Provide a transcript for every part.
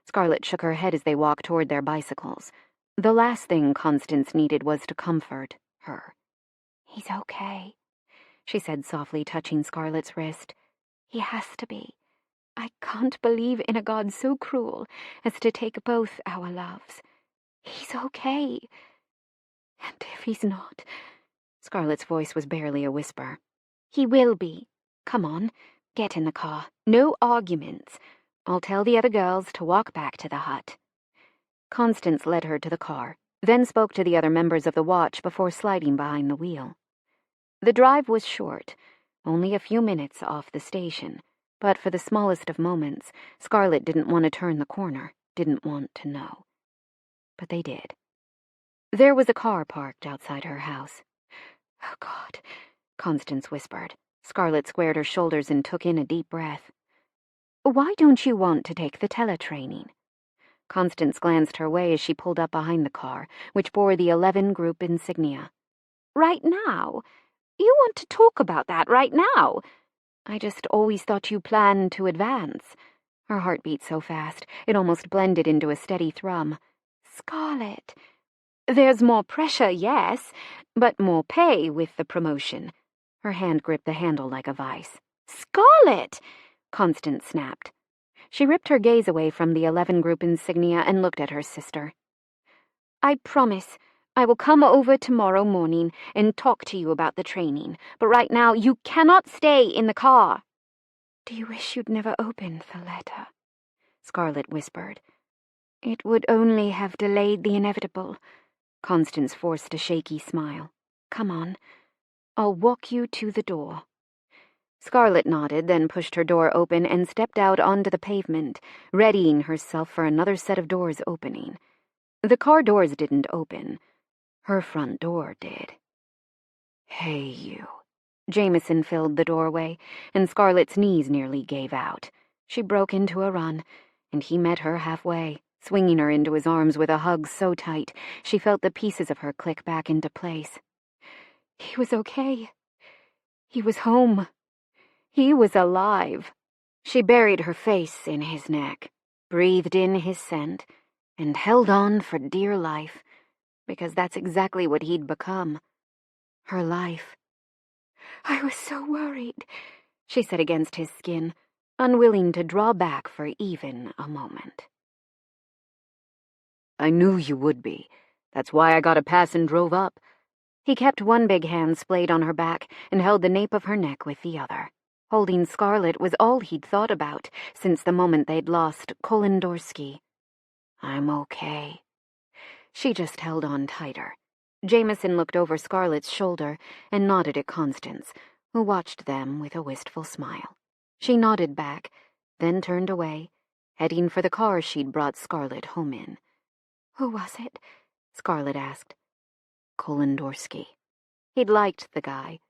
Scarlett shook her head as they walked toward their bicycles. The last thing Constance needed was to comfort her. "He's okay," she said softly, touching Scarlett's wrist. "He has to be. I can't believe in a God so cruel as to take both our loves. He's okay. And if he's not..." Scarlett's voice was barely a whisper. "He will be. Come on, get in the car. No arguments. I'll tell the other girls to walk back to the hut." Constance led her to the car, then spoke to the other members of the watch before sliding behind the wheel. The drive was short, only a few minutes off the station, but for the smallest of moments, Scarlett didn't want to turn the corner, didn't want to know. But they did. There was a car parked outside her house. "Oh, God," Constance whispered. Scarlett squared her shoulders and took in a deep breath. "Why don't you want to take the teletraining?" Constance glanced her way as she pulled up behind the car, which bore the 11 group insignia. "Right now? You want to talk about that right now? I just always thought you planned to advance." Her heart beat so fast, it almost blended into a steady thrum. "Scarlett, there's more pressure, yes, but more pay with the promotion." Her hand gripped the handle like a vice. "Scarlett!" Constance snapped. She ripped her gaze away from the 11 group insignia and looked at her sister. "I promise I will come over tomorrow morning and talk to you about the training, but right now you cannot stay in the car." "Do you wish you'd never opened the letter?" Scarlett whispered. "It would only have delayed the inevitable." Constance forced a shaky smile. "Come on. I'll walk you to the door." Scarlett nodded, then pushed her door open and stepped out onto the pavement, readying herself for another set of doors opening. The car doors didn't open. Her front door did. "Hey, you." Jameson filled the doorway, and Scarlett's knees nearly gave out. She broke into a run, and he met her halfway, swinging her into his arms with a hug so tight she felt the pieces of her click back into place. He was okay. He was home. He was alive. She buried her face in his neck, breathed in his scent, and held on for dear life, because that's exactly what he'd become. Her life. "I was so worried," she said against his skin, unwilling to draw back for even a moment. "I knew you would be. That's why I got a pass and drove up." He kept one big hand splayed on her back and held the nape of her neck with the other. Holding Scarlett was all he'd thought about since the moment they'd lost Kolendorsky. "I'm okay." She just held on tighter. Jameson looked over Scarlett's shoulder and nodded at Constance, who watched them with a wistful smile. She nodded back, then turned away, heading for the car she'd brought Scarlett home in. "Who was it?" Scarlett asked. "Kolendorsky." He'd liked the guy.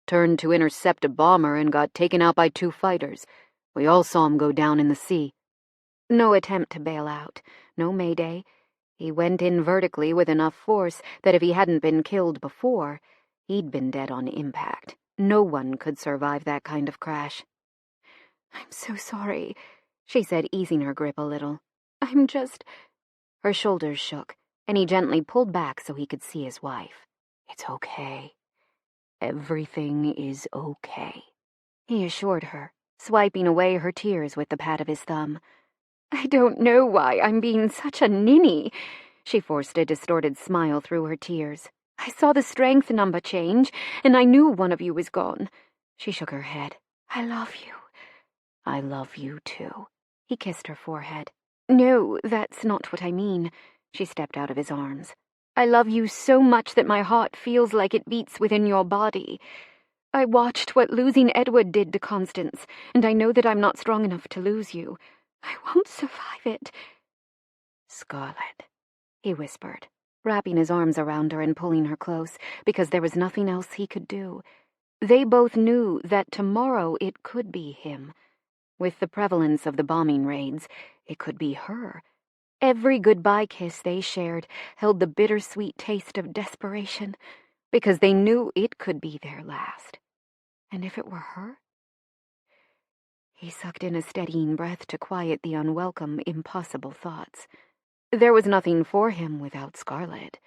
Turned to intercept a bomber and got taken out by 2 fighters. We all saw him go down in the sea. No attempt to bail out, no mayday. He went in vertically with enough force that if he hadn't been killed before, he'd been dead on impact. No one could survive that kind of crash. "I'm so sorry," she said, easing her grip a little. "I'm just..." Her shoulders shook, and he gently pulled back so he could see his wife. "It's okay. Everything is okay," he assured her, swiping away her tears with the pat of his thumb. "I don't know why I'm being such a ninny." She forced a distorted smile through her tears. "I saw the strength number change, and I knew one of you was gone." She shook her head. "I love you." "I love you, too." He kissed her forehead. "No, that's not what I mean." She stepped out of his arms. "I love you so much that my heart feels like it beats within your body. I watched what losing Edward did to Constance, and I know that I'm not strong enough to lose you. I won't survive it." "Scarlett," he whispered, wrapping his arms around her and pulling her close, because there was nothing else he could do. They both knew that tomorrow it could be him. With the prevalence of the bombing raids, it could be her. Every goodbye kiss they shared held the bittersweet taste of desperation, because they knew it could be their last. And if it were her? He sucked in a steadying breath to quiet the unwelcome, impossible thoughts. There was nothing for him without Scarlett.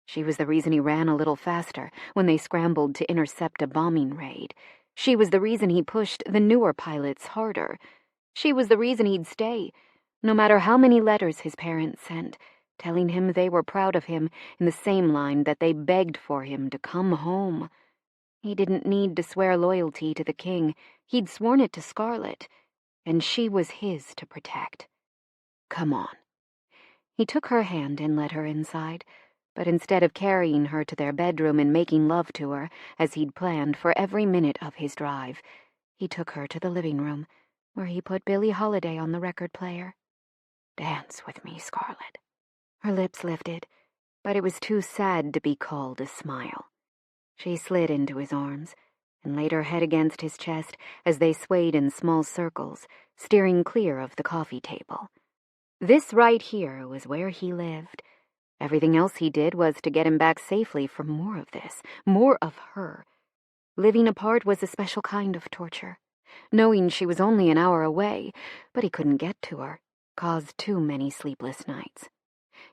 She was the reason he ran a little faster when they scrambled to intercept a bombing raid. She was the reason he pushed the newer pilots harder. She was the reason he'd stay, no matter how many letters his parents sent, telling him they were proud of him in the same line that they begged for him to come home. He didn't need to swear loyalty to the king. He'd sworn it to Scarlett, and she was his to protect. Come on. He took her hand and led her inside, but instead of carrying her to their bedroom and making love to her, as he'd planned for every minute of his drive, he took her to the living room, where he put Billie Holiday on the record player. Dance with me, Scarlett. Her lips lifted, but it was too sad to be called a smile. She slid into his arms and laid her head against his chest as they swayed in small circles, steering clear of the coffee table. This right here was where he lived. Everything else he did was to get him back safely for more of this, more of her. Living apart was a special kind of torture. Knowing she was only an hour away, but he couldn't get to her, caused too many sleepless nights.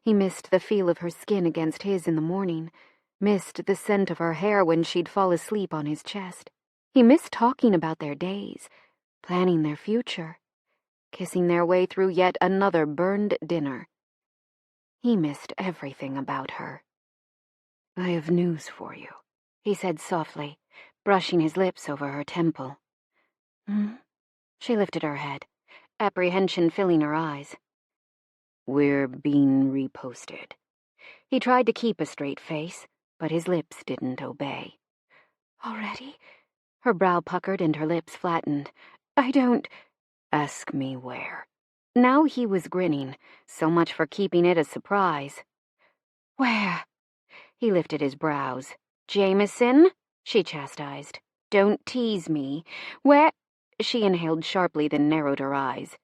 He missed the feel of her skin against his in the morning, missed the scent of her hair when she'd fall asleep on his chest. He missed talking about their days, planning their future, kissing their way through yet another burned dinner. He missed everything about her. I have news for you, he said softly, brushing his lips over her temple. Hmm? She lifted her head, apprehension filling her eyes. We're being reposted. He tried to keep a straight face, but his lips didn't obey. Already? Her brow puckered and her lips flattened. I don't... Ask me where. Now he was grinning, so much for keeping it a surprise. Where? He lifted his brows. Jameson? She chastised. Don't tease me. Where? She inhaled sharply, then narrowed her eyes.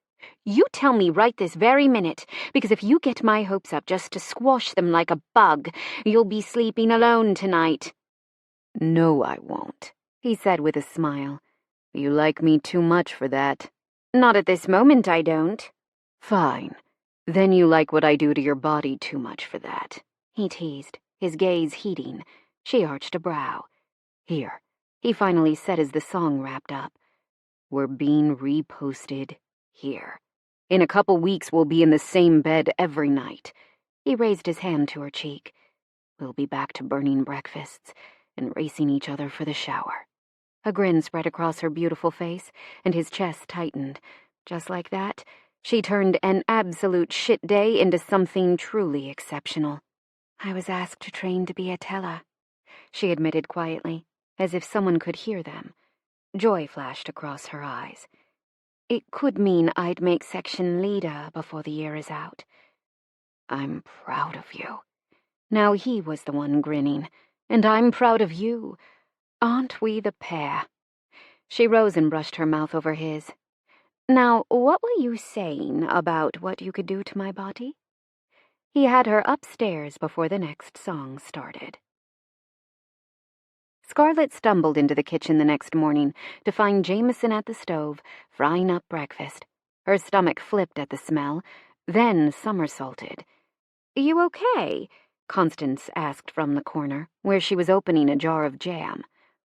You tell me right this very minute, because if you get my hopes up just to squash them like a bug, you'll be sleeping alone tonight. No, I won't, he said with a smile. You like me too much for that. Not at this moment, I don't. Fine. Then you like what I do to your body too much for that, he teased, his gaze heating. She arched a brow. Here, he finally said as the song wrapped up. We're being reposted here. In a couple weeks, we'll be in the same bed every night. He raised his hand to her cheek. We'll be back to burning breakfasts and racing each other for the shower. A grin spread across her beautiful face, and his chest tightened. Just like that, she turned an absolute shit day into something truly exceptional. I was asked to train to be a teller, she admitted quietly, as if someone could hear them. Joy flashed across her eyes. It could mean I'd make section leader before the year is out. I'm proud of you. Now he was the one grinning, and I'm proud of you. Aren't we the pair? She rose and brushed her mouth over his. Now, what were you saying about what you could do to my body? He had her upstairs before the next song started. Scarlett stumbled into the kitchen the next morning to find Jameson at the stove, frying up breakfast. Her stomach flipped at the smell, then somersaulted. You okay? Constance asked from the corner, where she was opening a jar of jam.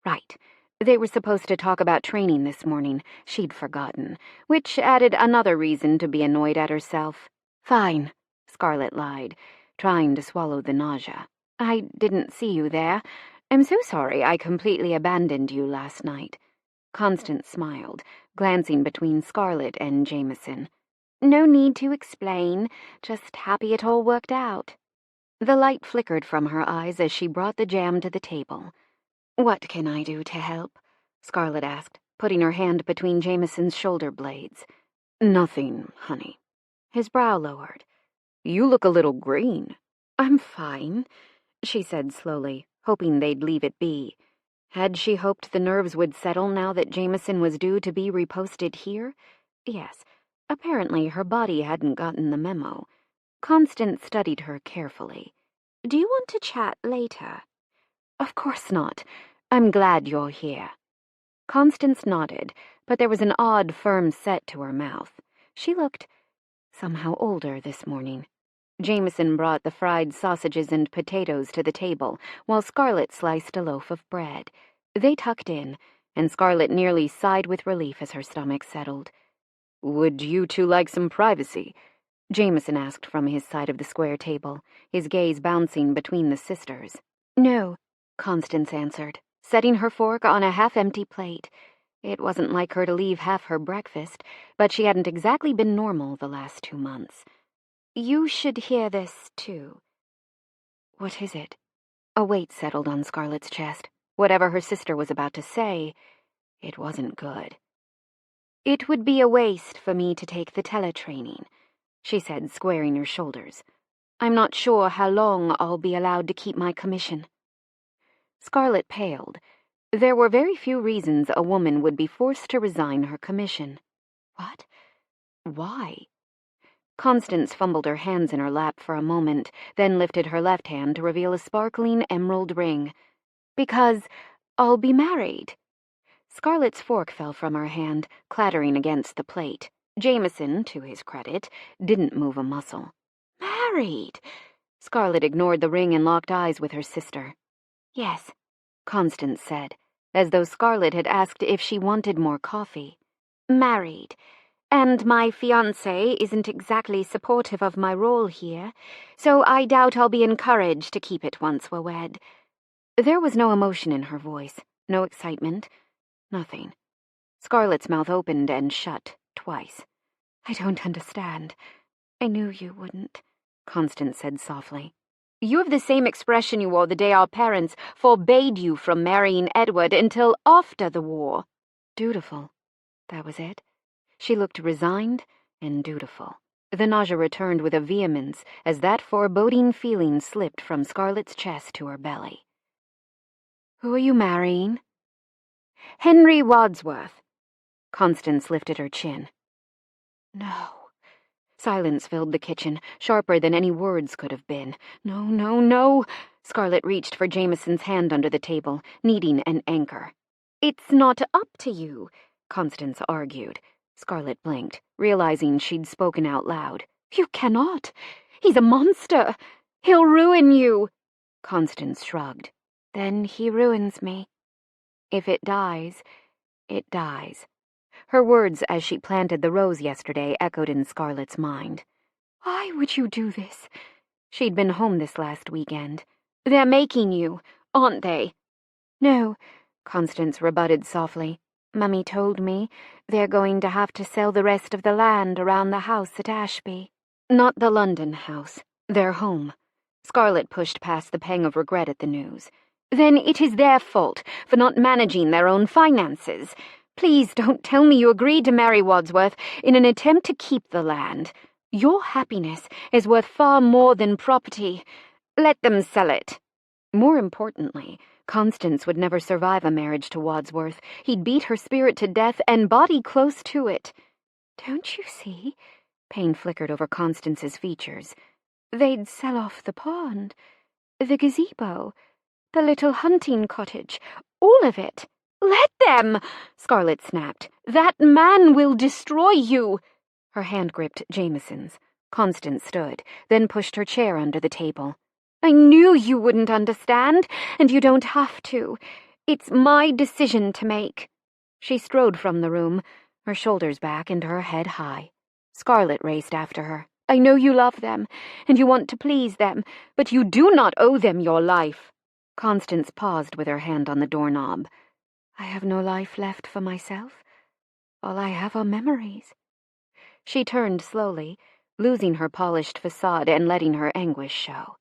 Right. They were supposed to talk about training this morning. She'd forgotten, which added another reason to be annoyed at herself. Fine, Scarlett lied, trying to swallow the nausea. I didn't see you there. I'm so sorry I completely abandoned you last night. Constance smiled, glancing between Scarlett and Jameson. No need to explain, just happy it all worked out. The light flickered from her eyes as she brought the jam to the table. What can I do to help? Scarlett asked, putting her hand between Jameson's shoulder blades. Nothing, honey. His brow lowered. You look a little green. I'm fine, she said slowly, hoping they'd leave it be. Had she hoped the nerves would settle now that Jameson was due to be reposted here? Yes, apparently her body hadn't gotten the memo. Constance studied her carefully. Do you want to chat later? Of course not. I'm glad you're here. Constance nodded, but there was an odd, firm set to her mouth. She looked somehow older this morning. Jameson brought the fried sausages and potatoes to the table, while Scarlett sliced a loaf of bread. They tucked in, and Scarlett nearly sighed with relief as her stomach settled. "Would you two like some privacy?" Jameson asked from his side of the square table, his gaze bouncing between the sisters. "No," Constance answered, setting her fork on a half-empty plate. It wasn't like her to leave half her breakfast, but she hadn't exactly been normal the last 2 months. "You should hear this, too." "What is it?" A weight settled on Scarlett's chest. Whatever her sister was about to say, it wasn't good. "It would be a waste for me to take the teletraining," she said, squaring her shoulders. "I'm not sure how long I'll be allowed to keep my commission." Scarlett paled. There were very few reasons a woman would be forced to resign her commission. What? Why? Constance fumbled her hands in her lap for a moment, then lifted her left hand to reveal a sparkling emerald ring. "Because I'll be married." Scarlett's fork fell from her hand, clattering against the plate. Jameson, to his credit, didn't move a muscle. "Married?" Scarlett ignored the ring and locked eyes with her sister. "Yes," Constance said, as though Scarlett had asked if she wanted more coffee. "Married. And my fiancé isn't exactly supportive of my role here, so I doubt I'll be encouraged to keep it once we're wed." There was no emotion in her voice, no excitement, nothing. Scarlett's mouth opened and shut twice. "I don't understand." "I knew you wouldn't," Constance said softly. "You have the same expression you wore the day our parents forbade you from marrying Edward until after the war." Dutiful. That was it. She looked resigned and dutiful. The nausea returned with a vehemence as that foreboding feeling slipped from Scarlett's chest to her belly. "Who are you marrying?" "Henry Wadsworth." Constance lifted her chin. "No." Silence filled the kitchen, sharper than any words could have been. "No, no, no." Scarlett reached for Jameson's hand under the table, needing an anchor. "It's not up to you," Constance argued. Scarlett blinked, realizing she'd spoken out loud. "You cannot. He's a monster. He'll ruin you." Constance shrugged. "Then he ruins me. If it dies, it dies." Her words as she planted the rose yesterday echoed in Scarlett's mind. "Why would you do this?" She'd been home this last weekend. "They're making you, aren't they?" "No," Constance rebutted softly. "Mummy told me they're going to have to sell the rest of the land around the house at Ashby." "Not the London house. Their home." Scarlett pushed past the pang of regret at the news. "Then it is their fault for not managing their own finances. Please don't tell me you agreed to marry Wadsworth in an attempt to keep the land. Your happiness is worth far more than property. Let them sell it." More importantly, Constance would never survive a marriage to Wadsworth. He'd beat her spirit to death and body close to it. "Don't you see?" Pain flickered over Constance's features. "They'd sell off the pond, the gazebo, the little hunting cottage, all of it." "Let them!" Scarlett snapped. "That man will destroy you." Her hand gripped Jameson's. Constance stood, then pushed her chair under the table. "I knew you wouldn't understand, and you don't have to. It's my decision to make." She strode from the room, her shoulders back and her head high. Scarlett raced after her. "I know you love them, and you want to please them, but you do not owe them your life." Constance paused with her hand on the doorknob. "I have no life left for myself. All I have are memories." She turned slowly, losing her polished facade and letting her anguish show.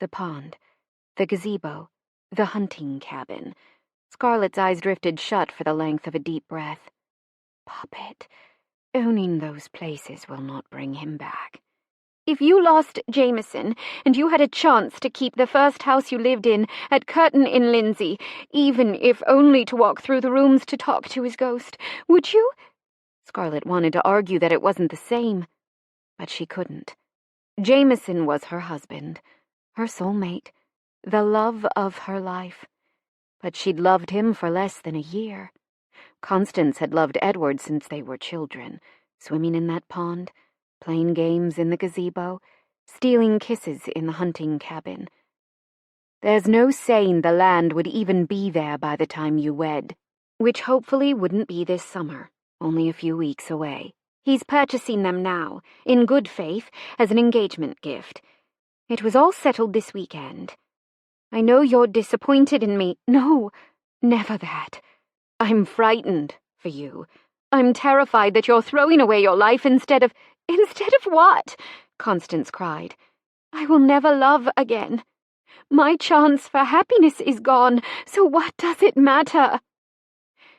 The pond, the gazebo, the hunting cabin. Scarlett's eyes drifted shut for the length of a deep breath. Puppet, owning those places will not bring him back. "If you lost Jameson, and you had a chance to keep the first house you lived in at Curtin in Lindsay, even if only to walk through the rooms to talk to his ghost, would you?" Scarlett wanted to argue that it wasn't the same, but she couldn't. Jameson was her husband, her soulmate, the love of her life. But she'd loved him for less than a year. Constance had loved Edward since they were children, swimming in that pond, playing games in the gazebo, stealing kisses in the hunting cabin. There's no saying the land would even be there by the time you wed, which hopefully wouldn't be this summer, only a few weeks away. He's purchasing them now, in good faith, as an engagement gift. It was all settled this weekend. I know you're disappointed in me. No, never that. I'm frightened for you. I'm terrified that you're throwing away your life instead of... Instead of what? Constance cried. I will never love again. My chance for happiness is gone, so what does it matter?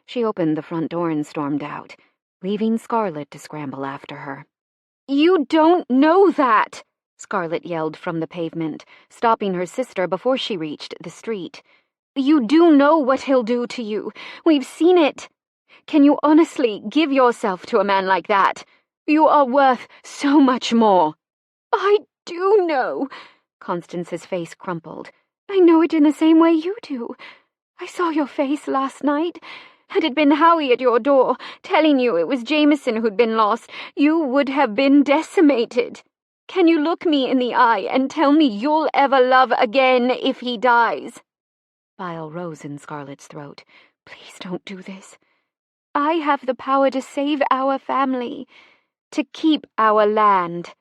She opened the front door and stormed out, leaving Scarlett to scramble after her. You don't know that! Scarlett yelled from the pavement, stopping her sister before she reached the street. You do know what he'll do to you. We've seen it. Can you honestly give yourself to a man like that? You are worth so much more. I do know. Constance's face crumpled. I know it in the same way you do. I saw your face last night. Had it been Howie at your door, telling you it was Jameson who'd been lost, you would have been decimated. Can you look me in the eye and tell me you'll ever love again if he dies? Bile rose in Scarlett's throat. Please don't do this. I have the power to save our family, to keep our land,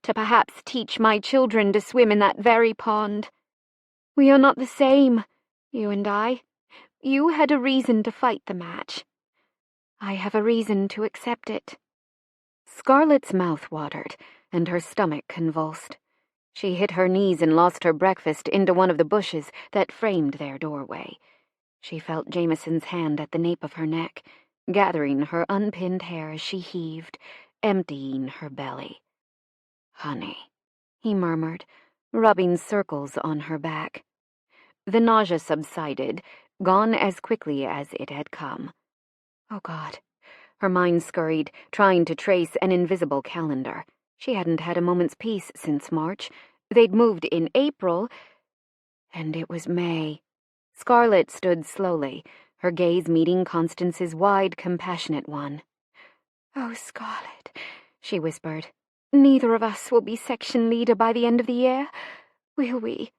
to perhaps teach my children to swim in that very pond. We are not the same, you and I. You had a reason to fight the match. I have a reason to accept it. Scarlett's mouth watered, and her stomach convulsed. She hit her knees and lost her breakfast into one of the bushes that framed their doorway. She felt Jameson's hand at the nape of her neck, gathering her unpinned hair as she heaved, emptying her belly. Honey, he murmured, rubbing circles on her back. The nausea subsided, gone as quickly as it had come. Oh, God. Her mind scurried, trying to trace an invisible calendar. She hadn't had a moment's peace since March. They'd moved in April, and it was May. Scarlett stood slowly, her gaze meeting Constance's wide, compassionate one. Oh, Scarlett, she whispered. Neither of us will be section leader by the end of the year, will we?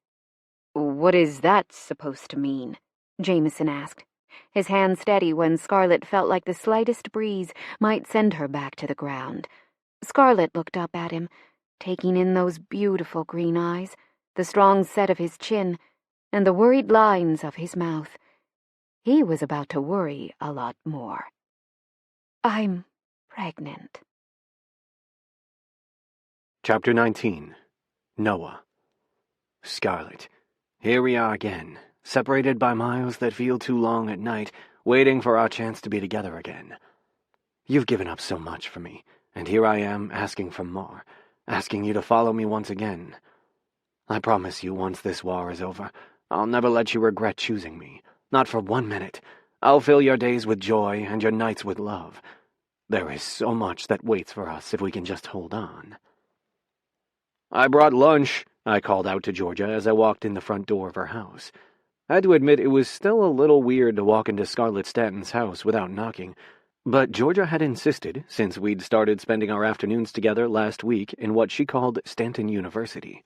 What is that supposed to mean? Jameson asked, his hand steady when Scarlett felt like the slightest breeze might send her back to the ground. Scarlett looked up at him, taking in those beautiful green eyes, the strong set of his chin, and the worried lines of his mouth. He was about to worry a lot more. I'm pregnant. Chapter 19. Noah. Scarlett, here we are again, separated by miles that feel too long at night, waiting for our chance to be together again. You've given up so much for me, and here I am asking for more, asking you to follow me once again. I promise you, once this war is over, I'll never let you regret choosing me, not for 1 minute. I'll fill your days with joy and your nights with love. There is so much that waits for us if we can just hold on. I brought lunch, I called out to Georgia as I walked in the front door of her house. I had to admit it was still a little weird to walk into Scarlett Stanton's house without knocking, but Georgia had insisted, since we'd started spending our afternoons together last week in what she called Stanton University.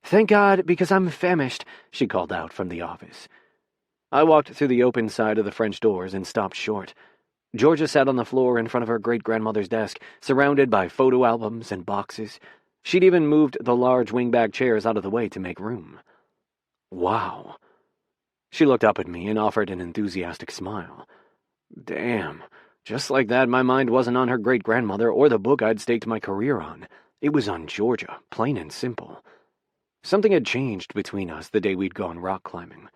Thank God, because I'm famished, she called out from the office. I walked through the open side of the French doors and stopped short. Georgia sat on the floor in front of her great-grandmother's desk, surrounded by photo albums and boxes. She'd even moved the large wingback chairs out of the way to make room. Wow. She looked up at me and offered an enthusiastic smile. Damn. Just like that, my mind wasn't on her great-grandmother or the book I'd staked my career on. It was on Georgia, plain and simple. Something had changed between us the day we'd gone rock climbing.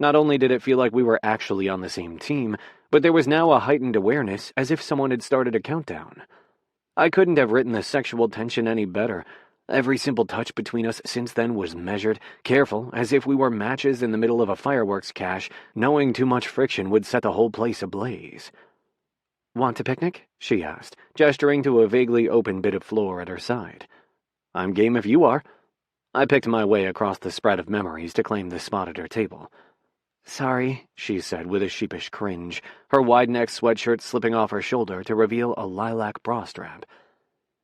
Not only did it feel like we were actually on the same team, but there was now a heightened awareness as if someone had started a countdown. I couldn't have written the sexual tension any better. Every simple touch between us since then was measured, careful, as if we were matches in the middle of a fireworks cache, knowing too much friction would set the whole place ablaze. Want a picnic? She asked, gesturing to a vaguely open bit of floor at her side. I'm game if you are. I picked my way across the spread of memories to claim the spot at her table. Sorry, she said with a sheepish cringe, her wide-neck sweatshirt slipping off her shoulder to reveal a lilac bra strap.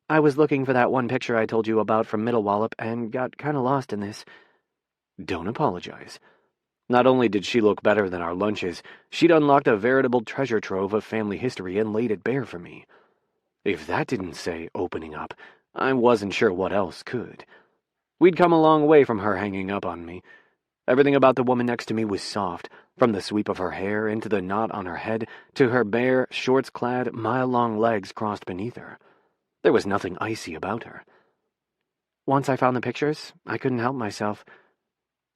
I was looking for that one picture I told you about from Middle Wallop and got kinda lost in this. Don't apologize. Not only did she look better than our lunches, she'd unlocked a veritable treasure trove of family history and laid it bare for me. If that didn't say opening up, I wasn't sure what else could. We'd come a long way from her hanging up on me. Everything about the woman next to me was soft, from the sweep of her hair into the knot on her head to her bare, shorts-clad, mile-long legs crossed beneath her. There was nothing icy about her. Once I found the pictures, I couldn't help myself.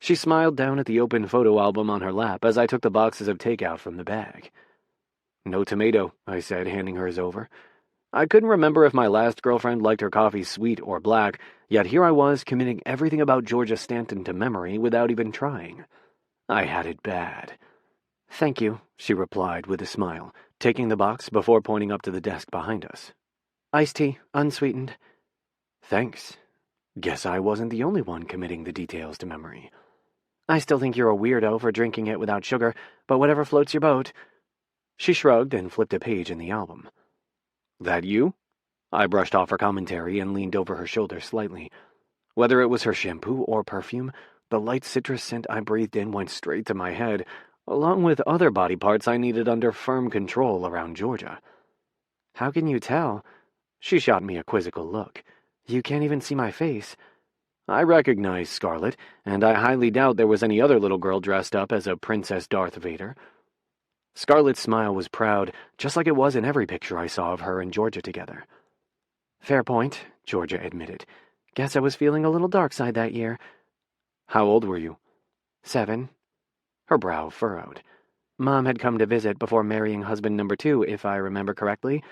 She smiled down at the open photo album on her lap as I took the boxes of takeout from the bag. No tomato, I said, handing hers over. I couldn't remember if my last girlfriend liked her coffee sweet or black, yet here I was committing everything about Georgia Stanton to memory without even trying. I had it bad. Thank you, she replied with a smile, taking the box before pointing up to the desk behind us. Iced tea, unsweetened. Thanks. Guess I wasn't the only one committing the details to memory. I still think you're a weirdo for drinking it without sugar, but whatever floats your boat. She shrugged and flipped a page in the album. That you? I brushed off her commentary and leaned over her shoulder slightly. Whether it was her shampoo or perfume, the light citrus scent I breathed in went straight to my head, along with other body parts I needed under firm control around Georgia. How can you tell? She shot me a quizzical look. You can't even see my face. I recognized Scarlett, and I highly doubt there was any other little girl dressed up as a Princess Darth Vader. Scarlett's smile was proud, just like it was in every picture I saw of her and Georgia together. Fair point, Georgia admitted. Guess I was feeling a little dark side that year. How old were you? 7. Her brow furrowed. Mom had come to visit before marrying husband number 2, if I remember correctly.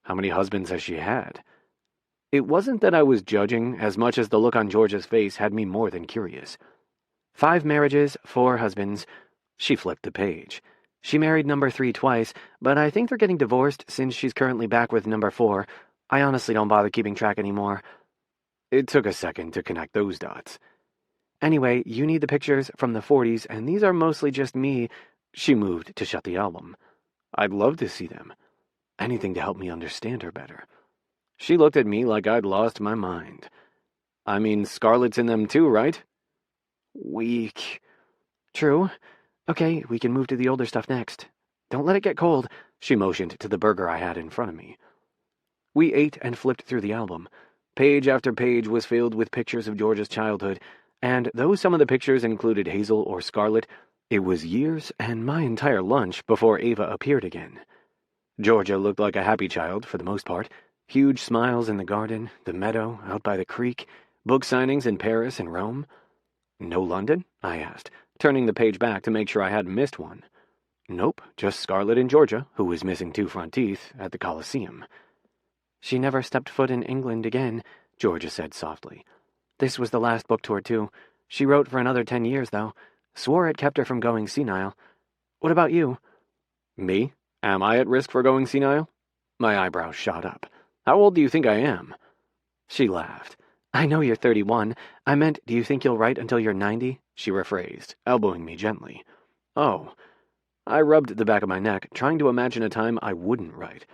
How many husbands has she had? It wasn't that I was judging, as much as the look on Georgia's face had me more than curious. 5 marriages, 4 husbands. She flipped the page. She married number 3 twice, but I think they're getting divorced since she's currently back with number 4. I honestly don't bother keeping track anymore. It took a second to connect those dots. Anyway, you need the pictures from the 40s, and these are mostly just me. She moved to shut the album. I'd love to see them. Anything to help me understand her better. She looked at me like I'd lost my mind. I mean, Scarlett's in them too, right? Weak. True. Okay, we can move to the older stuff next. Don't let it get cold, she motioned to the burger I had in front of me. We ate and flipped through the album. Page after page was filled with pictures of Georgia's childhood, and though some of the pictures included Hazel or Scarlett, it was years and my entire lunch before Ava appeared again. Georgia looked like a happy child, for the most part. Huge smiles in the garden, the meadow, out by the creek, book signings in Paris and Rome. No London? I asked, turning the page back to make sure I hadn't missed one. Nope, just Scarlett and Georgia, who was missing 2 front teeth, at the Colosseum. She never stepped foot in England again, Georgia said softly. This was the last book tour, too. She wrote for another 10 years, though. Swore it kept her from going senile. What about you? Me? Am I at risk for going senile? My eyebrows shot up. How old do you think I am? She laughed. I know you're 31. I meant, do you think you'll write until you're 90? She rephrased, elbowing me gently. Oh. I rubbed the back of my neck, trying to imagine a time I wouldn't write.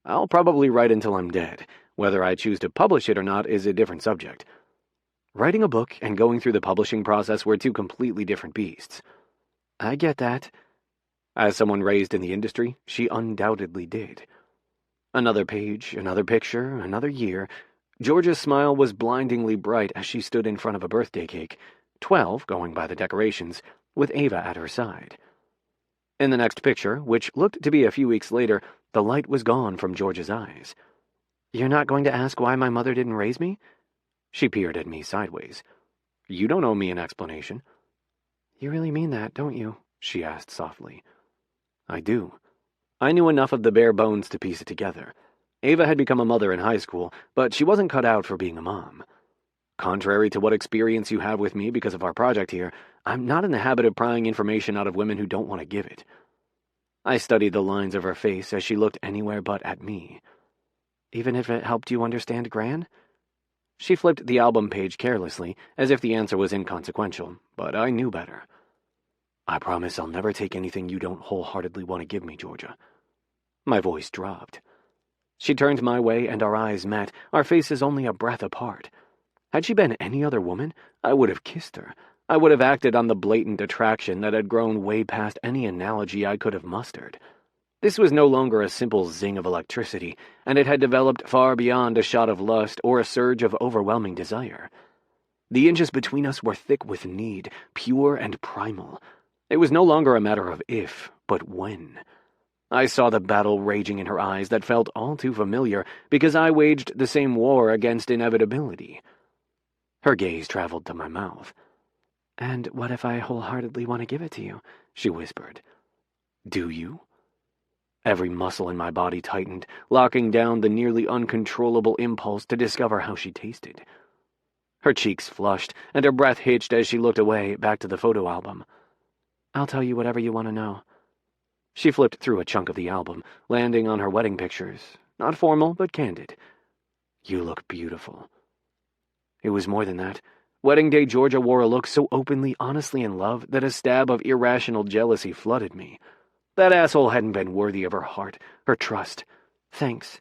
I'll probably write until I'm dead. Whether I choose to publish it or not is a different subject. Writing a book and going through the publishing process were 2 completely different beasts. I get that. As someone raised in the industry, she undoubtedly did. Another page, another picture, another year. Georgia's smile was blindingly bright as she stood in front of a birthday cake, 12, going by the decorations, with Ava at her side. In the next picture, which looked to be a few weeks later, the light was gone from Georgia's eyes. You're not going to ask why my mother didn't raise me? She peered at me sideways. You don't owe me an explanation. You really mean that, don't you? She asked softly. I do. I knew enough of the bare bones to piece it together. Ava had become a mother in high school, but she wasn't cut out for being a mom. Contrary to what experience you have with me because of our project here, I'm not in the habit of prying information out of women who don't want to give it. I studied the lines of her face as she looked anywhere but at me. Even if it helped you understand Gran? She flipped the album page carelessly, as if the answer was inconsequential, but I knew better. I promise I'll never take anything you don't wholeheartedly want to give me, Georgia. My voice dropped. She turned my way and our eyes met, our faces only a breath apart. Had she been any other woman, I would have kissed her. I would have acted on the blatant attraction that had grown way past any analogy I could have mustered. This was no longer a simple zing of electricity, and it had developed far beyond a shot of lust or a surge of overwhelming desire. The inches between us were thick with need, pure and primal. It was no longer a matter of if, but when. I saw the battle raging in her eyes that felt all too familiar because I waged the same war against inevitability. Her gaze traveled to my mouth. "And what if I wholeheartedly want to give it to you?" she whispered. "Do you?" Every muscle in my body tightened, locking down the nearly uncontrollable impulse to discover how she tasted. Her cheeks flushed, and her breath hitched as she looked away, back to the photo album. "I'll tell you whatever you want to know." She flipped through a chunk of the album, landing on her wedding pictures. Not formal, but candid. "You look beautiful." It was more than that. Wedding day Georgia wore a look so openly, honestly in love that a stab of irrational jealousy flooded me. That asshole hadn't been worthy of her heart, her trust. "Thanks."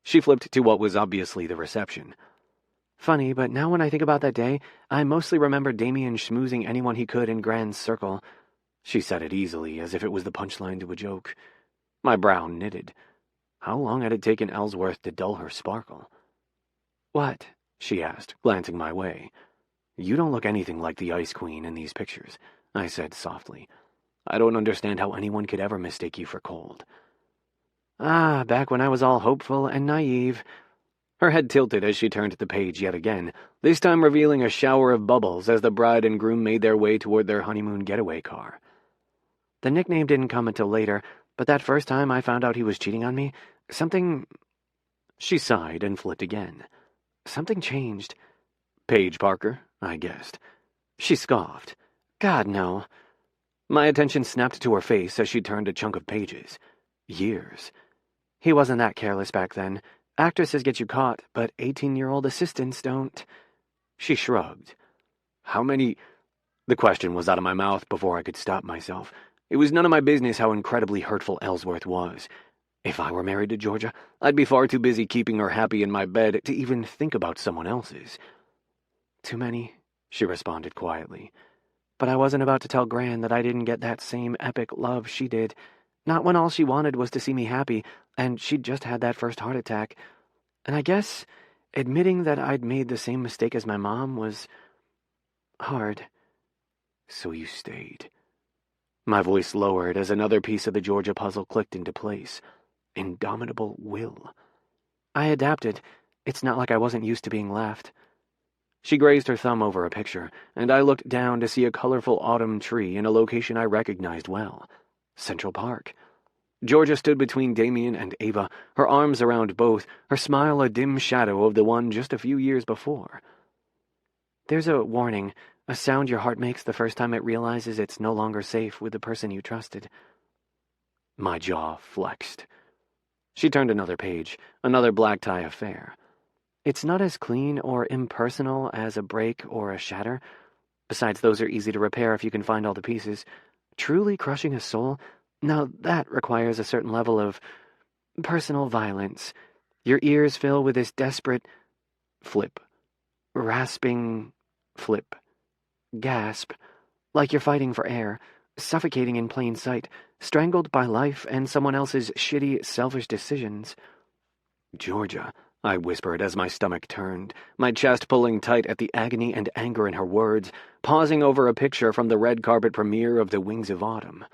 She flipped to what was obviously the reception. "Funny, but now when I think about that day, I mostly remember Damien schmoozing anyone he could in Grand's circle." She said it easily, as if it was the punchline to a joke. My brow knitted. How long had it taken Ellsworth to dull her sparkle? "What?" she asked, glancing my way. "You don't look anything like the Ice Queen in these pictures," I said softly. "I don't understand how anyone could ever mistake you for cold." "Ah, back when I was all hopeful and naive." Her head tilted as she turned the page yet again, this time revealing a shower of bubbles as the bride and groom made their way toward their honeymoon getaway car. "The nickname didn't come until later, but that first time I found out he was cheating on me, something—" She sighed and flipped again. "Something changed." "Paige Parker," I guessed. She scoffed. "God, no." My attention snapped to her face as she turned a chunk of pages. Years. "He wasn't that careless back then. Actresses get you caught, but 18-year-old assistants don't." She shrugged. "How many—" The question was out of my mouth before I could stop myself. It was none of my business how incredibly hurtful Ellsworth was. If I were married to Georgia, I'd be far too busy keeping her happy in my bed to even think about someone else's. "Too many," she responded quietly. "But I wasn't about to tell Gran that I didn't get that same epic love she did. Not when all she wanted was to see me happy, and she'd just had that first heart attack. And I guess admitting that I'd made the same mistake as my mom was hard." "So you stayed." My voice lowered as another piece of the Georgia puzzle clicked into place. Indomitable will. "I adapted. It's not like I wasn't used to being left." She grazed her thumb over a picture, and I looked down to see a colorful autumn tree in a location I recognized well. Central Park. Georgia stood between Damien and Ava, her arms around both, her smile a dim shadow of the one just a few years before. "There's a warning, a sound your heart makes the first time it realizes it's no longer safe with the person you trusted." My jaw flexed. She turned another page, another black tie affair. "It's not as clean or impersonal as a break or a shatter. Besides, those are easy to repair if you can find all the pieces. Truly crushing a soul, now that requires a certain level of personal violence. Your ears fill with this desperate flip, rasping flip, gasp, like you're fighting for air, suffocating in plain sight, strangled by life and someone else's shitty, selfish decisions." "Georgia," I whispered as my stomach turned, my chest pulling tight at the agony and anger in her words, pausing over a picture from the red carpet premiere of The Wings of Autumn.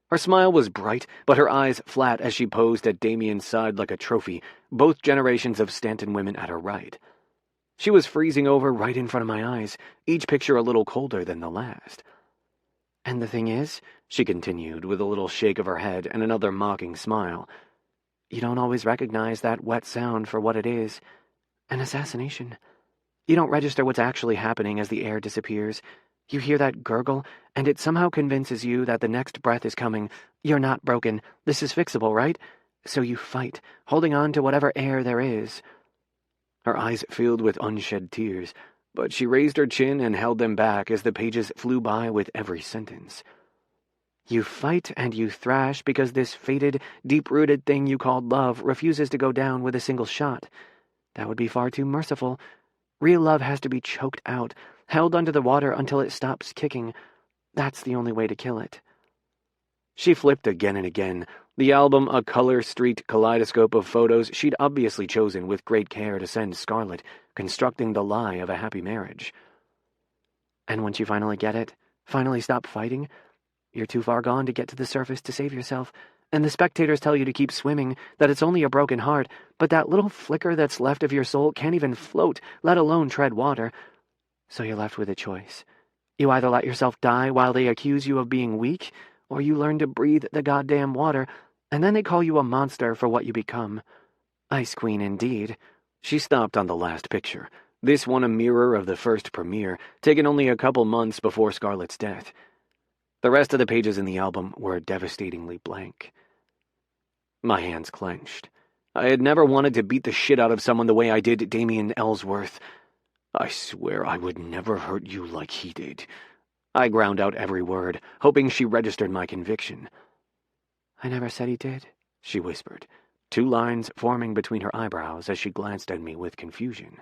Her smile was bright, but her eyes flat as she posed at Damien's side like a trophy, both generations of Stanton women at her right. She was freezing over right in front of my eyes, each picture a little colder than the last. "And the thing is," she continued with a little shake of her head and another mocking smile, "you don't always recognize that wet sound for what it is. An assassination. You don't register what's actually happening as the air disappears. You hear that gurgle, and it somehow convinces you that the next breath is coming. You're not broken. This is fixable, right? So you fight, holding on to whatever air there is." Her eyes filled with unshed tears, but she raised her chin and held them back as the pages flew by with every sentence. You fight and you thrash because this fated, deep-rooted thing you called love refuses to go down with a single shot. That would be far too merciful. Real love has to be choked out, held under the water until it stops kicking. That's the only way to kill it. She flipped again and again, the album a color-streaked kaleidoscope of photos she'd obviously chosen with great care to send Scarlett, constructing the lie of a happy marriage. And once you finally get it, finally stop fighting, you're too far gone to get to the surface to save yourself, and the spectators tell you to keep swimming, that it's only a broken heart, but that little flicker that's left of your soul can't even float, let alone tread water. So you're left with a choice. You either let yourself die while they accuse you of being weak, or you learn to breathe the goddamn water, and then they call you a monster for what you become. Ice Queen indeed. She stopped on the last picture, this one a mirror of the first premiere, taken only a couple months before Scarlett's death. The rest of the pages in the album were devastatingly blank. My hands clenched. I had never wanted to beat the shit out of someone the way I did Damien Ellsworth. I swear I would never hurt you like he did. I ground out every word, hoping she registered my conviction. I never said he did, she whispered, 2 lines forming between her eyebrows as she glanced at me with confusion.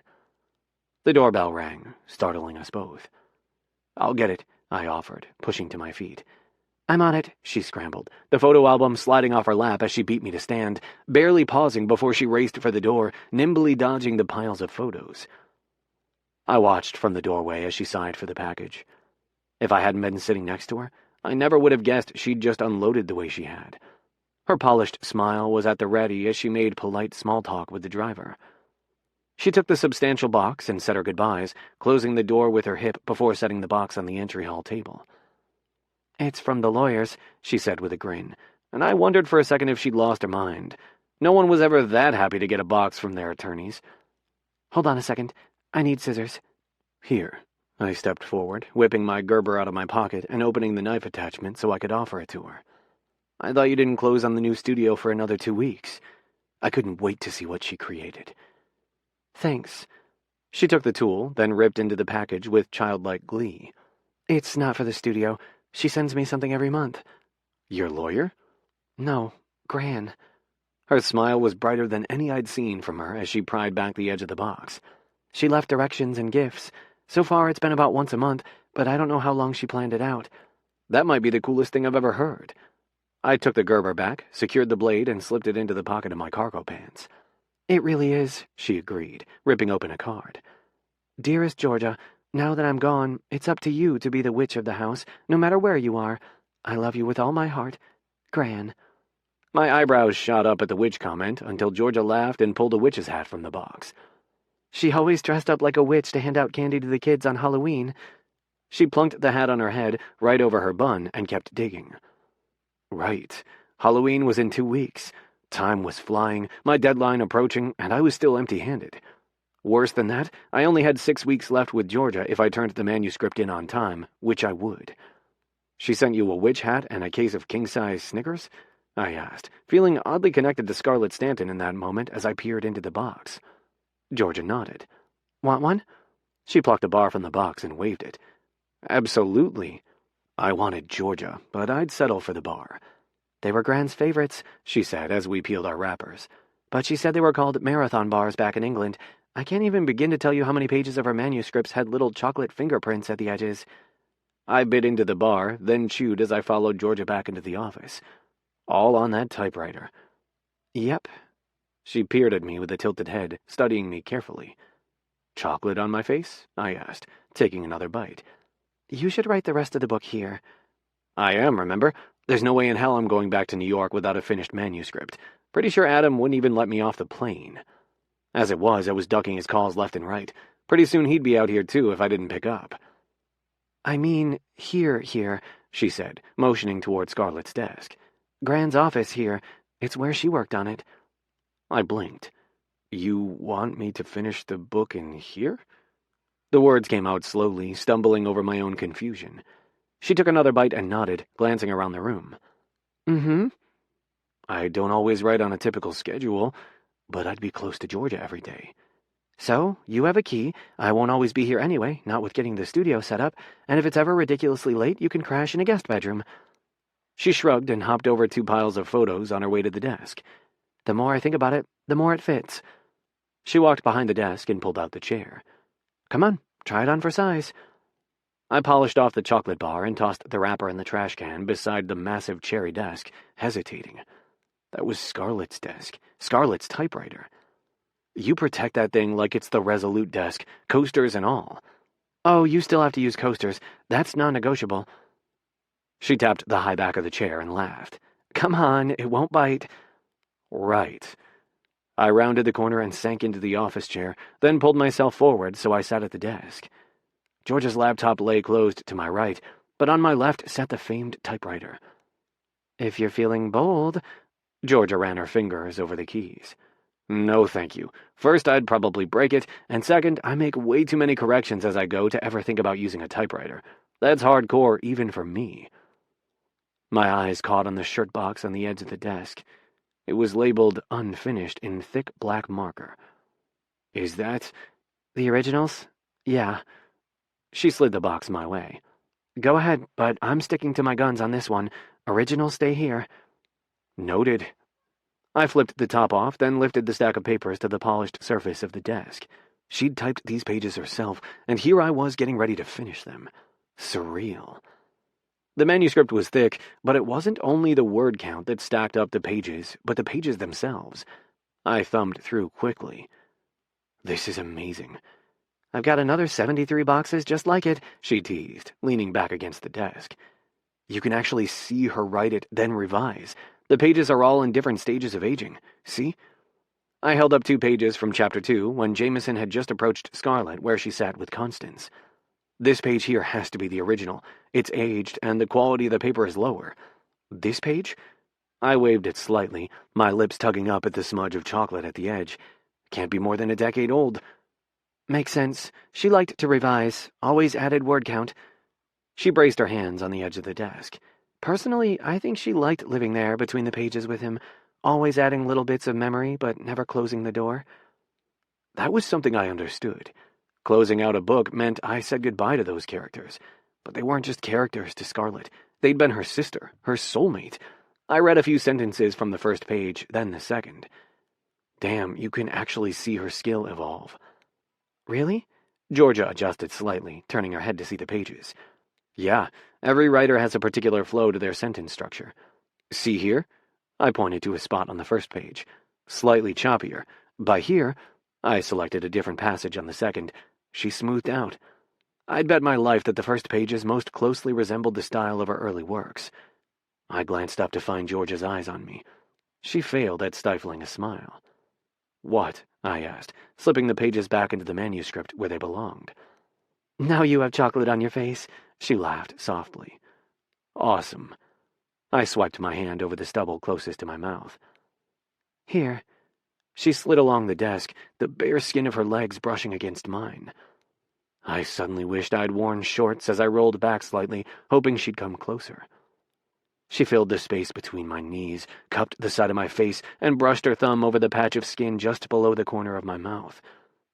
The doorbell rang, startling us both. I'll get it, I offered, pushing to my feet. I'm on it, she scrambled, the photo album sliding off her lap as she beat me to stand, barely pausing before she raced for the door, nimbly dodging the piles of photos. I watched from the doorway as she sighed for the package. If I hadn't been sitting next to her, I never would have guessed she'd just unloaded the way she had. Her polished smile was at the ready as she made polite small talk with the driver. She took the substantial box and said her goodbyes, closing the door with her hip before setting the box on the entry hall table. It's from the lawyers, she said with a grin, and I wondered for a second if she'd lost her mind. No one was ever that happy to get a box from their attorneys. Hold on a second. I need scissors. Here. I stepped forward, whipping my Gerber out of my pocket and opening the knife attachment so I could offer it to her. I thought you didn't close on the new studio for another 2 weeks. I couldn't wait to see what she created. Thanks. She took the tool, then ripped into the package with childlike glee. It's not for the studio. She sends me something every month. Your lawyer? No, Gran. Her smile was brighter than any I'd seen from her as she pried back the edge of the box. She left directions and gifts. So far it's been about once a month, but I don't know how long she planned it out. That might be the coolest thing I've ever heard. I took the Gerber back, secured the blade, and slipped it into the pocket of my cargo pants. It really is, she agreed, ripping open a card. Dearest Georgia, now that I'm gone, it's up to you to be the witch of the house, no matter where you are. I love you with all my heart. Gran. My eyebrows shot up at the witch comment until Georgia laughed and pulled a witch's hat from the box. She always dressed up like a witch to hand out candy to the kids on Halloween. She plunked the hat on her head, right over her bun, and kept digging. Right. Halloween was in 2 weeks. Time was flying, my deadline approaching, and I was still empty-handed. Worse than that, I only had 6 weeks left with Georgia if I turned the manuscript in on time, which I would. She sent you a witch hat and a case of king-size Snickers? I asked, feeling oddly connected to Scarlett Stanton in that moment as I peered into the box. Georgia nodded. Want one? She plucked a bar from the box and waved it. Absolutely. I wanted Georgia, but I'd settle for the bar. They were Gran's favorites, she said as we peeled our wrappers. But she said they were called marathon bars back in England. I can't even begin to tell you how many pages of her manuscripts had little chocolate fingerprints at the edges. I bit into the bar, then chewed as I followed Georgia back into the office. All on that typewriter. Yep. She peered at me with a tilted head, studying me carefully. Chocolate on my face? I asked, taking another bite. You should write the rest of the book here. I am, remember? There's no way in hell I'm going back to New York without a finished manuscript. Pretty sure Adam wouldn't even let me off the plane. As it was, I was ducking his calls left and right. Pretty soon he'd be out here too if I didn't pick up. I mean, here, she said, motioning toward Scarlett's desk. Gran's office here. It's where she worked on it. I blinked. You want me to finish the book in here? The words came out slowly, stumbling over my own confusion. She took another bite and nodded, glancing around the room. Mm-hmm. I don't always write on a typical schedule, but I'd be close to Georgia every day. So, you have a key. I won't always be here anyway, not with getting the studio set up, and if it's ever ridiculously late, you can crash in a guest bedroom. She shrugged and hopped over 2 piles of photos on her way to the desk. The more I think about it, the more it fits. She walked behind the desk and pulled out the chair. Come on, try it on for size. I polished off the chocolate bar and tossed the wrapper in the trash can beside the massive cherry desk, hesitating. That was Scarlett's desk, Scarlett's typewriter. You protect that thing like it's the Resolute desk, coasters and all. Oh, you still have to use coasters. That's non-negotiable. She tapped the high back of the chair and laughed. Come on, it won't bite. Right. I rounded the corner and sank into the office chair, then pulled myself forward so I sat at the desk. Georgia's laptop lay closed to my right, but on my left sat the famed typewriter. If you're feeling bold... Georgia ran her fingers over the keys. No, thank you. First, I'd probably break it, and second, I make way too many corrections as I go to ever think about using a typewriter. That's hardcore even for me. My eyes caught on the shirt box on the edge of the desk. It was labeled unfinished in thick black marker. Is that... the originals? Yeah. She slid the box my way. Go ahead, but I'm sticking to my guns on this one. Originals stay here. Noted. I flipped the top off, then lifted the stack of papers to the polished surface of the desk. She'd typed these pages herself, and here I was getting ready to finish them. Surreal. The manuscript was thick, but it wasn't only the word count that stacked up the pages, but the pages themselves. I thumbed through quickly. This is amazing. I've got another 73 boxes just like it, she teased, leaning back against the desk. You can actually see her write it, then revise. The pages are all in different stages of aging. See? I held up 2 pages from Chapter 2 when Jameson had just approached Scarlett where she sat with Constance. This page here has to be the original. It's aged, and the quality of the paper is lower. This page? I waved it slightly, my lips tugging up at the smudge of chocolate at the edge. Can't be more than a decade old. Makes sense. She liked to revise, always added word count. She braced her hands on the edge of the desk. Personally, I think she liked living there between the pages with him, always adding little bits of memory, but never closing the door. That was something I understood. Closing out a book meant I said goodbye to those characters. But they weren't just characters to Scarlett. They'd been her sister, her soulmate. I read a few sentences from the first page, then the second. Damn, you can actually see her skill evolve. Really? Georgia adjusted slightly, turning her head to see the pages. Yeah, every writer has a particular flow to their sentence structure. See here? I pointed to a spot on the first page. Slightly choppier. By here, I selected a different passage on the second. She smoothed out. I'd bet my life that the first pages most closely resembled the style of her early works. I glanced up to find Georgia's eyes on me. She failed at stifling a smile. What? I asked, slipping the pages back into the manuscript where they belonged. Now you have chocolate on your face, she laughed softly. Awesome. I swiped my hand over the stubble closest to my mouth. Here. She slid along the desk, the bare skin of her legs brushing against mine. I suddenly wished I'd worn shorts as I rolled back slightly, hoping she'd come closer. She filled the space between my knees, cupped the side of my face, and brushed her thumb over the patch of skin just below the corner of my mouth.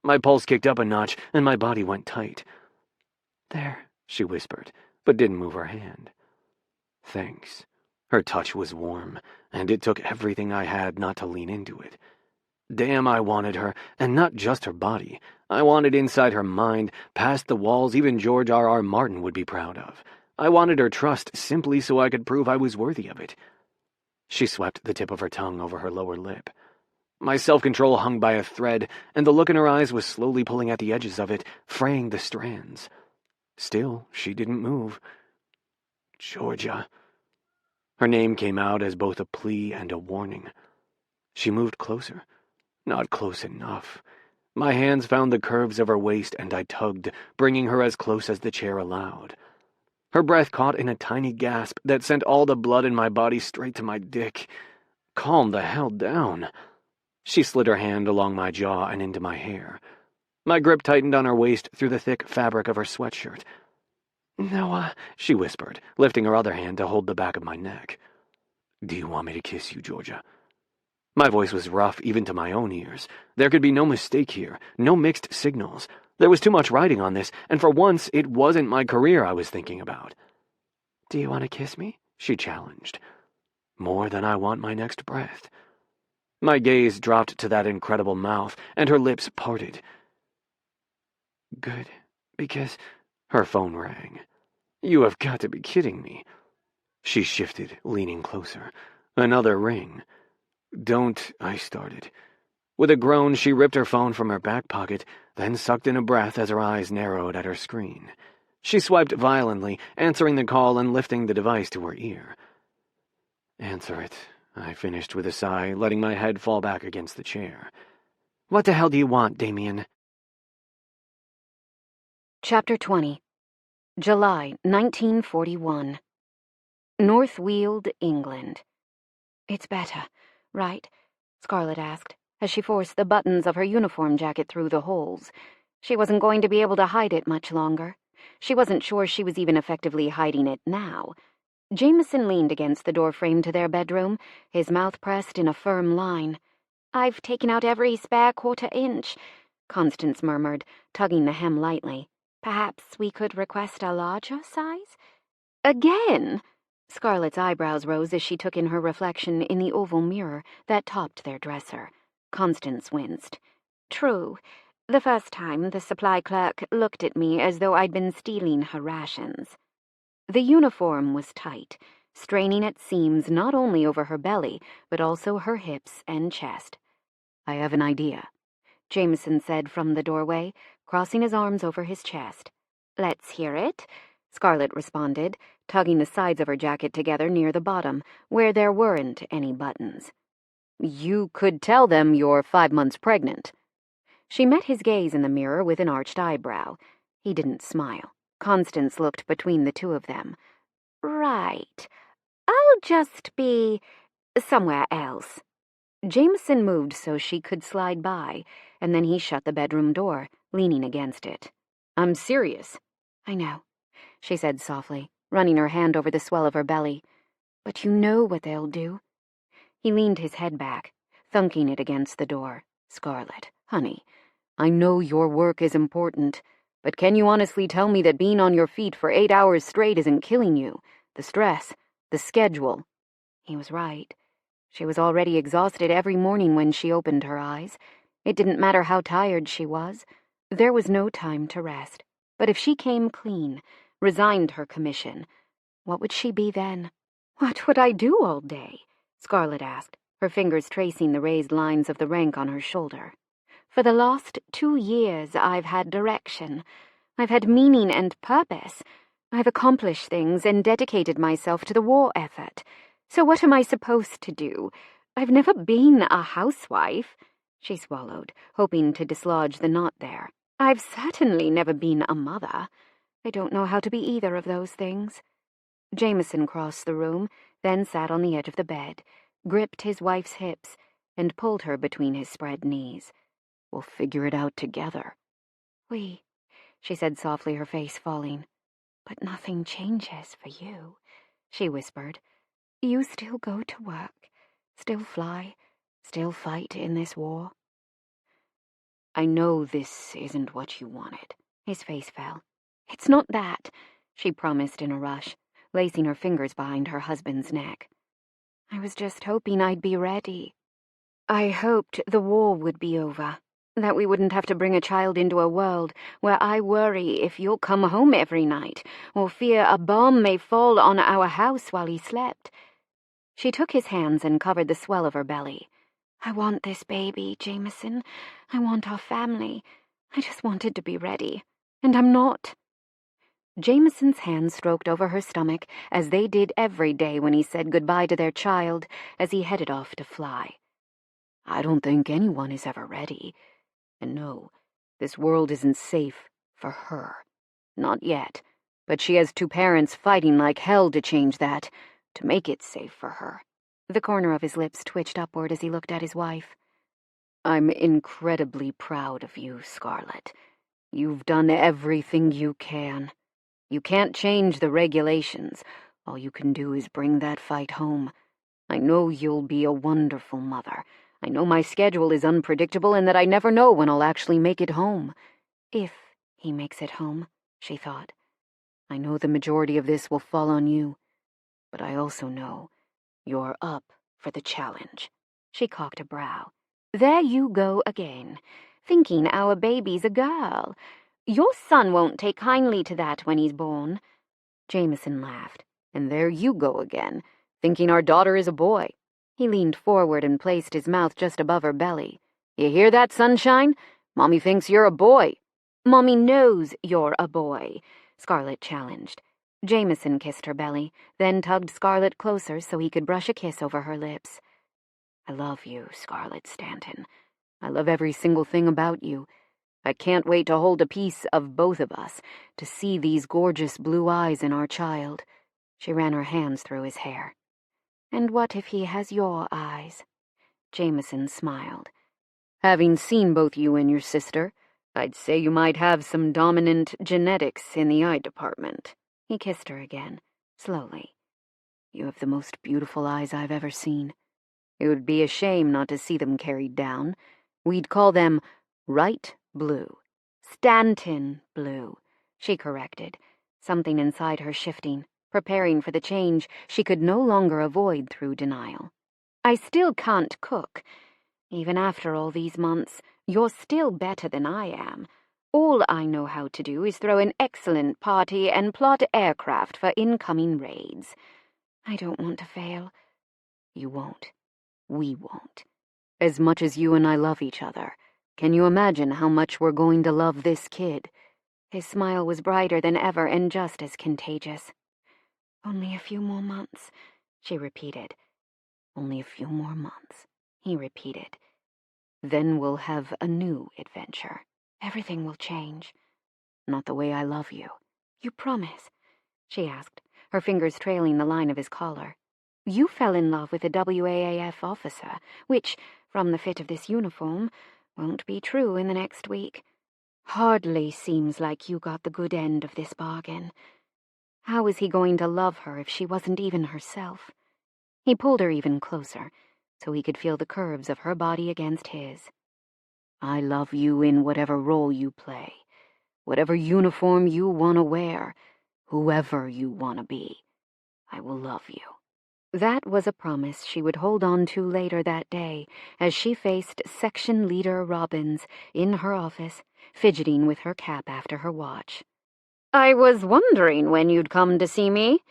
My pulse kicked up a notch, and my body went tight. There, she whispered, but didn't move her hand. Thanks. Her touch was warm, and it took everything I had not to lean into it. Damn, I wanted her, and not just her body. I wanted inside her mind, past the walls even George R.R. Martin would be proud of. I wanted her trust simply so I could prove I was worthy of it. She swept the tip of her tongue over her lower lip. My self-control hung by a thread, and the look in her eyes was slowly pulling at the edges of it, fraying the strands. Still, she didn't move. Georgia. Her name came out as both a plea and a warning. She moved closer. Not close enough. My hands found the curves of her waist, and I tugged, bringing her as close as the chair allowed. Her breath caught in a tiny gasp that sent all the blood in my body straight to my dick. Calm the hell down. She slid her hand along my jaw and into my hair. My grip tightened on her waist through the thick fabric of her sweatshirt. Noah, she whispered, lifting her other hand to hold the back of my neck. Do you want me to kiss you, Georgia? My voice was rough even to my own ears. There could be no mistake here, no mixed signals. There was too much riding on this, and for once it wasn't my career I was thinking about. Do you want to kiss me? she challenged. More than I want my next breath. My gaze dropped to that incredible mouth, and her lips parted. Good, because her phone rang. You have got to be kidding me. She shifted, leaning closer. Another ring. Don't, I started. With a groan, she ripped her phone from her back pocket, then sucked in a breath as her eyes narrowed at her screen. She swiped violently, answering the call and lifting the device to her ear. Answer it, I finished with a sigh, letting my head fall back against the chair. What the hell do you want, Damien? Chapter 20. July 1941. North Weald, England. It's better, right? Scarlett asked, as she forced the buttons of her uniform jacket through the holes. She wasn't going to be able to hide it much longer. She wasn't sure she was even effectively hiding it now. Jameson leaned against the doorframe to their bedroom, his mouth pressed in a firm line. "I've taken out every spare quarter-inch," Constance murmured, tugging the hem lightly. "Perhaps we could request a larger size?" "Again?" Scarlett's eyebrows rose as she took in her reflection in the oval mirror that topped their dresser. Constance winced. "True. The first time, the supply clerk looked at me as though I'd been stealing her rations." The uniform was tight, straining at seams not only over her belly, but also her hips and chest. "I have an idea," Jameson said from the doorway, crossing his arms over his chest. "Let's hear it," Scarlett responded, tugging the sides of her jacket together near the bottom, where there weren't any buttons. "You could tell them you're 5 months pregnant." She met his gaze in the mirror with an arched eyebrow. He didn't smile. Constance looked between the two of them. "Right. I'll just be somewhere else." Jameson moved so she could slide by, and then he shut the bedroom door, leaning against it. "I'm serious." "I know," she said softly, running her hand over the swell of her belly. "But you know what they'll do." He leaned his head back, thunking it against the door. "Scarlett, honey, I know your work is important, but can you honestly tell me that being on your feet for 8 hours straight isn't killing you? The stress, the schedule." He was right. She was already exhausted every morning when she opened her eyes. It didn't matter how tired she was. There was no time to rest. But if she came clean, resigned her commission, what would she be then? "What would I do all day?" Scarlett asked, her fingers tracing the raised lines of the rank on her shoulder. "For the last 2 years I've had direction. I've had meaning and purpose. I've accomplished things and dedicated myself to the war effort. So what am I supposed to do? I've never been a housewife." She swallowed, hoping to dislodge the knot there. "I've certainly never been a mother. I don't know how to be either of those things." Jameson crossed the room, then sat on the edge of the bed, gripped his wife's hips, and pulled her between his spread knees. "We'll figure it out together." "We," she said softly, her face falling. "But nothing changes for you," she whispered. "You still go to work, still fly, still fight in this war." "I know this isn't what you wanted." His face fell. "It's not that," she promised in a rush, lacing her fingers behind her husband's neck. "I was just hoping I'd be ready. I hoped the war would be over, that we wouldn't have to bring a child into a world where I worry if you'll come home every night, or fear a bomb may fall on our house while he slept." She took his hands and covered the swell of her belly. "I want this baby, Jameson. I want our family. I just wanted to be ready, and I'm not." Jameson's hands stroked over her stomach, as they did every day when he said goodbye to their child as he headed off to fly. "I don't think anyone is ever ready. And no, this world isn't safe for her. Not yet, but she has 2 parents fighting like hell to change that, to make it safe for her." The corner of his lips twitched upward as he looked at his wife. "I'm incredibly proud of you, Scarlett. You've done everything you can. You can't change the regulations. All you can do is bring that fight home. I know you'll be a wonderful mother. I know my schedule is unpredictable and that I never know when I'll actually make it home." If he makes it home, she thought. "I know the majority of this will fall on you. But I also know you're up for the challenge. She cocked a brow. There you go again, thinking our baby's a girl. Your son won't take kindly to that when he's born. Jameson laughed. And there you go again, thinking our daughter is a boy. He leaned forward and placed his mouth just above her belly. You hear that, Sunshine? Mommy thinks you're a boy. Mommy knows you're a boy, Scarlett challenged. Jameson kissed her belly, then tugged Scarlett closer so he could brush a kiss over her lips. I love you, Scarlett Stanton. I love every single thing about you. I can't wait to hold a piece of both of us, to see these gorgeous blue eyes in our child. She ran her hands through his hair. And what if he has your eyes? Jameson smiled. Having seen both you and your sister, I'd say you might have some dominant genetics in the eye department. He kissed her again, slowly. You have the most beautiful eyes I've ever seen. It would be a shame not to see them carried down. We'd call them Wright Blue. Stanton Blue, she corrected, something inside her shifting, preparing for the change she could no longer avoid through denial. I still can't cook. Even after all these months, you're still better than I am. All I know how to do is throw an excellent party and plot aircraft for incoming raids. I don't want to fail. You won't. We won't. As much as you and I love each other, can you imagine how much we're going to love this kid? His smile was brighter than ever and just as contagious. Only a few more months, she repeated. Only a few more months, he repeated. Then we'll have a new adventure. Everything will change. Not the way I love you. You promise? She asked, her fingers trailing the line of his collar. You fell in love with a WAAF officer, which, from the fit of this uniform, won't be true in the next week. Hardly seems like you got the good end of this bargain. How was he going to love her if she wasn't even herself? He pulled her even closer, so he could feel the curves of her body against his. I love you in whatever role you play, whatever uniform you want to wear, whoever you want to be. I will love you. That was a promise she would hold on to later that day as she faced Section Leader Robbins in her office, fidgeting with her cap after her watch. I was wondering when you'd come to see me,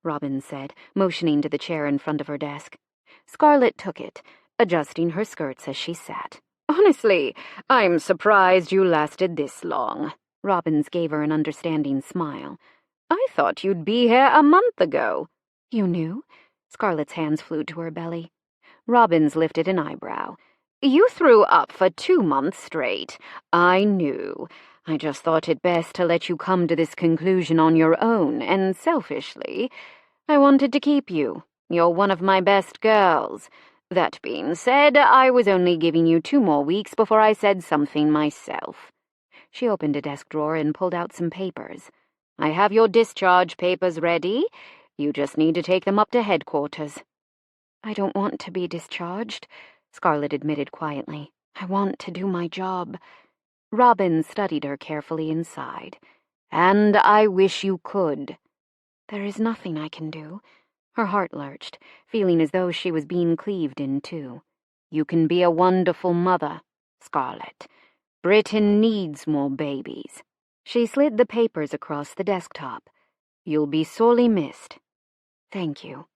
Robbins said, motioning to the chair in front of her desk. Scarlett took it, adjusting her skirts as she sat. Honestly, I'm surprised you lasted this long. Robbins gave her an understanding smile. I thought you'd be here a month ago. You knew? Scarlett's hands flew to her belly. Robbins lifted an eyebrow. You threw up for 2 months straight. I knew. I just thought it best to let you come to this conclusion on your own, and selfishly, I wanted to keep you. You're one of my best girls. That being said, I was only giving you 2 more weeks before I said something myself. She opened a desk drawer and pulled out some papers. I have your discharge papers ready. You just need to take them up to headquarters. I don't want to be discharged, Scarlett admitted quietly. I want to do my job. Robbins studied her carefully and sighed. And I wish you could. There is nothing I can do. Her heart lurched, feeling as though she was being cleaved in two. You can be a wonderful mother, Scarlett. Britain needs more babies. She slid the papers across the desktop. You'll be sorely missed. Thank you.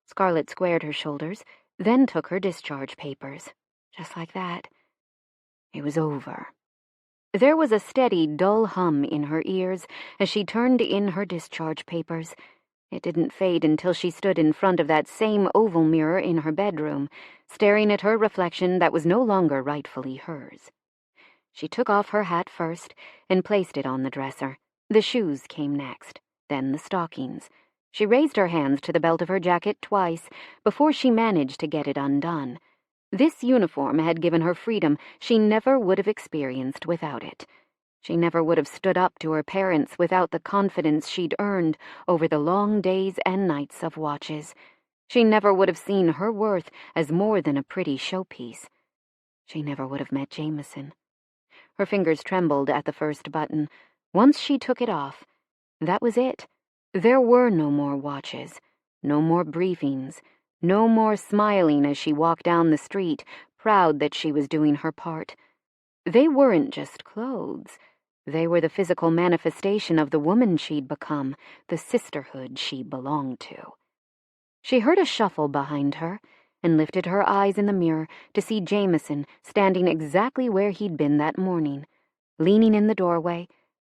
Scarlett squared her shoulders, then took her discharge papers. Just like that. It was over. There was a steady, dull hum in her ears as she turned in her discharge papers. It didn't fade until she stood in front of that same oval mirror in her bedroom, staring at her reflection that was no longer rightfully hers. She took off her hat first and placed it on the dresser. The shoes came next, then the stockings. She raised her hands to the belt of her jacket twice before she managed to get it undone. This uniform had given her freedom she never would have experienced without it. She never would have stood up to her parents without the confidence she'd earned over the long days and nights of watches. She never would have seen her worth as more than a pretty showpiece. She never would have met Jameson. Her fingers trembled at the first button. Once she took it off, that was it. There were no more watches, No more briefings. No more smiling as she walked down the street, proud that she was doing her part. They weren't just clothes. They were the physical manifestation of the woman she'd become, the sisterhood she belonged to. She heard a shuffle behind her and lifted her eyes in the mirror to see Jameson standing exactly where he'd been that morning, leaning in the doorway,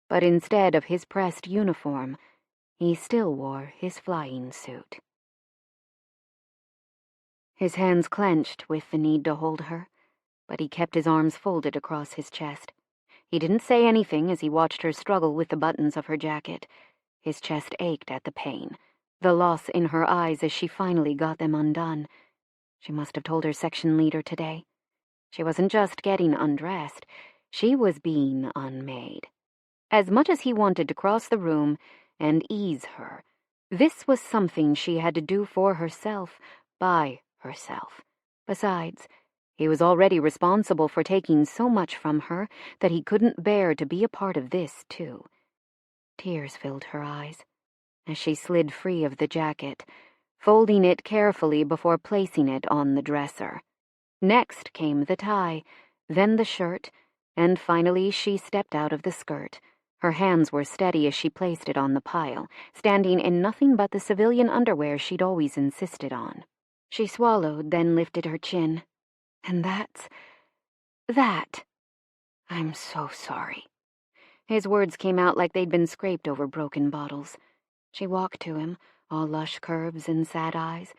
but instead of his pressed uniform, he still wore his flying suit. His hands clenched with the need to hold her, but he kept his arms folded across his chest. He didn't say anything as he watched her struggle with the buttons of her jacket. His chest ached at the pain, the loss in her eyes as she finally got them undone. She must have told her section leader today. She wasn't just getting undressed, she was being unmade. As much as he wanted to cross the room and ease her, this was something she had to do for herself, by herself. Besides, he was already responsible for taking so much from her that he couldn't bear to be a part of this, too. Tears filled her eyes as she slid free of the jacket, folding it carefully before placing it on the dresser. Next came the tie, then the shirt, and finally she stepped out of the skirt. Her hands were steady as she placed it on the pile, standing in nothing but the civilian underwear she'd always insisted on. She swallowed, then lifted her chin. And that. I'm so sorry. His words came out like they'd been scraped over broken bottles. She walked to him, all lush curves and sad eyes,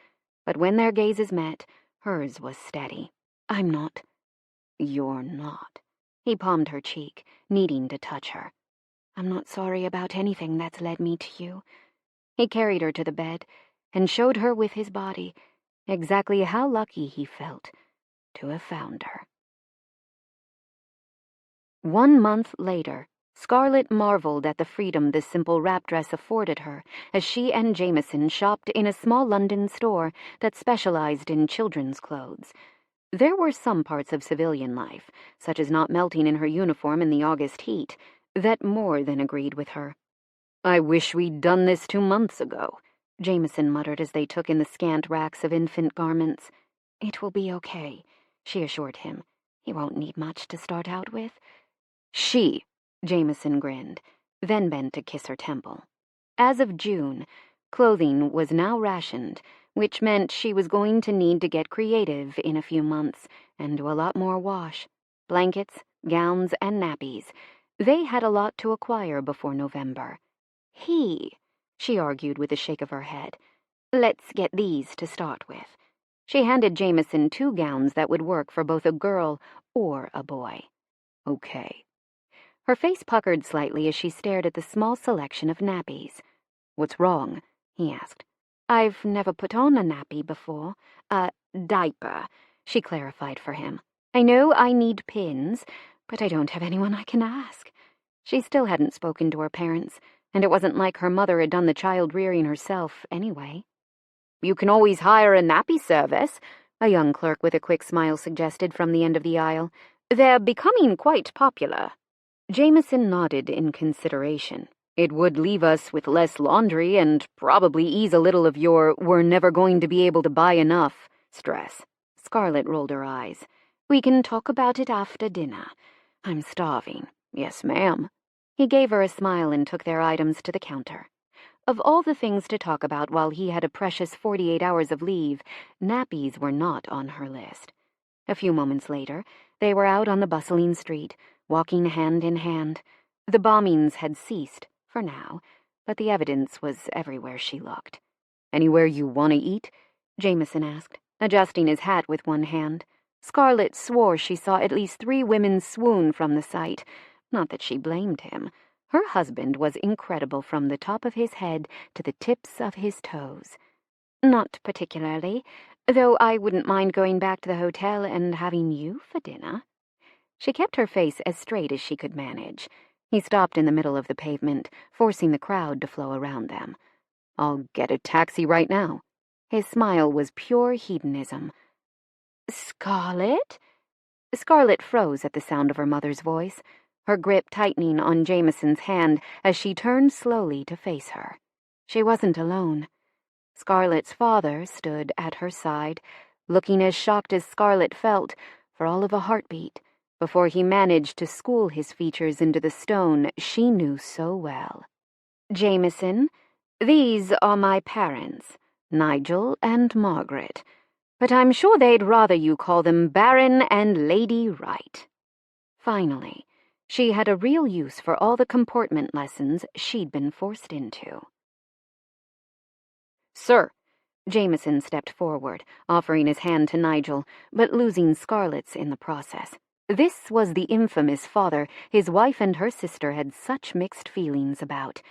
but when their gazes met, hers was steady. I'm not. You're not. He palmed her cheek, needing to touch her. I'm not sorry about anything that's led me to you. He carried her to the bed and showed her with his body exactly how lucky he felt to have found her. 1 month later, Scarlett marveled at the freedom this simple wrap dress afforded her as she and Jameson shopped in a small London store that specialized in children's clothes. There were some parts of civilian life, such as not melting in her uniform in the August heat, that more than agreed with her. I wish we'd done this 2 months ago, Jameson muttered as they took in the scant racks of infant garments. It will be okay, she assured him. He won't need much to start out with. She, Jameson grinned, then bent to kiss her temple. As of June, clothing was now rationed, which meant she was going to need to get creative in a few months and do a lot more wash. Blankets, gowns, and nappies. They had a lot to acquire before November. She argued with a shake of her head. Let's get these to start with. She handed Jameson 2 gowns that would work for both a girl or a boy. Okay. Her face puckered slightly as she stared at the small selection of nappies. What's wrong? He asked. I've never put on a nappy before. A diaper, she clarified for him. I know I need pins, but I don't have anyone I can ask. She still hadn't spoken to her parents, and it wasn't like her mother had done the child rearing herself anyway. You can always hire a nappy service, a young clerk with a quick smile suggested from the end of the aisle. They're becoming quite popular. Jameson nodded in consideration. It would leave us with less laundry and probably ease a little of your "we're never going to be able to buy enough" stress. Scarlett rolled her eyes. We can talk about it after dinner. I'm starving. Yes, ma'am. He gave her a smile and took their items to the counter. Of all the things to talk about while he had a precious 48 hours of leave, nappies were not on her list. A few moments later, they were out on the bustling street, walking hand in hand. The bombings had ceased, for now, but the evidence was everywhere she looked. Anywhere you want to eat? Jameson asked, adjusting his hat with one hand. Scarlett swore she saw at least 3 women swoon from the sight. Not that she blamed him. Her husband was incredible from the top of his head to the tips of his toes. Not particularly, though I wouldn't mind going back to the hotel and having you for dinner. She kept her face as straight as she could manage. He stopped in the middle of the pavement, forcing the crowd to flow around them. I'll get a taxi right now. His smile was pure hedonism. Scarlett? Scarlett froze at the sound of her mother's voice, her grip tightening on Jameson's hand as she turned slowly to face her. She wasn't alone. Scarlett's father stood at her side, looking as shocked as Scarlett felt, for all of a heartbeat, before he managed to school his features into the stone she knew so well. "Jameson, these are my parents, Nigel and Margaret, but I'm sure they'd rather you call them Baron and Lady Wright." Finally, she had a real use for all the comportment lessons she'd been forced into. "Sir," Jameson stepped forward, offering his hand to Nigel, but losing Scarlett's in the process. This was the infamous father his wife and her sister had such mixed feelings about.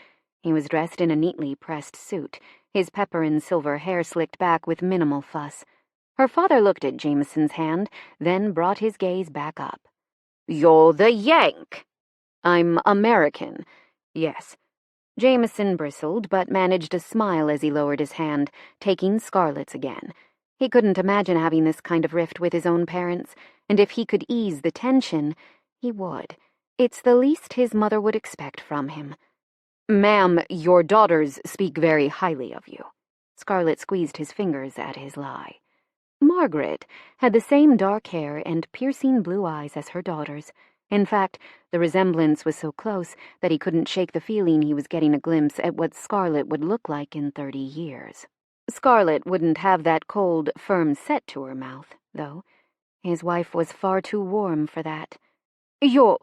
He was dressed in a neatly pressed suit, his pepper-and-silver hair slicked back with minimal fuss. Her father looked at Jameson's hand, then brought his gaze back up. "You're the Yank." "I'm American, yes." Jameson bristled, but managed a smile as he lowered his hand, taking Scarlett's again. He couldn't imagine having this kind of rift with his own parents, and if he could ease the tension, he would. It's the least his mother would expect from him. "Ma'am, your daughters speak very highly of you." Scarlett squeezed his fingers at his lie. Margaret had the same dark hair and piercing blue eyes as her daughters. In fact, the resemblance was so close that he couldn't shake the feeling he was getting a glimpse at what Scarlett would look like in 30 years. Scarlett wouldn't have that cold, firm set to her mouth, though. His wife was far too warm for that. "You're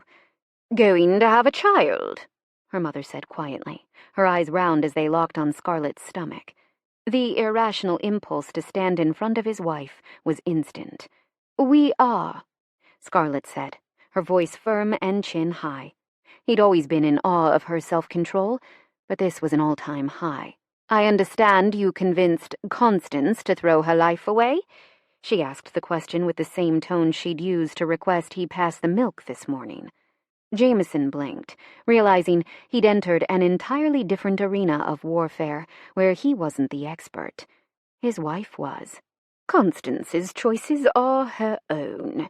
going to have a child?" her mother said quietly, her eyes round as they locked on Scarlett's stomach. The irrational impulse to stand in front of his wife was instant. "We are," Scarlett said, her voice firm and chin high. He'd always been in awe of her self-control, but this was an all-time high. "I understand you convinced Constance to throw her life away?" She asked the question with the same tone she'd used to request he pass the milk this morning. Jameson blinked, realizing he'd entered an entirely different arena of warfare, where he wasn't the expert. His wife was. "Constance's choices are her own,"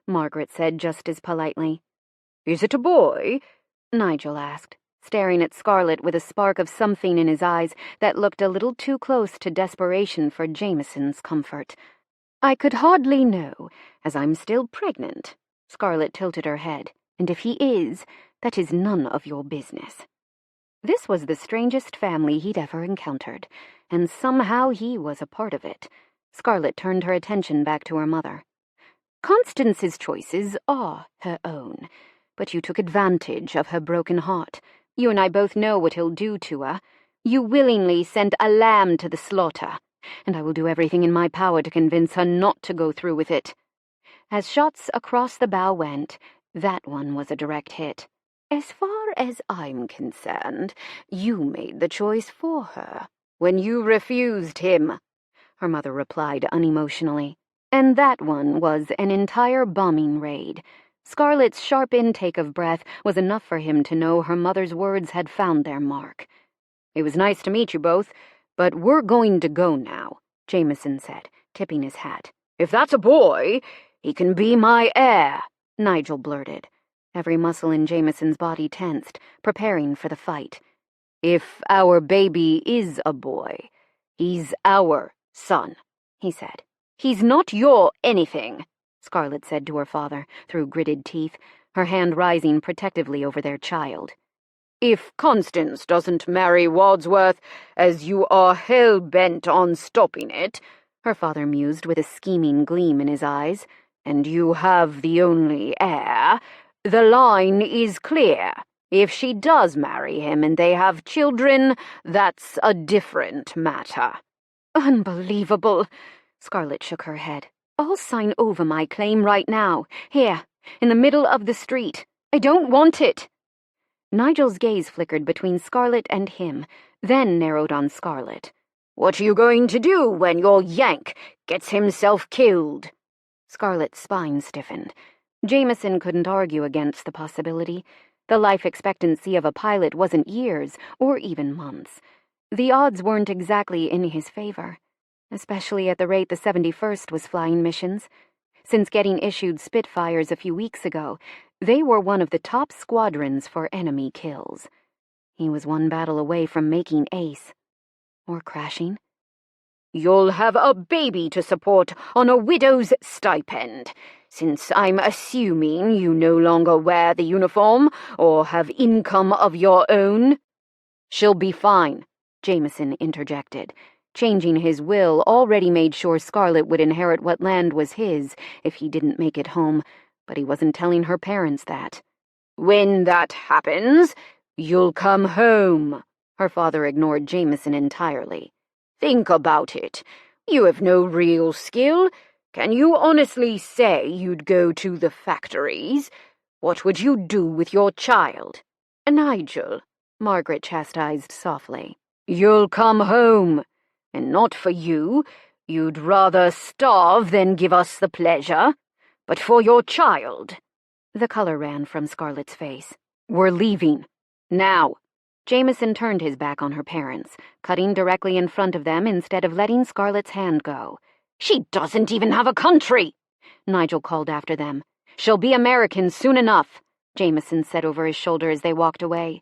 Margaret said just as politely. "Is it a boy?" Nigel asked, staring at Scarlett with a spark of something in his eyes that looked a little too close to desperation for Jameson's comfort. "I could hardly know, as I'm still pregnant." Scarlett tilted her head. "And if he is, that is none of your business." This was the strangest family he'd ever encountered, and somehow he was a part of it. Scarlett turned her attention back to her mother. "Constance's choices are her own, but you took advantage of her broken heart. You and I both know what he'll do to her. You willingly sent a lamb to the slaughter, and I will do everything in my power to convince her not to go through with it." As shots across the bow went, that one was a direct hit. "As far as I'm concerned, you made the choice for her when you refused him," her mother replied unemotionally. And that one was an entire bombing raid. Scarlett's sharp intake of breath was enough for him to know her mother's words had found their mark. "It was nice to meet you both, but we're going to go now," Jameson said, tipping his hat. "If that's a boy, he can be my heir," Nigel blurted. Every muscle in Jameson's body tensed, preparing for the fight. "If our baby is a boy, he's our son," he said. "He's not your anything," Scarlett said to her father, through gritted teeth, her hand rising protectively over their child. "If Constance doesn't marry Wadsworth, as you are hell-bent on stopping it," her father mused with a scheming gleam in his eyes, "and you have the only heir, the line is clear. If she does marry him and they have children, that's a different matter." "Unbelievable!" Scarlett shook her head. "I'll sign over my claim right now, here, in the middle of the street. I don't want it." Nigel's gaze flickered between Scarlett and him, then narrowed on Scarlett. "What are you going to do when your Yank gets himself killed?" Scarlett's spine stiffened. Jameson couldn't argue against the possibility. The life expectancy of a pilot wasn't years, or even months. The odds weren't exactly in his favor, especially at the rate the 71st was flying missions. Since getting issued Spitfires a few weeks ago, they were one of the top squadrons for enemy kills. He was one battle away from making ace. Or crashing. You'll have a baby to support on a widow's stipend. Since I'm assuming you no longer wear the uniform or have income of your own." "She'll be fine," Jameson interjected. Changing his will already made sure Scarlett would inherit what land was his if he didn't make it home, but he wasn't telling her parents that. "When that happens, you'll come home." Her father ignored Jameson entirely. "Think about it. You have no real skill. Can you honestly say you'd go to the factories? What would you do with your child?" "Nigel," Margaret chastised softly, "you'll come home. And not for you. You'd rather starve than give us the pleasure. But for your child." The color ran from Scarlett's face. "We're leaving. Now." Jameson turned his back on her parents, cutting directly in front of them instead of letting Scarlett's hand go. "She doesn't even have a country," Nigel called after them. "She'll be American soon enough," Jameson said over his shoulder as they walked away.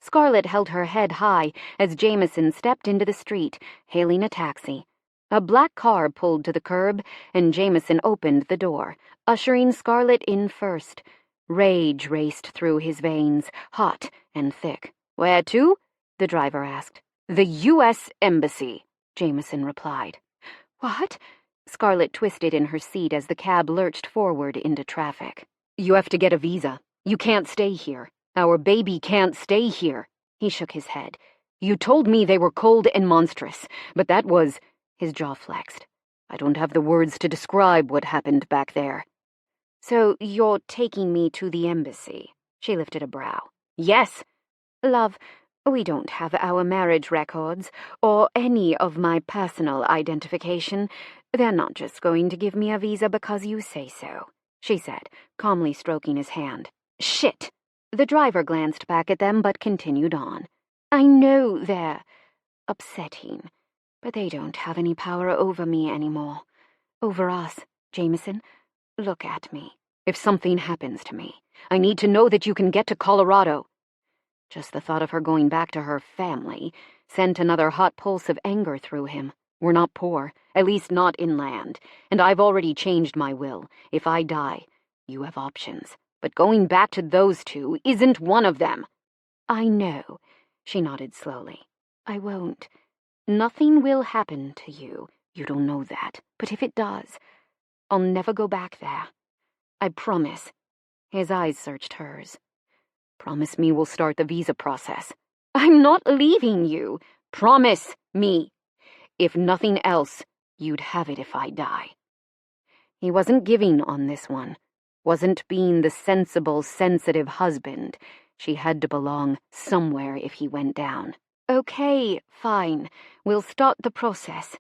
Scarlett held her head high as Jameson stepped into the street, hailing a taxi. A black car pulled to the curb, and Jameson opened the door, ushering Scarlett in first. Rage raced through his veins, hot and thick. "Where to?" the driver asked. "The U.S. Embassy," Jameson replied. "What?" Scarlett twisted in her seat as the cab lurched forward into traffic. "You have to get a visa. You can't stay here. Our baby can't stay here." He shook his head. "You told me they were cold and monstrous, but that was—" His jaw flexed. "I don't have the words to describe what happened back there." "So you're taking me to the embassy?" She lifted a brow. "Yes." "Love, we don't have our marriage records, or any of my personal identification. They're not just going to give me a visa because you say so," she said, calmly stroking his hand. "Shit!" The driver glanced back at them but continued on. "I know they're upsetting, but they don't have any power over me anymore. Over us, Jameson. Look at me. If something happens to me, I need to know that you can get to Colorado." Just the thought of her going back to her family sent another hot pulse of anger through him. "We're not poor, at least not inland, and I've already changed my will. If I die, you have options. But going back to those two isn't one of them." "I know," she nodded slowly. "I won't. Nothing will happen to you. You don't know that. But if it does, I'll never go back there. I promise." His eyes searched hers. "Promise me we'll start the visa process." "I'm not leaving you. Promise me. If nothing else, you'd have it if I die." He wasn't giving on this one. Wasn't being the sensible, sensitive husband. She had to belong somewhere if he went down. "Okay, fine. We'll start the process.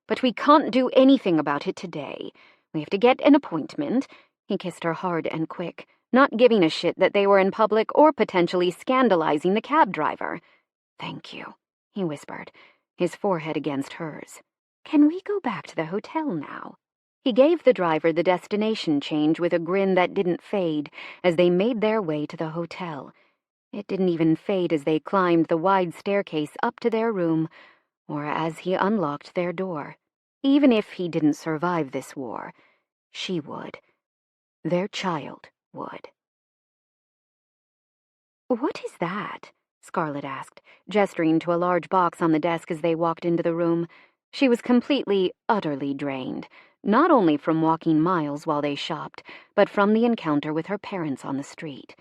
But we can't do anything about it today. We have to get an appointment." He kissed her hard and quick, not giving a shit that they were in public or potentially scandalizing the cab driver. "Thank you," he whispered, his forehead against hers. "Can we go back to the hotel now?" He gave the driver the destination change with a grin that didn't fade as they made their way to the hotel. It didn't even fade as they climbed the wide staircase up to their room, or as he unlocked their door. Even if he didn't survive this war, she would. Their child would. "What is that?" Scarlett asked, gesturing to a large box on the desk as they walked into the room. She was completely, utterly drained, not only from walking miles while they shopped, but from the encounter with her parents on the street.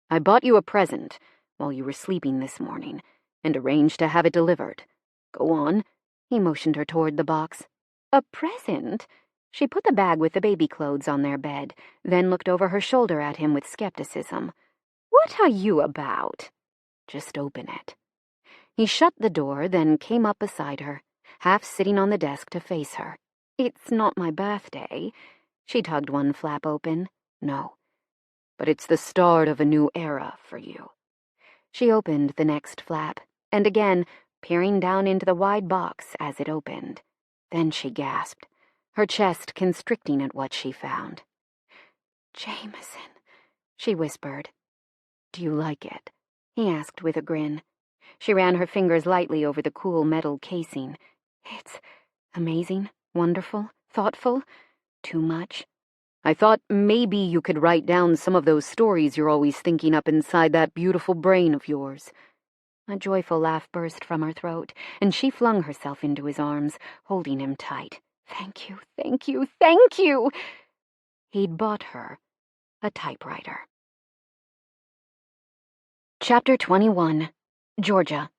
"I bought you a present while you were sleeping this morning, and arranged to have it delivered. Go on." He motioned her toward the box. "A present?" She put the bag with the baby clothes on their bed, then looked over her shoulder at him with skepticism. "What are you about?" "Just open it." He shut the door, then came up beside her, half sitting on the desk to face her. "It's not my birthday." She tugged one flap open. "No. But it's the start of a new era for you." She opened the next flap, and again, peering down into the wide box as it opened. Then she gasped, her chest constricting at what she found. "Jameson," she whispered. "Do you like it?" he asked with a grin. She ran her fingers lightly over the cool metal casing. Amazing, wonderful, thoughtful, too much. I thought maybe you could write down some of those stories you're always thinking up inside that beautiful brain of yours. A joyful laugh burst from her throat, and she flung herself into his arms, holding him tight. Thank you, thank you, thank you! He'd bought her a typewriter. Chapter 21. Georgia.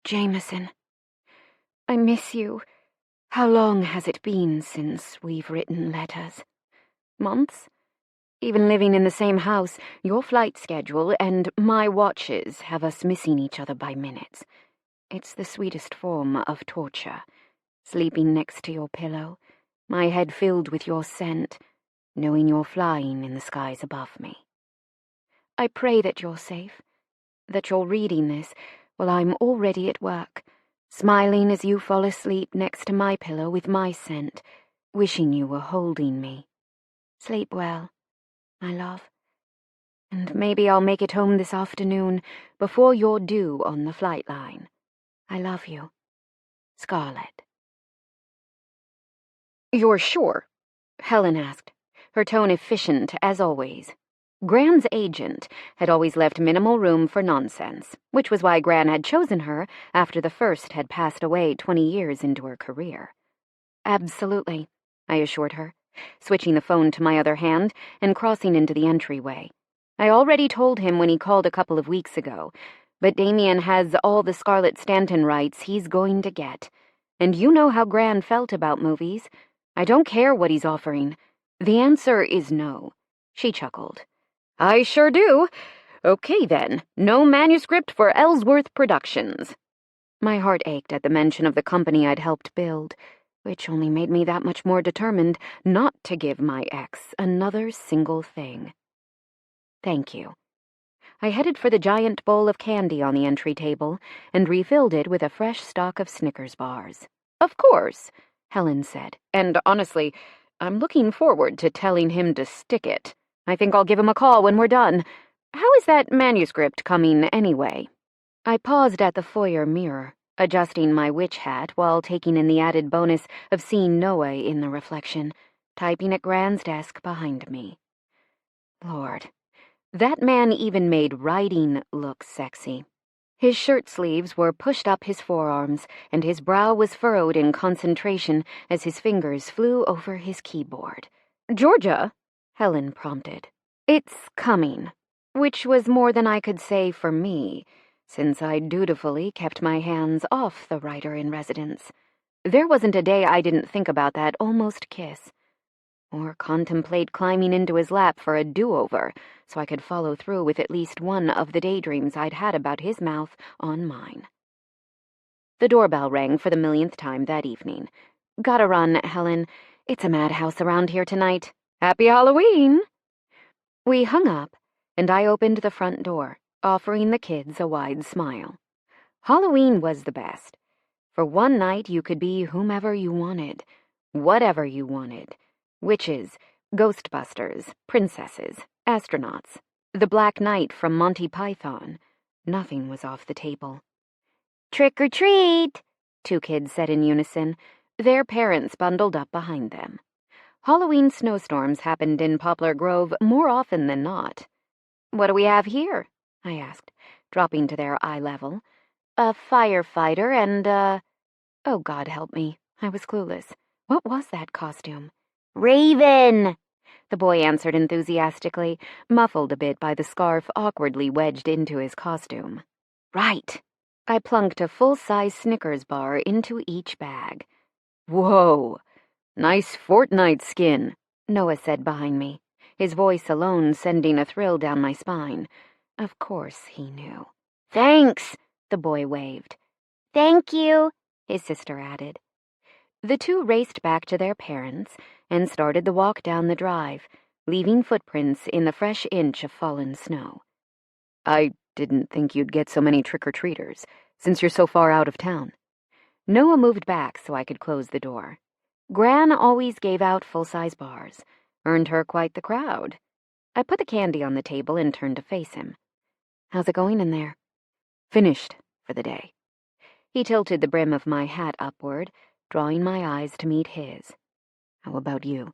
Jameson, I miss you. How long has it been since we've written letters? Months? Even living in the same house, your flight schedule and my watches have us missing each other by minutes. It's the sweetest form of torture. Sleeping next to your pillow, my head filled with your scent, knowing you're flying in the skies above me. I pray that you're safe, that you're reading this while I'm already at work, smiling as you fall asleep next to my pillow with my scent, wishing you were holding me. Sleep well, my love. And maybe I'll make it home this afternoon before you're due on the flight line. I love you. Scarlett. You're sure? Helen asked, her tone efficient as always. Gran's agent had always left minimal room for nonsense, which was why Gran had chosen her after the first had passed away 20 years into her career. Absolutely, I assured her, switching the phone to my other hand and crossing into the entryway. I already told him when he called a couple of weeks ago, but Damien has all the Scarlett Stanton rights he's going to get. And you know how Gran felt about movies. I don't care what he's offering. The answer is no. She chuckled. I sure do. Okay then, no manuscript for Ellsworth Productions. My heart ached at the mention of the company I'd helped build, which only made me that much more determined not to give my ex another single thing. Thank you. I headed for the giant bowl of candy on the entry table and refilled it with a fresh stock of Snickers bars. Of course, Helen said, and honestly, I'm looking forward to telling him to stick it. I think I'll give him a call when we're done. How is that manuscript coming anyway? I paused at the foyer mirror, adjusting my witch hat while taking in the added bonus of seeing Noah in the reflection, typing at Gran's desk behind me. Lord, that man even made writing look sexy. His shirt sleeves were pushed up his forearms, and his brow was furrowed in concentration as his fingers flew over his keyboard. Georgia, Helen prompted. It's coming, which was more than I could say for me, since I dutifully kept my hands off the writer-in-residence. There wasn't a day I didn't think about that almost kiss, or contemplate climbing into his lap for a do-over so I could follow through with at least one of the daydreams I'd had about his mouth on mine. The doorbell rang for the millionth time that evening. Gotta run, Helen. It's a madhouse around here tonight. Happy Halloween! We hung up, and I opened the front door, offering the kids a wide smile. Halloween was the best. For one night you could be whomever you wanted, whatever you wanted. Witches, Ghostbusters, princesses, astronauts, the Black Knight from Monty Python. Nothing was off the table. Trick or treat, 2 kids said in unison, their parents bundled up behind them. Halloween snowstorms happened in Poplar Grove more often than not. What do we have here? I asked, dropping to their eye level. A firefighter and oh, God help me. I was clueless. What was that costume? Raven! The boy answered enthusiastically, muffled a bit by the scarf awkwardly wedged into his costume. Right. I plunked a full-size Snickers bar into each bag. Whoa! Nice Fortnite skin, Noah said behind me, his voice alone sending a thrill down my spine. Of course he knew. Thanks, the boy waved. Thank you, his sister added. The 2 raced back to their parents and started the walk down the drive, leaving footprints in the fresh inch of fallen snow. I didn't think you'd get so many trick-or-treaters, since you're so far out of town. Noah moved back so I could close the door. Gran always gave out full-size bars, earned her quite the crowd. I put the candy on the table and turned to face him. How's it going in there? Finished for the day. He tilted the brim of my hat upward, drawing my eyes to meet his. How about you?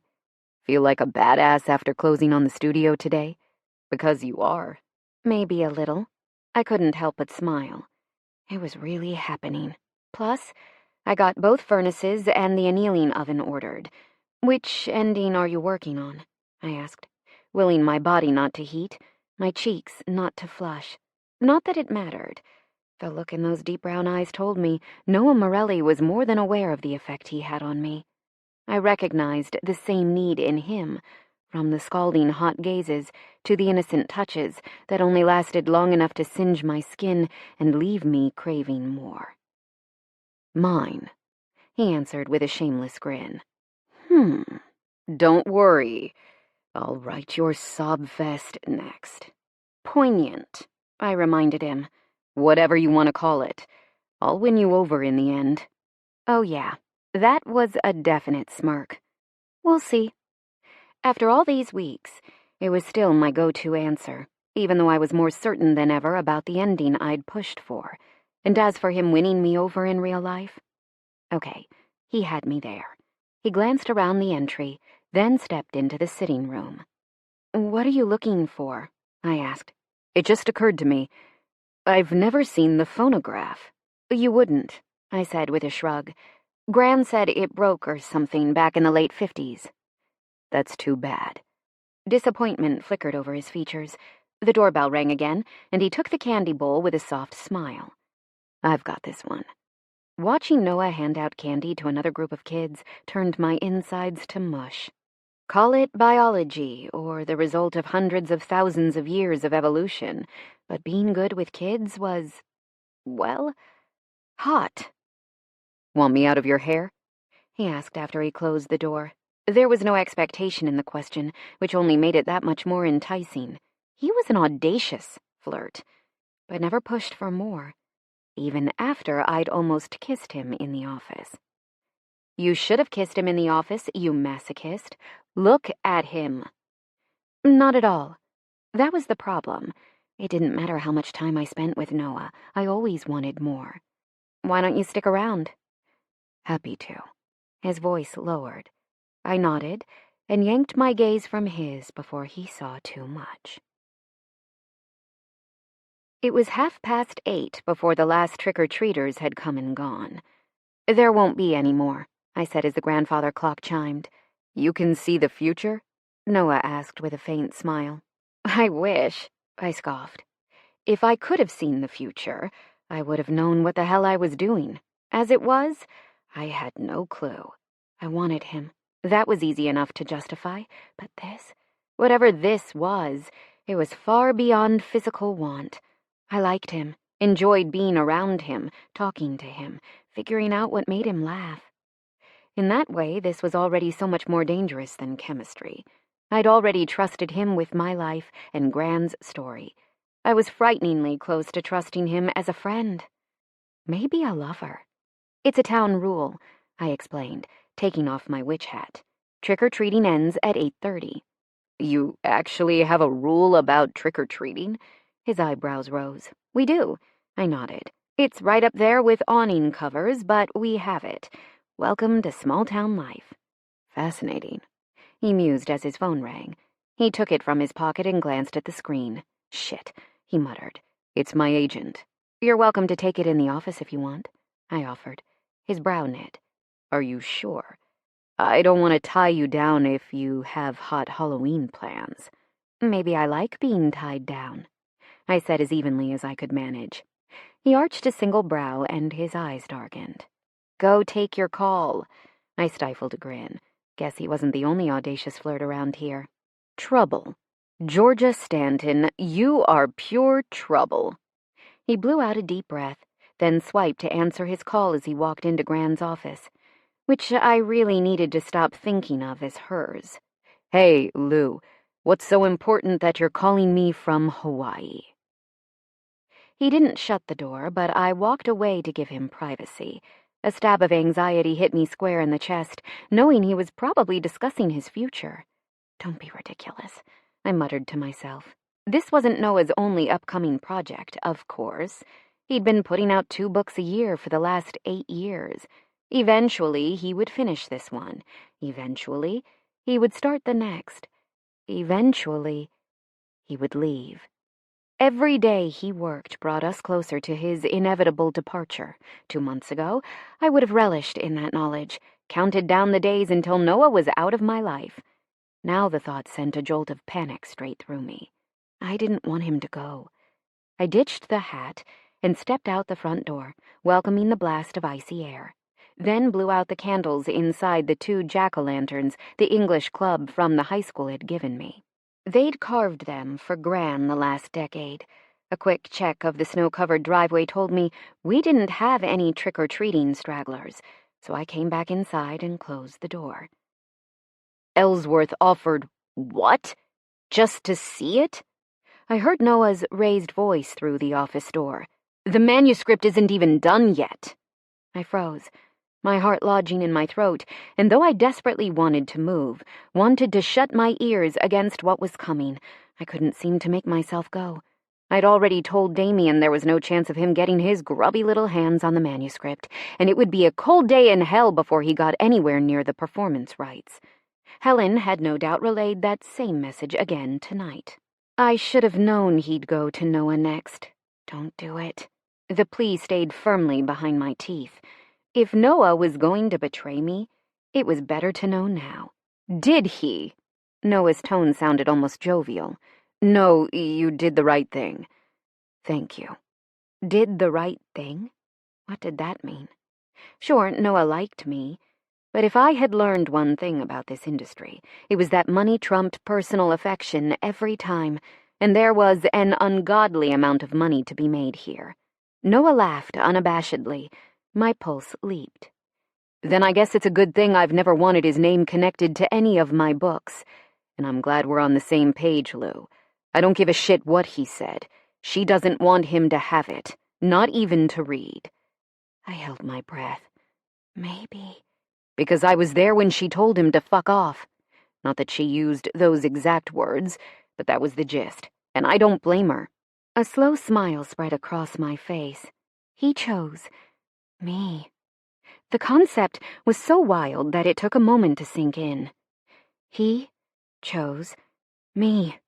Feel like a badass after closing on the studio today? Because you are. Maybe a little. I couldn't help but smile. It was really happening. Plus, I got both furnaces and the annealing oven ordered. Which ending are you working on? I asked, willing my body not to heat, my cheeks not to flush. Not that it mattered. The look in those deep brown eyes told me Noah Morelli was more than aware of the effect he had on me. I recognized the same need in him, from the scalding hot gazes to the innocent touches that only lasted long enough to singe my skin and leave me craving more. Mine, he answered with a shameless grin. Don't worry. I'll write your sob fest next. Poignant, I reminded him. Whatever you want to call it. I'll win you over in the end. Oh yeah, that was a definite smirk. We'll see. After all these weeks, it was still my go-to answer, even though I was more certain than ever about the ending I'd pushed for. And as for him winning me over in real life, okay, he had me there. He glanced around the entry, then stepped into the sitting room. What are you looking for? I asked. It just occurred to me. I've never seen the phonograph. You wouldn't, I said with a shrug. Gran said it broke or something back in the late 50s. That's too bad. Disappointment flickered over his features. The doorbell rang again, and he took the candy bowl with a soft smile. I've got this one. Watching Noah hand out candy to another group of kids turned my insides to mush. Call it biology, or the result of hundreds of thousands of years of evolution, but being good with kids was, well, hot. Want me out of your hair? He asked after he closed the door. There was no expectation in the question, which only made it that much more enticing. He was an audacious flirt, but never pushed for more, even after I'd almost kissed him in the office. You should have kissed him in the office, you masochist. Look at him. Not at all. That was the problem. It didn't matter how much time I spent with Noah. I always wanted more. Why don't you stick around? Happy to. His voice lowered. I nodded and yanked my gaze from his before he saw too much. It was 8:30 before the last trick-or-treaters had come and gone. There won't be any more, I said as the grandfather clock chimed. You can see the future? Noah asked with a faint smile. I wish, I scoffed. If I could have seen the future, I would have known what the hell I was doing. As it was, I had no clue. I wanted him. That was easy enough to justify, but this, whatever this was, it was far beyond physical want. I liked him, enjoyed being around him, talking to him, figuring out what made him laugh. In that way, this was already so much more dangerous than chemistry. I'd already trusted him with my life and Gran's story. I was frighteningly close to trusting him as a friend. Maybe a lover. It's a town rule, I explained, taking off my witch hat. Trick-or-treating ends at 8:30. You actually have a rule about trick-or-treating? His eyebrows rose. We do, I nodded. It's right up there with awning covers, but we have it. Welcome to small-town life. Fascinating. He mused as his phone rang. He took it from his pocket and glanced at the screen. Shit, he muttered. It's my agent. You're welcome to take it in the office if you want, I offered. His brow knit. Are you sure? I don't want to tie you down if you have hot Halloween plans. Maybe I like being tied down, I said as evenly as I could manage. He arched a single brow and his eyes darkened. Go take your call. I stifled a grin. Guess he wasn't the only audacious flirt around here. Trouble. Georgia Stanton, you are pure trouble. He blew out a deep breath, then swiped to answer his call as he walked into Gran's office, which I really needed to stop thinking of as hers. Hey, Lou, what's so important that you're calling me from Hawaii? He didn't shut the door, but I walked away to give him privacy. A stab of anxiety hit me square in the chest, knowing he was probably discussing his future. Don't be ridiculous, I muttered to myself. This wasn't Noah's only upcoming project, of course. He'd been putting out 2 books a year for the last 8 years. Eventually, he would finish this one. Eventually, he would start the next. Eventually, he would leave. Every day he worked brought us closer to his inevitable departure. 2 months ago, I would have relished in that knowledge, counted down the days until Noah was out of my life. Now the thought sent a jolt of panic straight through me. I didn't want him to go. I ditched the hat and stepped out the front door, welcoming the blast of icy air. Then blew out the candles inside the 2 jack-o'-lanterns the English club from the high school had given me. They'd carved them for Gran the last decade. A quick check of the snow-covered driveway told me we didn't have any trick-or-treating stragglers, so I came back inside and closed the door. Ellsworth offered what? Just to see it? I heard Noah's raised voice through the office door. The manuscript isn't even done yet. I froze, my heart lodging in my throat, and though I desperately wanted to move, wanted to shut my ears against what was coming, I couldn't seem to make myself go. I'd already told Damien there was no chance of him getting his grubby little hands on the manuscript, and it would be a cold day in hell before he got anywhere near the performance rights. Helen had no doubt relayed that same message again tonight. I should have known he'd go to Noah next. Don't do it. The plea stayed firmly behind my teeth. If Noah was going to betray me, it was better to know now. Did he? Noah's tone sounded almost jovial. No, you did the right thing. Thank you. Did the right thing? What did that mean? Sure, Noah liked me, but if I had learned one thing about this industry, it was that money trumped personal affection every time, and there was an ungodly amount of money to be made here. Noah laughed unabashedly. My pulse leaped. Then I guess it's a good thing I've never wanted his name connected to any of my books. And I'm glad we're on the same page, Lou. I don't give a shit what he said. She doesn't want him to have it, not even to read. I held my breath. Maybe. Because I was there when she told him to fuck off. Not that she used those exact words, but that was the gist, and I don't blame her. A slow smile spread across my face. He chose me. The concept was so wild that it took a moment to sink in. He chose me.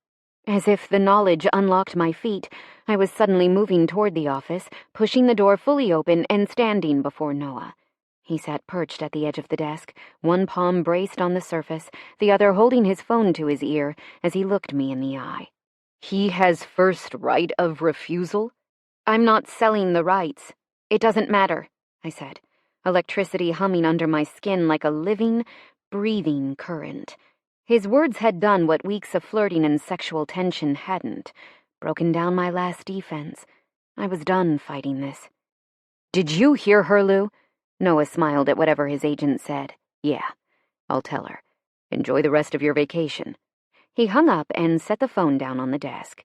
As if the knowledge unlocked my feet, I was suddenly moving toward the office, pushing the door fully open and standing before Noah. He sat perched at the edge of the desk, one palm braced on the surface, the other holding his phone to his ear as he looked me in the eye. He has first right of refusal? I'm not selling the rights. It doesn't matter, I said, electricity humming under my skin like a living, breathing current. His words had done what weeks of flirting and sexual tension hadn't, broken down my last defense. I was done fighting this. Did you hear her, Lou? Noah smiled at whatever his agent said. Yeah, I'll tell her. Enjoy the rest of your vacation. He hung up and set the phone down on the desk.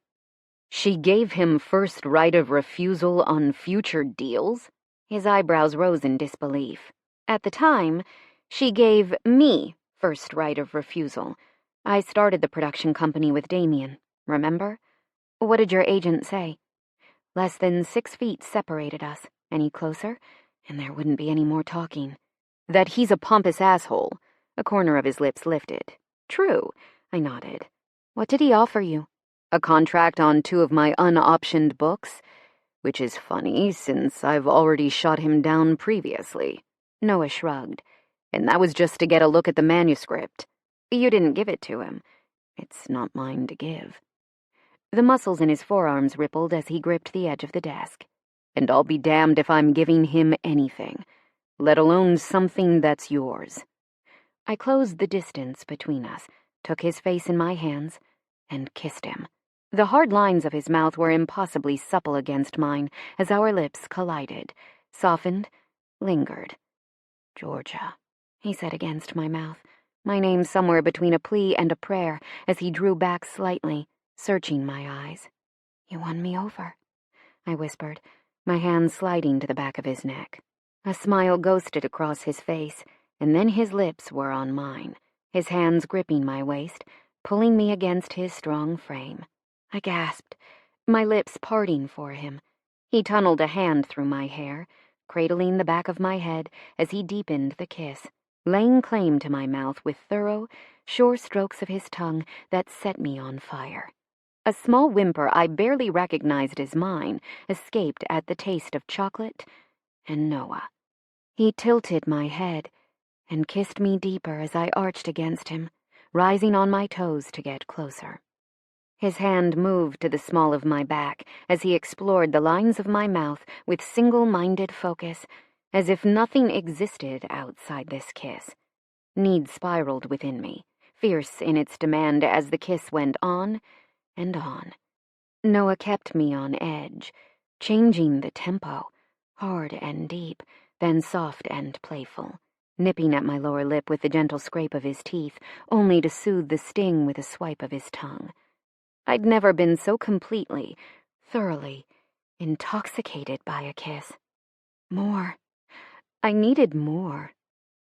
She gave him first right of refusal on future deals? His eyebrows rose in disbelief. At the time, she gave me first right of refusal. I started the production company with Damien, remember? What did your agent say? Less than 6 feet separated us. Any closer, and there wouldn't be any more talking. That he's a pompous asshole. A corner of his lips lifted. True, I nodded. What did he offer you? A contract on 2 of my unoptioned books? Which is funny, since I've already shot him down previously. Noah shrugged. And that was just to get a look at the manuscript. You didn't give it to him. It's not mine to give. The muscles in his forearms rippled as he gripped the edge of the desk. And I'll be damned if I'm giving him anything, let alone something that's yours. I closed the distance between us, took his face in my hands, and kissed him. The hard lines of his mouth were impossibly supple against mine as our lips collided, softened, lingered. Georgia, he said against my mouth, my name somewhere between a plea and a prayer as he drew back slightly, searching my eyes. You won me over, I whispered, my hand sliding to the back of his neck. A smile ghosted across his face, and then his lips were on mine, his hands gripping my waist, pulling me against his strong frame. I gasped, my lips parting for him. He tunneled a hand through my hair, cradling the back of my head as he deepened the kiss, laying claim to my mouth with thorough, sure strokes of his tongue that set me on fire. A small whimper I barely recognized as mine escaped at the taste of chocolate and Noah. He tilted my head and kissed me deeper as I arched against him, rising on my toes to get closer. His hand moved to the small of my back as he explored the lines of my mouth with single-minded focus, as if nothing existed outside this kiss. Need spiraled within me, fierce in its demand as the kiss went on and on. Noah kept me on edge, changing the tempo, hard and deep, then soft and playful, nipping at my lower lip with the gentle scrape of his teeth, only to soothe the sting with a swipe of his tongue. I'd never been so completely, thoroughly, intoxicated by a kiss. More. I needed more.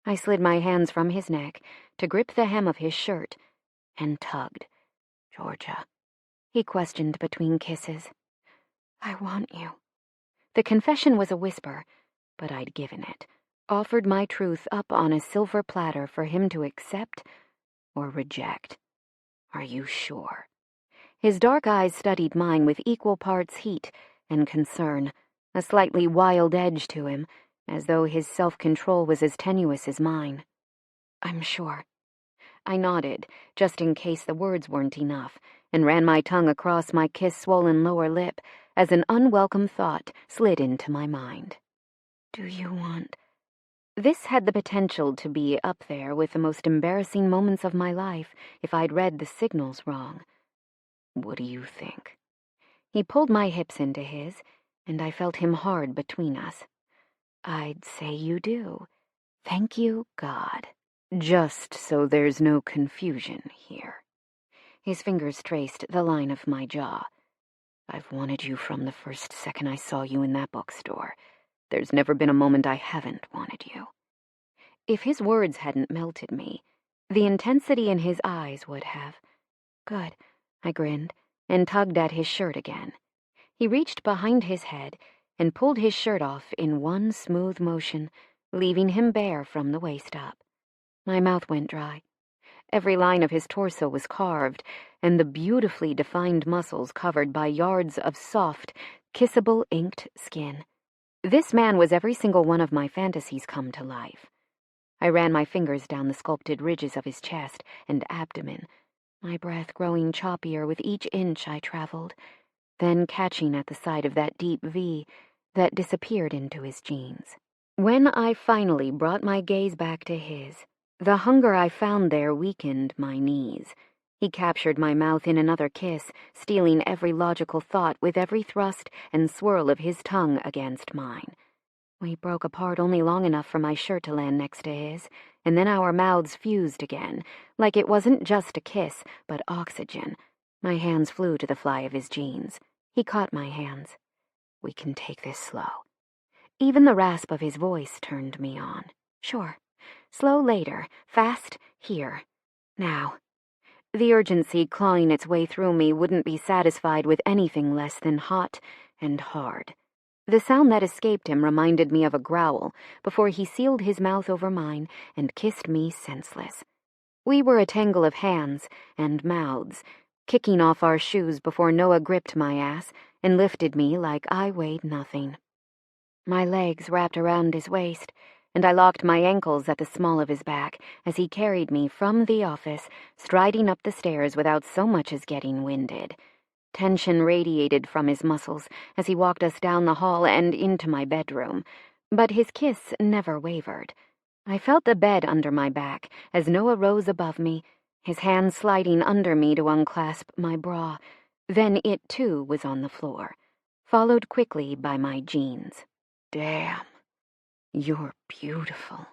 I slid my hands from his neck to grip the hem of his shirt and tugged. "Georgia," he questioned between kisses. "I want you." The confession was a whisper, but I'd given it, offered my truth up on a silver platter for him to accept or reject. "Are you sure?" His dark eyes studied mine with equal parts heat and concern, a slightly wild edge to him, as though his self-control was as tenuous as mine. "I'm sure." I nodded, just in case the words weren't enough, and ran my tongue across my kiss-swollen lower lip as an unwelcome thought slid into my mind. "Do you want—" This had the potential to be up there with the most embarrassing moments of my life if I'd read the signals wrong. "What do you think?" He pulled my hips into his, and I felt him hard between us. "I'd say you do. Thank you, God. Just so there's no confusion here." His fingers traced the line of my jaw. "I've wanted you from the first second I saw you in that bookstore. There's never been a moment I haven't wanted you." If his words hadn't melted me, the intensity in his eyes would have. "Good," I grinned, and tugged at his shirt again. He reached behind his head and pulled his shirt off in one smooth motion, leaving him bare from the waist up. My mouth went dry. Every line of his torso was carved, and the beautifully defined muscles covered by yards of soft, kissable inked skin. This man was every single one of my fantasies come to life. I ran my fingers down the sculpted ridges of his chest and abdomen, my breath growing choppier with each inch I traveled, then catching at the side of that deep V that disappeared into his jeans. When I finally brought my gaze back to his, the hunger I found there weakened my knees. He captured my mouth in another kiss, stealing every logical thought with every thrust and swirl of his tongue against mine. We broke apart only long enough for my shirt to land next to his, and then our mouths fused again, like it wasn't just a kiss, but oxygen. My hands flew to the fly of his jeans. He caught my hands. "We can take this slow." Even the rasp of his voice turned me on. "Sure. Slow later. Fast here. Now." The urgency clawing its way through me wouldn't be satisfied with anything less than hot and hard. The sound that escaped him reminded me of a growl before he sealed his mouth over mine and kissed me senseless. We were a tangle of hands and mouths, kicking off our shoes before Noah gripped my ass and lifted me like I weighed nothing. My legs wrapped around his waist, and I locked my ankles at the small of his back as he carried me from the office, striding up the stairs without so much as getting winded. Tension radiated from his muscles as he walked us down the hall and into my bedroom, but his kiss never wavered. I felt the bed under my back as Noah rose above me, his hand sliding under me to unclasp my bra. Then it, too, was on the floor, followed quickly by my jeans. "Damn, you're beautiful,"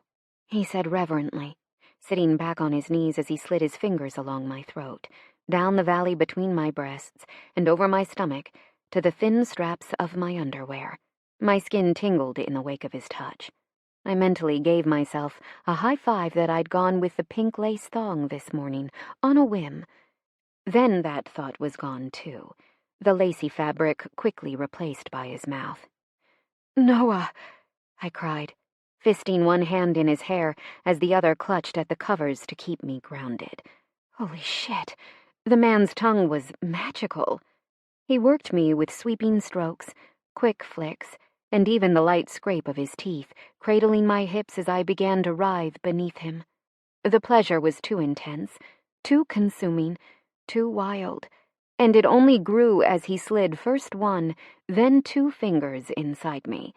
he said reverently, sitting back on his knees as he slid his fingers along my throat, down the valley between my breasts and over my stomach to the thin straps of my underwear. My skin tingled in the wake of his touch. I mentally gave myself a high five that I'd gone with the pink lace thong this morning, on a whim. Then that thought was gone, too, the lacy fabric quickly replaced by his mouth. "Noah!" I cried, fisting one hand in his hair as the other clutched at the covers to keep me grounded. Holy shit, the man's tongue was magical. He worked me with sweeping strokes, quick flicks, and even the light scrape of his teeth, cradling my hips as I began to writhe beneath him. The pleasure was too intense, too consuming, too wild, and it only grew as he slid first one, then 2 fingers inside me.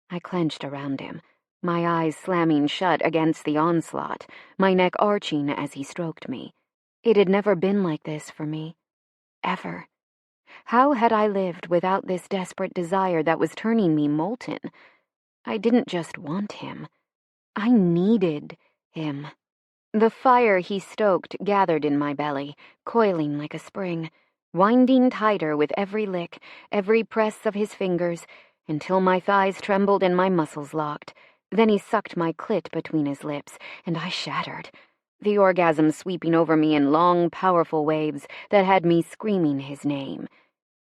I clenched around him, my eyes slamming shut against the onslaught, my neck arching as he stroked me. It had never been like this for me. Ever. How had I lived without this desperate desire that was turning me molten? I didn't just want him. I needed him. The fire he stoked gathered in my belly, coiling like a spring, winding tighter with every lick, every press of his fingers, until my thighs trembled and my muscles locked. Then he sucked my clit between his lips, and I shattered, the orgasm sweeping over me in long, powerful waves that had me screaming his name.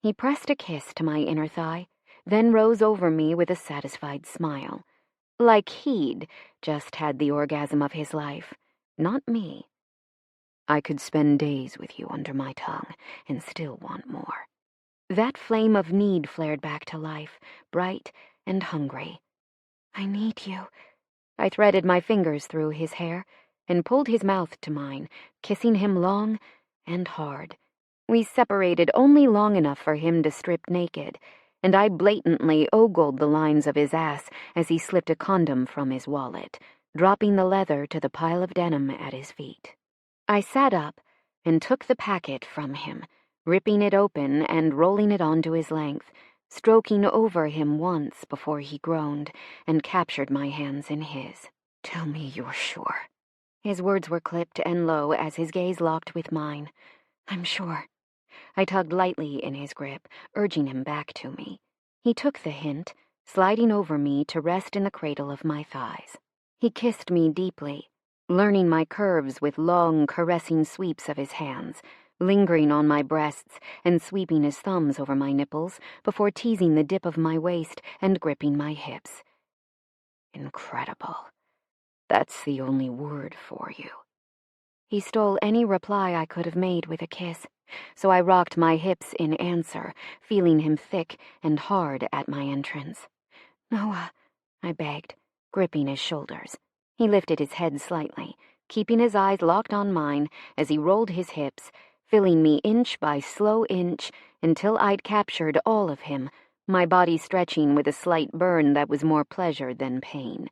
He pressed a kiss to my inner thigh, then rose over me with a satisfied smile. Like he'd just had the orgasm of his life, not me. I could spend days with you under my tongue and still want more. That flame of need flared back to life, bright and hungry. I need you. I threaded my fingers through his hair and pulled his mouth to mine, kissing him long and hard. We separated only long enough for him to strip naked, and I blatantly ogled the lines of his ass as he slipped a condom from his wallet, dropping the leather to the pile of denim at his feet. I sat up and took the packet from him, ripping it open and rolling it onto his length, stroking over him once before he groaned and captured my hands in his. "Tell me you're sure." His words were clipped and low as his gaze locked with mine. "I'm sure." I tugged lightly in his grip, urging him back to me. He took the hint, sliding over me to rest in the cradle of my thighs. He kissed me deeply, learning my curves with long, caressing sweeps of his hands, lingering on my breasts and sweeping his thumbs over my nipples before teasing the dip of my waist and gripping my hips. Incredible. That's the only word for you. He stole any reply I could have made with a kiss, so I rocked my hips in answer, feeling him thick and hard at my entrance. "Noah," I begged, gripping his shoulders. He lifted his head slightly, keeping his eyes locked on mine as he rolled his hips, filling me inch by slow inch until I'd captured all of him, my body stretching with a slight burn that was more pleasure than pain.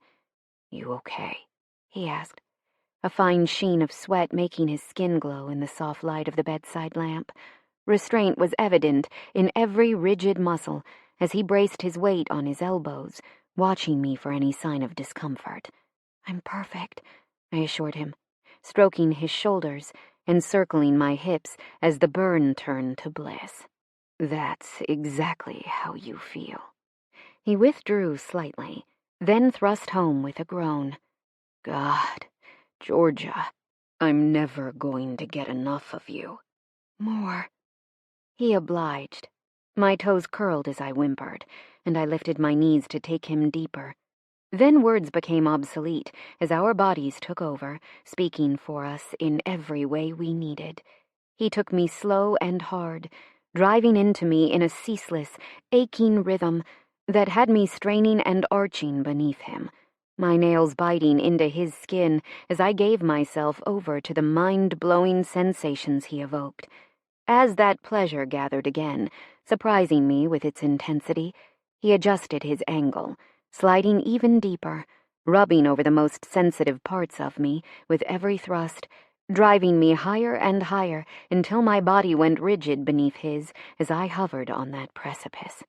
"You okay?" he asked, a fine sheen of sweat making his skin glow in the soft light of the bedside lamp. Restraint was evident in every rigid muscle as he braced his weight on his elbows, watching me for any sign of discomfort. "I'm perfect," I assured him, stroking his shoulders and circling my hips as the burn turned to bliss. "That's exactly how you feel." He withdrew slightly, then thrust home with a groan. "God, Georgia, I'm never going to get enough of you." "More." He obliged. My toes curled as I whimpered, and I lifted my knees to take him deeper. Then words became obsolete as our bodies took over, speaking for us in every way we needed. He took me slow and hard, driving into me in a ceaseless, aching rhythm that had me straining and arching beneath him, my nails biting into his skin as I gave myself over to the mind-blowing sensations he evoked. As that pleasure gathered again, surprising me with its intensity, he adjusted his angle, sliding even deeper, rubbing over the most sensitive parts of me with every thrust, driving me higher and higher until my body went rigid beneath his as I hovered on that precipice.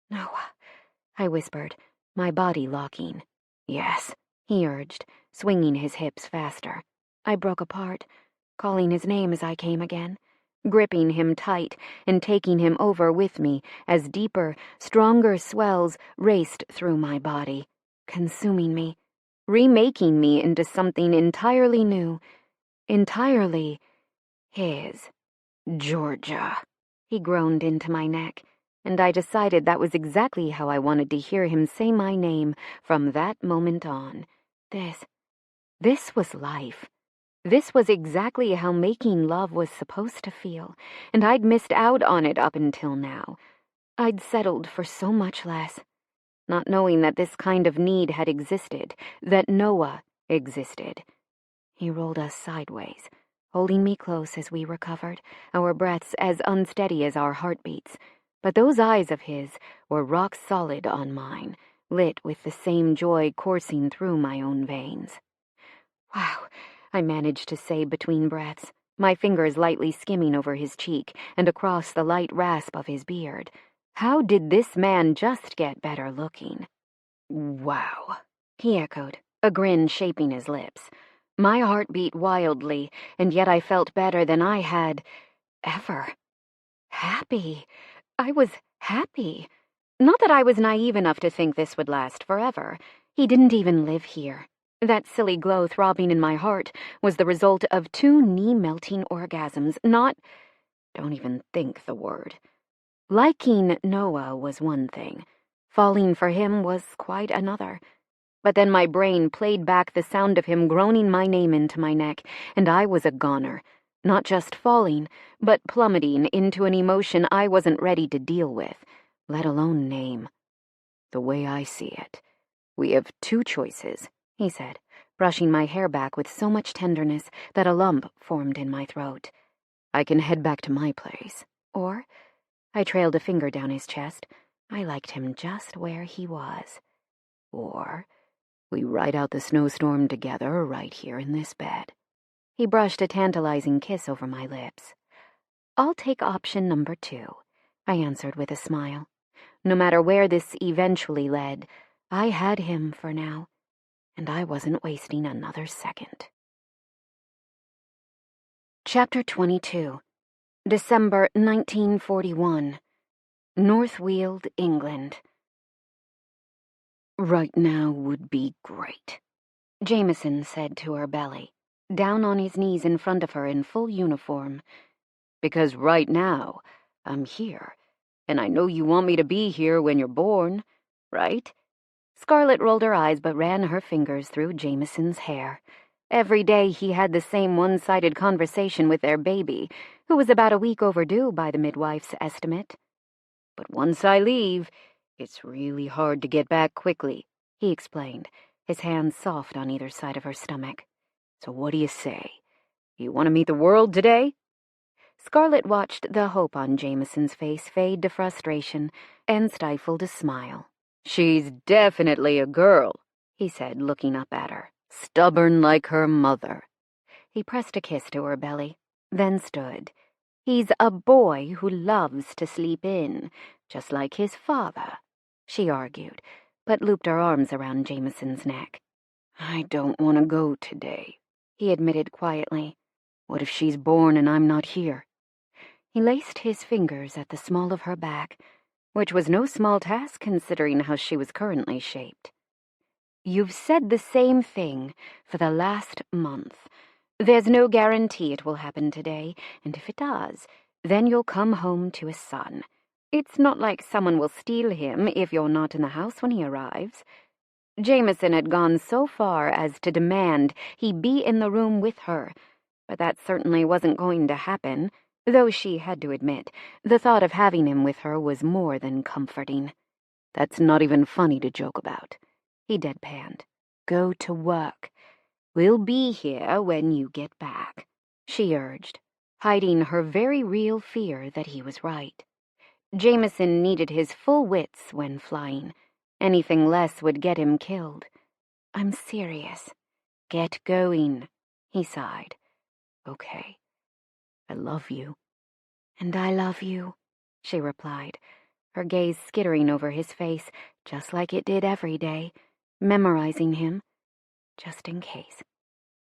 "Noah," I whispered, my body locking. "Yes," he urged, swinging his hips faster. I broke apart, calling his name as I came again, gripping him tight and taking him over with me as deeper, stronger swells raced through my body, consuming me, remaking me into something entirely new, entirely his. "Georgia," he groaned into my neck, and I decided that was exactly how I wanted to hear him say my name from that moment on. This was life. This was exactly how making love was supposed to feel, and I'd missed out on it up until now. I'd settled for so much less, not knowing that this kind of need had existed, that Noah existed. He rolled us sideways, holding me close as we recovered, our breaths as unsteady as our heartbeats. But those eyes of his were rock solid on mine, lit with the same joy coursing through my own veins. "Wow," I managed to say between breaths, my fingers lightly skimming over his cheek and across the light rasp of his beard. How did this man just get better looking? "Wow," he echoed, a grin shaping his lips. My heart beat wildly, and yet I felt better than I had ever. Happy. I was happy. Not that I was naive enough to think this would last forever. He didn't even live here. That silly glow throbbing in my heart was the result of 2 knee-melting orgasms, not— don't even think the word. Liking Noah was one thing. Falling for him was quite another. But then my brain played back the sound of him groaning my name into my neck, and I was a goner. Not just falling, but plummeting into an emotion I wasn't ready to deal with, let alone name. "The way I see it, we have 2 choices," he said, brushing my hair back with so much tenderness that a lump formed in my throat. "I can head back to my place, or—" I trailed a finger down his chest. I liked him just where he was. "Or we ride out the snowstorm together right here in this bed." He brushed a tantalizing kiss over my lips. "I'll take option number 2, I answered with a smile. No matter where this eventually led, I had him for now, and I wasn't wasting another second. Chapter 22. December 1941. Northweald, England. "Right now would be great," Jameson said to her belly, down on his knees in front of her in full uniform. "Because right now, I'm here, and I know you want me to be here when you're born, right?" Scarlett rolled her eyes but ran her fingers through Jameson's hair. Every day he had the same one-sided conversation with their baby, who was about a week overdue by the midwife's estimate. "But once I leave, it's really hard to get back quickly," he explained, his hands soft on either side of her stomach. "So what do you say? You want to meet the world today?" Scarlett watched the hope on Jameson's face fade to frustration and stifled a smile. "She's definitely a girl," he said, looking up at her. "Stubborn like her mother." He pressed a kiss to her belly, then stood. "He's a boy who loves to sleep in, just like his father," she argued, but looped her arms around Jameson's neck. "I don't want to go today," he admitted quietly. "What if she's born and I'm not here?" He laced his fingers at the small of her back, which was no small task considering how she was currently shaped. "You've said the same thing for the last month. There's no guarantee it will happen today, and if it does, then you'll come home to a son. It's not like someone will steal him if you're not in the house when he arrives." Jameson had gone so far as to demand he be in the room with her, but that certainly wasn't going to happen, though she had to admit the thought of having him with her was more than comforting. "That's not even funny to joke about," he deadpanned. "Go to work. We'll be here when you get back," she urged, hiding her very real fear that he was right. Jameson needed his full wits when flying. Anything less would get him killed. "I'm serious." "Get going," he sighed. "Okay. I love you." "And I love you," she replied, her gaze skittering over his face just like it did every day, memorizing him, just in case.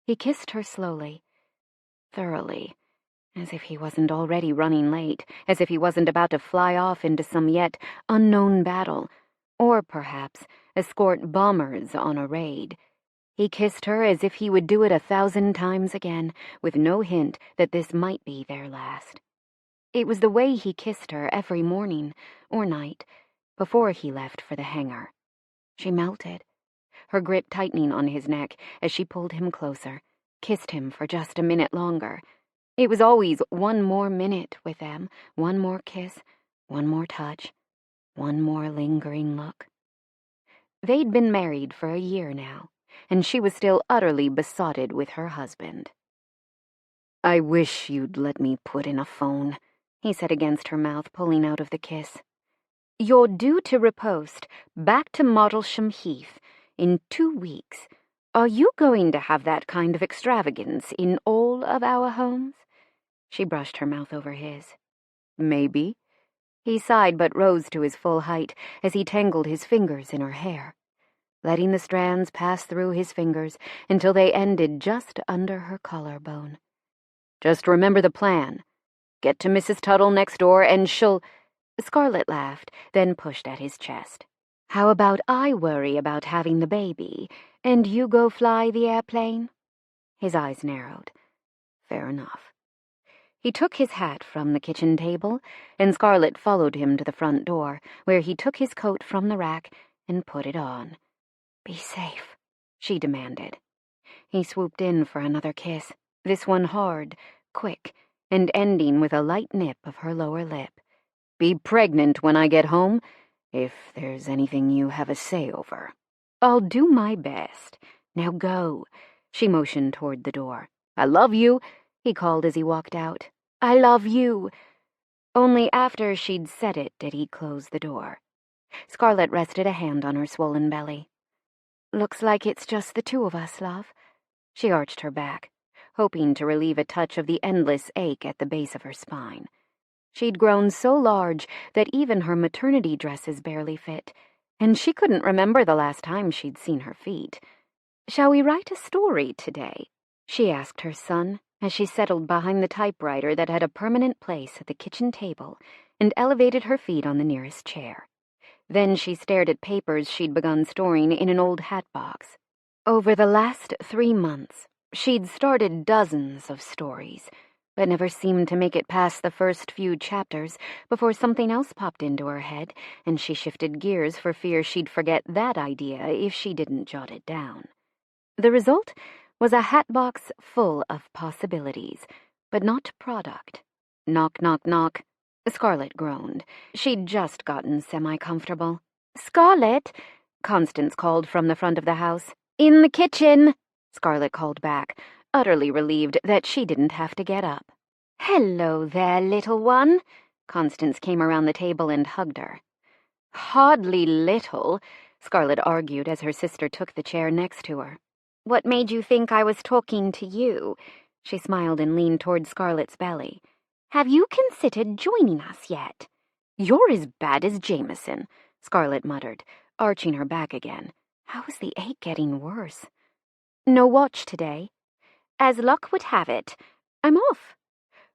He kissed her slowly, thoroughly, as if he wasn't already running late, as if he wasn't about to fly off into some yet unknown battle, or perhaps escort bombers on a raid. He kissed her as if he would do it 1,000 times again, with no hint that this might be their last. It was the way he kissed her every morning or night before he left for the hangar. She melted, her grip tightening on his neck as she pulled him closer, kissed him for just a minute longer. It was always one more minute with them, one more kiss, one more touch, one more lingering look. They'd been married for a year now, and she was still utterly besotted with her husband. "I wish you'd let me put in a phone," he said against her mouth, pulling out of the kiss. "You're due to repost back to Martlesham Heath in 2 weeks. Are you going to have that kind of extravagance in all of our homes?" She brushed her mouth over his. "Maybe." He sighed but rose to his full height as he tangled his fingers in her hair, letting the strands pass through his fingers until they ended just under her collarbone. "Just remember the plan. Get to Mrs. Tuttle next door and she'll—" Scarlett laughed, then pushed at his chest. "How about I worry about having the baby, and you go fly the airplane?" His eyes narrowed. Fair enough. He took his hat from the kitchen table, and Scarlett followed him to the front door, where he took his coat from the rack and put it on. "Be safe," she demanded. He swooped in for another kiss, this one hard, quick, and ending with a light nip of her lower lip. "Be pregnant when I get home, if there's anything you have a say over." "I'll do my best. Now go." She motioned toward the door. "I love you," he called as he walked out. "I love you." Only after she'd said it did he close the door. Scarlett rested a hand on her swollen belly. "Looks like it's just the two of us, love." She arched her back, hoping to relieve a touch of the endless ache at the base of her spine. She'd grown so large that even her maternity dresses barely fit, and she couldn't remember the last time she'd seen her feet. "Shall we write a story today?" she asked her son, as she settled behind the typewriter that had a permanent place at the kitchen table and elevated her feet on the nearest chair. Then she stared at papers she'd begun storing in an old hat box. Over the last 3 months, she'd started dozens of stories, but never seemed to make it past the first few chapters before something else popped into her head, and she shifted gears for fear she'd forget that idea if she didn't jot it down. The result was a hat box full of possibilities, but not product. Knock, knock, knock. Scarlett groaned. She'd just gotten semi-comfortable. "Scarlett," Constance called from the front of the house. "In the kitchen," Scarlett called back, utterly relieved that she didn't have to get up. "Hello there, little one." Constance came around the table and hugged her. "Hardly little," Scarlett argued as her sister took the chair next to her. "What made you think I was talking to you?" She smiled and leaned toward Scarlett's belly. "Have you considered joining us yet?" "You're as bad as Jameson," Scarlett muttered, arching her back again. How was the ache getting worse? "No watch today?" "As luck would have it, I'm off."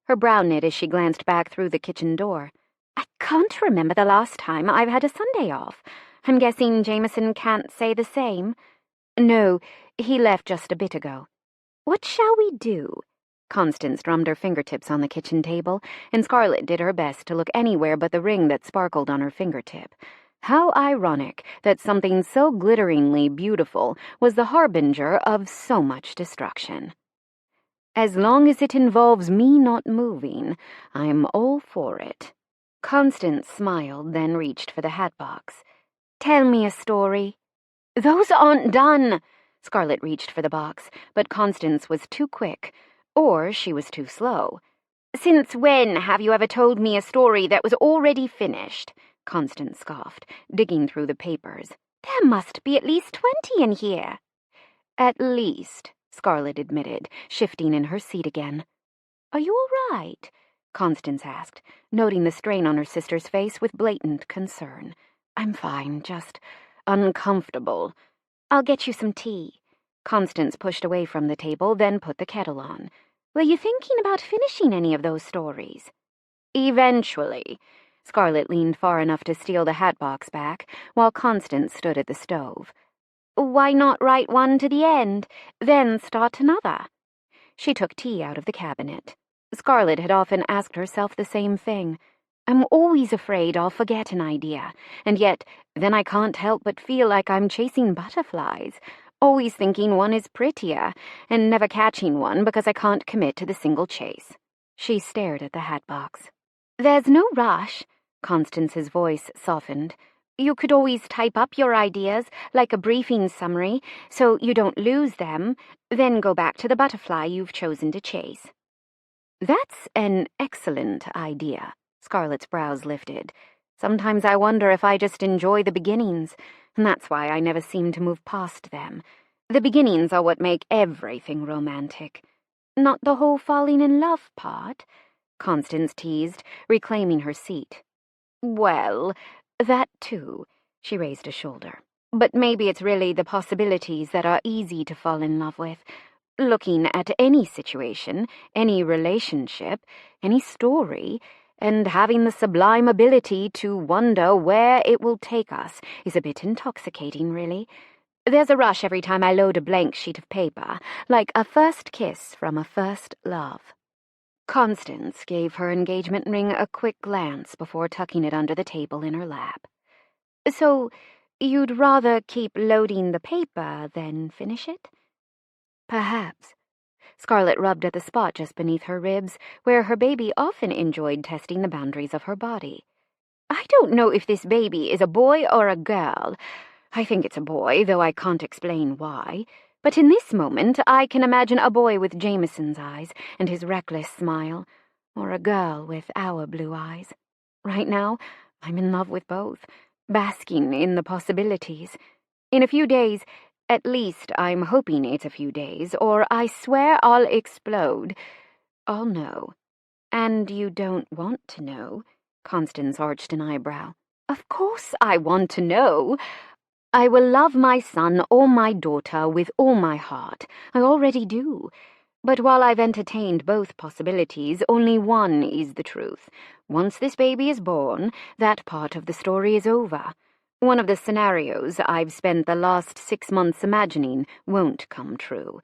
Her brow knit as she glanced back through the kitchen door. "I can't remember the last time I've had a Sunday off. I'm guessing Jameson can't say the same." "No, he left just a bit ago." "What shall we do?" Constance drummed her fingertips on the kitchen table, and Scarlett did her best to look anywhere but the ring that sparkled on her fingertip. How ironic that something so glitteringly beautiful was the harbinger of so much destruction. "As long as it involves me not moving, I'm all for it." Constance smiled, then reached for the hat box. "Tell me a story." "Those aren't done." Scarlett reached for the box, but Constance was too quick, or she was too slow. "Since when have you ever told me a story that was already finished?" Constance scoffed, digging through the papers. "There must be at least 20 in here." "At least," Scarlett admitted, shifting in her seat again. "Are you all right?" Constance asked, noting the strain on her sister's face with blatant concern. "I'm fine, just uncomfortable." "I'll get you some tea." Constance pushed away from the table, then put the kettle on. "Were you thinking about finishing any of those stories?" "Eventually." Scarlett leaned far enough to steal the hat box back, while Constance stood at the stove. "Why not write one to the end, then start another?" She took tea out of the cabinet. Scarlett had often asked herself the same thing. I'm always afraid I'll forget an idea, and yet then I can't help but feel like I'm chasing butterflies, always thinking one is prettier, and never catching one because I can't commit to the single chase. She stared at the hatbox. There's no rush. Constance's voice softened. You could always type up your ideas, like a briefing summary, so you don't lose them, then go back to the butterfly you've chosen to chase. That's an excellent idea. Scarlett's brows lifted. Sometimes I wonder if I just enjoy the beginnings, and that's why I never seem to move past them. The beginnings are what make everything romantic. Not the whole falling in love part, Constance teased, reclaiming her seat. Well, that too, she raised a shoulder. But maybe it's really the possibilities that are easy to fall in love with. Looking at any situation, any relationship, any story, and having the sublime ability to wonder where it will take us is a bit intoxicating, really. There's a rush every time I load a blank sheet of paper, like a first kiss from a first love. Constance gave her engagement ring a quick glance before tucking it under the table in her lap. So, you'd rather keep loading the paper than finish it? Perhaps. Scarlett rubbed at the spot just beneath her ribs, where her baby often enjoyed testing the boundaries of her body. I don't know if this baby is a boy or a girl. I think it's a boy, though I can't explain why. But in this moment, I can imagine a boy with Jameson's eyes and his reckless smile, or a girl with our blue eyes. Right now, I'm in love with both, basking in the possibilities. In a few days, at least I'm hoping it's a few days, or I swear I'll explode. I'll know. And you don't want to know? Constance arched an eyebrow. Of course I want to know. I will love my son or my daughter with all my heart. I already do. But while I've entertained both possibilities, only one is the truth. Once this baby is born, that part of the story is over. One of the scenarios I've spent the last 6 months imagining won't come true.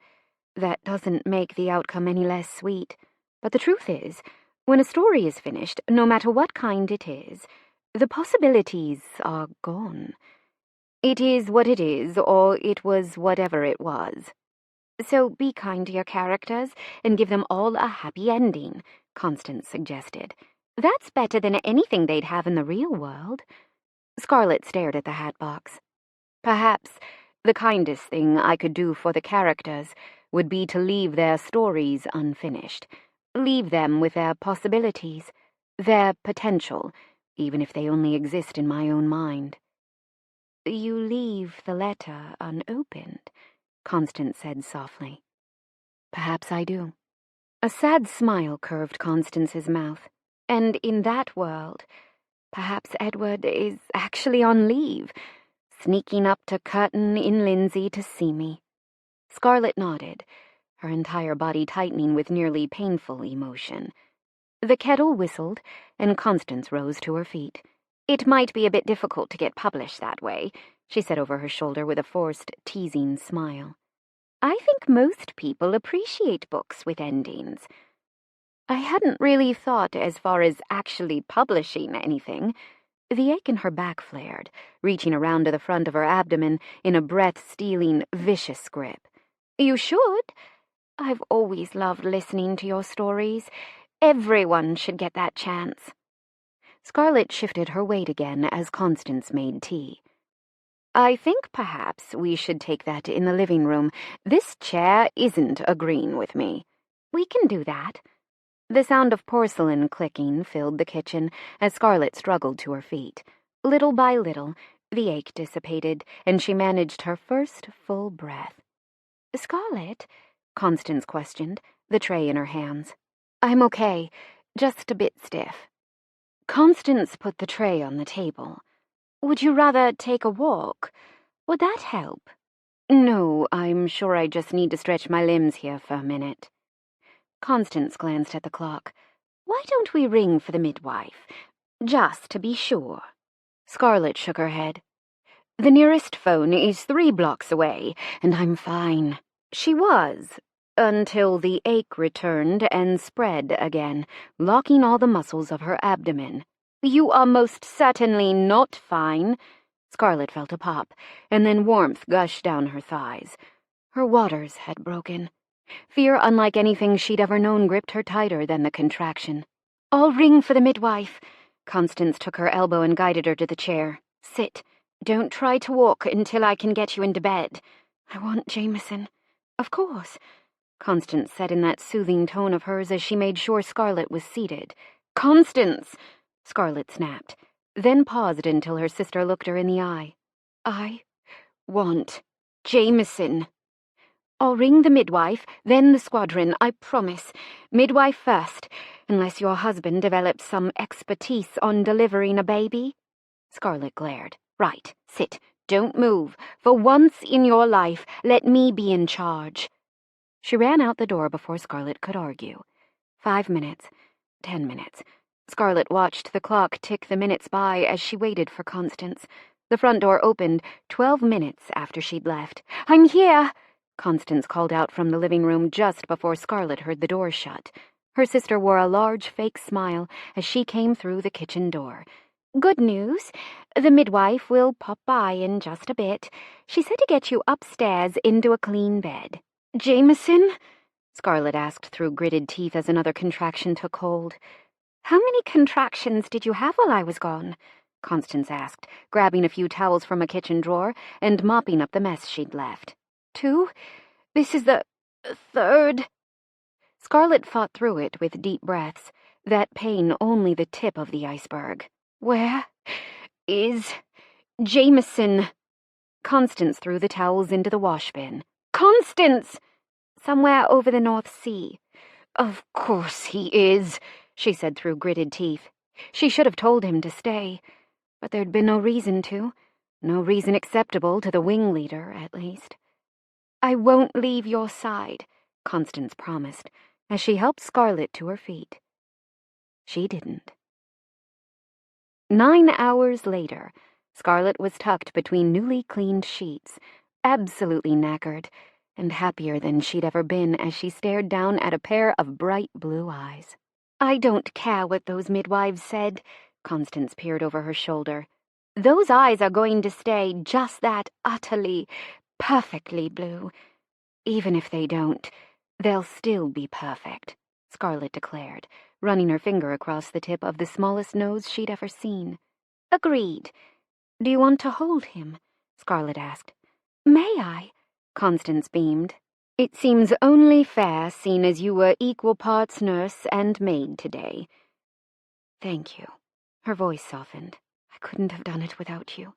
That doesn't make the outcome any less sweet. But the truth is, when a story is finished, no matter what kind it is, the possibilities are gone. It is what it is, or it was whatever it was. So be kind to your characters and give them all a happy ending, Constance suggested. That's better than anything they'd have in the real world. Scarlett stared at the hatbox. Perhaps the kindest thing I could do for the characters would be to leave their stories unfinished. Leave them with their possibilities, their potential, even if they only exist in my own mind. You leave the letter unopened, Constance said softly. Perhaps I do. A sad smile curved Constance's mouth, and in that world, perhaps Edward is actually on leave, sneaking up to Curtin in Lindsay to see me. Scarlett nodded, her entire body tightening with nearly painful emotion. The kettle whistled, and Constance rose to her feet. It might be a bit difficult to get published that way, she said over her shoulder with a forced, teasing smile. I think most people appreciate books with endings. I hadn't really thought as far as actually publishing anything. The ache in her back flared, reaching around to the front of her abdomen in a breath-stealing, vicious grip. You should. I've always loved listening to your stories. Everyone should get that chance. Scarlett shifted her weight again as Constance made tea. I think perhaps we should take that in the living room. This chair isn't agreeing with me. We can do that. The sound of porcelain clicking filled the kitchen as Scarlett struggled to her feet. Little by little, the ache dissipated, and she managed her first full breath. Scarlett? Constance questioned, the tray in her hands. I'm okay, just a bit stiff. Constance put the tray on the table. Would you rather take a walk? Would that help? No, I'm sure I just need to stretch my limbs here for a minute. Constance glanced at the clock. Why don't we ring for the midwife? Just to be sure. Scarlett shook her head. The nearest phone is 3 blocks away, and I'm fine. She was, until the ache returned and spread again, locking all the muscles of her abdomen. "You are most certainly not fine." Scarlett felt a pop, and then warmth gushed down her thighs. Her waters had broken. Fear unlike anything she'd ever known gripped her tighter than the contraction. "I'll ring for the midwife." Constance took her elbow and guided her to the chair. "Sit. Don't try to walk until I can get you into bed." "I want Jameson." "Of course," Constance said in that soothing tone of hers as she made sure Scarlett was seated. "Constance!" Scarlett snapped, then paused until her sister looked her in the eye. "I want Jameson." "I'll ring the midwife, then the squadron, I promise. Midwife first, unless your husband develops some expertise on delivering a baby." Scarlett glared. "Right, sit. Don't move. For once in your life, let me be in charge." She ran out the door before Scarlett could argue. 5 minutes. 10 minutes. Scarlett watched the clock tick the minutes by as she waited for Constance. The front door opened 12 minutes after she'd left. "I'm here!" Constance called out from the living room just before Scarlett heard the door shut. Her sister wore a large fake smile as she came through the kitchen door. "Good news. The midwife will pop by in just a bit. She said to get you upstairs into a clean bed." "Jameson?" Scarlett asked through gritted teeth as another contraction took hold. "How many contractions did you have while I was gone?" Constance asked, grabbing a few towels from a kitchen drawer and mopping up the mess she'd left. "2? This is the 3rd." Scarlett fought through it with deep breaths, that pain only the tip of the iceberg. "Where is Jameson?" Constance threw the towels into the wash bin. "Constance!" "Somewhere over the North Sea." "Of course he is," she said through gritted teeth. She should have told him to stay, but there'd been no reason to. No reason acceptable to the wing leader, at least. "I won't leave your side," Constance promised, as she helped Scarlett to her feet. She didn't. 9 hours later, Scarlett was tucked between newly cleaned sheets, absolutely knackered, and happier than she'd ever been as she stared down at a pair of bright blue eyes. "I don't care what those midwives said." Constance peered over her shoulder. "Those eyes are going to stay just that utterly, perfectly blue. Even if they don't, they'll still be perfect," Scarlett declared, running her finger across the tip of the smallest nose she'd ever seen. "Agreed. Do you want to hold him?" Scarlett asked. "May I?" Constance beamed. "It seems only fair, seeing as you were equal parts nurse and maid today." "Thank you." Her voice softened. "I couldn't have done it without you."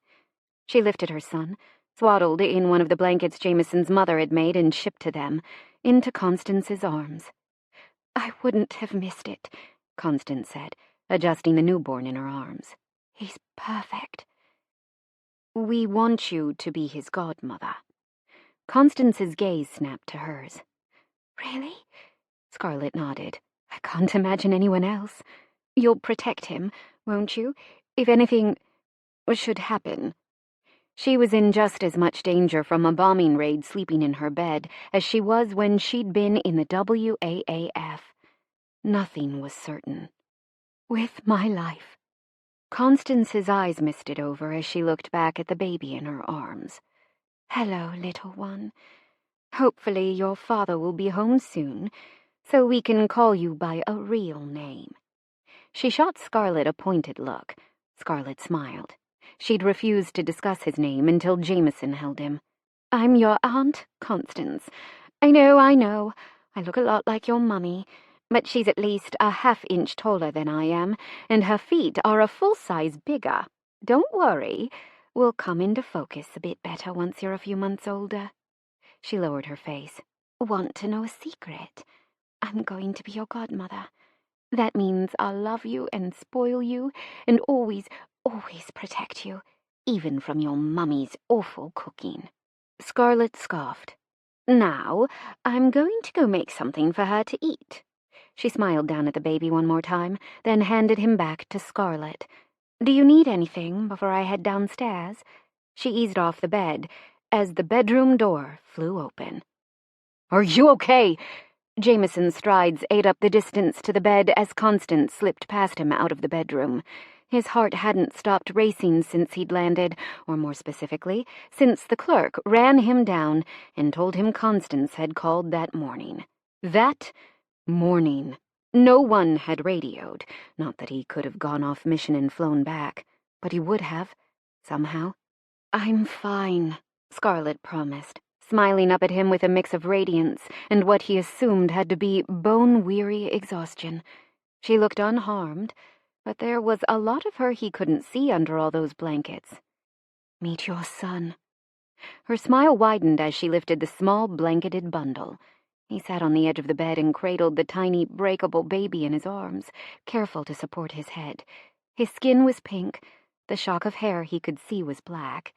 She lifted her son, swaddled in one of the blankets Jameson's mother had made and shipped to them, into Constance's arms. "I wouldn't have missed it," Constance said, adjusting the newborn in her arms. "He's perfect." "We want you to be his godmother." Constance's gaze snapped to hers. "Really?" Scarlett nodded. "I can't imagine anyone else. You'll protect him, won't you, if anything should happen?" She was in just as much danger from a bombing raid sleeping in her bed as she was when she'd been in the WAAF. Nothing was certain. "With my life." Constance's eyes misted over as she looked back at the baby in her arms. "Hello, little one. Hopefully your father will be home soon, so we can call you by a real name." She shot Scarlett a pointed look. Scarlett smiled. She'd refused to discuss his name until Jameson held him. "I'm your aunt, Constance. I know. I look a lot like your mummy, but she's at least a half-inch taller than I am, and her feet are a full size bigger. Don't worry. We'll come into focus a bit better once you're a few months older." She lowered her face. "Want to know a secret? I'm going to be your godmother. That means I'll love you and spoil you and always protect you, even from your mummy's awful cooking." Scarlett scoffed. "Now, I'm going to go make something for her to eat." She smiled down at the baby one more time, then handed him back to Scarlett. "Do you need anything before I head downstairs?" She eased off the bed as the bedroom door flew open. Are you okay?" Jameson's strides ate up the distance to the bed as Constance slipped past him out of the bedroom. His heart hadn't stopped racing since he'd landed, or more specifically, since the clerk ran him down and told him Constance had called that morning. That morning. No one had radioed. Not that he could have gone off mission and flown back, but he would have, somehow. "I'm fine," Scarlett promised, smiling up at him with a mix of radiance and what he assumed had to be bone-weary exhaustion. She looked unharmed, but there was a lot of her he couldn't see under all those blankets. "Meet your son." Her smile widened as she lifted the small blanketed bundle. He sat on the edge of the bed and cradled the tiny, breakable baby in his arms, careful to support his head. His skin was pink, the shock of hair he could see was black,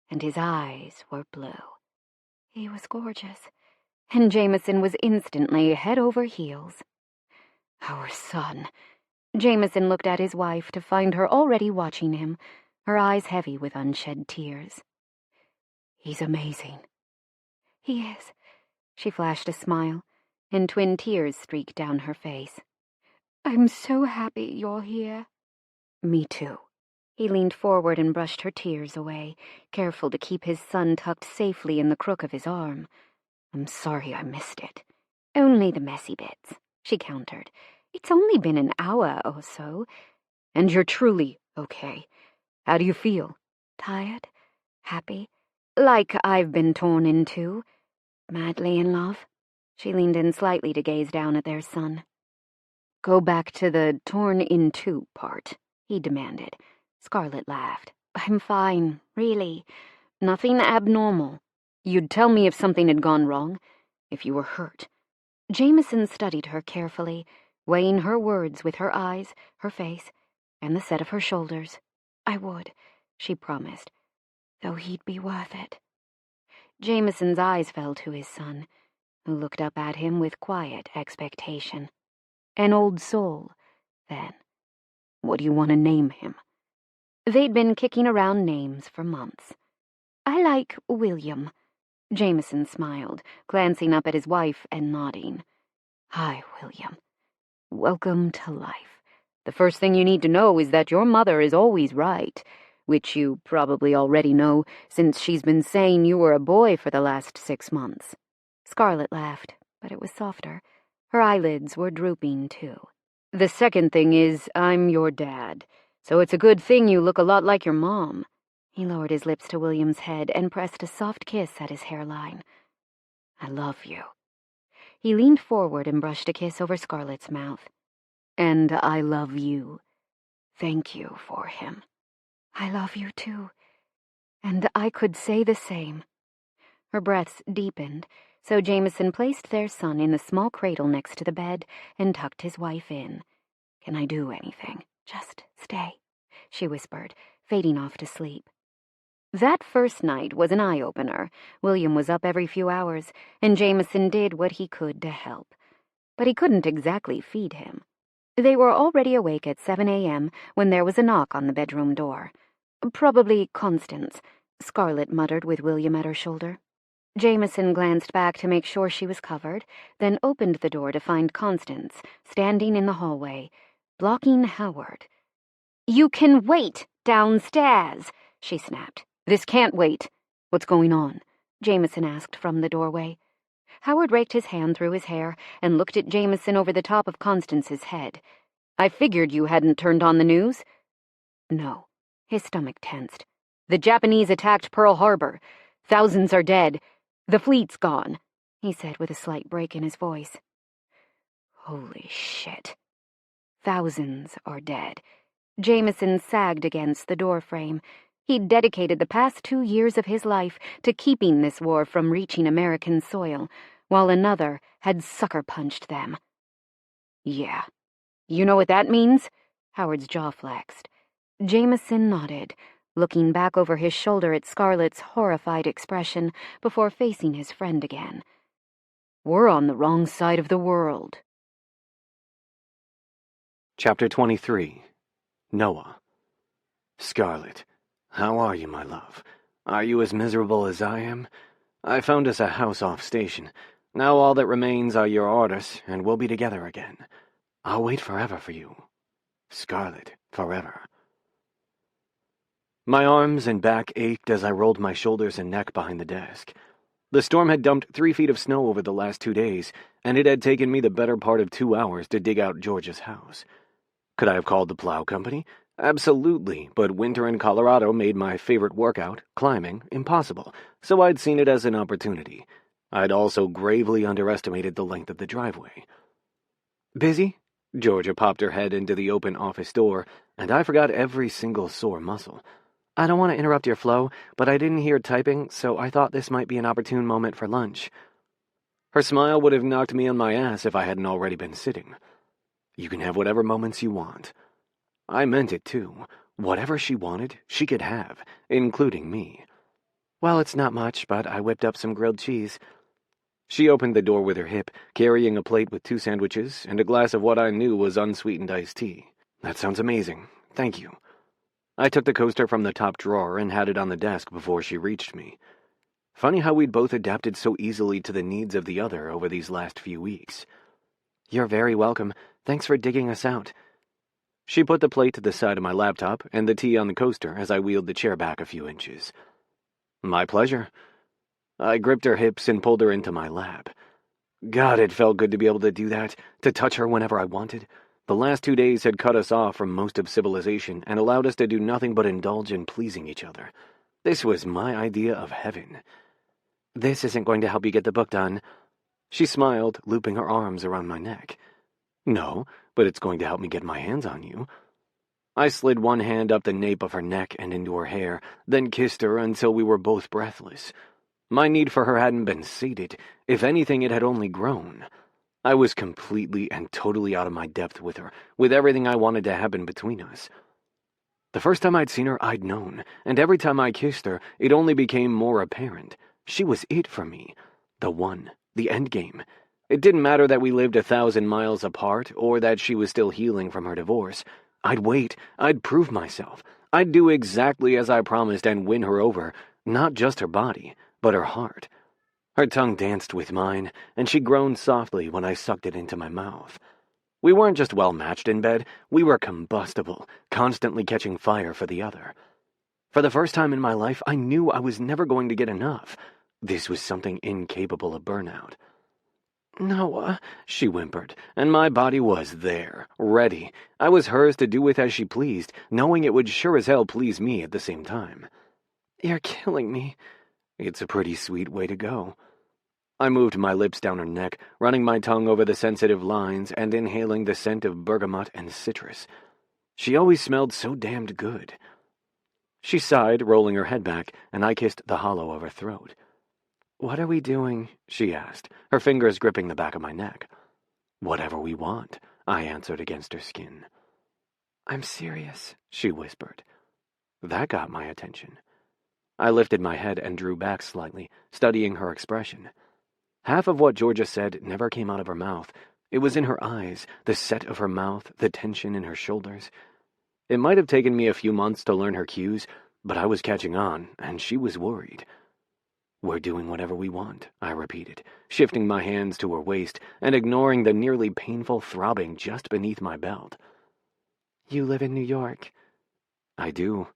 and his eyes were blue. He was gorgeous, and Jameson was instantly head over heels. "Our son." Jameson looked at his wife to find her already watching him, her eyes heavy with unshed tears. "He's amazing." "He is." She flashed a smile, and twin tears streaked down her face. "I'm so happy you're here." "Me too." He leaned forward and brushed her tears away, careful to keep his son tucked safely in the crook of his arm. "I'm sorry I missed it." "Only the messy bits," she countered. "It's only been an hour or so." "And you're truly okay. How do you feel?" "Tired, happy, like I've been torn in two. Madly in love." She leaned in slightly to gaze down at their son. "Go back to the torn in two part," he demanded. Scarlett laughed. "I'm fine, really. Nothing abnormal. You'd tell me if something had gone wrong, if you were hurt." Jameson studied her carefully, weighing her words with her eyes, her face, and the set of her shoulders. "I would," she promised, "though he'd be worth it." Jameson's eyes fell to his son, who looked up at him with quiet expectation. An old soul, then. "What do you want to name him?" They'd been kicking around names for months. "I like William." Jameson smiled, glancing up at his wife and nodding. "Hi, William. Welcome to life. The first thing you need to know is that your mother is always right, which you probably already know since she's been saying you were a boy for the last 6 months." Scarlett laughed, but it was softer. Her eyelids were drooping, too. "The second thing is I'm your dad, so it's a good thing you look a lot like your mom." He lowered his lips to William's head and pressed a soft kiss at his hairline. "I love you." He leaned forward and brushed a kiss over Scarlett's mouth. "And I love you. Thank you for him." "I love you, too. And I could say the same." Her breaths deepened, so Jameson placed their son in the small cradle next to the bed and tucked his wife in. "Can I do anything?" "Just stay," she whispered, fading off to sleep. That first night was an eye-opener. William was up every few hours, and Jameson did what he could to help. But he couldn't exactly feed him. They were already awake at 7 a.m. when there was a knock on the bedroom door. "Probably Constance," Scarlett muttered with William at her shoulder. Jameson glanced back to make sure she was covered, then opened the door to find Constance standing in the hallway, blocking Howard. "You can wait downstairs," she snapped. "This can't wait." "What's going on?" Jameson asked from the doorway. Howard raked his hand through his hair and looked at Jameson over the top of Constance's head. "I figured you hadn't turned on the news." "No." His stomach tensed. "The Japanese attacked Pearl Harbor. Thousands are dead. The fleet's gone," he said with a slight break in his voice. "Holy shit. Thousands are dead." Jameson sagged against the doorframe. He'd dedicated the past 2 years of his life to keeping this war from reaching American soil, while another had sucker-punched them. "Yeah. You know what that means?" Howard's jaw flexed. Jameson nodded, looking back over his shoulder at Scarlett's horrified expression before facing his friend again. "We're on the wrong side of the world." Chapter 23. Noah. "Scarlett, how are you, my love? Are you as miserable as I am? I found us a house off station. Now all that remains are your orders, and we'll be together again. I'll wait forever for you. Scarlett, forever. My arms and back ached as I rolled my shoulders and neck behind the desk. The storm had dumped 3 feet of snow over the last 2 days, and it had taken me the better part of 2 hours to dig out George's house. Could I have called the plow company? Absolutely, but winter in Colorado made my favorite workout, climbing, impossible, so I'd seen it as an opportunity. I'd also gravely underestimated the length of the driveway. Busy? Georgia popped her head into the open office door, and I forgot every single sore muscle. I don't want to interrupt your flow, but I didn't hear typing, so I thought this might be an opportune moment for lunch. Her smile would have knocked me on my ass if I hadn't already been sitting. You can have whatever moments you want. I meant it, too. Whatever she wanted, she could have, including me. Well, it's not much, but I whipped up some grilled cheese. She opened the door with her hip, carrying a plate with 2 sandwiches and a glass of what I knew was unsweetened iced tea. That sounds amazing. Thank you. I took the coaster from the top drawer and had it on the desk before she reached me. Funny how we'd both adapted so easily to the needs of the other over these last few weeks. You're very welcome. Thanks for digging us out. She put the plate to the side of my laptop and the tea on the coaster as I wheeled the chair back a few inches. My pleasure. I gripped her hips and pulled her into my lap. God, it felt good to be able to do that, to touch her whenever I wanted. The last 2 days had cut us off from most of civilization and allowed us to do nothing but indulge in pleasing each other. This was my idea of heaven. This isn't going to help you get the book done. She smiled, looping her arms around my neck. No, but it's going to help me get my hands on you. I slid one hand up the nape of her neck and into her hair, then kissed her until we were both breathless. My need for her hadn't been sated. If anything, it had only grown. I was completely and totally out of my depth with her, with everything I wanted to happen between us. The first time I'd seen her, I'd known, and every time I kissed her, it only became more apparent. She was it for me. The one. The endgame. It didn't matter that we lived 1,000 miles apart, or that she was still healing from her divorce. I'd wait. I'd prove myself. I'd do exactly as I promised and win her over, not just her body, but her heart. Her tongue danced with mine, and she groaned softly when I sucked it into my mouth. We weren't just well-matched in bed, we were combustible, constantly catching fire for the other. For the first time in my life, I knew I was never going to get enough. This was something incapable of burnout. Noah, she whimpered, and my body was there, ready. I was hers to do with as she pleased, knowing it would sure as hell please me at the same time. You're killing me. It's a pretty sweet way to go. I moved my lips down her neck, running my tongue over the sensitive lines and inhaling the scent of bergamot and citrus. She always smelled so damned good. She sighed, rolling her head back, and I kissed the hollow of her throat. What are we doing? She asked, her fingers gripping the back of my neck. Whatever we want, I answered against her skin. I'm serious, she whispered. That got my attention. I lifted my head and drew back slightly, studying her expression. Half of what Georgia said never came out of her mouth. It was in her eyes, the set of her mouth, the tension in her shoulders. It might have taken me a few months to learn her cues, but I was catching on, and she was worried. We're doing whatever we want, I repeated, shifting my hands to her waist and ignoring the nearly painful throbbing just beneath my belt. You live in New York. I do.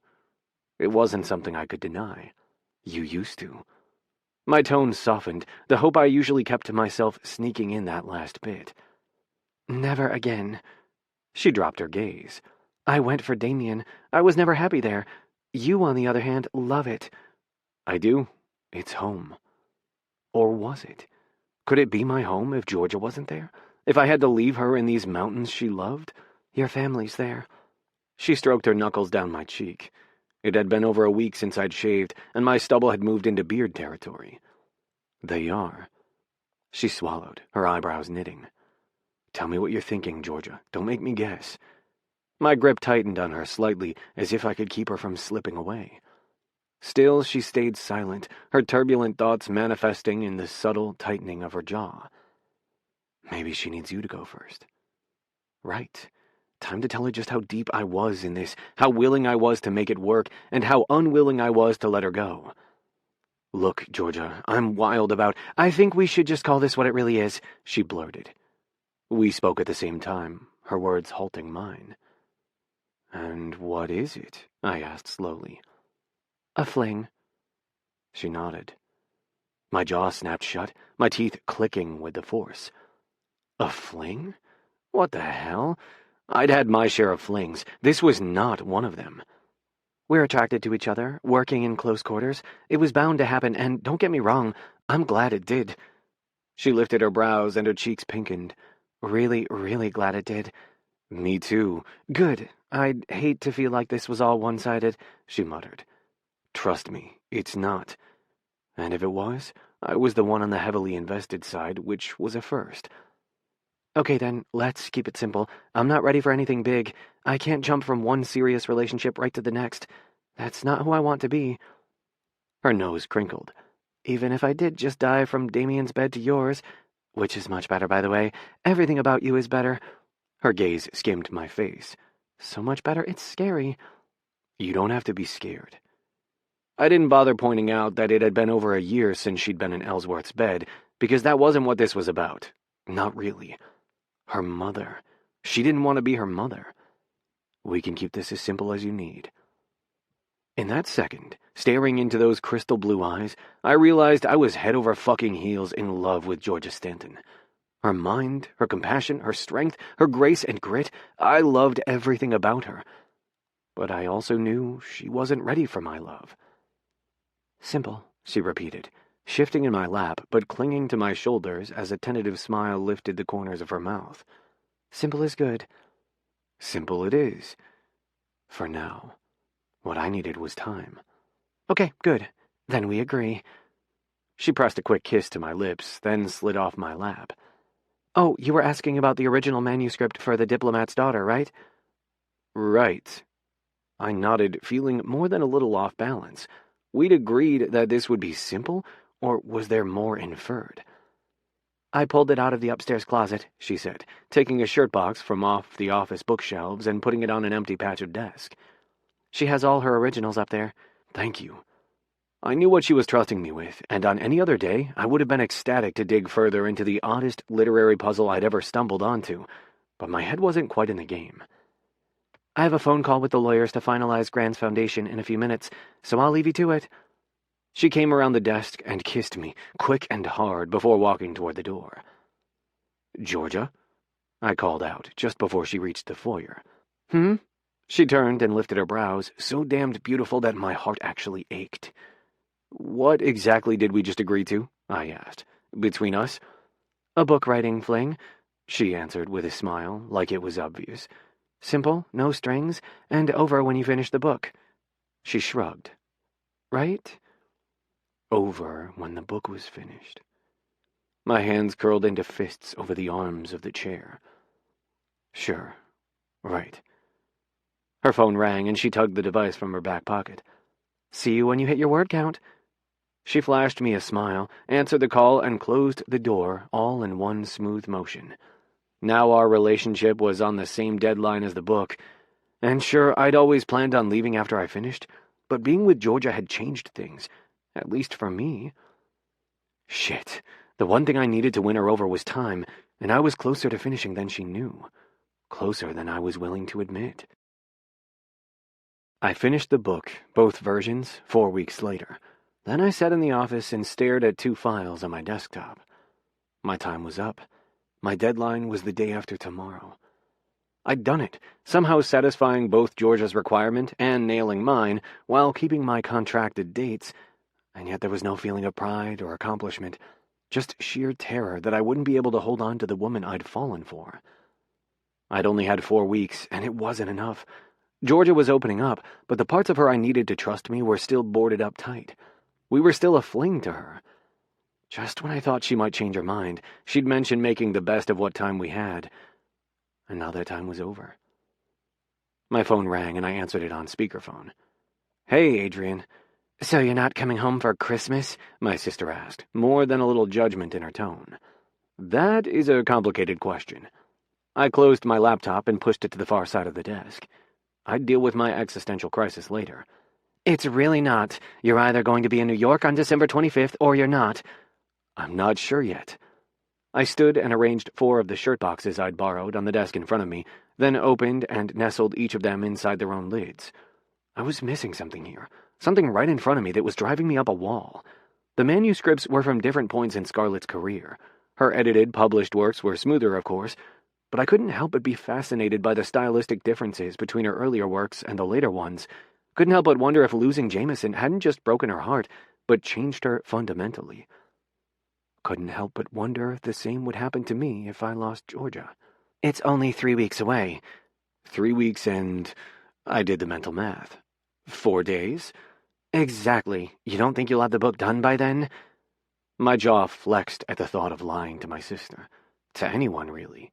It wasn't something I could deny. You used to. My tone softened, the hope I usually kept to myself sneaking in that last bit. Never again. She dropped her gaze. I went for Damien. I was never happy there. You, on the other hand, love it. I do. It's home. Or was it? Could it be my home if Georgia wasn't there? If I had to leave her in these mountains she loved? Your family's there. She stroked her knuckles down my cheek. It had been over a week since I'd shaved, and my stubble had moved into beard territory. They are. She swallowed, her eyebrows knitting. Tell me what you're thinking, Georgia. Don't make me guess. My grip tightened on her slightly, as if I could keep her from slipping away. Still, she stayed silent, her turbulent thoughts manifesting in the subtle tightening of her jaw. Maybe she needs you to go first. Right. Time to tell her just how deep I was in this, how willing I was to make it work, and how unwilling I was to let her go. "Look, Georgia, I'm wild about— I think we should just call this what it really is," she blurted. We spoke at the same time, her words halting mine. "And what is it?" I asked slowly. "A fling." She nodded. My jaw snapped shut, my teeth clicking with the force. A fling? What the hell? I'd had my share of flings. This was not one of them. "We're attracted to each other, working in close quarters. It was bound to happen, and don't get me wrong, I'm glad it did." She lifted her brows and her cheeks pinkened. "Really, really glad it did." "Me too." "Good. I'd hate to feel like this was all one-sided," she muttered. "Trust me, it's not. And if it was, I was the one on the heavily invested side, which was a first." "Okay then, let's keep it simple. I'm not ready for anything big. I can't jump from one serious relationship right to the next. That's not who I want to be." Her nose crinkled. "Even if I did just dive from Damien's bed to yours, which is much better, by the way. Everything about you is better." Her gaze skimmed my face. "So much better, it's scary." "You don't have to be scared." I didn't bother pointing out that it had been over a year since she'd been in Ellsworth's bed, because that wasn't what this was about. Not really. Her mother. She didn't want to be her mother. "We can keep this as simple as you need." In that second, staring into those crystal blue eyes, I realized I was head over fucking heels in love with Georgia Stanton. Her mind, her compassion, her strength, her grace and grit, I loved everything about her. But I also knew she wasn't ready for my love. "Simple," she repeated, shifting in my lap but clinging to my shoulders as a tentative smile lifted the corners of her mouth. "Simple is good." "Simple it is. For now. What I needed was time." "Okay, good. Then we agree." She pressed a quick kiss to my lips, then slid off my lap. "Oh, you were asking about the original manuscript for The Diplomat's Daughter, right?" "Right." I nodded, feeling more than a little off balance. We'd agreed that this would be simple, or was there more inferred? "I pulled it out of the upstairs closet," she said, taking a shirt box from off the office bookshelves and putting it on an empty patch of desk. "She has all her originals up there." "Thank you." I knew what she was trusting me with, and on any other day, I would have been ecstatic to dig further into the oddest literary puzzle I'd ever stumbled onto, but my head wasn't quite in the game. "I have a phone call with the lawyers to finalize Grant's foundation in a few minutes, so I'll leave you to it." She came around the desk and kissed me, quick and hard, before walking toward the door. "Georgia?" I called out, just before she reached the foyer. "Hmm?" She turned and lifted her brows, so damned beautiful that my heart actually ached. "What exactly did we just agree to?" I asked. "Between us?" "A book-writing fling," she answered with a smile, like it was obvious. "Simple, no strings, and over when you finish the book." She shrugged. "Right?" Over when the book was finished. My hands curled into fists over the arms of the chair. "Sure. Right." Her phone rang, and she tugged the device from her back pocket. "See you when you hit your word count." She flashed me a smile, answered the call, and closed the door, all in one smooth motion. Now our relationship was on the same deadline as the book, and sure, I'd always planned on leaving after I finished, but being with Georgia had changed things, at least for me. Shit, the one thing I needed to win her over was time, and I was closer to finishing than she knew, closer than I was willing to admit. I finished the book, both versions, 4 weeks later. Then I sat in the office and stared at 2 files on my desktop. My time was up. My deadline was the day after tomorrow. I'd done it, somehow satisfying both Georgia's requirement and nailing mine, while keeping my contracted dates, and yet there was no feeling of pride or accomplishment, just sheer terror that I wouldn't be able to hold on to the woman I'd fallen for. I'd only had 4 weeks, and it wasn't enough. Georgia was opening up, but the parts of her I needed to trust me were still boarded up tight. We were still a fling to her. Just when I thought she might change her mind, she'd mention making the best of what time we had. And now that time was over. My phone rang, and I answered it on speakerphone. "Hey, Adrian." "So you're not coming home for Christmas?" my sister asked, more than a little judgment in her tone. "That is a complicated question." I closed my laptop and pushed it to the far side of the desk. I'd deal with my existential crisis later. It's really not. You're either going to be in New York on December 25th or you're not. I'm not sure yet. I stood and arranged 4 of the shirt boxes I'd borrowed on the desk in front of me, then opened and nestled each of them inside their own lids. I was missing something here, something right in front of me that was driving me up a wall. The manuscripts were from different points in Scarlett's career. Her edited, published works were smoother, of course, but I couldn't help but be fascinated by the stylistic differences between her earlier works and the later ones. Couldn't help but wonder if losing Jameson hadn't just broken her heart, but changed her fundamentally. Couldn't help but wonder if the same would happen to me if I lost Georgia. It's only 3 weeks away. 3 weeks and... I did the mental math. 4 days? Exactly. You don't think you'll have the book done by then? My jaw flexed at the thought of lying to my sister. To anyone, really.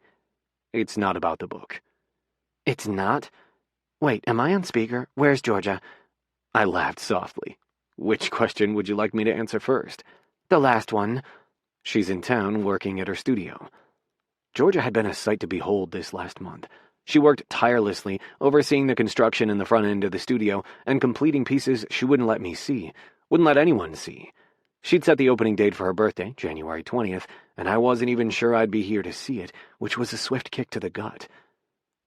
It's not about the book. It's not? Wait, am I on speaker? Where's Georgia? I laughed softly. Which question would you like me to answer first? The last one. She's in town working at her studio. Georgia had been a sight to behold this last month. She worked tirelessly, overseeing the construction in the front end of the studio and completing pieces she wouldn't let me see, wouldn't let anyone see. She'd set the opening date for her birthday, January 20th, and I wasn't even sure I'd be here to see it, which was a swift kick to the gut.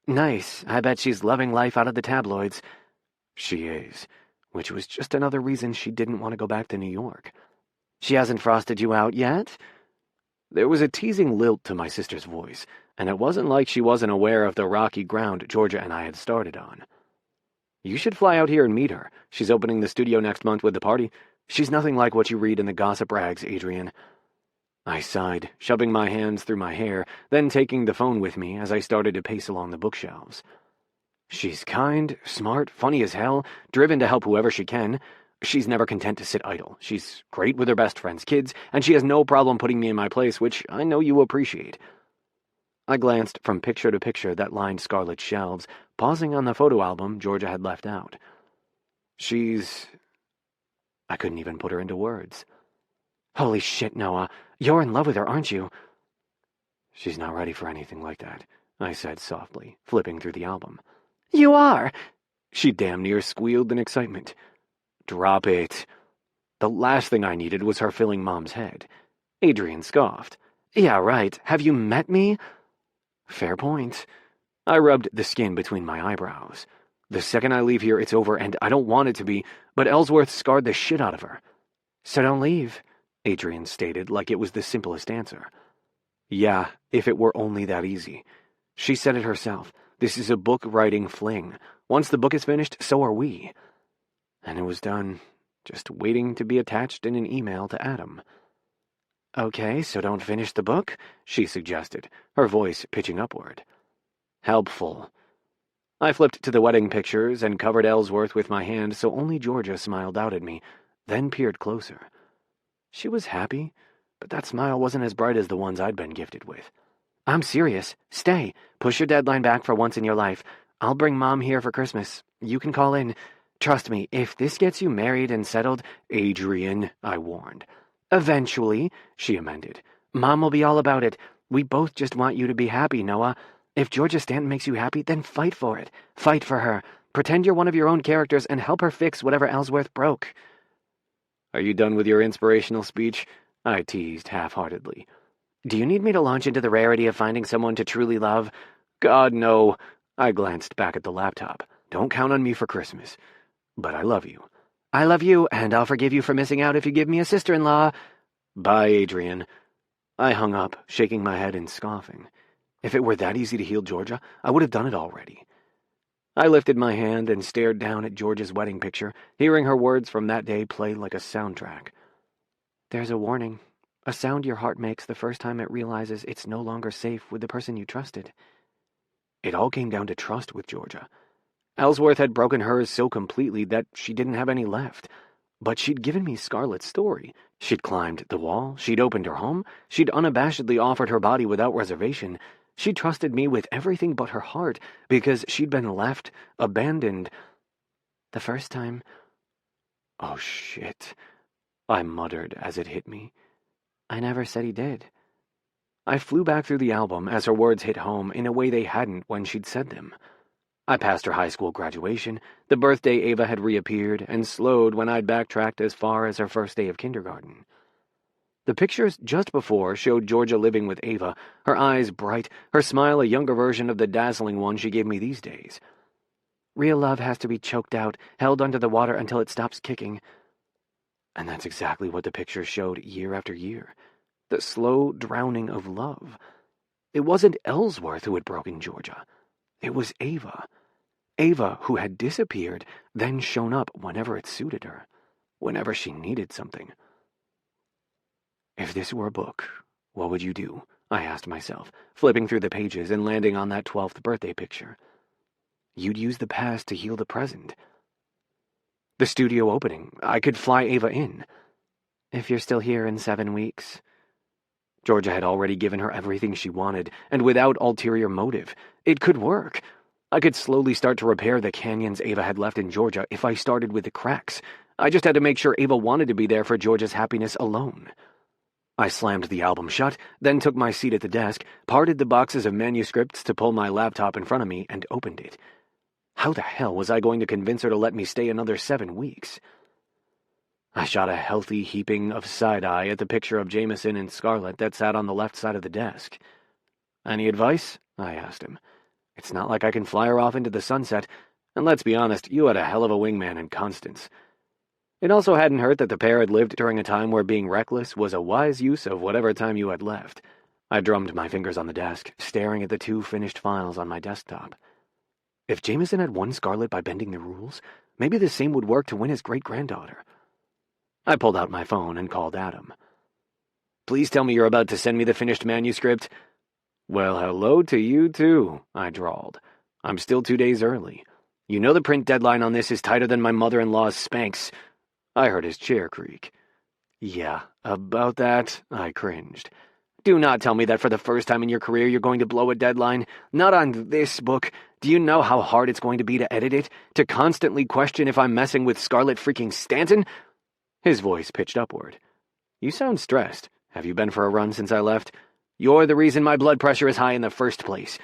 Nice. I bet she's loving life out of the tabloids. She is, which was just another reason she didn't want to go back to New York. She hasn't frosted you out yet? There was a teasing lilt to my sister's voice, and it wasn't like she wasn't aware of the rocky ground Georgia and I had started on. You should fly out here and meet her. She's opening the studio next month with the party. She's nothing like what you read in the gossip rags, Adrian. I sighed, shoving my hands through my hair, then taking the phone with me as I started to pace along the bookshelves. She's kind, smart, funny as hell, driven to help whoever she can. She's never content to sit idle. She's great with her best friend's kids, and she has no problem putting me in my place, which I know you appreciate. I glanced from picture to picture that lined Scarlett's shelves, pausing on the photo album Georgia had left out. She's... I couldn't even put her into words. Holy shit, Noah. You're in love with her, aren't you? She's not ready for anything like that, I said softly, flipping through the album. You are! She damn near squealed in excitement. Drop it. The last thing I needed was her filling Mom's head. Adrian scoffed. Yeah, right. Have you met me? Fair point. I rubbed the skin between my eyebrows. The second I leave here, it's over, and I don't want it to be, but Ellsworth scarred the shit out of her. So don't leave, Adrian stated like it was the simplest answer. Yeah, if it were only that easy. She said it herself. This is a book-writing fling. Once the book is finished, so are we. And it was done, just waiting to be attached in an email to Adam. Okay, so don't finish the book, she suggested, her voice pitching upward. Helpful. I flipped to the wedding pictures and covered Ellsworth with my hand so only Georgia smiled out at me, then peered closer. She was happy, but that smile wasn't as bright as the ones I'd been gifted with. I'm serious. Stay. Push your deadline back for once in your life. I'll bring Mom here for Christmas. You can call in. Trust me, if this gets you married and settled, Adrian, I warned. Eventually, she amended. Mom will be all about it. We both just want you to be happy, Noah. If Georgia Stanton makes you happy, then fight for it. Fight for her. Pretend you're one of your own characters and help her fix whatever Ellsworth broke. Are you done with your inspirational speech? I teased half-heartedly. Do you need me to launch into the rarity of finding someone to truly love? God, no. I glanced back at the laptop. Don't count on me for Christmas. But I love you. I love you, and I'll forgive you for missing out if you give me a sister-in-law. Bye, Adrian. I hung up, shaking my head and scoffing. If it were that easy to heal Georgia, I would have done it already. I lifted my hand and stared down at Georgia's wedding picture, hearing her words from that day play like a soundtrack. There's a warning. A sound your heart makes the first time it realizes it's no longer safe with the person you trusted. It all came down to trust with Georgia. Ellsworth had broken hers so completely that she didn't have any left. But she'd given me Scarlett's story. She'd climbed the wall, she'd opened her home, she'd unabashedly offered her body without reservation. She trusted me with everything but her heart, because she'd been left, abandoned. The first time... Oh, shit, I muttered as it hit me. I never said he did. I flew back through the album as her words hit home in a way they hadn't when she'd said them. I passed her high school graduation, the birthday Ava had reappeared, and slowed when I'd backtracked as far as her first day of kindergarten. The pictures just before showed Georgia living with Ava, her eyes bright, her smile a younger version of the dazzling one she gave me these days. Real love has to be choked out, held under the water until it stops kicking. And that's exactly what the pictures showed year after year. The slow drowning of love. It wasn't Ellsworth who had broken Georgia. It was Ava. Ava who had disappeared, then shown up whenever it suited her, whenever she needed something. If this were a book, what would you do? I asked myself, flipping through the pages and landing on that 12th birthday picture. You'd use the past to heal the present. The studio opening. I could fly Ava in. If you're still here in 7 weeks. Georgia had already given her everything she wanted, and without ulterior motive. It could work. I could slowly start to repair the canyons Ava had left in Georgia if I started with the cracks. I just had to make sure Ava wanted to be there for Georgia's happiness alone. I slammed the album shut, then took my seat at the desk, parted the boxes of manuscripts to pull my laptop in front of me, and opened it. How the hell was I going to convince her to let me stay another 7 weeks? I shot a healthy heaping of side-eye at the picture of Jameson and Scarlett that sat on the left side of the desk. Any advice? I asked him. It's not like I can fly her off into the sunset, and let's be honest, you had a hell of a wingman in Constance. It also hadn't hurt that the pair had lived during a time where being reckless was a wise use of whatever time you had left. I drummed my fingers on the desk, staring at the 2 finished files on my desktop. If Jameson had won Scarlett by bending the rules, maybe the same would work to win his great-granddaughter. I pulled out my phone and called Adam. Please tell me you're about to send me the finished manuscript. Well, hello to you too, I drawled. I'm still 2 days early. You know the print deadline on this is tighter than my mother-in-law's Spanx. I heard his chair creak. Yeah, about that, I cringed. Do not tell me that for the first time in your career you're going to blow a deadline. Not on this book. Do you know how hard it's going to be to edit it? To constantly question if I'm messing with Scarlett freaking Stanton? His voice pitched upward. You sound stressed. Have you been for a run since I left? You're the reason my blood pressure is high in the first place.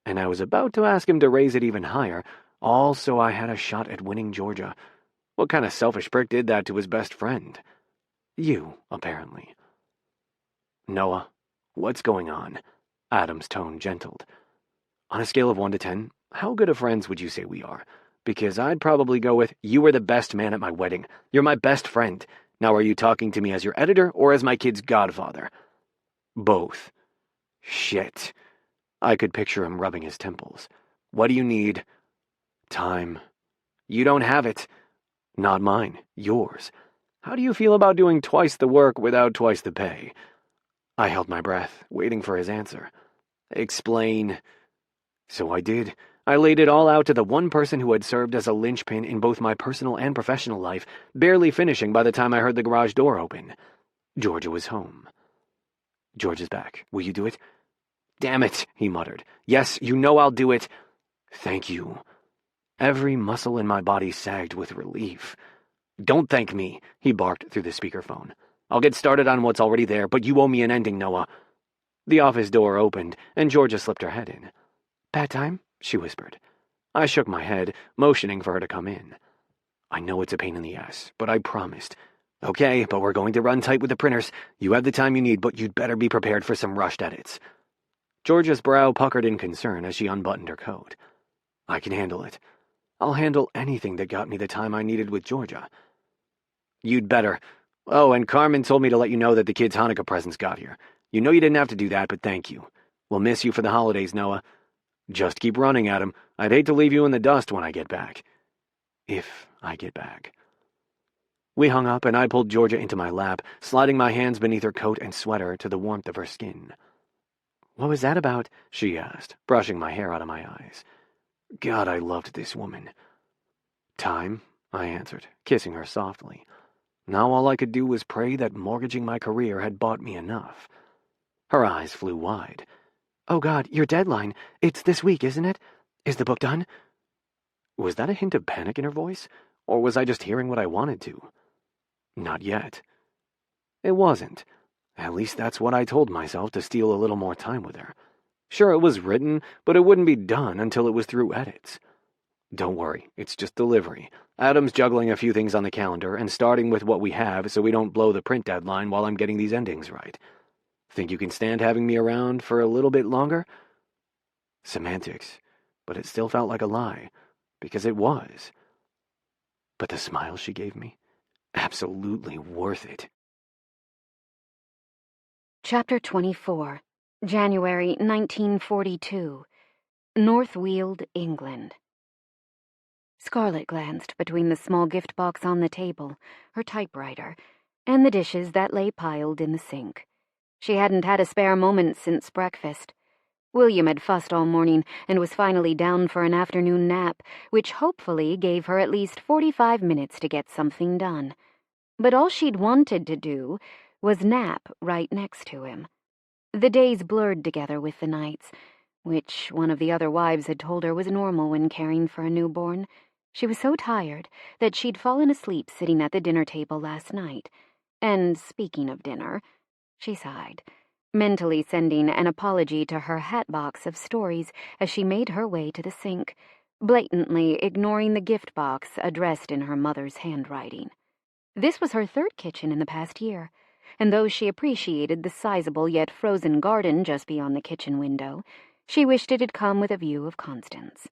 And I was about to ask him to raise it even higher, all so I had a shot at winning Georgia. What kind of selfish prick did that to his best friend? You, apparently. Noah, what's going on? Adam's tone gentled. On a scale of 1 to 10, how good of friends would you say we are? Because I'd probably go with, you were the best man at my wedding. You're my best friend. Now are you talking to me as your editor or as my kid's godfather? Both. Shit. I could picture him rubbing his temples. What do you need? Time. You don't have it. Not mine. Yours. How do you feel about doing twice the work without twice the pay? I held my breath, waiting for his answer. Explain. So I did. I laid it all out to the one person who had served as a linchpin in both my personal and professional life, barely finishing by the time I heard the garage door open. Georgia was home. George is back. Will you do it? Damn it, he muttered. Yes, you know I'll do it. Thank you. Every muscle in my body sagged with relief. Don't thank me, he barked through the speakerphone. I'll get started on what's already there, but you owe me an ending, Noah. The office door opened, and Georgia slipped her head in. Bad time? She whispered. I shook my head, motioning for her to come in. I know it's a pain in the ass, but I promised. Okay, but we're going to run tight with the printers. You have the time you need, but you'd better be prepared for some rushed edits. Georgia's brow puckered in concern as she unbuttoned her coat. I can handle it. I'll handle anything that got me the time I needed with Georgia. You'd better. Oh, and Carmen told me to let you know that the kids' Hanukkah presents got here. You know you didn't have to do that, but thank you. We'll miss you for the holidays, Noah. Just keep running, Adam. I'd hate to leave you in the dust when I get back. If I get back. We hung up, and I pulled Georgia into my lap, sliding my hands beneath her coat and sweater to the warmth of her skin. What was that about? She asked, brushing my hair out of my eyes. God, I loved this woman. Time, I answered, kissing her softly. Now all I could do was pray that mortgaging my career had bought me enough. Her eyes flew wide. Oh God, your deadline. It's this week, isn't it? Is the book done? Was that a hint of panic in her voice, or was I just hearing what I wanted to? Not yet. It wasn't. At least that's what I told myself to steal a little more time with her. Sure, it was written, but it wouldn't be done until it was through edits. Don't worry, it's just delivery. Adam's juggling a few things on the calendar and starting with what we have so we don't blow the print deadline while I'm getting these endings right. Think you can stand having me around for a little bit longer? Semantics, but it still felt like a lie, because it was. But the smile she gave me, absolutely worth it. Chapter 24, January 1942, Northweald, England. Scarlett glanced between the small gift box on the table, her typewriter, and the dishes that lay piled in the sink. She hadn't had a spare moment since breakfast. William had fussed all morning and was finally down for an afternoon nap, which hopefully gave her at least 45 minutes to get something done. But all she'd wanted to do was nap right next to him. The days blurred together with the nights, which one of the other wives had told her was normal when caring for a newborn. She was so tired that she'd fallen asleep sitting at the dinner table last night. And speaking of dinner, she sighed, mentally sending an apology to her hat box of stories as she made her way to the sink, blatantly ignoring the gift box addressed in her mother's handwriting. This was her third kitchen in the past year, and though she appreciated the sizable yet frozen garden just beyond the kitchen window, she wished it had come with a view of Constance.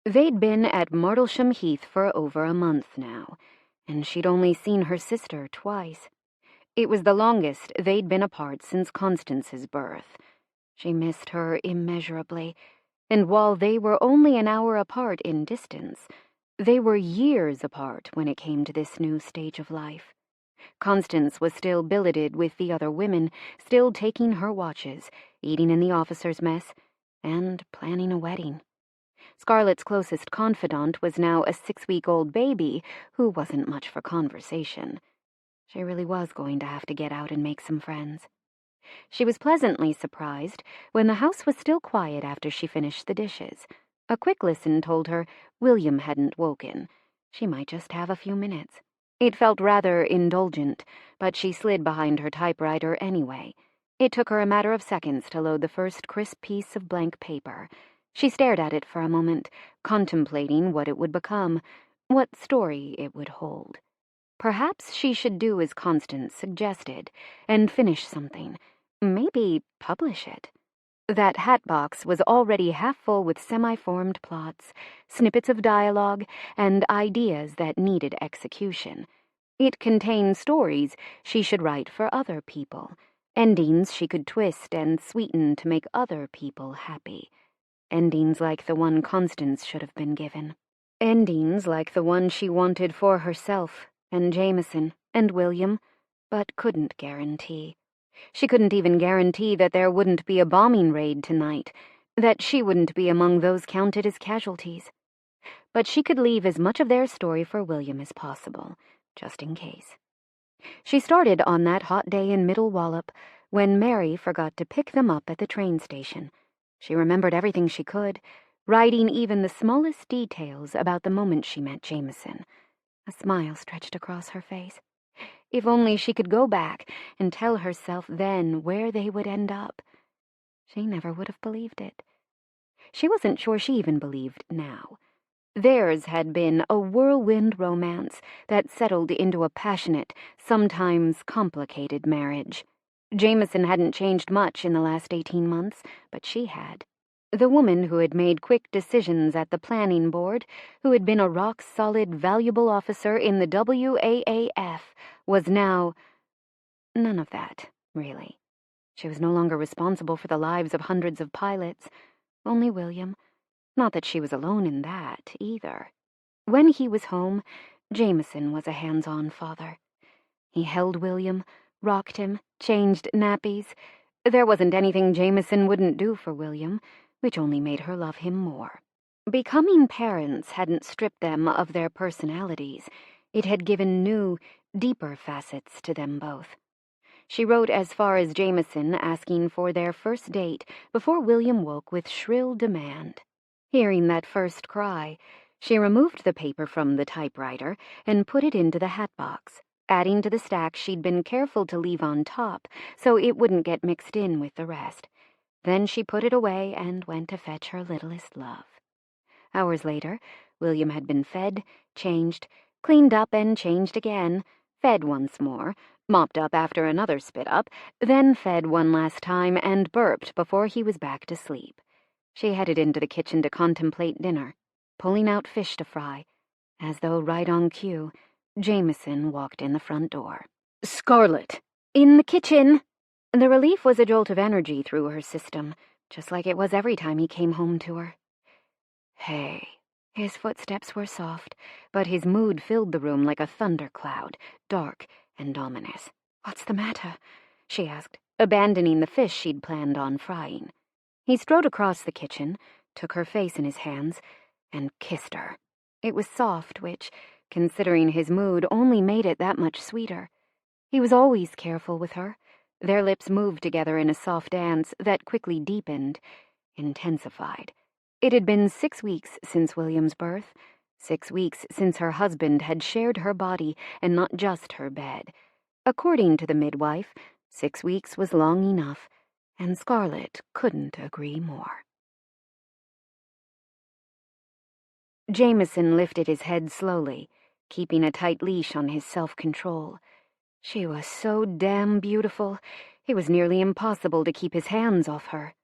They'd been at Martlesham Heath for over a month now, and she'd only seen her sister twice. It was the longest they'd been apart since Constance's birth. She missed her immeasurably, and while they were only an hour apart in distance, they were years apart when it came to this new stage of life. Constance was still billeted with the other women, still taking her watches, eating in the officers' mess, and planning a wedding. Scarlett's closest confidant was now a 6-week-old baby who wasn't much for conversation. She really was going to have to get out and make some friends. She was pleasantly surprised when the house was still quiet after she finished the dishes. A quick listen told her William hadn't woken. She might just have a few minutes. It felt rather indulgent, but she slid behind her typewriter anyway. It took her a matter of seconds to load the first crisp piece of blank paper. She stared at it for a moment, contemplating what it would become, what story it would hold. Perhaps she should do as Constance suggested, and finish something. Maybe publish it. That hat box was already half full with semi-formed plots, snippets of dialogue, and ideas that needed execution. It contained stories she should write for other people, endings she could twist and sweeten to make other people happy. Endings like the one Constance should have been given. Endings like the one she wanted for herself, and Jameson, and William, but couldn't guarantee. She couldn't even guarantee that there wouldn't be a bombing raid tonight, that she wouldn't be among those counted as casualties. But she could leave as much of their story for William as possible, just in case. She started on that hot day in Middle Wallop when Mary forgot to pick them up at the train station. She remembered everything she could, writing even the smallest details about the moment she met Jameson. A smile stretched across her face. If only she could go back and tell herself then where they would end up. She never would have believed it. She wasn't sure she even believed now. Theirs had been a whirlwind romance that settled into a passionate, sometimes complicated marriage. Jameson hadn't changed much in the last 18 months, but she had. The woman who had made quick decisions at the planning board, who had been a rock-solid, valuable officer in the WAAF, was now... none of that, really. She was no longer responsible for the lives of hundreds of pilots. Only William. Not that she was alone in that, either. When he was home, Jameson was a hands-on father. He held William, rocked him, changed nappies. There wasn't anything Jameson wouldn't do for William, which only made her love him more. Becoming parents hadn't stripped them of their personalities. It had given new, deeper facets to them both. She wrote as far as Jameson asking for their first date before William woke with shrill demand. Hearing that first cry, she removed the paper from the typewriter and put it into the hat box, adding to the stack she'd been careful to leave on top so it wouldn't get mixed in with the rest. Then she put it away and went to fetch her littlest love. Hours later, William had been fed, changed, cleaned up and changed again, fed once more, mopped up after another spit-up, then fed one last time and burped before he was back to sleep. She headed into the kitchen to contemplate dinner, pulling out fish to fry. As though right on cue, Jameson walked in the front door. "Scarlett!" "In the kitchen!" The relief was a jolt of energy through her system, just like it was every time he came home to her. "Hey." His footsteps were soft, but his mood filled the room like a thundercloud, dark and ominous. "What's the matter?" she asked, abandoning the fish she'd planned on frying. He strode across the kitchen, took her face in his hands, and kissed her. It was soft, which, considering his mood, only made it that much sweeter. He was always careful with her. Their lips moved together in a soft dance that quickly deepened, intensified. It had been 6 weeks since William's birth, 6 weeks since her husband had shared her body and not just her bed. According to the midwife, 6 weeks was long enough, and Scarlett couldn't agree more. Jameson lifted his head slowly, keeping a tight leash on his self-control. She was so damn beautiful, it was nearly impossible to keep his hands off her.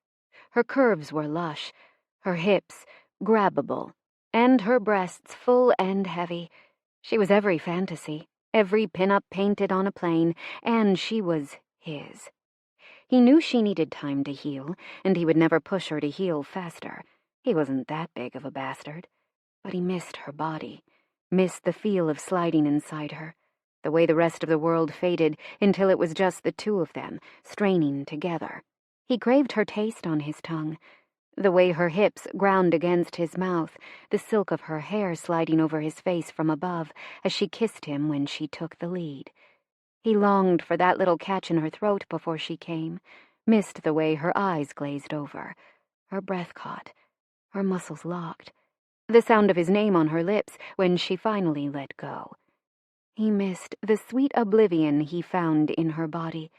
Her curves were lush, her hips grabbable, and her breasts full and heavy. She was every fantasy, every pin-up painted on a plane, and she was his. He knew she needed time to heal, and he would never push her to heal faster. He wasn't that big of a bastard. But he missed her body, missed the feel of sliding inside her, the way the rest of the world faded until it was just the two of them, straining together. He craved her taste on his tongue, the way her hips ground against his mouth, the silk of her hair sliding over his face from above as she kissed him when she took the lead. He longed for that little catch in her throat before she came, missed the way her eyes glazed over, her breath caught, her muscles locked, the sound of his name on her lips when she finally let go. He missed the sweet oblivion he found in her body,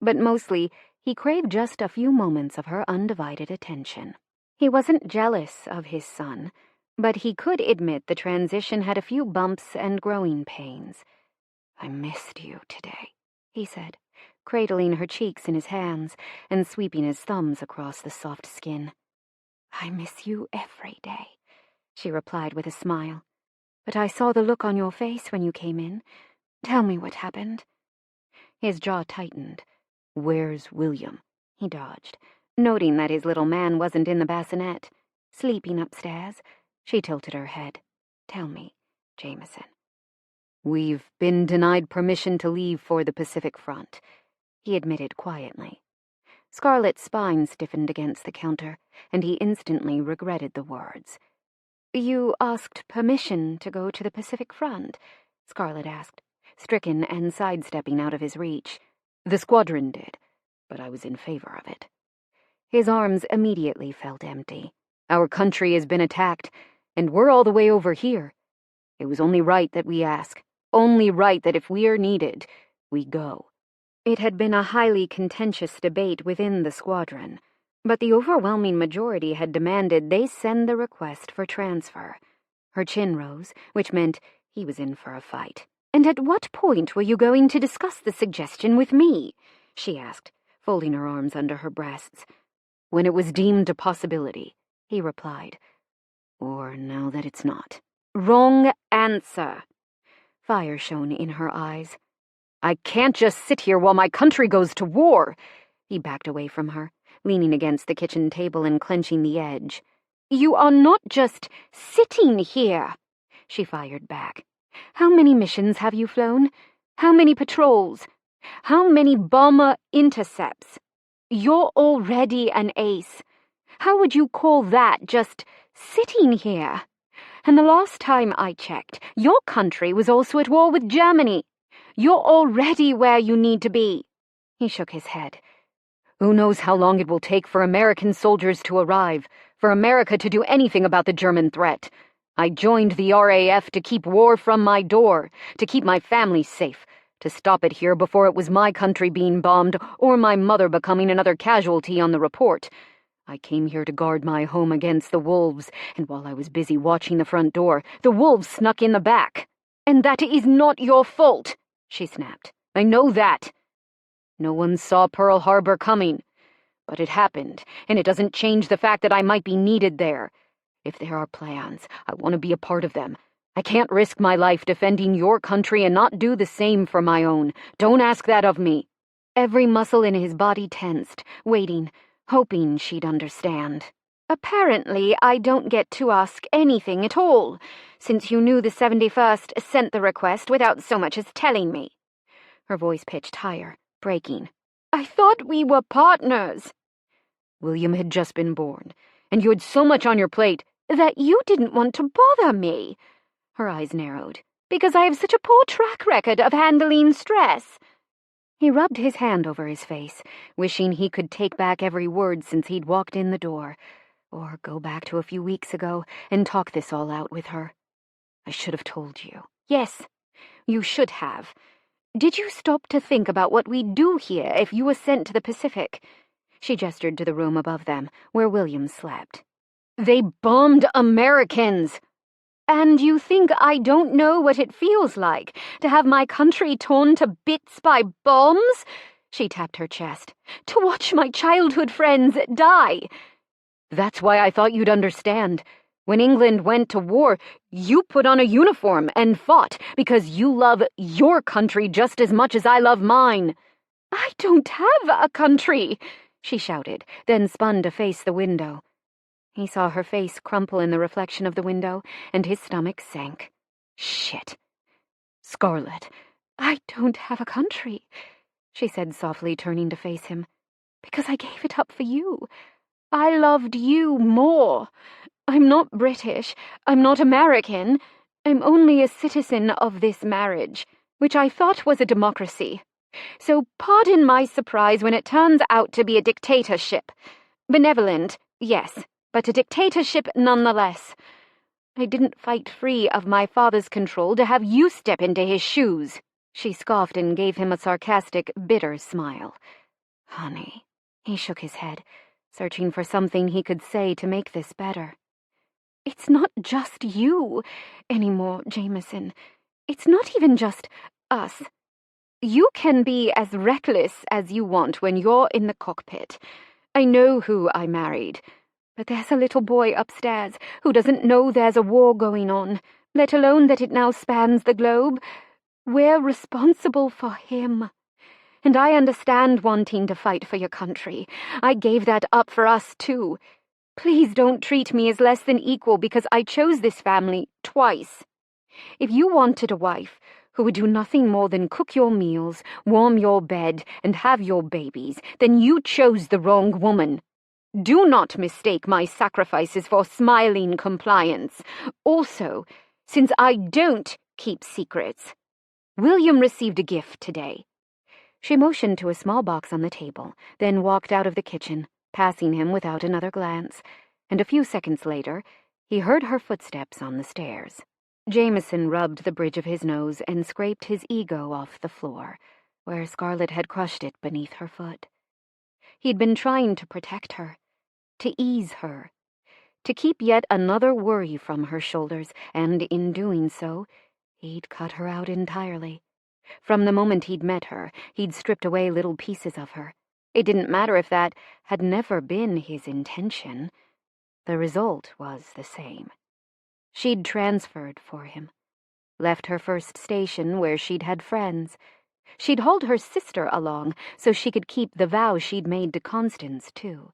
but mostly he craved just a few moments of her undivided attention. He wasn't jealous of his son, but he could admit the transition had a few bumps and growing pains. "I missed you today," he said, cradling her cheeks in his hands and sweeping his thumbs across the soft skin. "I miss you every day," she replied with a smile. "But I saw the look on your face when you came in. Tell me what happened." His jaw tightened. "Where's William?" He dodged, noting that his little man wasn't in the bassinet. "Sleeping upstairs." She tilted her head. "Tell me, Jameson." "We've been denied permission to leave for the Pacific Front," he admitted quietly. Scarlett's spine stiffened against the counter, and he instantly regretted the words. "You asked permission to go to the Pacific Front?" Scarlett asked, stricken and sidestepping out of his reach. "The squadron did, but I was in favor of it." His arms immediately felt empty. "Our country has been attacked, and we're all the way over here. It was only right that we ask, only right that if we're needed, we go." It had been a highly contentious debate within the squadron, but the overwhelming majority had demanded they send the request for transfer. Her chin rose, which meant he was in for a fight. "And at what point were you going to discuss the suggestion with me?" she asked, folding her arms under her breasts. "When it was deemed a possibility," he replied. "Or now that it's not." "Wrong answer." Fire shone in her eyes. "I can't just sit here while my country goes to war." He backed away from her, leaning against the kitchen table and clenching the edge. "You are not just sitting here," she fired back. "How many missions have you flown? How many patrols? How many bomber intercepts? You're already an ace. How would you call that just sitting here? And the last time I checked, your country was also at war with Germany. You're already where you need to be." He shook his head. "Who knows how long it will take for American soldiers to arrive, for America to do anything about the German threat. I joined the RAF to keep war from my door, to keep my family safe, to stop it here before it was my country being bombed or my mother becoming another casualty on the report. I came here to guard my home against the wolves, and while I was busy watching the front door, the wolves snuck in the back. And that is not your fault, she snapped. I know that. No one saw Pearl Harbor coming. But it happened, and it doesn't change the fact that I might be needed there. If there are plans, I want to be a part of them. I can't risk my life defending your country and not do the same for my own. Don't ask that of me. Every muscle in his body tensed, waiting, hoping she'd understand. Apparently, I don't get to ask anything at all, since you knew the 71st sent the request without so much as telling me. Her voice pitched higher, breaking. I thought we were partners. William had just been born, and you had so much on your plate that you didn't want to bother me. Her eyes narrowed. Because I have such a poor track record of handling stress. He rubbed his hand over his face, wishing he could take back every word since he'd walked in the door, or go back to a few weeks ago and talk this all out with her. I should have told you. Yes, you should have. Did you stop to think about what we'd do here if you were sent to the Pacific? She gestured to the room above them, where William slept. They bombed Americans! And you think I don't know what it feels like to have my country torn to bits by bombs? She tapped her chest. To watch my childhood friends die. That's why I thought you'd understand. When England went to war, you put on a uniform and fought because you love your country just as much as I love mine. I don't have a country, she shouted, then spun to face the window. He saw her face crumple in the reflection of the window, and his stomach sank. Shit. Scarlett, I don't have a country, she said softly, turning to face him. Because I gave it up for you. I loved you more. I'm not British. I'm not American. I'm only a citizen of this marriage, which I thought was a democracy. So pardon my surprise when it turns out to be a dictatorship. Benevolent, yes, but a dictatorship nonetheless. I didn't fight free of my father's control to have you step into his shoes. She scoffed and gave him a sarcastic, bitter smile. Honey, he shook his head, searching for something he could say to make this better. It's not just you anymore, Jameson. It's not even just us. You can be as reckless as you want when you're in the cockpit. I know who I married, but there's a little boy upstairs who doesn't know there's a war going on, let alone that it now spans the globe. We're responsible for him. And I understand wanting to fight for your country. I gave that up for us, too. Please don't treat me as less than equal because I chose this family twice. If you wanted a wife who would do nothing more than cook your meals, warm your bed, and have your babies, then you chose the wrong woman. Do not mistake my sacrifices for smiling compliance. Also, since I don't keep secrets, William received a gift today. She motioned to a small box on the table, then walked out of the kitchen, passing him without another glance, and a few seconds later, he heard her footsteps on the stairs. Jameson rubbed the bridge of his nose and scraped his ego off the floor, where Scarlett had crushed it beneath her foot. He'd been trying to protect her, to ease her, to keep yet another worry from her shoulders, and in doing so, he'd cut her out entirely. From the moment he'd met her, he'd stripped away little pieces of her. It didn't matter if that had never been his intention. The result was the same. She'd transferred for him, left her first station where she'd had friends. She'd hauled her sister along so she could keep the vow she'd made to Constance, too.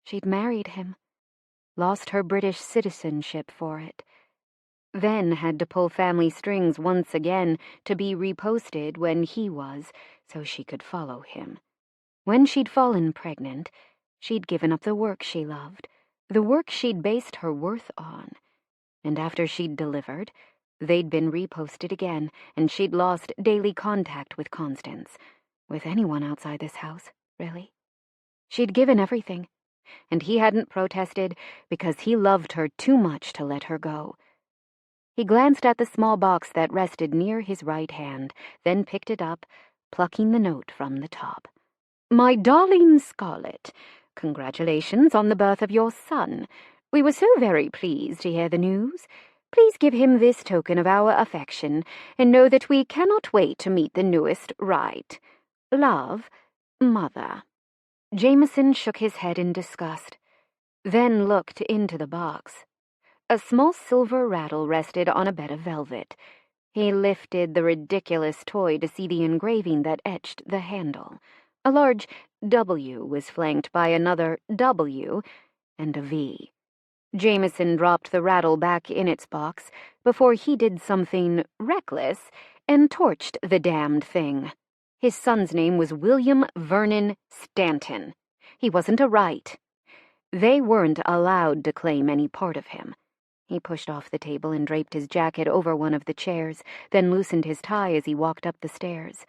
She'd married him, lost her British citizenship for it, then had to pull family strings once again to be reposted when he was, so she could follow him. When she'd fallen pregnant, she'd given up the work she loved, the work she'd based her worth on. And after she'd delivered, they'd been reposted again, and she'd lost daily contact with Constance, with anyone outside this house, really. She'd given everything, and he hadn't protested because he loved her too much to let her go. He glanced at the small box that rested near his right hand, then picked it up, plucking the note from the top. "My darling Scarlett, congratulations on the birth of your son. We were so very pleased to hear the news. Please give him this token of our affection, and know that we cannot wait to meet the newest rite. Love, Mother." Jameson shook his head in disgust, then looked into the box. A small silver rattle rested on a bed of velvet. He lifted the ridiculous toy to see the engraving that etched the handle. A large W was flanked by another W and a V. Jameson dropped the rattle back in its box before he did something reckless and torched the damned thing. His son's name was William Vernon Stanton. He wasn't a Wright. They weren't allowed to claim any part of him. He pushed off the table and draped his jacket over one of the chairs, then loosened his tie as he walked up the stairs.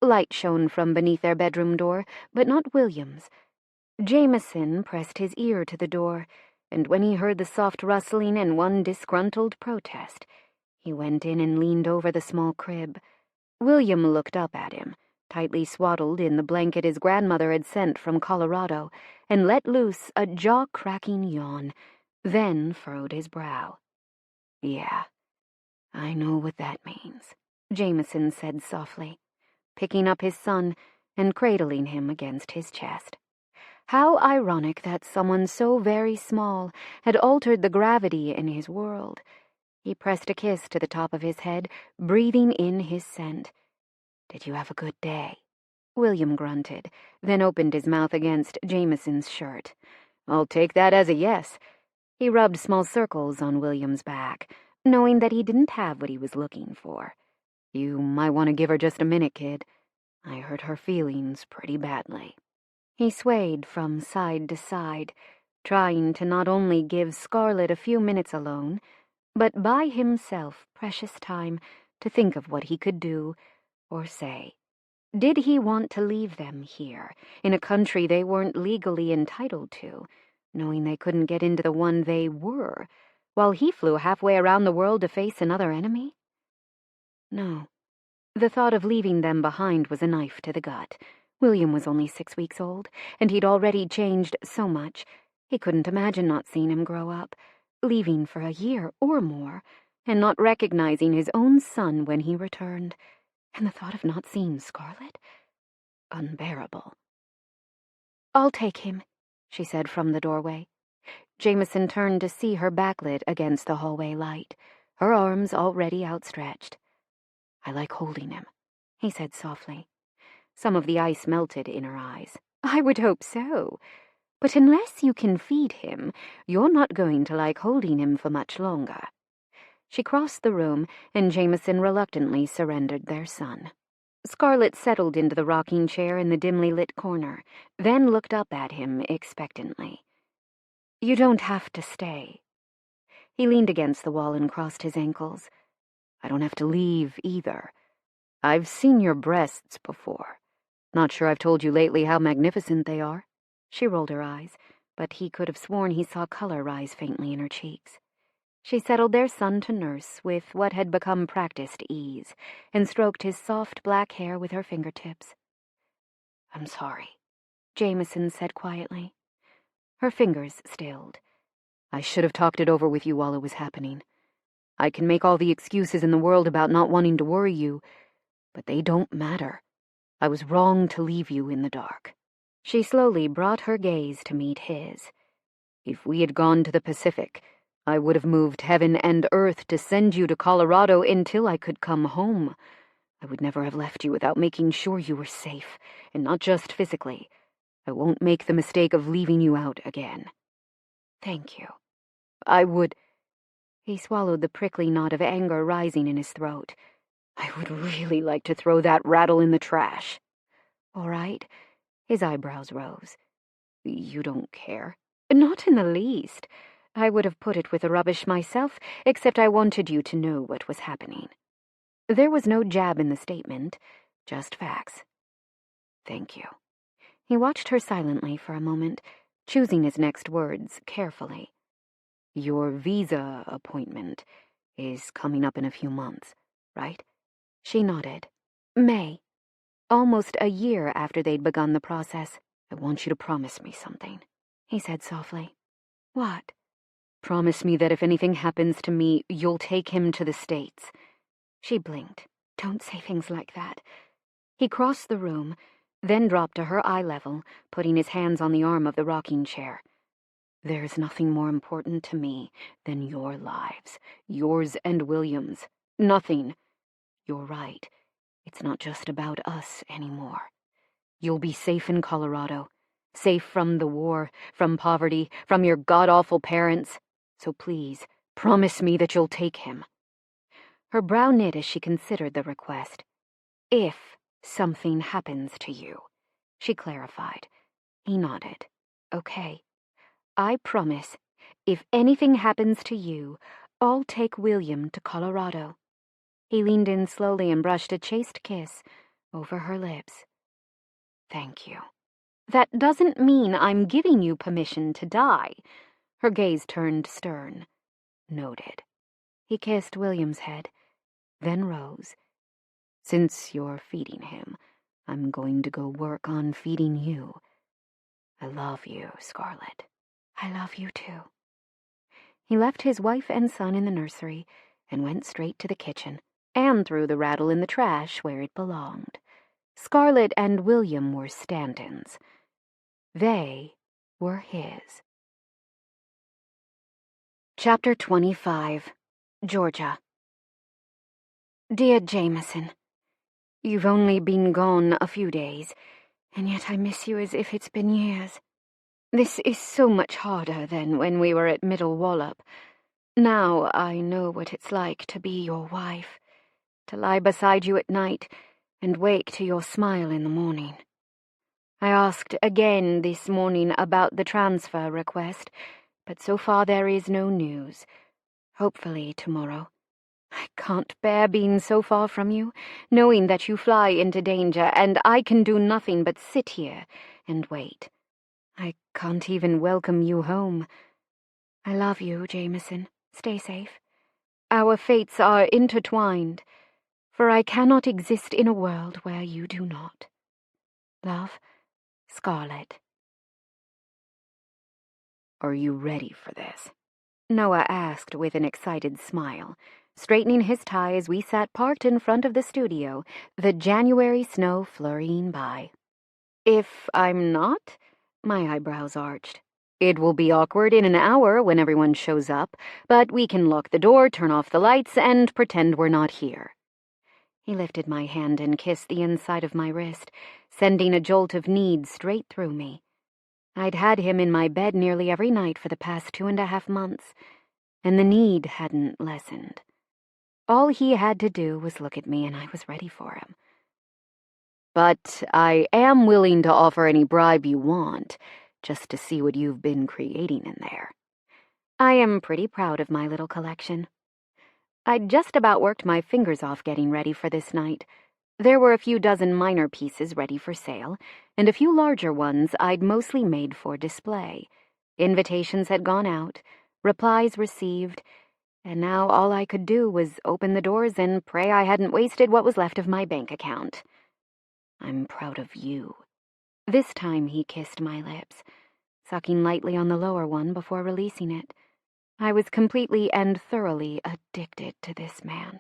Light shone from beneath their bedroom door, but not William's. Jameson pressed his ear to the door, and when he heard the soft rustling and one disgruntled protest, he went in and leaned over the small crib. William looked up at him, tightly swaddled in the blanket his grandmother had sent from Colorado, and let loose a jaw-cracking yawn, then furrowed his brow. "Yeah, I know what that means," Jameson said softly, picking up his son and cradling him against his chest. How ironic that someone so very small had altered the gravity in his world. He pressed a kiss to the top of his head, breathing in his scent. "Did you have a good day?" William grunted, then opened his mouth against Jameson's shirt. "I'll take that as a yes." He rubbed small circles on William's back, knowing that he didn't have what he was looking for. "You might want to give her just a minute, kid. I hurt her feelings pretty badly." He swayed from side to side, trying to not only give Scarlett a few minutes alone, but buy himself precious time to think of what he could do or say. Did he want to leave them here, in a country they weren't legally entitled to, knowing they couldn't get into the one they were, while he flew halfway around the world to face another enemy? No. The thought of leaving them behind was a knife to the gut. William was only 6 weeks old, and he'd already changed so much. He couldn't imagine not seeing him grow up, leaving for a year or more, and not recognizing his own son when he returned. And the thought of not seeing Scarlett? Unbearable. "I'll take him," she said from the doorway. Jameson turned to see her backlit against the hallway light, her arms already outstretched. "I like holding him," he said softly. Some of the ice melted in her eyes. "I would hope so. But unless you can feed him, you're not going to like holding him for much longer." She crossed the room, and Jameson reluctantly surrendered their son. Scarlett settled into the rocking chair in the dimly lit corner, then looked up at him expectantly. "You don't have to stay." He leaned against the wall and crossed his ankles. "I don't have to leave, either. I've seen your breasts before. Not sure I've told you lately how magnificent they are." She rolled her eyes, but he could have sworn he saw color rise faintly in her cheeks. She settled their son to nurse with what had become practiced ease, and stroked his soft black hair with her fingertips. "I'm sorry," Jameson said quietly. Her fingers stilled. "I should have talked it over with you while it was happening. I can make all the excuses in the world about not wanting to worry you, but they don't matter. I was wrong to leave you in the dark." She slowly brought her gaze to meet his. "If we had gone to the Pacific, I would have moved heaven and earth to send you to Colorado until I could come home. I would never have left you without making sure you were safe, and not just physically. I won't make the mistake of leaving you out again." "Thank you. I would—" He swallowed the prickly knot of anger rising in his throat. "I would really like to throw that rattle in the trash." "All right." His eyebrows rose. "You don't care?" "Not in the least. I would have put it with the rubbish myself, except I wanted you to know what was happening." There was no jab in the statement, just facts. "Thank you." He watched her silently for a moment, choosing his next words carefully. "Your visa appointment. is coming up in a few months, right? She nodded. May. Almost a year after they'd begun the process. I want you to promise me something, he said softly. What? Promise me that if anything happens to me, you'll take him to the States. She blinked. Don't say things like that. He crossed the room, then dropped to her eye level, putting his hands on the arm of the rocking chair. There's nothing more important to me than your lives, yours and William's. Nothing. You're right. It's not just about us anymore. You'll be safe in Colorado, safe from the war, from poverty, from your god-awful parents. So please, promise me that you'll take him. Her brow knit as she considered the request. If something happens to you, she clarified. He nodded. Okay. I promise, if anything happens to you, I'll take William to Colorado. He leaned in slowly and brushed a chaste kiss over her lips. Thank you. That doesn't mean I'm giving you permission to die. Her gaze turned stern. Noted. He kissed William's head, then rose. Since you're feeding him, I'm going to go work on feeding you. I love you, Scarlett. I love you too. He left his wife and son in the nursery and went straight to the kitchen and threw the rattle in the trash where it belonged. Scarlett and William were Stantons. They were his. Chapter 25. Georgia. Dear Jameson, you've only been gone a few days, and yet I miss you as if it's been years. This is so much harder than when we were at Middle Wallop. Now I know what it's like to be your wife, to lie beside you at night and wake to your smile in the morning. I asked again this morning about the transfer request, but so far there is no news. Hopefully tomorrow. I can't bear being so far from you, knowing that you fly into danger, and I can do nothing but sit here and wait. I can't even welcome you home. I love you, Jameson. Stay safe. Our fates are intertwined, for I cannot exist in a world where you do not. Love, Scarlett. Are you ready for this? Noah asked with an excited smile, straightening his tie as we sat parked in front of the studio, the January snow flurrying by. If I'm not? My eyebrows arched. It will be awkward in an hour when everyone shows up, but we can lock the door, turn off the lights, and pretend we're not here. He lifted my hand and kissed the inside of my wrist, sending a jolt of need straight through me. I'd had him in my bed nearly every night for the past 2.5 months, and the need hadn't lessened. All he had to do was look at me, and I was ready for him. But I am willing to offer any bribe you want, just to see what you've been creating in there. I am pretty proud of my little collection. I'd just about worked my fingers off getting ready for this night. There were a few dozen minor pieces ready for sale, and a few larger ones I'd mostly made for display. Invitations had gone out, replies received, and now all I could do was open the doors and pray I hadn't wasted what was left of my bank account. I'm proud of you. This time he kissed my lips, sucking lightly on the lower one before releasing it. I was completely and thoroughly addicted to this man.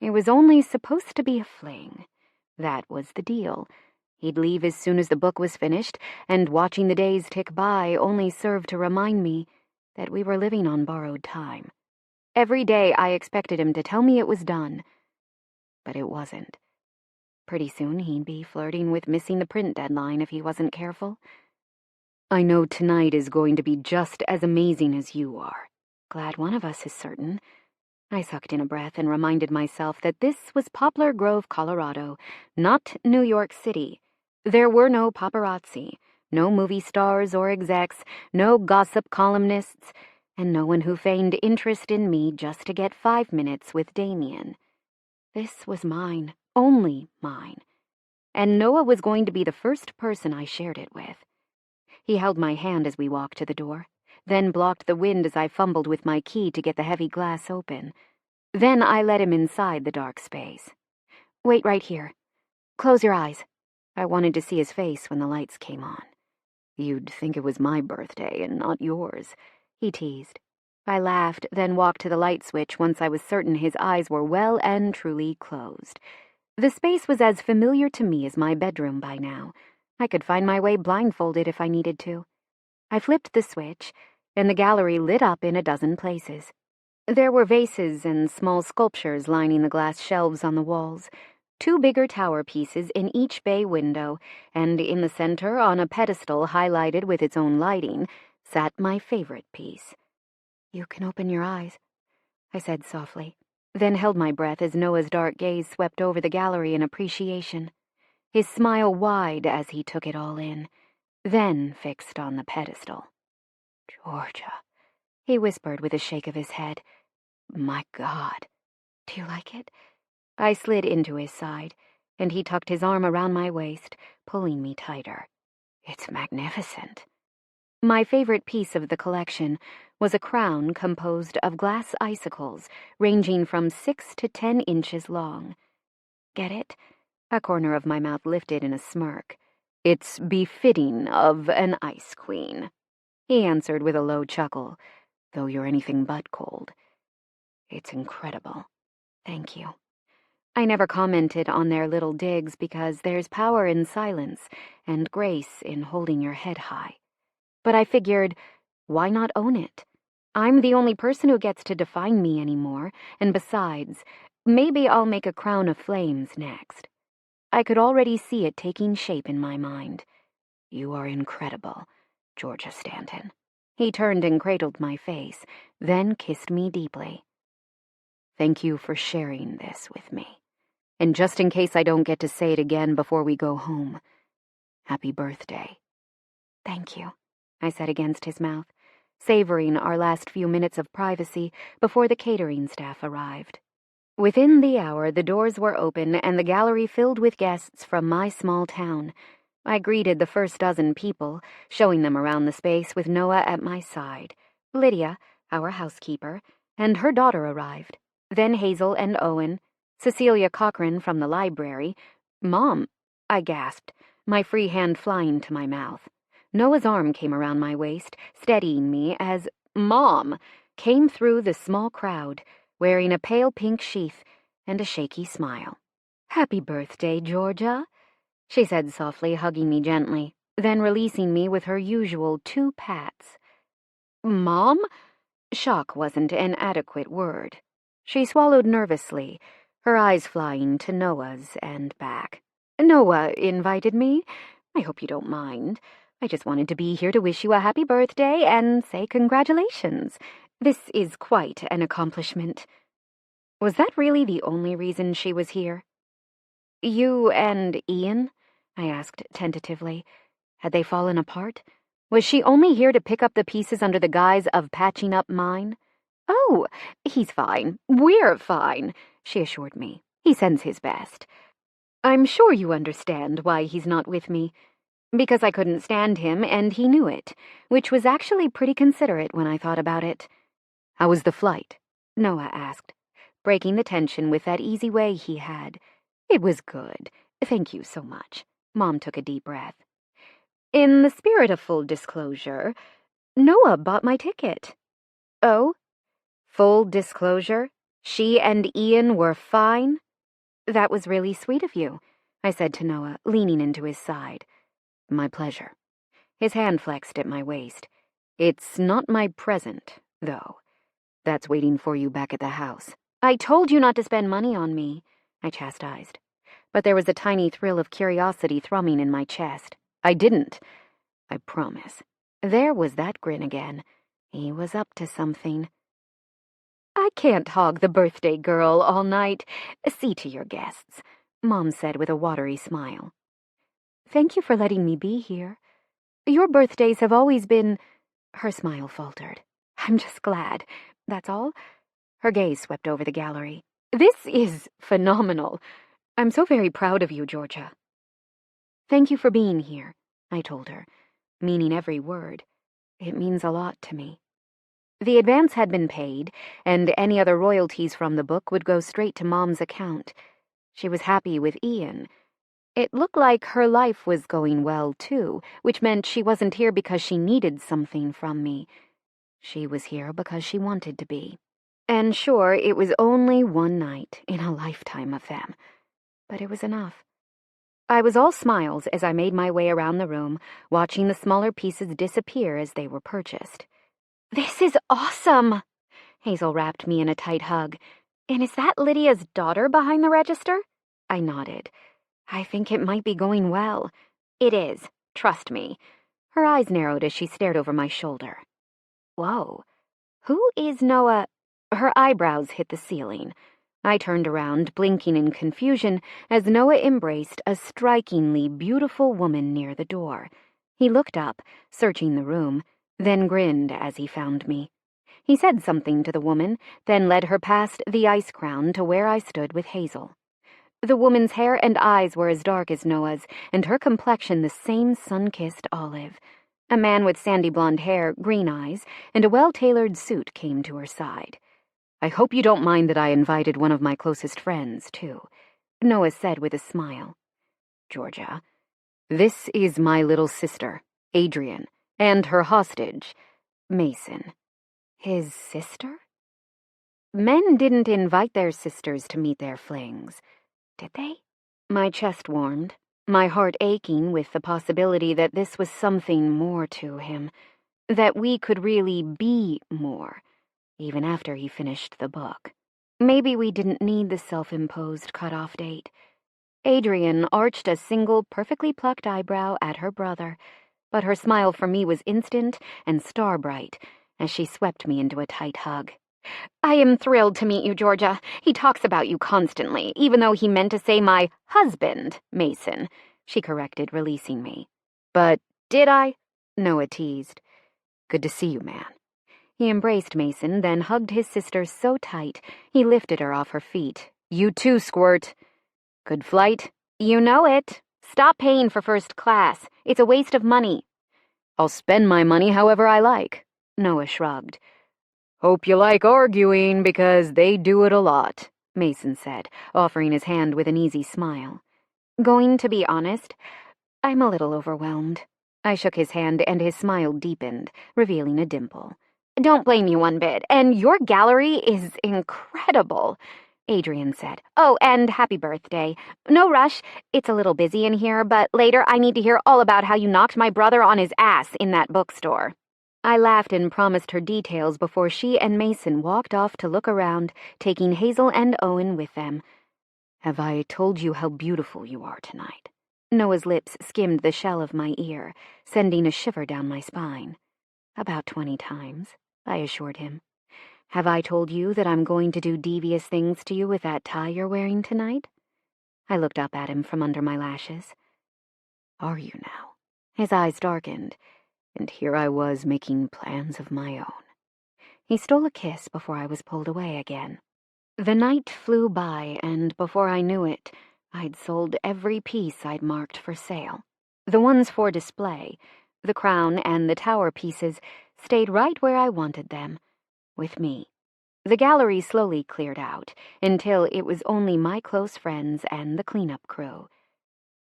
It was only supposed to be a fling. That was the deal. He'd leave as soon as the book was finished, and watching the days tick by only served to remind me that we were living on borrowed time. Every day I expected him to tell me it was done, but it wasn't. Pretty soon he'd be flirting with missing the print deadline if he wasn't careful. I know tonight is going to be just as amazing as you are. Glad one of us is certain. I sucked in a breath and reminded myself that this was Poplar Grove, Colorado, not New York City. There were no paparazzi, no movie stars or execs, no gossip columnists, and no one who feigned interest in me just to get 5 minutes with Damien. This was mine, only mine, and Noah was going to be the first person I shared it with. He held my hand as we walked to the door, then blocked the wind as I fumbled with my key to get the heavy glass open. Then I led him inside the dark space. "Wait right here. Close your eyes." I wanted to see his face when the lights came on. "You'd think it was my birthday and not yours," he teased. I laughed, then walked to the light switch once I was certain his eyes were well and truly closed. The space was as familiar to me as my bedroom by now. I could find my way blindfolded if I needed to. I flipped the switch, and the gallery lit up in a dozen places. There were vases and small sculptures lining the glass shelves on the walls, 2 bigger tower pieces in each bay window, and in the center, on a pedestal highlighted with its own lighting, sat my favorite piece. "You can open your eyes," I said softly, then held my breath as Noah's dark gaze swept over the gallery in appreciation, his smile wide as he took it all in, then fixed on the pedestal. "Georgia," he whispered with a shake of his head. "My God. Do you like it?" I slid into his side, and he tucked his arm around my waist, pulling me tighter. "It's magnificent." My favorite piece of the collection was a crown composed of glass icicles ranging from 6 to 10 inches long. "Get it?" A corner of my mouth lifted in a smirk. "It's befitting of an ice queen," he answered with a low chuckle, "though you're anything but cold." "It's incredible. Thank you." I never commented on their little digs because there's power in silence and grace in holding your head high. But I figured, why not own it? I'm the only person who gets to define me anymore, and besides, maybe I'll make a crown of flames next. I could already see it taking shape in my mind. "You are incredible, Georgia Stanton." He turned and cradled my face, then kissed me deeply. "Thank you for sharing this with me. And just in case I don't get to say it again before we go home, happy birthday." "Thank you," I said against his mouth, savoring our last few minutes of privacy before the catering staff arrived. Within the hour, the doors were open and the gallery filled with guests from my small town. I greeted the first dozen people, showing them around the space with Noah at my side. Lydia, our housekeeper, and her daughter arrived. Then Hazel and Owen, Cecilia Cochran from the library. "Mom," I gasped, my free hand flying to my mouth. Noah's arm came around my waist, steadying me as "Mom" came through the small crowd, wearing a pale pink sheath and a shaky smile. "Happy birthday, Georgia," she said softly, hugging me gently, then releasing me with her usual 2 pats. "Mom?" Shock wasn't an adequate word. She swallowed nervously, her eyes flying to Noah's and back. "Noah invited me. I hope you don't mind. I just wanted to be here to wish you a happy birthday and say congratulations. This is quite an accomplishment." Was that really the only reason she was here? "You and Ian?" I asked tentatively. Had they fallen apart? Was she only here to pick up the pieces under the guise of patching up mine? "Oh, he's fine. We're fine," she assured me. "He sends his best. I'm sure you understand why he's not with me. Because I couldn't stand him, and he knew it, which was actually pretty considerate when I thought about it." "How was the flight?" Noah asked, breaking the tension with that easy way he had. "It was good. Thank you so much." Mom took a deep breath. "In the spirit of full disclosure, Noah bought my ticket." "Oh? Full disclosure? She and Ian were fine?" "That was really sweet of you," I said to Noah, leaning into his side. "My pleasure." His hand flexed at my waist. "It's not my present, though. That's waiting for you back at the house." "I told you not to spend money on me," I chastised. But there was a tiny thrill of curiosity thrumming in my chest. "I didn't. I promise." There was that grin again. He was up to something. "I can't hog the birthday girl all night. See to your guests," Mom said with a watery smile. "Thank you for letting me be here. Your birthdays have always been—" Her smile faltered. "I'm just glad. That's all." Her gaze swept over the gallery. "This is phenomenal. I'm so very proud of you, Georgia." "Thank you for being here," I told her, meaning every word. It means a lot to me. The advance had been paid, and any other royalties from the book would go straight to Mom's account. She was happy with Ian. It looked like her life was going well, too, which meant she wasn't here because she needed something from me. She was here because she wanted to be. And sure, it was only one night in a lifetime of them, but it was enough. I was all smiles as I made my way around the room, watching the smaller pieces disappear as they were purchased. "This is awesome!" Hazel wrapped me in a tight hug. "And is that Lydia's daughter behind the register?" I nodded. "I think it might be going well." "It is. Trust me." Her eyes narrowed as she stared over my shoulder. "Whoa. Who is Noah?" Her eyebrows hit the ceiling. I turned around, blinking in confusion, as Noah embraced a strikingly beautiful woman near the door. He looked up, searching the room, then grinned as he found me. He said something to the woman, then led her past the ice crown to where I stood with Hazel. The woman's hair and eyes were as dark as Noah's, and her complexion the same sun-kissed olive. A man with sandy blonde hair, green eyes, and a well-tailored suit came to her side. "I hope you don't mind that I invited one of my closest friends, too," Noah said with a smile. "Georgia, this is my little sister, Adrian, and her hostage, Mason." "His sister?" Men didn't invite their sisters to meet their flings, did they? My chest warmed, my heart aching with the possibility that this was something more to him, that we could really be more, even after he finished the book. Maybe we didn't need the self-imposed cutoff date. Adrian arched a single, perfectly plucked eyebrow at her brother, but her smile for me was instant and star-bright as she swept me into a tight hug. "I am thrilled to meet you, Georgia. He talks about you constantly, even though he meant to say my husband, Mason," she corrected, releasing me. "But did I?" Noah teased. "Good to see you, man." He embraced Mason, then hugged his sister so tight he lifted her off her feet. "You too, Squirt." "Good flight?" "You know it. Stop paying for first class. It's a waste of money." "I'll spend my money however I like," Noah shrugged. "Hope you like arguing, because they do it a lot," Mason said, offering his hand with an easy smile. "Going to be honest, I'm a little overwhelmed." I shook his hand and his smile deepened, revealing a dimple. "Don't blame me one bit, and your gallery is incredible," Adrian said. "Oh, and happy birthday. No rush, it's a little busy in here, but later I need to hear all about how you knocked my brother on his ass in that bookstore." I laughed and promised her details before she and Mason walked off to look around, taking Hazel and Owen with them. "Have I told you how beautiful you are tonight?" Noah's lips skimmed the shell of my ear, sending a shiver down my spine. "About 20 times, I assured him. "Have I told you that I'm going to do devious things to you with that tie you're wearing tonight?" I looked up at him from under my lashes. "Are you now?" His eyes darkened, and here I was making plans of my own. He stole a kiss before I was pulled away again. The night flew by, and before I knew it, I'd sold every piece I'd marked for sale. The ones for display, the crown and the tower pieces, stayed right where I wanted them, with me. The gallery slowly cleared out, until it was only my close friends and the cleanup crew.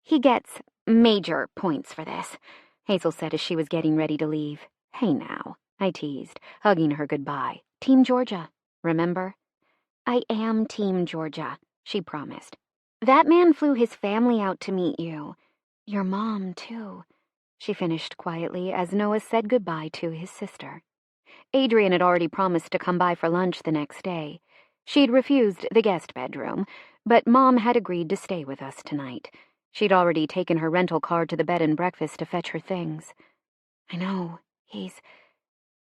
"He gets major points for this," Hazel said as she was getting ready to leave. "Hey now," I teased, hugging her goodbye. "Team Georgia, remember?" "I am Team Georgia," she promised. "That man flew his family out to meet you. Your mom, too," she finished quietly as Noah said goodbye to his sister. Adrian had already promised to come by for lunch the next day. She'd refused the guest bedroom, but Mom had agreed to stay with us tonight. She'd already taken her rental car to the bed and breakfast to fetch her things. "I know,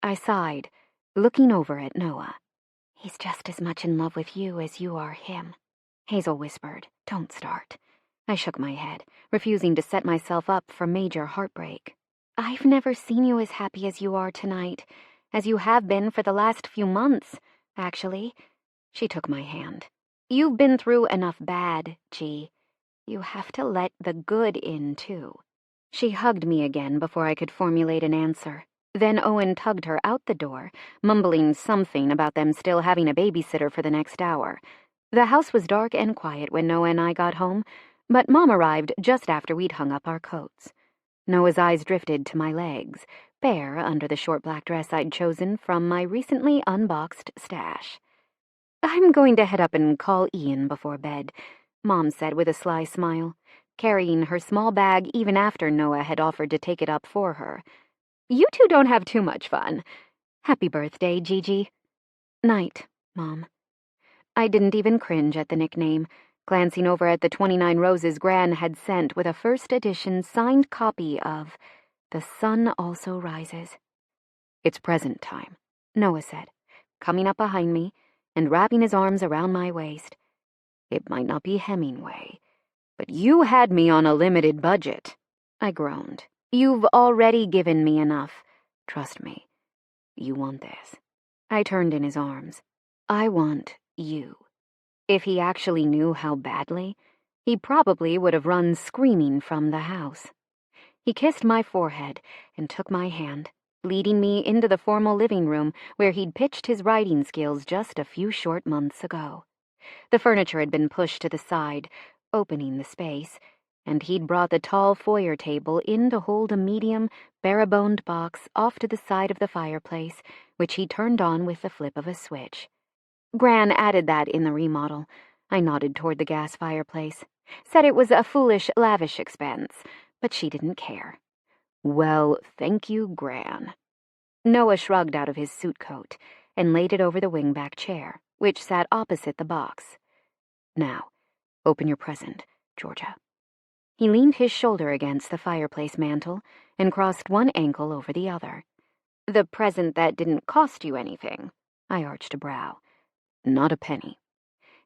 I sighed, looking over at Noah. "He's just as much in love with you as you are him," Hazel whispered. "Don't start." I shook my head, refusing to set myself up for major heartbreak. "I've never seen you as happy as you are tonight, as you have been for the last few months, actually." She took my hand. "You've been through enough bad, G. You have to let the good in, too." She hugged me again before I could formulate an answer. Then Owen tugged her out the door, mumbling something about them still having a babysitter for the next hour. The house was dark and quiet when Noah and I got home, but Mom arrived just after we'd hung up our coats. Noah's eyes drifted to my legs, bare under the short black dress I'd chosen from my recently unboxed stash. "I'm going to head up and call Ian before bed," Mom said with a sly smile, carrying her small bag even after Noah had offered to take it up for her. "You two don't have too much fun. Happy birthday, Gigi." "Night, Mom." I didn't even cringe at the nickname, glancing over at the 29 roses Gran had sent with a first edition signed copy of The Sun Also Rises. "It's present time," Noah said, coming up behind me and wrapping his arms around my waist. "It might not be Hemingway, but you had me on a limited budget." I groaned. "You've already given me enough. Trust me. You want this." I turned in his arms. "I want you." If he actually knew how badly, he probably would have run screaming from the house. He kissed my forehead and took my hand, leading me into the formal living room where he'd pitched his writing skills just a few short months ago. The furniture had been pushed to the side, opening the space, and he'd brought the tall foyer table in to hold a medium, bare-boned box off to the side of the fireplace, which he turned on with the flip of a switch. Gran added that in the remodel. I nodded toward the gas fireplace, said it was a foolish, lavish expense, but she didn't care. "Well, thank you, Gran." Noah shrugged out of his suit coat and laid it over the wingback chair, which sat opposite the box. "Now, open your present, Georgia." He leaned his shoulder against the fireplace mantel and crossed one ankle over the other. "The present that didn't cost you anything?" I arched a brow. "Not a penny."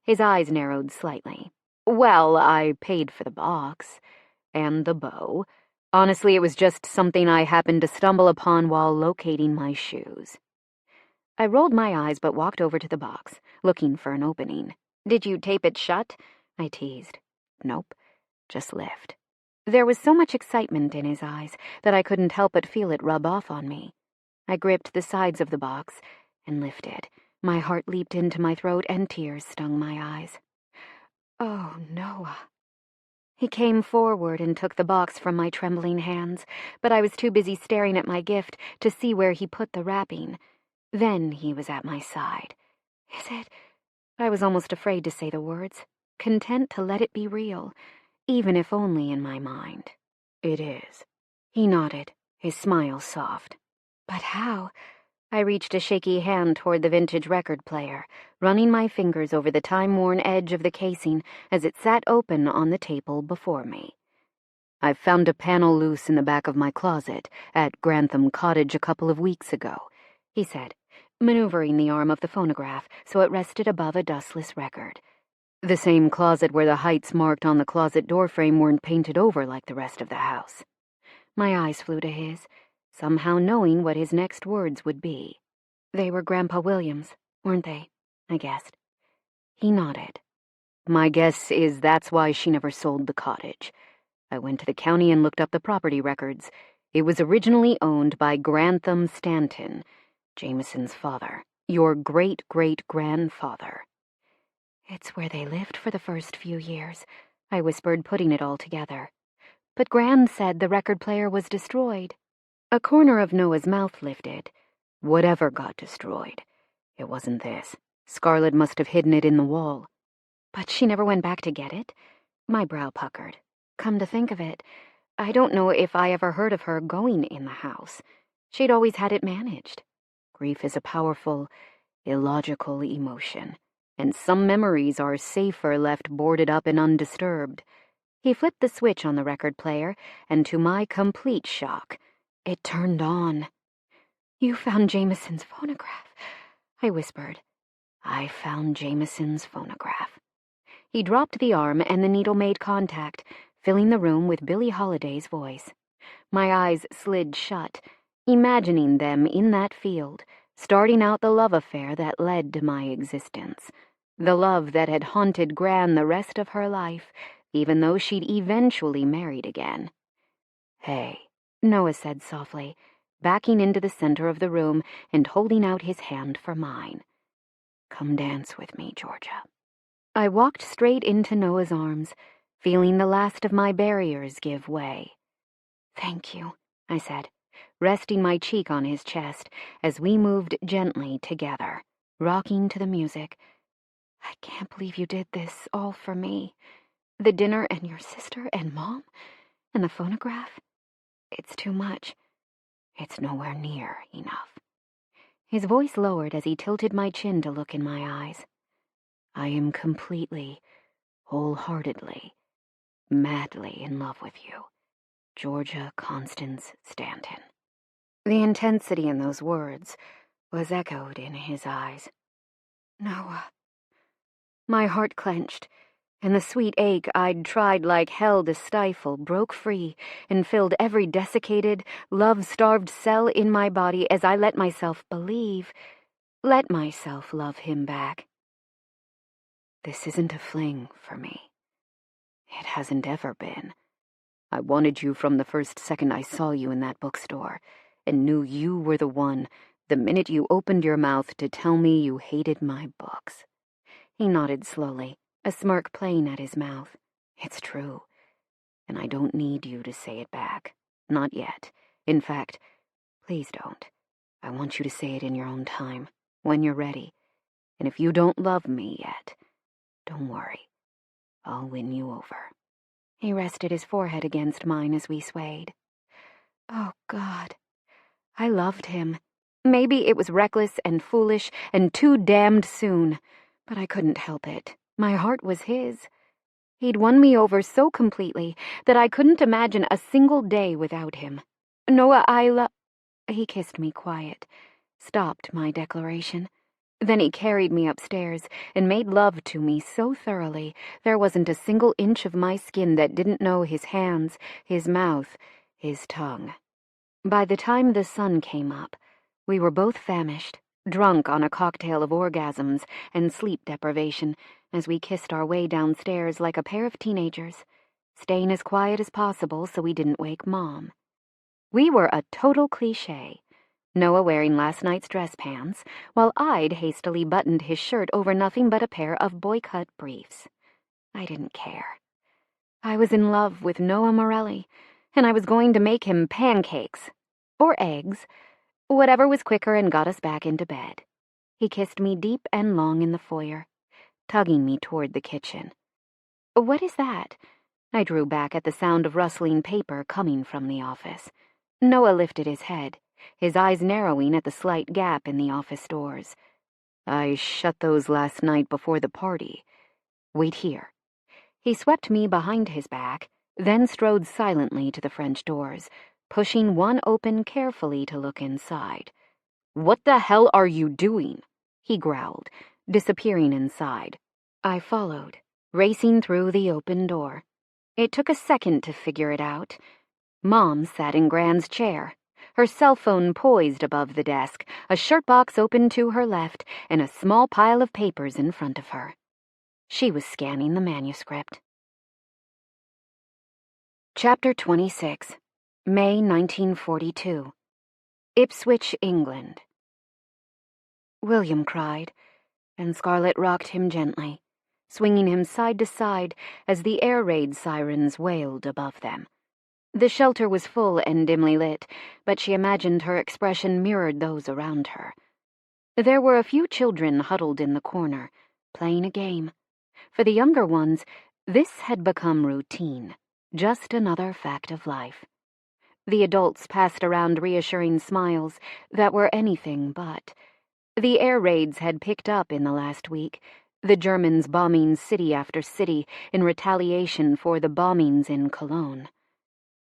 His eyes narrowed slightly. "Well, I paid for the box. And the bow. Honestly, it was just something I happened to stumble upon while locating my shoes." I rolled my eyes but walked over to the box, looking for an opening. "Did you tape it shut?" I teased. "Nope. Just lift." There was so much excitement in his eyes that I couldn't help but feel it rub off on me. I gripped the sides of the box and lifted. My heart leaped into my throat and tears stung my eyes. "Oh, Noah." He came forward and took the box from my trembling hands, but I was too busy staring at my gift to see where he put the wrapping. Then he was at my side. "Is it—" I was almost afraid to say the words, content to let it be real, even if only in my mind. "It is." He nodded, his smile soft. "But how?" I reached a shaky hand toward the vintage record player, running my fingers over the time-worn edge of the casing as it sat open on the table before me. "I found a panel loose in the back of my closet at Grantham Cottage a couple of weeks ago," he said, maneuvering the arm of the phonograph so it rested above a dustless record. "The same closet where the heights marked on the closet doorframe weren't painted over like the rest of the house." My eyes flew to his, somehow knowing what his next words would be. "They were Grandpa Williams, weren't they?" I guessed. He nodded. "My guess is that's why she never sold the cottage. I went to the county and looked up the property records. It was originally owned by Grantham Stanton, Jameson's father, your great-great-grandfather." "It's where they lived for the first few years," I whispered, putting it all together. "But Gran said the record player was destroyed." A corner of Noah's mouth lifted. "Whatever got destroyed. It wasn't this. Scarlett must have hidden it in the wall." "But she never went back to get it?" My brow puckered. Come to think of it, I don't know if I ever heard of her going in the house. She'd always had it managed. Grief is a powerful, illogical emotion, and some memories are safer left boarded up and undisturbed. He flipped the switch on the record player, and to my complete shock, it turned on. "You found Jameson's phonograph," I whispered. I found Jameson's phonograph. He dropped the arm, and the needle made contact, filling the room with Billie Holiday's voice. My eyes slid shut, imagining them in that field, starting out the love affair that led to my existence. The love that had haunted Gran the rest of her life, even though she'd eventually married again. "Hey," Noah said softly, backing into the center of the room and holding out his hand for mine. "Come dance with me, Georgia." I walked straight into Noah's arms, feeling the last of my barriers give way. "Thank you," I said, resting my cheek on his chest as we moved gently together, rocking to the music. "I can't believe you did this all for me. The dinner and your sister and Mom and the phonograph. It's too much. It's nowhere near enough." His voice lowered as he tilted my chin to look in my eyes. "I am completely, wholeheartedly, madly in love with you, Georgia Constance Stanton." The intensity in those words was echoed in his eyes. "Noah." My heart clenched, and the sweet ache I'd tried like hell to stifle broke free and filled every desiccated, love-starved cell in my body as I let myself let myself love him back. "This isn't a fling for me. It hasn't ever been. I wanted you from the first second I saw you in that bookstore, and knew you were the one the minute you opened your mouth to tell me you hated my books." He nodded slowly, a smirk playing at his mouth. "It's true, and I don't need you to say it back. Not yet. In fact, please don't. I want you to say it in your own time, when you're ready. And if you don't love me yet, don't worry. I'll win you over." He rested his forehead against mine as we swayed. Oh, God. I loved him. Maybe it was reckless and foolish and too damned soon, but I couldn't help it. My heart was his. He'd won me over so completely that I couldn't imagine a single day without him. "Noah, He kissed me quiet, stopped my declaration. Then he carried me upstairs and made love to me so thoroughly there wasn't a single inch of my skin that didn't know his hands, his mouth, his tongue. By the time the sun came up, we were both famished, drunk on a cocktail of orgasms and sleep deprivation as we kissed our way downstairs like a pair of teenagers, staying as quiet as possible so we didn't wake Mom. We were a total cliché. Noah wearing last night's dress pants, while I'd hastily buttoned his shirt over nothing but a pair of boy-cut briefs. I didn't care. I was in love with Noah Morelli, and I was going to make him pancakes. Or eggs. Whatever was quicker and got us back into bed. He kissed me deep and long in the foyer, tugging me toward the kitchen. "What is that?" I drew back at the sound of rustling paper coming from the office. Noah lifted his head, his eyes narrowing at the slight gap in the office doors. "I shut those last night before the party. Wait here." He swept me behind his back, then strode silently to the French doors, pushing one open carefully to look inside. "What the hell are you doing?" he growled, disappearing inside. I followed, racing through the open door. It took a second to figure it out. Mom sat in Gran's chair, her cell phone poised above the desk, a shirt box open to her left, and a small pile of papers in front of her. She was scanning the manuscript. Chapter 26, May 1942. Ipswich, England. William cried, and Scarlett rocked him gently, swinging him side to side as the air raid sirens wailed above them. The shelter was full and dimly lit, but she imagined her expression mirrored those around her. There were a few children huddled in the corner, playing a game. For the younger ones, this had become routine, just another fact of life. The adults passed around reassuring smiles that were anything but. The air raids had picked up in the last week, the Germans bombing city after city in retaliation for the bombings in Cologne.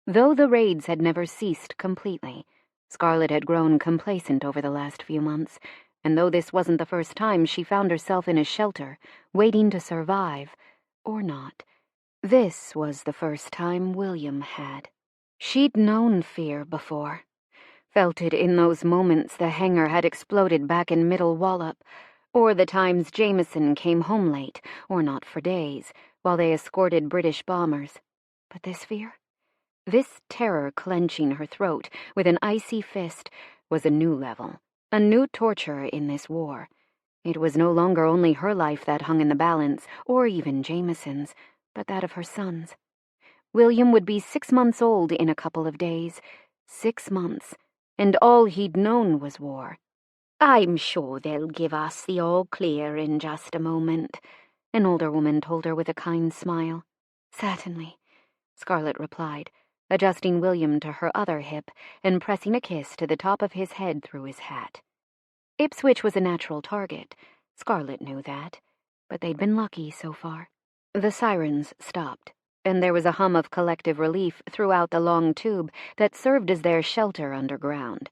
Though the raids had never ceased completely, Scarlett had grown complacent over the last few months, and though this wasn't the first time she found herself in a shelter, waiting to survive, or not, this was the first time William had. She'd known fear before, felt it in those moments the hangar had exploded back in Middle Wallop, or the times Jameson came home late, or not for days, while they escorted British bombers. But this fear? This terror clenching her throat with an icy fist was a new level, a new torture in this war. It was no longer only her life that hung in the balance, or even Jameson's, but that of her son's. William would be 6 months old in a couple of days. 6 months, and all he'd known was war. "I'm sure they'll give us the all clear in just a moment," an older woman told her with a kind smile. "Certainly," Scarlett replied, adjusting William to her other hip and pressing a kiss to the top of his head through his hat. Ipswich was a natural target. Scarlett knew that, but they'd been lucky so far. The sirens stopped, and there was a hum of collective relief throughout the long tube that served as their shelter underground.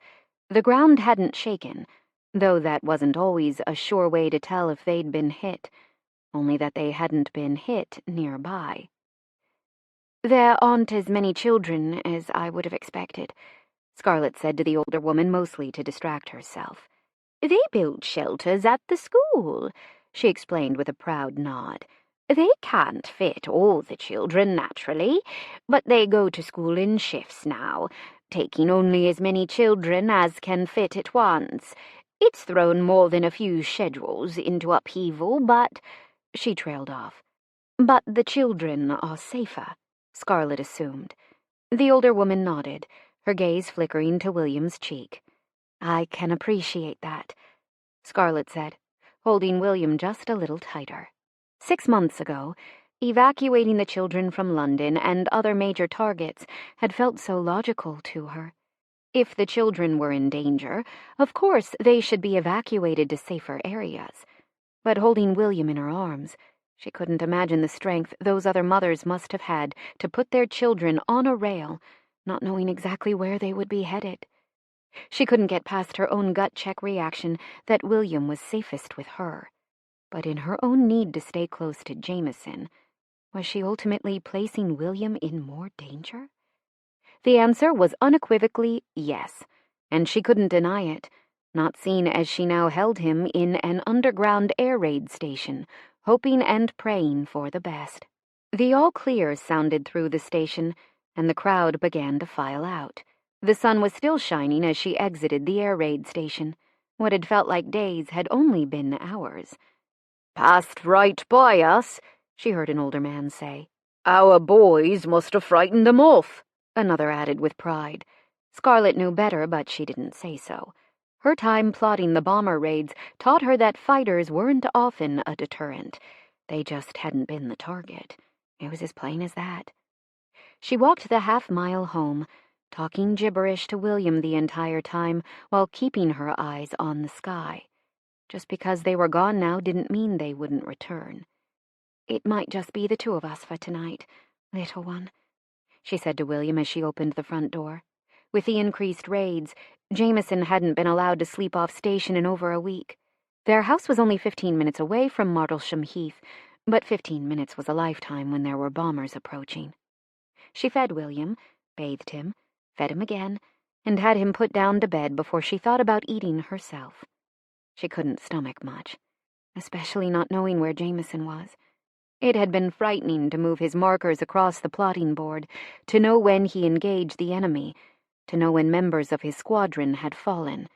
The ground hadn't shaken, though that wasn't always a sure way to tell if they'd been hit, only that they hadn't been hit nearby. "There aren't as many children as I would have expected," Scarlett said to the older woman, mostly to distract herself. "They build shelters at the school," she explained with a proud nod. "They can't fit all the children, naturally, but they go to school in shifts now, taking only as many children as can fit at once. It's thrown more than a few schedules into upheaval, but—" She trailed off. "But the children are safer," Scarlett assumed. The older woman nodded, her gaze flickering to William's cheek. "I can appreciate that," Scarlett said, holding William just a little tighter. 6 months ago, evacuating the children from London and other major targets had felt so logical to her. If the children were in danger, of course they should be evacuated to safer areas. But holding William in her arms, she couldn't imagine the strength those other mothers must have had to put their children on a rail, not knowing exactly where they would be headed. She couldn't get past her own gut-check reaction that William was safest with her. But in her own need to stay close to Jameson, was she ultimately placing William in more danger? The answer was unequivocally yes, and she couldn't deny it, not seen as she now held him in an underground air raid station, hoping and praying for the best. The all clear sounded through the station, and the crowd began to file out. The sun was still shining as she exited the air raid station. What had felt like days had only been hours. "Passed right by us," she heard an older man say. "Our boys must have frightened them off," another added with pride. Scarlett knew better, but she didn't say so. Her time plotting the bomber raids taught her that fighters weren't often a deterrent. They just hadn't been the target. It was as plain as that. She walked the half-mile home, talking gibberish to William the entire time while keeping her eyes on the sky. Just because they were gone now didn't mean they wouldn't return. "It might just be the two of us for tonight, little one," she said to William as she opened the front door. With the increased raids, Jameson hadn't been allowed to sleep off station in over a week. Their house was only 15 minutes away from Martlesham Heath, but 15 minutes was a lifetime when there were bombers approaching. She fed William, bathed him, fed him again, and had him put down to bed before she thought about eating herself. She couldn't stomach much, especially not knowing where Jameson was. It had been frightening to move his markers across the plotting board, to know when he engaged the enemy, to know when members of his squadron had fallen.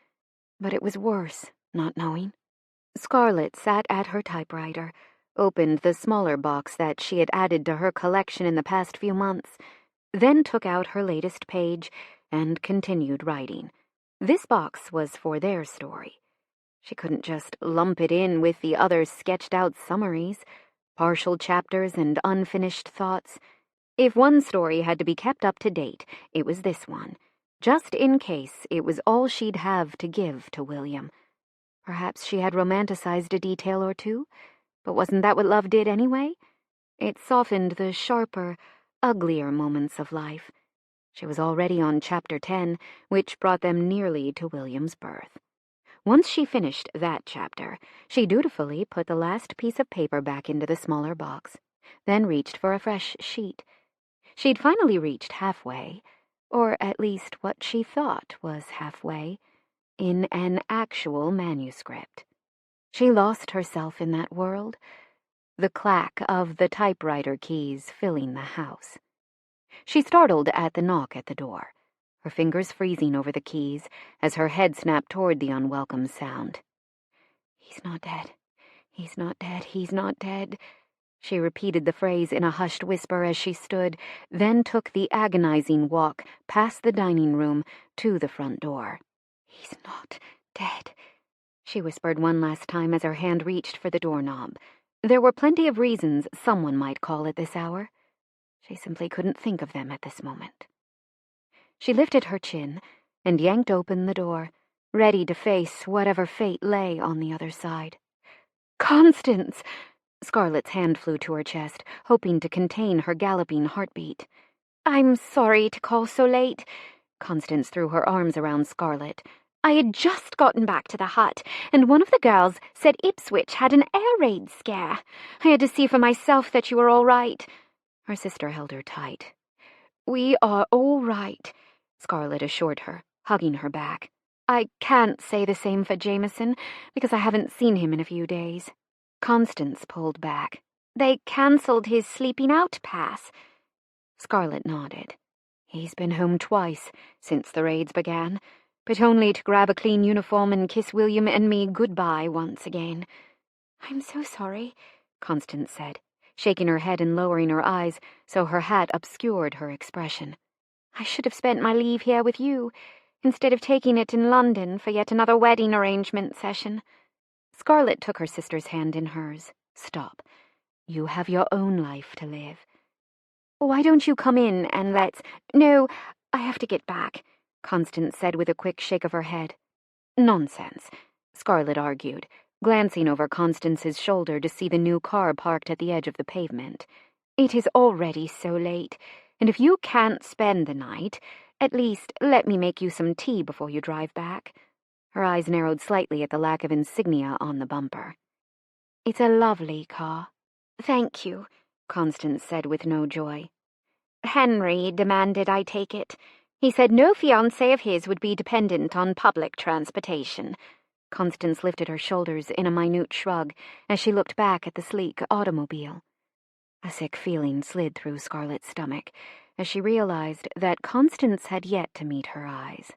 But it was worse, not knowing. Scarlett sat at her typewriter, opened the smaller box that she had added to her collection in the past few months, then took out her latest page and continued writing. This box was for their story. She couldn't just lump it in with the other sketched-out summaries, partial chapters and unfinished thoughts. If one story had to be kept up to date, it was this one, just in case it was all she'd have to give to William. Perhaps she had romanticized a detail or two, but wasn't that what love did anyway? It softened the sharper, uglier moments of life. She was already on chapter 10, which brought them nearly to William's birth. Once she finished that chapter, she dutifully put the last piece of paper back into the smaller box, then reached for a fresh sheet. She'd finally reached halfway, or at least what she thought was halfway, in an actual manuscript. She lost herself in that world, the clack of the typewriter keys filling the house. She startled at the knock at the door, her fingers freezing over the keys as her head snapped toward the unwelcome sound. "He's not dead. He's not dead. He's not dead." She repeated the phrase in a hushed whisper as she stood, then took the agonizing walk past the dining room to the front door. "He's not dead," she whispered one last time as her hand reached for the doorknob. There were plenty of reasons someone might call at this hour. She simply couldn't think of them at this moment. She lifted her chin and yanked open the door, ready to face whatever fate lay on the other side. "Constance!" Scarlett's hand flew to her chest, hoping to contain her galloping heartbeat. "I'm sorry to call so late." Constance threw her arms around Scarlett. "I had just gotten back to the hut, and one of the girls said Ipswich had an air raid scare. I had to see for myself that you were all right." Her sister held her tight. "We are all right," Scarlett assured her, hugging her back. "I can't say the same for Jameson, because I haven't seen him in a few days." Constance pulled back. "They cancelled his sleeping out pass." Scarlett nodded. "He's been home twice since the raids began, but only to grab a clean uniform and kiss William and me goodbye once again." "I'm so sorry," Constance said, shaking her head and lowering her eyes so her hat obscured her expression. "I should have spent my leave here with you, instead of taking it in London for yet another wedding arrangement session." Scarlett took her sister's hand in hers. "Stop. You have your own life to live." "Why don't you come in and let's—" "No, I have to get back," Constance said with a quick shake of her head. "Nonsense," Scarlett argued, glancing over Constance's shoulder to see the new car parked at the edge of the pavement. "It is already so late, and if you can't spend the night, at least let me make you some tea before you drive back." Her eyes narrowed slightly at the lack of insignia on the bumper. "It's a lovely car." "Thank you," Constance said with no joy. "Henry demanded I take it. He said no fiancé of his would be dependent on public transportation." Constance lifted her shoulders in a minute shrug as she looked back at the sleek automobile. A sick feeling slid through Scarlett's stomach as she realized that Constance had yet to meet her eyes.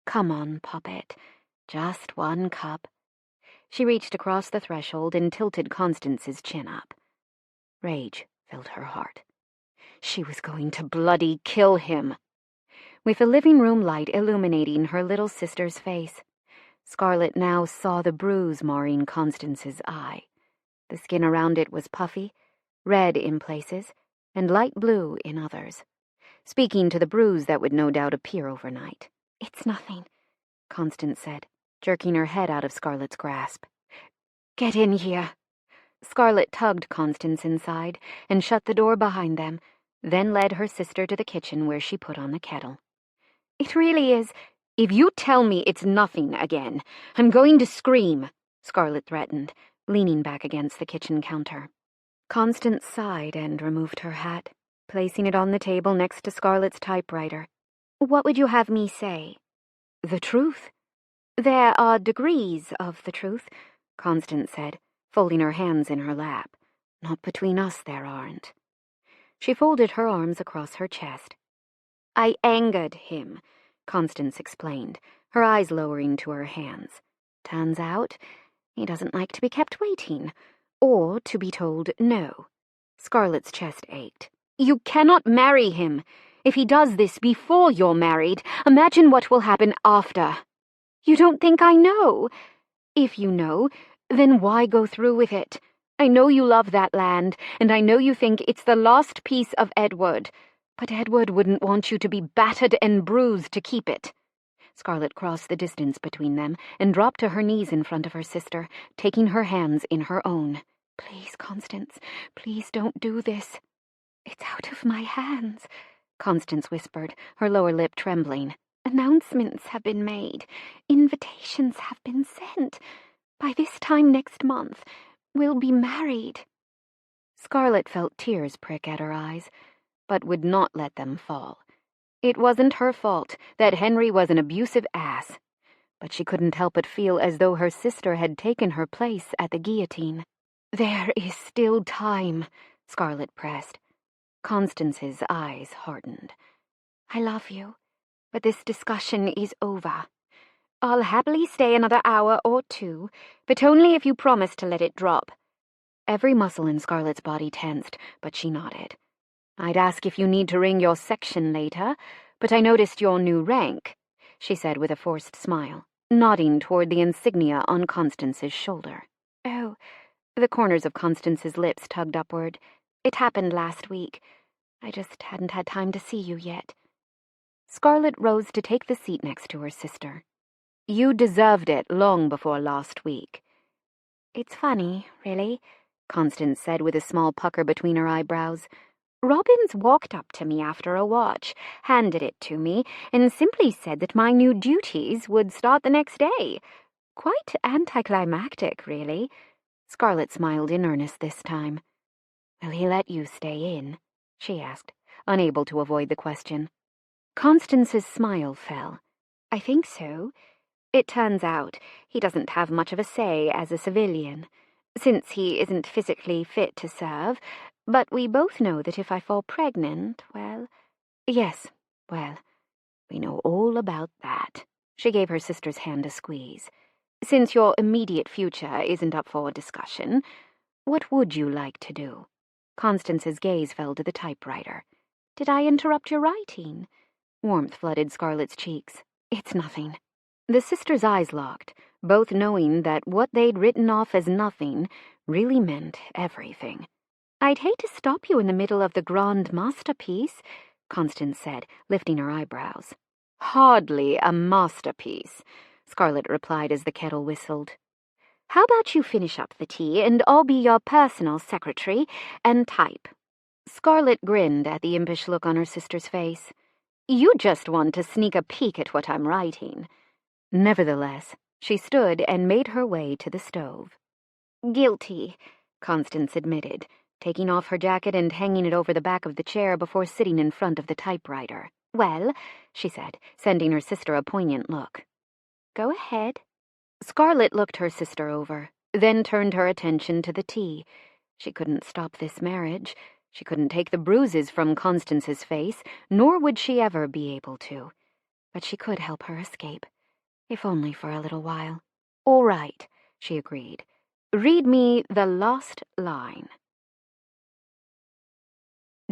"Come on, puppet. Just one cup." She reached across the threshold and tilted Constance's chin up. Rage filled her heart. She was going to bloody kill him. With the living room light illuminating her little sister's face, Scarlett now saw the bruise marring Constance's eye. The skin around it was puffy, red in places, and light blue in others, speaking to the bruise that would no doubt appear overnight. "It's nothing," Constance said, jerking her head out of Scarlett's grasp. "Get in here." Scarlett tugged Constance inside and shut the door behind them, then led her sister to the kitchen where she put on the kettle. "It really is—" "If you tell me it's nothing again, I'm going to scream," Scarlett threatened, leaning back against the kitchen counter. Constance sighed and removed her hat, placing it on the table next to Scarlett's typewriter. "What would you have me say?" "The truth." "There are degrees of the truth," Constance said, folding her hands in her lap. "Not between us there aren't." She folded her arms across her chest. "I angered him," Constance explained, her eyes lowering to her hands. "Turns out, he doesn't like to be kept waiting, or to be told no." Scarlett's chest ached. "You cannot marry him. If he does this before you're married, imagine what will happen after." "You don't think I know?" "If you know, then why go through with it? I know you love that land, and I know you think it's the last piece of Edward, but Edward wouldn't want you to be battered and bruised to keep it." Scarlett crossed the distance between them and dropped to her knees in front of her sister, taking her hands in her own. "Please, Constance, please don't do this." "It's out of my hands," Constance whispered, her lower lip trembling. "Announcements have been made. Invitations have been sent. By this time next month, we'll be married." Scarlett felt tears prick at her eyes, but would not let them fall. It wasn't her fault that Henry was an abusive ass, but she couldn't help but feel as though her sister had taken her place at the guillotine. "There is still time," Scarlett pressed. Constance's eyes hardened. "I love you, but this discussion is over. I'll happily stay another hour or two, but only if you promise to let it drop." Every muscle in Scarlett's body tensed, but she nodded. "I'd ask if you need to ring your section later, but I noticed your new rank," she said with a forced smile, nodding toward the insignia on Constance's shoulder. "Oh," the corners of Constance's lips tugged upward. "It happened last week. I just hadn't had time to see you yet." Scarlett rose to take the seat next to her sister. "You deserved it long before last week." "It's funny, really," Constance said with a small pucker between her eyebrows. "Robbins walked up to me after a watch, handed it to me, and simply said that my new duties would start the next day. Quite anticlimactic, really." Scarlett smiled in earnest this time. "Will he let you stay in?" she asked, unable to avoid the question. Constance's smile fell. "I think so. It turns out he doesn't have much of a say as a civilian, since he isn't physically fit to serve, but we both know that if I fall pregnant, well—" "Yes, well, we know all about that." She gave her sister's hand a squeeze. "Since your immediate future isn't up for discussion, what would you like to do?" Constance's gaze fell to the typewriter. "Did I interrupt your writing?" Warmth flooded Scarlett's cheeks. "It's nothing." The sisters' eyes locked, both knowing that what they'd written off as nothing really meant everything. "I'd hate to stop you in the middle of the grand masterpiece," Constance said, lifting her eyebrows. "Hardly a masterpiece," Scarlett replied as the kettle whistled. "How about you finish up the tea, and I'll be your personal secretary and type?" Scarlett grinned at the impish look on her sister's face. "You just want to sneak a peek at what I'm writing." Nevertheless, she stood and made her way to the stove. "Guilty," Constance admitted, taking off her jacket and hanging it over the back of the chair before sitting in front of the typewriter. "Well," she said, sending her sister a poignant look. "Go ahead." Scarlett looked her sister over, then turned her attention to the tea. She couldn't stop this marriage. She couldn't take the bruises from Constance's face, nor would she ever be able to. But she could help her escape, if only for a little while. "All right," she agreed. "Read me the last line."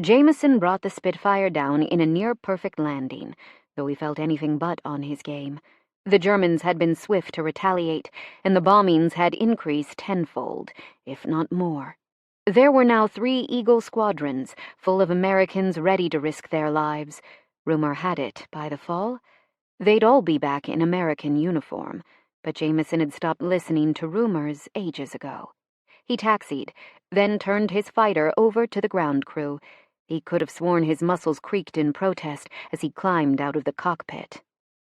Jameson brought the Spitfire down in a near-perfect landing, though he felt anything but on his game. The Germans had been swift to retaliate, and the bombings had increased tenfold, if not more. There were now 3 Eagle squadrons, full of Americans ready to risk their lives. Rumor had it, by the fall, they'd all be back in American uniform, but Jameson had stopped listening to rumors ages ago. He taxied, then turned his fighter over to the ground crew. He could have sworn his muscles creaked in protest as he climbed out of the cockpit.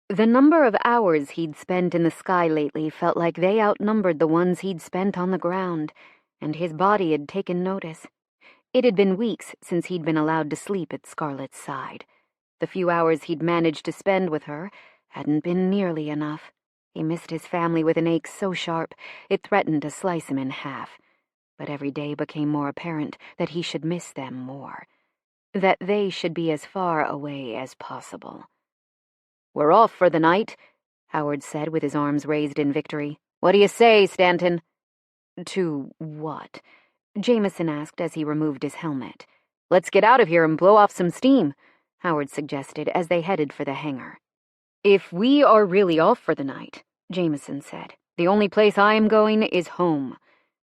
The number of hours he'd spent in the sky lately felt like they outnumbered the ones he'd spent on the ground, and his body had taken notice. It had been weeks since he'd been allowed to sleep at Scarlett's side. The few hours he'd managed to spend with her hadn't been nearly enough. He missed his family with an ache so sharp it threatened to slice him in half. But every day became more apparent that he should miss them more, that they should be as far away as possible. "We're off for the night," Howard said with his arms raised in victory. "What do you say, Stanton?" "To what?" Jameson asked as he removed his helmet. "Let's get out of here and blow off some steam," Howard suggested as they headed for the hangar. "If we are really off for the night," Jameson said, "the only place I am going is home."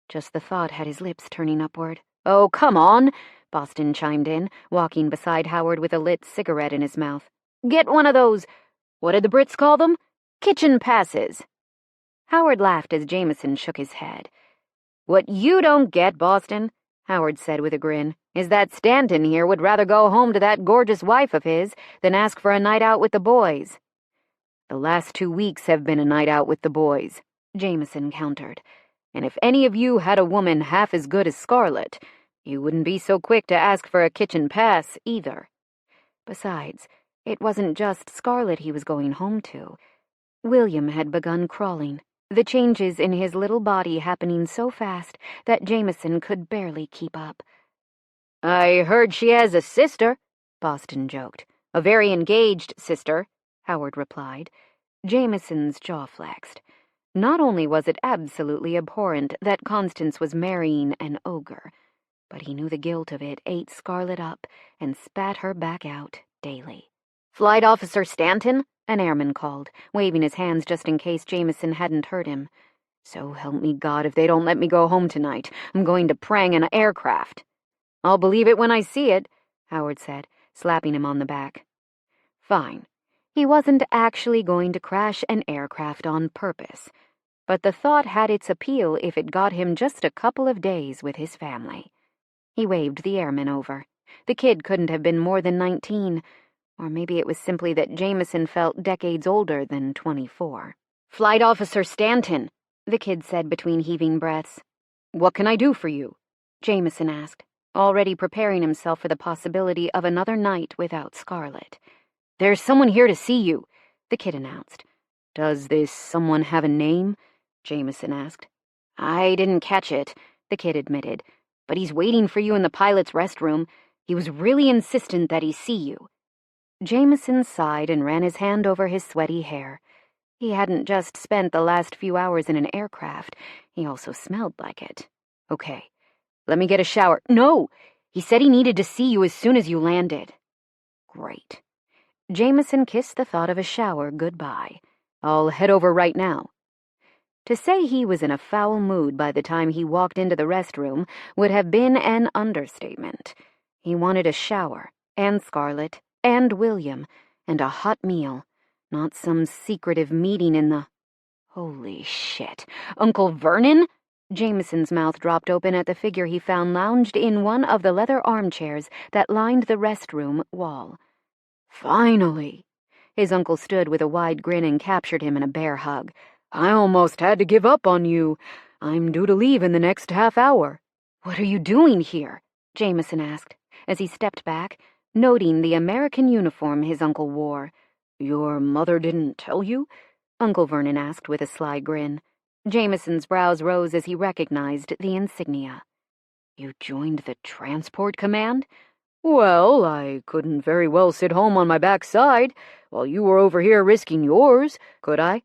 Just the thought had his lips turning upward. "Oh, come on," Boston chimed in, walking beside Howard with a lit cigarette in his mouth. "Get one of those, what did the Brits call them? Kitchen passes." Howard laughed as Jameson shook his head. "What you don't get, Boston," Howard said with a grin, "is that Stanton here would rather go home to that gorgeous wife of his than ask for a night out with the boys." "The last 2 weeks have been a night out with the boys," Jameson countered. "And if any of you had a woman half as good as Scarlett, you wouldn't be so quick to ask for a kitchen pass, either." Besides, it wasn't just Scarlett he was going home to. William had begun crawling, the changes in his little body happening so fast that Jameson could barely keep up. I heard she has a sister, Boston joked. A very engaged sister, Howard replied. Jameson's jaw flexed. Not only was it absolutely abhorrent that Constance was marrying an ogre, but he knew the guilt of it ate Scarlett up and spat her back out daily. "Flight Officer Stanton?" an airman called, waving his hands just in case Jameson hadn't heard him. "So help me God, if they don't let me go home tonight, I'm going to prang an aircraft." "I'll believe it when I see it," Howard said, slapping him on the back. Fine. He wasn't actually going to crash an aircraft on purpose, but the thought had its appeal if it got him just a couple of days with his family. He waved the airman over. The kid couldn't have been more than 19, or maybe it was simply that Jameson felt decades older than 24. "Flight Officer Stanton," the kid said between heaving breaths. "What can I do for you?" Jameson asked, already preparing himself for the possibility of another night without Scarlett. "There's someone here to see you," the kid announced. "Does this someone have a name?" Jameson asked. "I didn't catch it," the kid admitted, "but he's waiting for you in the pilot's restroom. He was really insistent that he see you." Jameson sighed and ran his hand over his sweaty hair. He hadn't just spent the last few hours in an aircraft, he also smelled like it. "Okay, let me get a shower." "No! He said he needed to see you as soon as you landed." "Great." Jameson kissed the thought of a shower goodbye. "I'll head over right now." To say he was in a foul mood by the time he walked into the restroom would have been an understatement. He wanted a shower, and Scarlett, and William, and a hot meal, not some secretive meeting in the... Holy shit. Uncle Vernon? Jameson's mouth dropped open at the figure he found lounged in one of the leather armchairs that lined the restroom wall. "Finally!" His uncle stood with a wide grin and captured him in a bear hug. "I almost had to give up on you. I'm due to leave in the next half hour." "What are you doing here?" Jameson asked, as he stepped back, noting the American uniform his uncle wore. "Your mother didn't tell you?" Uncle Vernon asked with a sly grin. Jameson's brows rose as he recognized the insignia. "You joined the Transport Command?" "Well, I couldn't very well sit home on my backside while you were over here risking yours, could I?"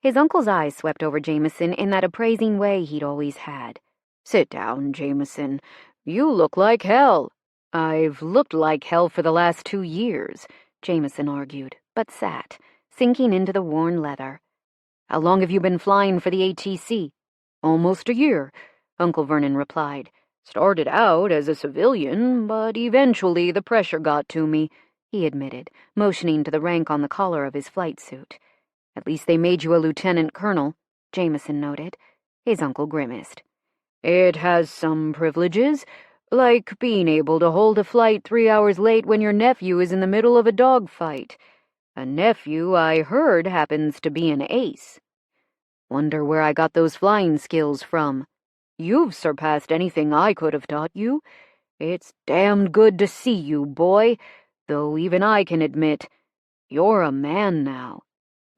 His uncle's eyes swept over Jameson in that appraising way he'd always had. "Sit down, Jameson. You look like hell." "I've looked like hell for the last 2 years," Jameson argued, but sat, sinking into the worn leather. "How long have you been flying for the ATC?" "Almost a year," Uncle Vernon replied. "Started out as a civilian, but eventually the pressure got to me," he admitted, motioning to the rank on the collar of his flight suit. "At least they made you a lieutenant colonel," Jameson noted. His uncle grimaced. "It has some privileges, like being able to hold a flight 3 hours late when your nephew is in the middle of a dogfight. A nephew I heard happens to be an ace. Wonder where I got those flying skills from. You've surpassed anything I could have taught you. It's damned good to see you, boy, though even I can admit, you're a man now."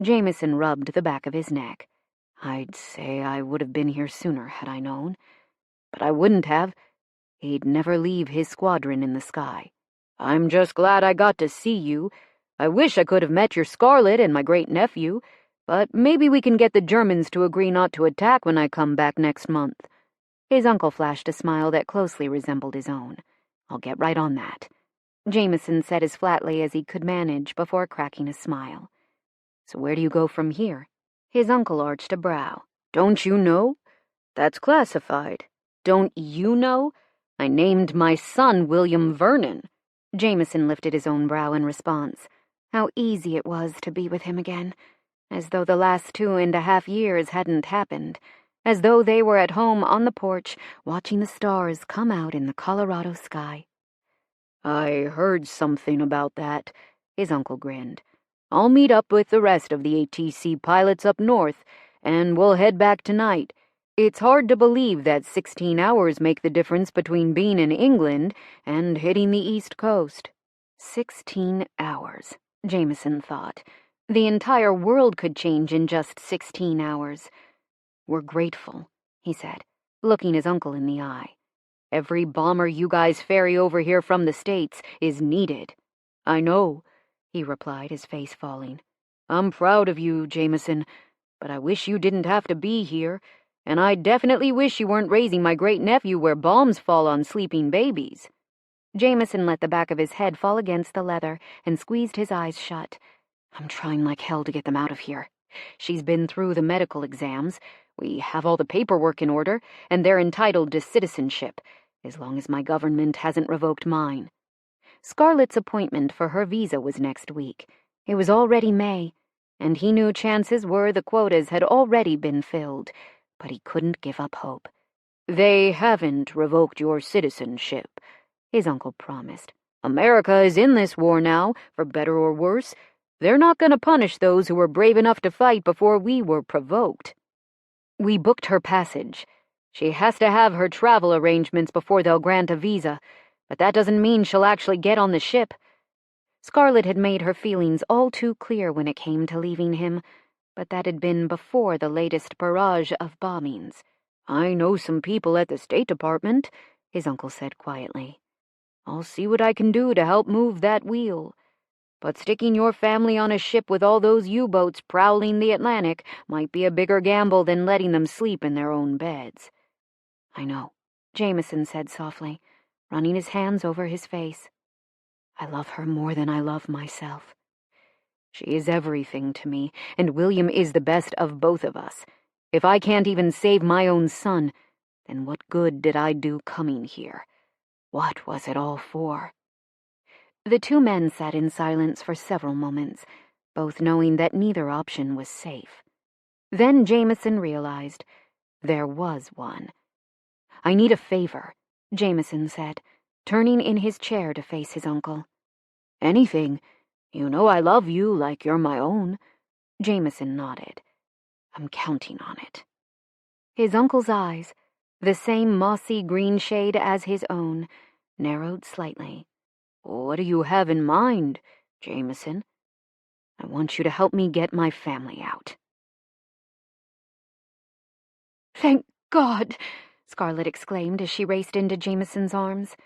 Jameson rubbed the back of his neck. "I'd say I would have been here sooner had I known. But I wouldn't have. He'd never leave his squadron in the sky. I'm just glad I got to see you. I wish I could have met your Scarlett and my great-nephew, but maybe we can get the Germans to agree not to attack when I come back next month." His uncle flashed a smile that closely resembled his own. "I'll get right on that." Jameson said as flatly as he could manage before cracking a smile. "So where do you go from here?" His uncle arched a brow. "Don't you know? That's classified. Don't you know? I named my son William Vernon." Jameson lifted his own brow in response. How easy it was to be with him again, as though the last 2.5 years hadn't happened, as though they were at home on the porch watching the stars come out in the Colorado sky. "I heard something about that," his uncle grinned. "I'll meet up with the rest of the ATC pilots up north, and we'll head back tonight. It's hard to believe that 16 hours make the difference between being in England and hitting the East Coast." 16 hours, Jameson thought. The entire world could change in just 16 hours. "We're grateful," he said, looking his uncle in the eye. Every bomber you guys ferry over here from the States is needed." "I know," he replied, his face falling. "I'm proud of you, Jameson, but I wish you didn't have to be here, and I definitely wish you weren't raising my great-nephew where bombs fall on sleeping babies." Jameson let the back of his head fall against the leather and squeezed his eyes shut. "I'm trying like hell to get them out of here. She's been through the medical exams. We have all the paperwork in order, and they're entitled to citizenship, as long as my government hasn't revoked mine." Scarlett's appointment for her visa was next week. It was already May, and he knew chances were the quotas had already been filled, but he couldn't give up hope. "They haven't revoked your citizenship," his uncle promised. "America is in this war now, for better or worse. They're not going to punish those who were brave enough to fight before we were provoked. We booked her passage. She has to have her travel arrangements before they'll grant a visa, but that doesn't mean she'll actually get on the ship." Scarlett had made her feelings all too clear when it came to leaving him, but that had been before the latest barrage of bombings. "I know some people at the State Department," his uncle said quietly. "I'll see what I can do to help move that wheel. But sticking your family on a ship with all those U-boats prowling the Atlantic might be a bigger gamble than letting them sleep in their own beds." "I know," Jameson said softly, running his hands over his face. "I love her more than I love myself. She is everything to me, and William is the best of both of us. If I can't even save my own son, then what good did I do coming here? What was it all for?" The two men sat in silence for several moments, both knowing that neither option was safe. Then Jameson realized there was one. "I need a favor," Jameson said, turning in his chair to face his uncle. "Anything. You know I love you like you're my own." Jameson nodded. "I'm counting on it." His uncle's eyes, the same mossy green shade as his own, narrowed slightly. "What do you have in mind, Jameson?" "I want you to help me get my family out." "Thank God!" Scarlett exclaimed as she raced into Jameson's arms.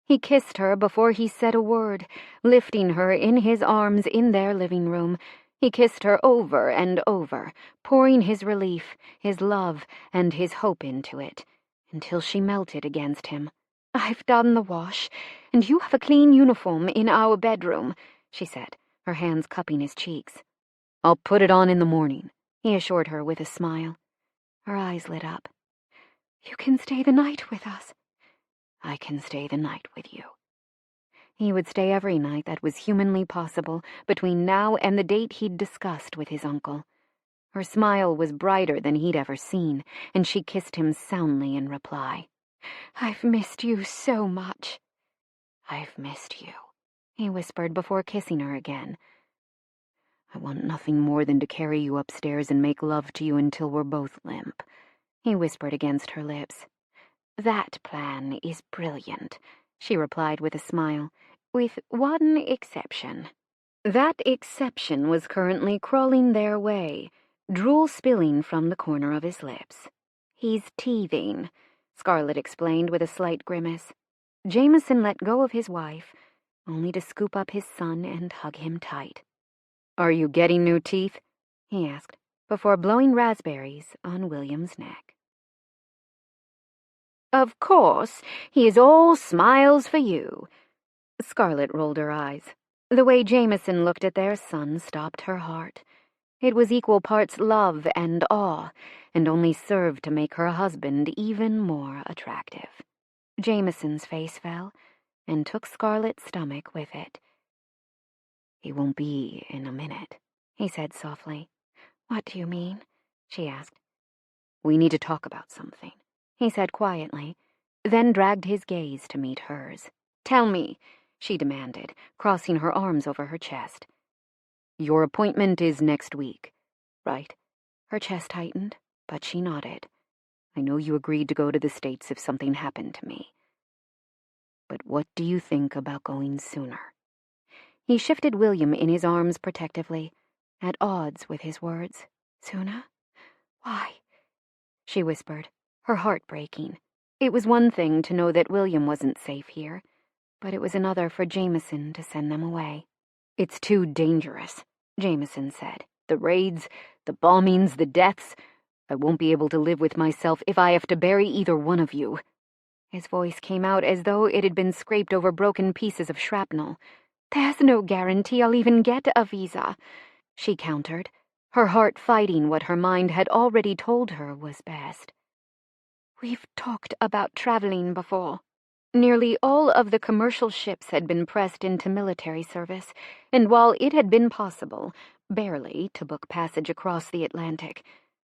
He kissed her before he said a word, lifting her in his arms in their living room. He kissed her over and over, pouring his relief, his love, and his hope into it, until she melted against him. "I've done the wash, and you have a clean uniform in our bedroom," she said, her hands cupping his cheeks. "I'll put it on in the morning," he assured her with a smile. Her eyes lit up. "You can stay the night with us." "I can stay the night with you." He would stay every night that was humanly possible between now and the date he'd discussed with his uncle. Her smile was brighter than he'd ever seen, and she kissed him soundly in reply. "I've missed you so much." "I've missed you," he whispered before kissing her again. "I want nothing more than to carry you upstairs and make love to you until we're both limp," he whispered against her lips. "That plan is brilliant," she replied with a smile, "with one exception." That exception was currently crawling their way, drool spilling from the corner of his lips. "He's teething," Scarlett explained with a slight grimace. Jameson let go of his wife, only to scoop up his son and hug him tight. "Are you getting new teeth?" he asked, before blowing raspberries on William's neck. "Of course, he is all smiles for you." Scarlett rolled her eyes. The way Jameson looked at their son stopped her heart. It was equal parts love and awe, and only served to make her husband even more attractive. Jameson's face fell, and took Scarlett's stomach with it. "He won't be in a minute," he said softly. "What do you mean?" she asked. "We need to talk about something," he said quietly, then dragged his gaze to meet hers. "Tell me," she demanded, crossing her arms over her chest. "Your appointment is next week, right?" Her chest tightened, but she nodded. "I know you agreed to go to the States if something happened to me. But what do you think about going sooner?" He shifted William in his arms protectively, at odds with his words. "Sooner? Why?" she whispered, her heart breaking. It was one thing to know that William wasn't safe here, but it was another for Jameson to send them away. "It's too dangerous," Jameson said. "The raids, the bombings, the deaths. I won't be able to live with myself if I have to bury either one of you." His voice came out as though it had been scraped over broken pieces of shrapnel. "There's no guarantee I'll even get a visa," she countered, her heart fighting what her mind had already told her was best. "We've talked about traveling before." Nearly all of the commercial ships had been pressed into military service, and while it had been possible, barely, to book passage across the Atlantic,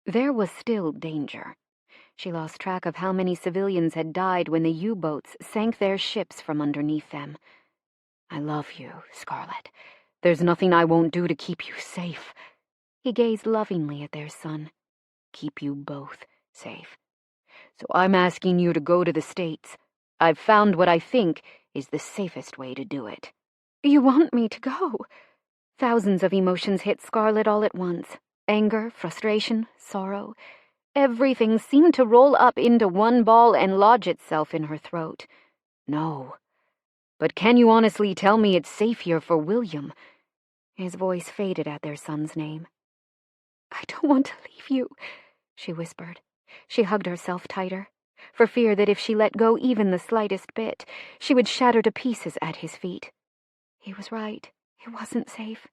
there was still danger. She lost track of how many civilians had died when the U-boats sank their ships from underneath them. "I love you, Scarlett. There's nothing I won't do to keep you safe." He gazed lovingly at their son. "Keep you both safe. So I'm asking you to go to the States. I've found what I think is the safest way to do it." "You want me to go?" Thousands of emotions hit Scarlett all at once. Anger, frustration, sorrow. Everything seemed to roll up into one ball and lodge itself in her throat. "No. But can you honestly tell me it's safe here for William?" His voice faded at their son's name. "I don't want to leave you," she whispered. She hugged herself tighter, for fear that if she let go even the slightest bit, she would shatter to pieces at his feet. He was right. It wasn't safe.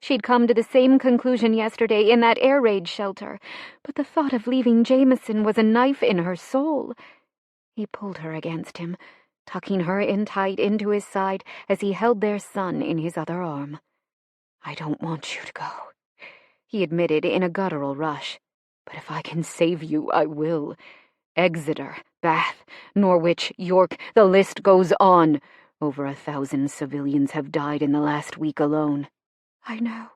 She'd come to the same conclusion yesterday in that air raid shelter, but the thought of leaving Jameson was a knife in her soul. He pulled her against him, tucking her in tight into his side as he held their son in his other arm. "I don't want you to go," he admitted in a guttural rush. "But if I can save you, I will. Exeter, Bath, Norwich, York, the list goes on. Over 1,000 civilians have died in the last week alone." "I know."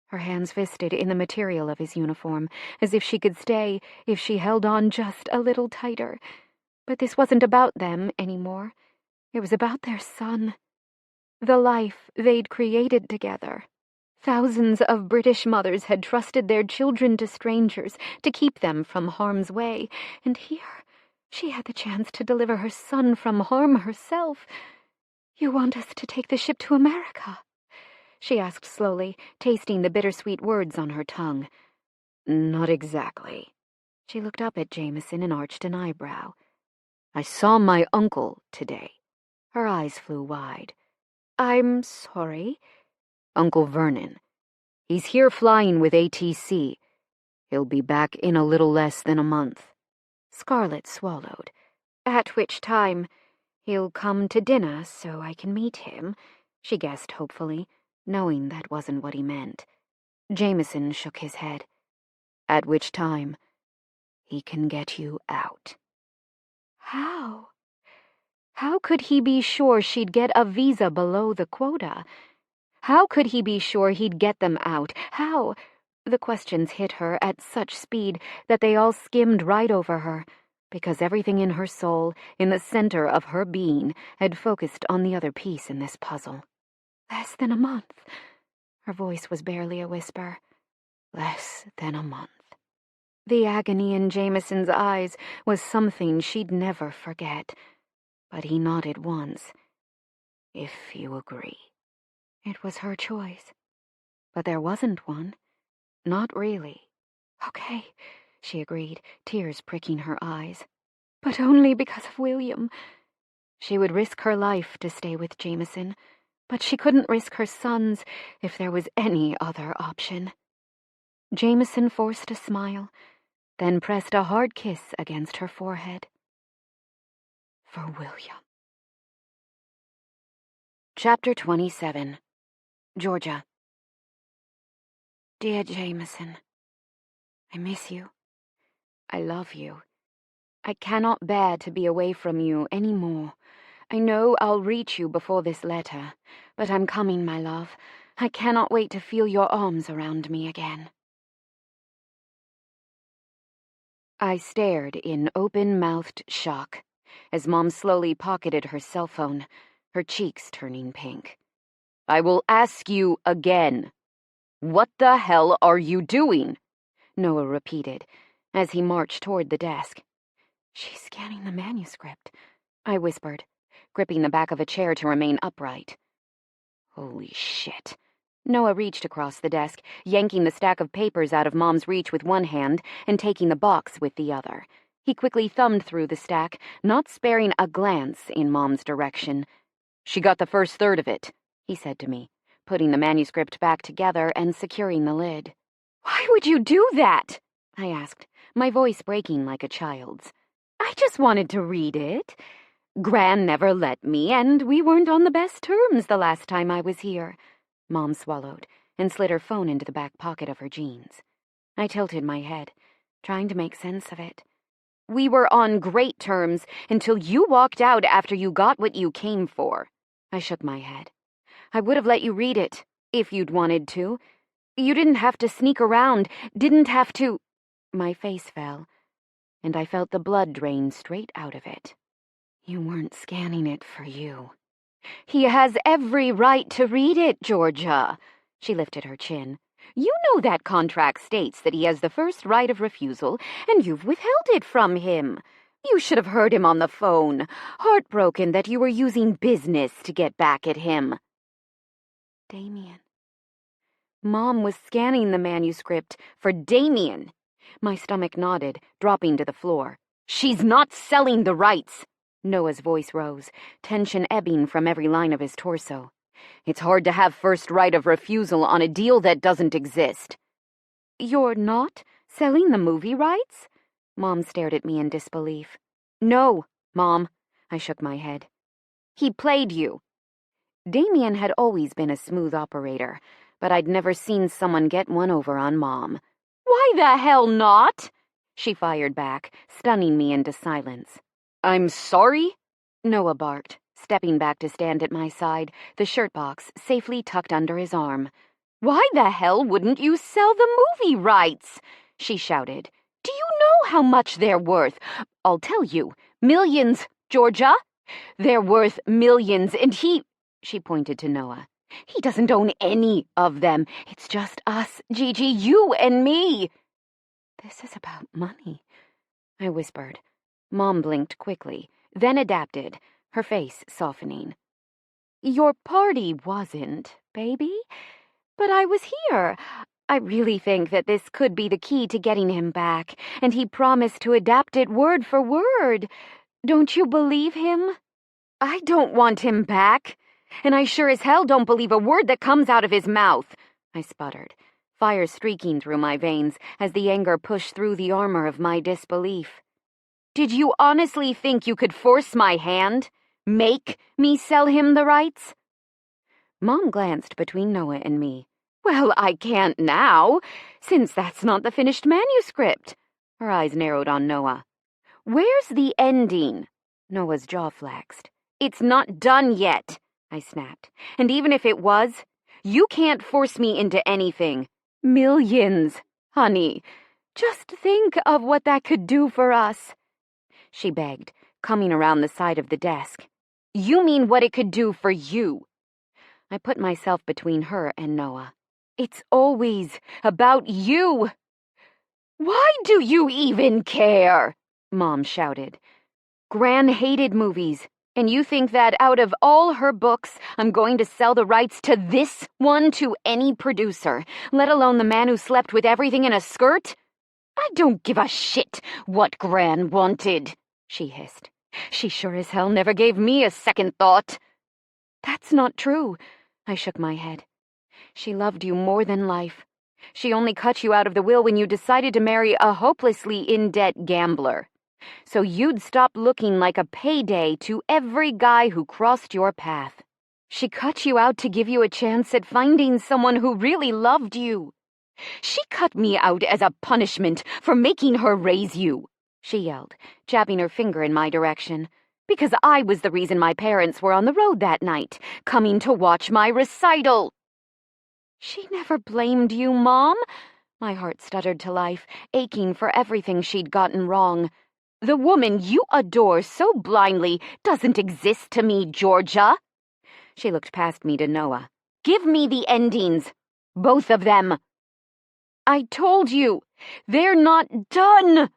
Her hands fisted in the material of his uniform, as if she could stay if she held on just a little tighter. But this wasn't about them anymore. It was about their son. The life they'd created together. Thousands of British mothers had trusted their children to strangers to keep them from harm's way, and here she had the chance to deliver her son from harm herself. "You want us to take the ship to America?" she asked slowly, tasting the bittersweet words on her tongue. "Not exactly." She looked up at Jameson and arched an eyebrow. "I saw my uncle today." Her eyes flew wide. "I'm sorry?" "Uncle Vernon. He's here flying with ATC. He'll be back in a little less than a month." Scarlett swallowed. "At which time he'll come to dinner so I can meet him," she guessed hopefully, knowing that wasn't what he meant. Jameson shook his head. "At which time he can get you out." How? How could he be sure she'd get a visa below the quota? How could he be sure he'd get them out? How? The questions hit her at such speed that they all skimmed right over her, because everything in her soul, in the center of her being, had focused on the other piece in this puzzle. "Less than a month." Her voice was barely a whisper. "Less than a month." The agony in Jameson's eyes was something she'd never forget, but he nodded once. "If you agree." It was her choice. But there wasn't one. Not really. "Okay," she agreed, tears pricking her eyes. "But only because of William." She would risk her life to stay with Jameson, but she couldn't risk her son's if there was any other option. Jameson forced a smile, then pressed a hard kiss against her forehead. "For William." Chapter 27. Georgia. Dear Jameson, I miss you. I love you. I cannot bear to be away from you any more. I know I'll reach you before this letter, but I'm coming, my love. I cannot wait to feel your arms around me again. I stared in open-mouthed shock as Mom slowly pocketed her cell phone, her cheeks turning pink. "I will ask you again. What the hell are you doing?" Noah repeated, as he marched toward the desk. She's scanning the manuscript, I whispered, gripping the back of a chair to remain upright. Holy shit. Noah reached across the desk, yanking the stack of papers out of Mom's reach with one hand and taking the box with the other. He quickly thumbed through the stack, not sparing a glance in Mom's direction. She got the first third of it, he said to me, putting the manuscript back together and securing the lid. Why would you do that? I asked, my voice breaking like a child's. I just wanted to read it. Gran never let me, and we weren't on the best terms the last time I was here. Mom swallowed and slid her phone into the back pocket of her jeans. I tilted my head, trying to make sense of it. We were on great terms until you walked out after you got what you came for. I shook my head. I would have let you read it, if you'd wanted to. You didn't have to sneak around, didn't have to... My face fell, and I felt the blood drain straight out of it. You weren't scanning it for you. He has every right to read it, Georgia. She lifted her chin. You know that contract states that he has the first right of refusal, and you've withheld it from him. You should have heard him on the phone, heartbroken that you were using business to get back at him. Damien. Mom was scanning the manuscript for Damien. My stomach nodded, dropping to the floor. She's not selling the rights. Noah's voice rose, tension ebbing from every line of his torso. It's hard to have first right of refusal on a deal that doesn't exist. You're not selling the movie rights? Mom stared at me in disbelief. No, Mom, I shook my head. He played you. Damien had always been a smooth operator, but I'd never seen someone get one over on Mom. Why the hell not? She fired back, stunning me into silence. I'm sorry? Noah barked, stepping back to stand at my side, the shirt box safely tucked under his arm. Why the hell wouldn't you sell the movie rights? She shouted. Do you know how much they're worth? I'll tell you. Millions, Georgia. They're worth millions, and he... She pointed to Noah. He doesn't own any of them. It's just us, Gigi, you and me. This is about money, I whispered. Mom blinked quickly, then adapted, her face softening. Your party wasn't, baby, but I was here. I really think that this could be the key to getting him back, and he promised to adapt it word for word. Don't you believe him? I don't want him back, and I sure as hell don't believe a word that comes out of his mouth, I sputtered, fire streaking through my veins as the anger pushed through the armor of my disbelief. Did you honestly think you could force my hand? Make me sell him the rights? Mom glanced between Noah and me. Well, I can't now, since that's not the finished manuscript. Her eyes narrowed on Noah. Where's the ending? Noah's jaw flexed. It's not done yet, I snapped. And even if it was, you can't force me into anything. Millions, honey. Just think of what that could do for us. She begged, coming around the side of the desk. You mean what it could do for you? I put myself between her and Noah. It's always about you. Why do you even care? Mom shouted. Gran hated movies, and you think that out of all her books, I'm going to sell the rights to this one to any producer, let alone the man who slept with everything in a skirt? I don't give a shit what Gran wanted, she hissed. She sure as hell never gave me a second thought. That's not true, I shook my head. She loved you more than life. She only cut you out of the will when you decided to marry a hopelessly in-debt gambler. So you'd stop looking like a payday to every guy who crossed your path. She cut you out to give you a chance at finding someone who really loved you. She cut me out as a punishment for making her raise you, she yelled, jabbing her finger in my direction, because I was the reason my parents were on the road that night, coming to watch my recital. She never blamed you, Mom. My heart stuttered to life, aching for everything she'd gotten wrong. The woman you adore so blindly doesn't exist to me, Georgia. She looked past me to Noah. Give me the endings. Both of them. I told you, they're not done.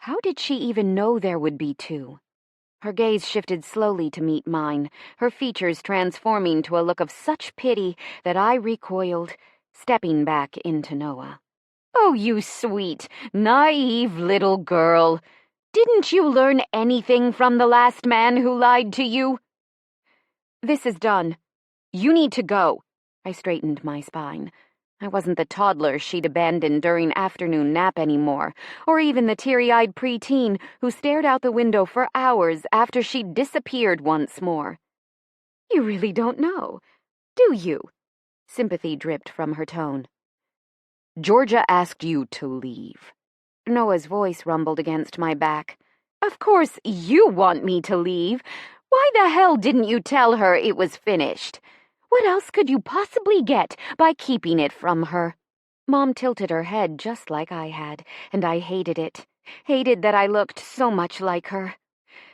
How did she even know there would be two? Her gaze shifted slowly to meet mine, her features transforming to a look of such pity that I recoiled, stepping back into Noah. "Oh, you sweet, naive little girl. Didn't you learn anything from the last man who lied to you?" "This is done. You need to go." I straightened my spine. I wasn't the toddler she'd abandoned during afternoon nap anymore, or even the teary-eyed preteen who stared out the window for hours after she'd disappeared once more. "You really don't know, do you?" Sympathy dripped from her tone. "Georgia asked you to leave." Noah's voice rumbled against my back. "Of course you want me to leave. Why the hell didn't you tell her it was finished? What else could you possibly get by keeping it from her?" Mom tilted her head just like I had, and I hated it. Hated that I looked so much like her.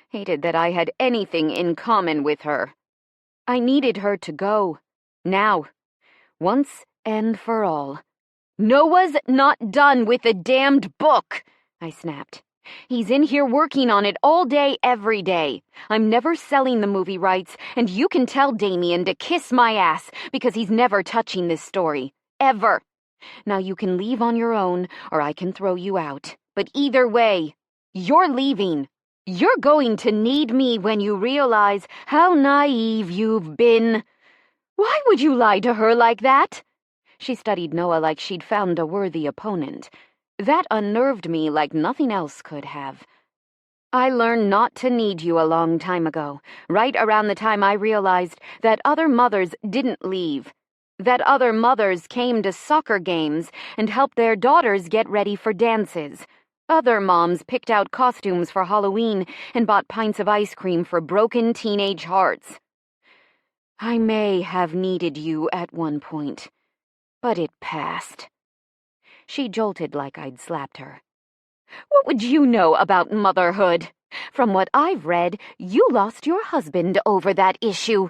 Hated that I had anything in common with her. I needed her to go. Now. Once and for all. "Noah's not done with the damned book," I snapped. "He's in here working on it all day, every day. I'm never selling the movie rights, and you can tell Damien to kiss my ass because he's never touching this story. Ever. Now you can leave on your own, or I can throw you out. But either way, you're leaving. You're going to need me when you realize how naive you've been. Why would you lie to her like that?" She studied Noah like she'd found a worthy opponent. That unnerved me like nothing else could have. "I learned not to need you a long time ago, right around the time I realized that other mothers didn't leave. That other mothers came to soccer games and helped their daughters get ready for dances. Other moms picked out costumes for Halloween and bought pints of ice cream for broken teenage hearts. I may have needed you at one point, but it passed." She jolted like I'd slapped her. "What would you know about motherhood? From what I've read, you lost your husband over that issue."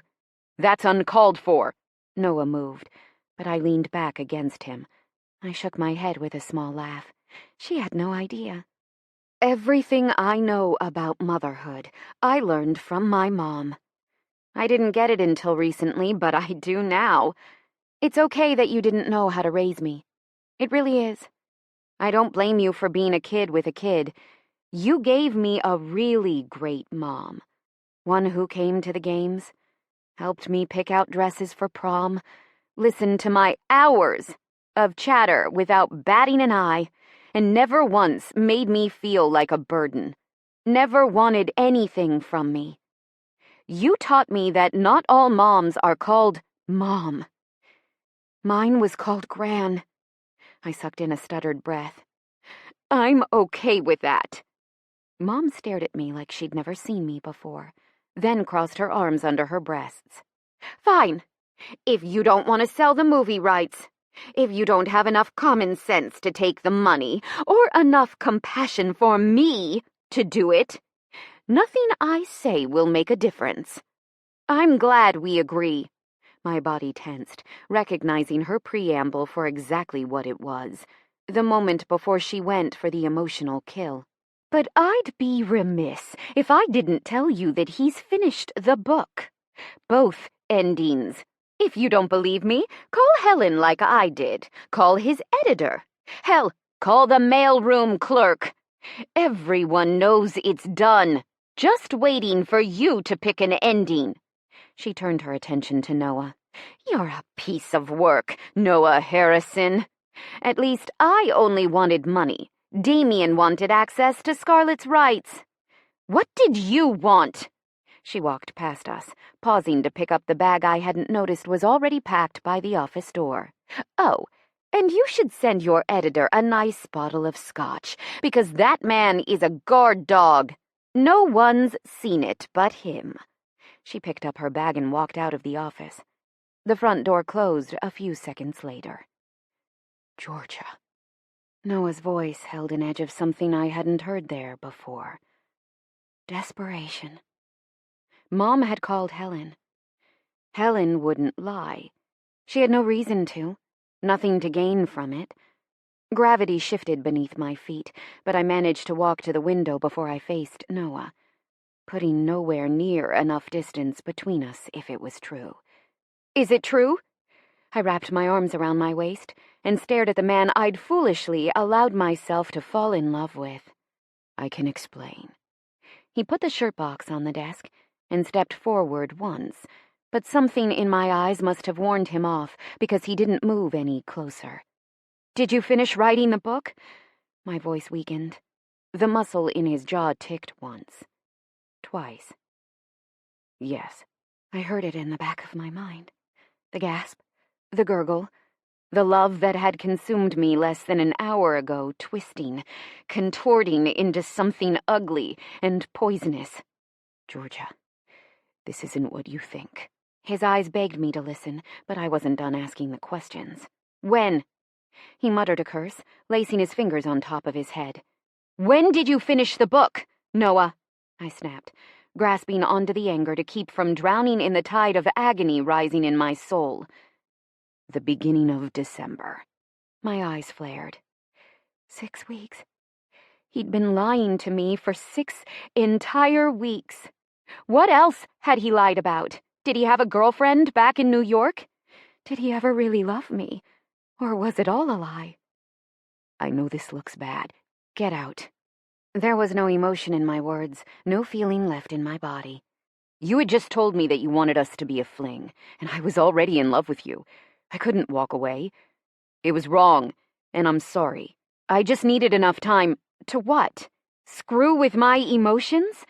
"That's uncalled for." Noah moved, but I leaned back against him. I shook my head with a small laugh. She had no idea. "Everything I know about motherhood, I learned from my mom. I didn't get it until recently, but I do now. It's okay that you didn't know how to raise me. It really is. I don't blame you for being a kid with a kid. You gave me a really great mom. One who came to the games, helped me pick out dresses for prom, listened to my hours of chatter without batting an eye, and never once made me feel like a burden. Never wanted anything from me. You taught me that not all moms are called Mom. Mine was called Gran." I sucked in a stuttered breath. "I'm okay with that." Mom stared at me like she'd never seen me before, then crossed her arms under her breasts. "Fine. If you don't want to sell the movie rights, if you don't have enough common sense to take the money, or enough compassion for me to do it, nothing I say will make a difference. I'm glad we agree." My body tensed, recognizing her preamble for exactly what it was, the moment before she went for the emotional kill. "But I'd be remiss if I didn't tell you that he's finished the book. Both endings. If you don't believe me, call Helen like I did. Call his editor. Hell, call the mailroom clerk. Everyone knows it's done. Just waiting for you to pick an ending." She turned her attention to Noah. "You're a piece of work, Noah Harrison. At least I only wanted money. Damien wanted access to Scarlett's rights. What did you want?" She walked past us, pausing to pick up the bag I hadn't noticed was already packed by the office door. "Oh, and you should send your editor a nice bottle of scotch, because that man is a guard dog. No one's seen it but him." She picked up her bag and walked out of the office. The front door closed a few seconds later. "Georgia." Noah's voice held an edge of something I hadn't heard there before. Desperation. Mom had called Helen. Helen wouldn't lie. She had no reason to, nothing to gain from it. Gravity shifted beneath my feet, but I managed to walk to the window before I faced Noah, putting nowhere near enough distance between us if it was true. "Is it true?" I wrapped my arms around my waist and stared at the man I'd foolishly allowed myself to fall in love with. "I can explain." He put the shirt box on the desk and stepped forward once, but something in my eyes must have warned him off because he didn't move any closer. "Did you finish writing the book?" My voice weakened. The muscle in his jaw ticked once. Twice. "Yes." I heard it in the back of my mind. The gasp, the gurgle, the love that had consumed me less than an hour ago, twisting, contorting into something ugly and poisonous. "Georgia, this isn't what you think." His eyes begged me to listen, but I wasn't done asking the questions. "When?" He muttered a curse, lacing his fingers on top of his head. "When did you finish the book, Noah?" I snapped, grasping onto the anger to keep from drowning in the tide of agony rising in my soul. "The beginning of December." My eyes flared. 6 weeks. He'd been lying to me for 6 entire weeks. What else had he lied about? Did he have a girlfriend back in New York? Did he ever really love me? Or was it all a lie? "I know this looks bad. Get out." There was no emotion in my words, no feeling left in my body. "You had just told me that you wanted us to be a fling, and I was already in love with you. I couldn't walk away. It was wrong, and I'm sorry. I just needed enough time." "To what? Screw with my emotions?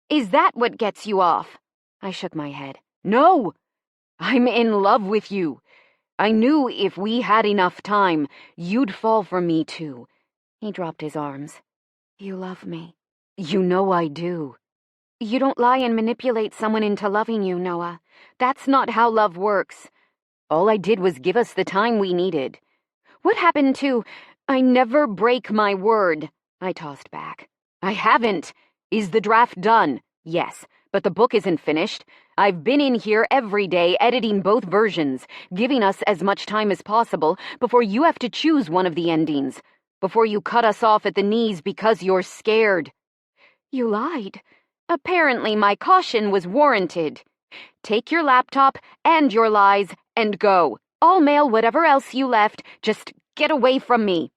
Is that what gets you off?" I shook my head. "No! I'm in love with you. I knew if we had enough time, you'd fall for me too." He dropped his arms. "You love me." "You know I do." "You don't lie and manipulate someone into loving you, Noah. That's not how love works." "All I did was give us the time we needed." "What happened to, 'I never break my word'?" I tossed back. "I haven't. Is the draft done?" "Yes, but the book isn't finished. I've been in here every day editing both versions, giving us as much time as possible before you have to choose one of the endings, before you cut us off at the knees because you're scared." "You lied. Apparently my caution was warranted. Take your laptop and your lies and go. I'll mail whatever else you left. Just get away from me."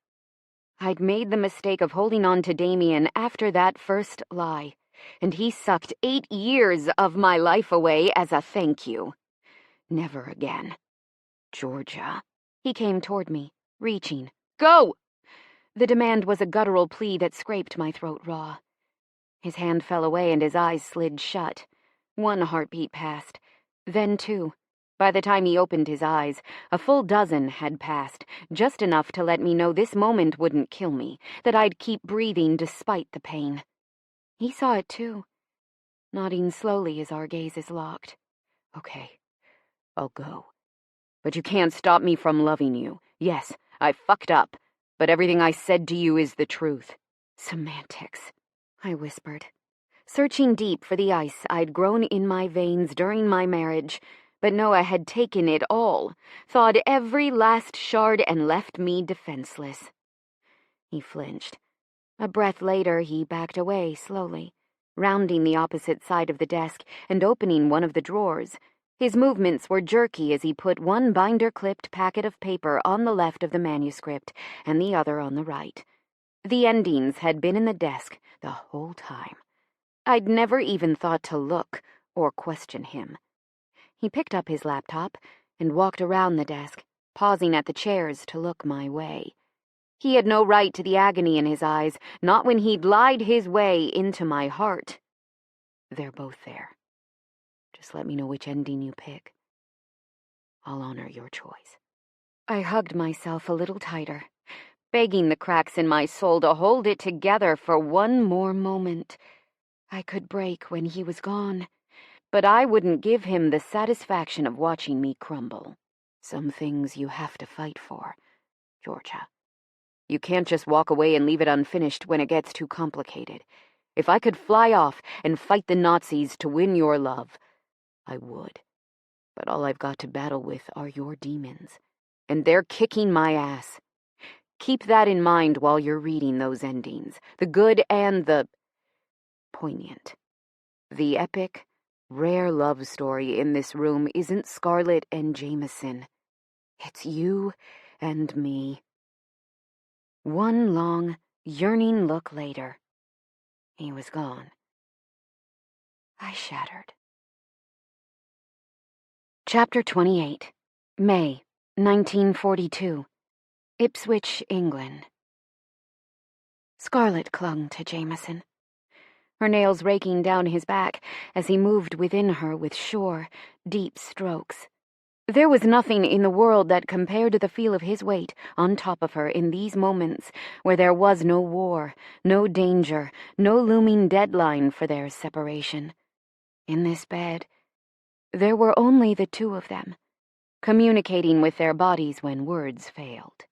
I'd made the mistake of holding on to Damien after that first lie, and he sucked 8 years of my life away as a thank you. Never again. "Georgia." He came toward me, reaching. "Go!" The demand was a guttural plea that scraped my throat raw. His hand fell away and his eyes slid shut. 1 heartbeat passed, then 2. By the time he opened his eyes, a full dozen had passed, just enough to let me know this moment wouldn't kill me, that I'd keep breathing despite the pain. He saw it too, nodding slowly as our gazes locked. "Okay, I'll go. But you can't stop me from loving you. Yes, I fucked up, but everything I said to you is the truth." "Semantics," I whispered, searching deep for the ice I'd grown in my veins during my marriage. But Noah had taken it all, thawed every last shard, and left me defenseless. He flinched. A breath later, he backed away slowly, rounding the opposite side of the desk and opening one of the drawers. His movements were jerky as he put one binder-clipped packet of paper on the left of the manuscript and the other on the right. The endings had been in the desk the whole time. I'd never even thought to look or question him. He picked up his laptop and walked around the desk, pausing at the chairs to look my way. He had no right to the agony in his eyes, not when he'd lied his way into my heart. "They're both there. Just let me know which ending you pick. I'll honor your choice." I hugged myself a little tighter, begging the cracks in my soul to hold it together for one more moment. I could break when he was gone, but I wouldn't give him the satisfaction of watching me crumble. "Some things you have to fight for, Georgia. You can't just walk away and leave it unfinished when it gets too complicated. If I could fly off and fight the Nazis to win your love, I would. But all I've got to battle with are your demons, and they're kicking my ass. Keep that in mind while you're reading those endings, the good and the poignant. The epic, rare love story in this room isn't Scarlett and Jameson. It's you and me. One long, yearning look later, he was gone. I shattered. Chapter 28, May, 1942, Ipswich, England. Scarlett clung to Jameson, her nails raking down his back as he moved within her with sure, deep strokes. There was nothing in the world that compared to the feel of his weight on top of her in these moments where there was no war, no danger, no looming deadline for their separation. In this bed, there were only the two of them, communicating with their bodies when words failed.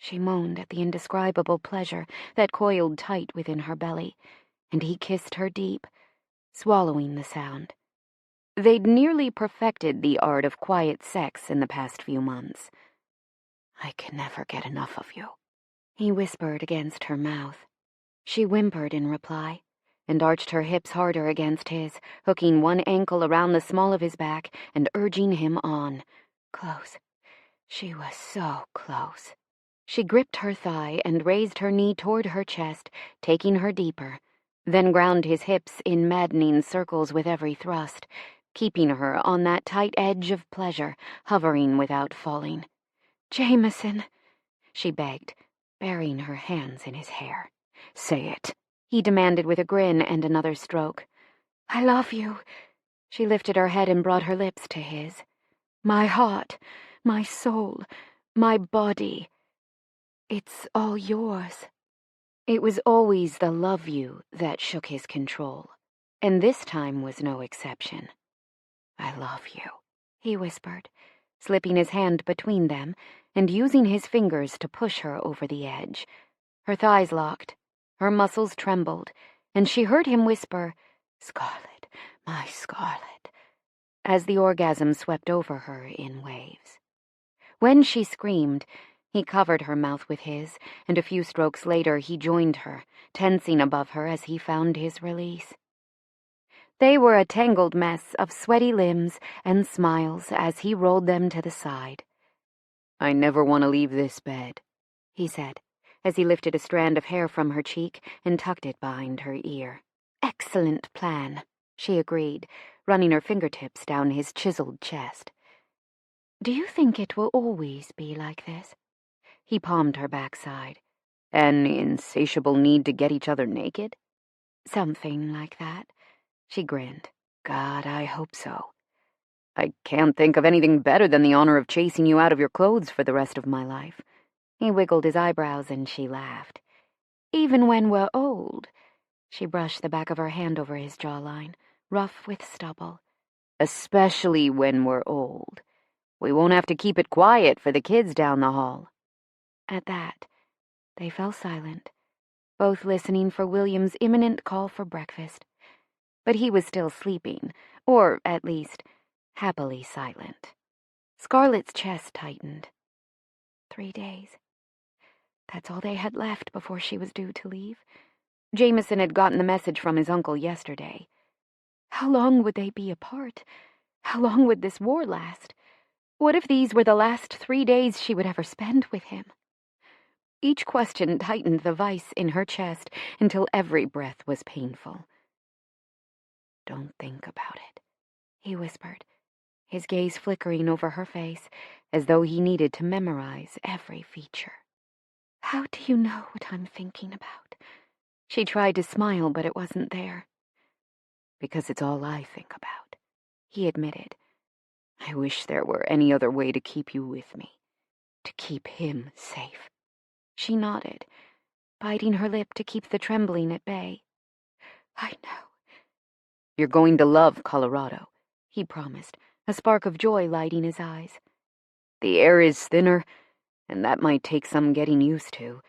She moaned at the indescribable pleasure that coiled tight within her belly, and he kissed her deep, swallowing the sound. They'd nearly perfected the art of quiet sex in the past few months. "I can never get enough of you," he whispered against her mouth. She whimpered in reply, and arched her hips harder against his, hooking one ankle around the small of his back and urging him on. Close. She was so close. She gripped her thigh and raised her knee toward her chest, taking her deeper, then ground his hips in maddening circles with every thrust, keeping her on that tight edge of pleasure, hovering without falling. "Jameson," she begged, burying her hands in his hair. "Say it," he demanded with a grin and another stroke. "I love you." She lifted her head and brought her lips to his. "My heart, my soul, my body. It's all yours." It was always the "love you" that shook his control, and this time was no exception. "I love you," he whispered, slipping his hand between them and using his fingers to push her over the edge. Her thighs locked, her muscles trembled, and she heard him whisper, "Scarlett, my Scarlett," as the orgasm swept over her in waves. When she screamed, he covered her mouth with his, and a few strokes later he joined her, tensing above her as he found his release. They were a tangled mess of sweaty limbs and smiles as he rolled them to the side. "I never want to leave this bed," he said, as he lifted a strand of hair from her cheek and tucked it behind her ear. "Excellent plan," she agreed, running her fingertips down his chiseled chest. "Do you think it will always be like this?" He palmed her backside. "An insatiable need to get each other naked?" "Something like that." She grinned. "God, I hope so. I can't think of anything better than the honor of chasing you out of your clothes for the rest of my life." He wiggled his eyebrows and she laughed. "Even when we're old." She brushed the back of her hand over his jawline, rough with stubble. "Especially when we're old. We won't have to keep it quiet for the kids down the hall." At that, they fell silent, both listening for William's imminent call for breakfast. But he was still sleeping, or, at least, happily silent. Scarlett's chest tightened. 3 days. That's all they had left before she was due to leave. Jameson had gotten the message from his uncle yesterday. How long would they be apart? How long would this war last? What if these were the last 3 days she would ever spend with him? Each question tightened the vice in her chest until every breath was painful. "Don't think about it," he whispered, his gaze flickering over her face as though he needed to memorize every feature. "How do you know what I'm thinking about?" She tried to smile, but it wasn't there. "Because it's all I think about," he admitted. "I wish there were any other way to keep you with me, to keep him safe." She nodded, biting her lip to keep the trembling at bay. "I know." "You're going to love Colorado," he promised, a spark of joy lighting his eyes. "The air is thinner, and that might take some getting used to,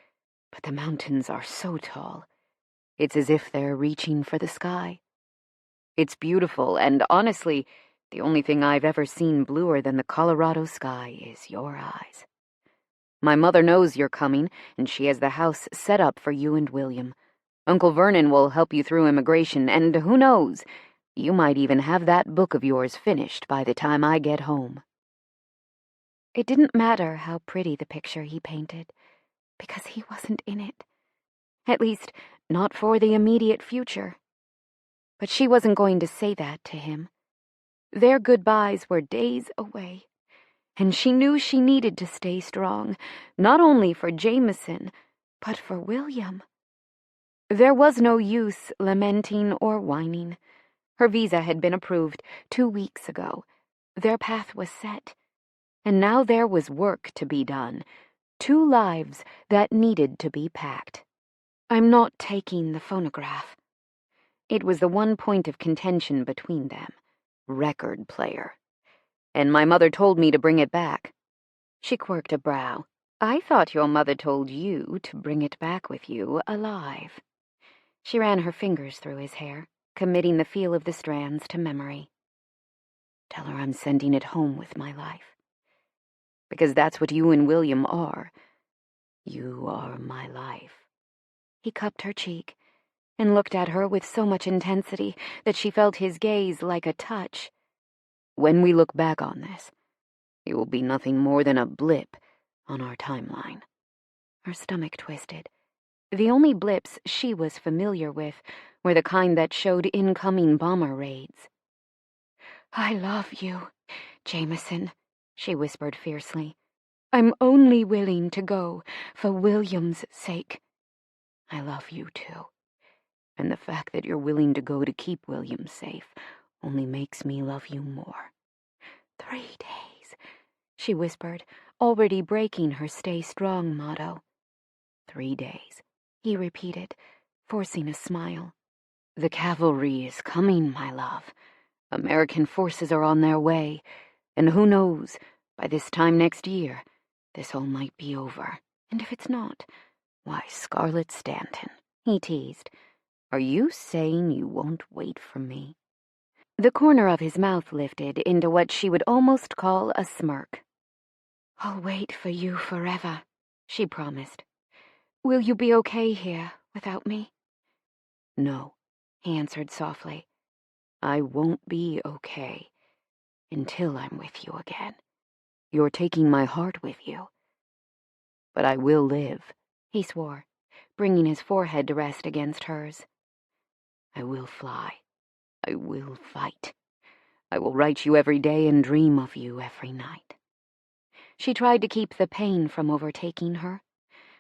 but the mountains are so tall. It's as if they're reaching for the sky. It's beautiful, and honestly, the only thing I've ever seen bluer than the Colorado sky is your eyes." My mother knows you're coming, and she has the house set up for you and William. Uncle Vernon will help you through immigration, and who knows, you might even have that book of yours finished by the time I get home." It didn't matter how pretty the picture he painted, because he wasn't in it. At least, not for the immediate future. But she wasn't going to say that to him. Their goodbyes were days away, and she knew she needed to stay strong, not only for Jameson, but for William. There was no use lamenting or whining. Her visa had been approved 2 weeks ago. Their path was set. And now there was work to be done. 2 lives that needed to be packed. "I'm not taking the phonograph." It was the one point of contention between them. Record player. "And my mother told me to bring it back." She quirked a brow. "I thought your mother told you to bring it back with you alive." She ran her fingers through his hair, committing the feel of the strands to memory. "Tell her I'm sending it home with my life. Because that's what you and William are. You are my life." He cupped her cheek and looked at her with so much intensity that she felt his gaze like a touch. "When we look back on this, it will be nothing more than a blip on our timeline." Her stomach twisted. The only blips she was familiar with were the kind that showed incoming bomber raids. "I love you, Jameson," she whispered fiercely. "I'm only willing to go for William's sake." "I love you, too. And the fact that you're willing to go to keep William safe only makes me love you more." 3 days, she whispered, already breaking her stay strong motto. 3 days, he repeated, forcing a smile. "The cavalry is coming, my love. American forces are on their way, and who knows, by this time next year, this all might be over. And if it's not, why, Scarlett Stanton," he teased, "are you saying you won't wait for me?" The corner of his mouth lifted into what she would almost call a smirk. "I'll wait for you forever," she promised. "Will you be okay here without me?" "No," he answered softly. "I won't be okay until I'm with you again. You're taking my heart with you. But I will live," he swore, bringing his forehead to rest against hers. "I will fly. I will fight. I will write you every day and dream of you every night." She tried to keep the pain from overtaking her,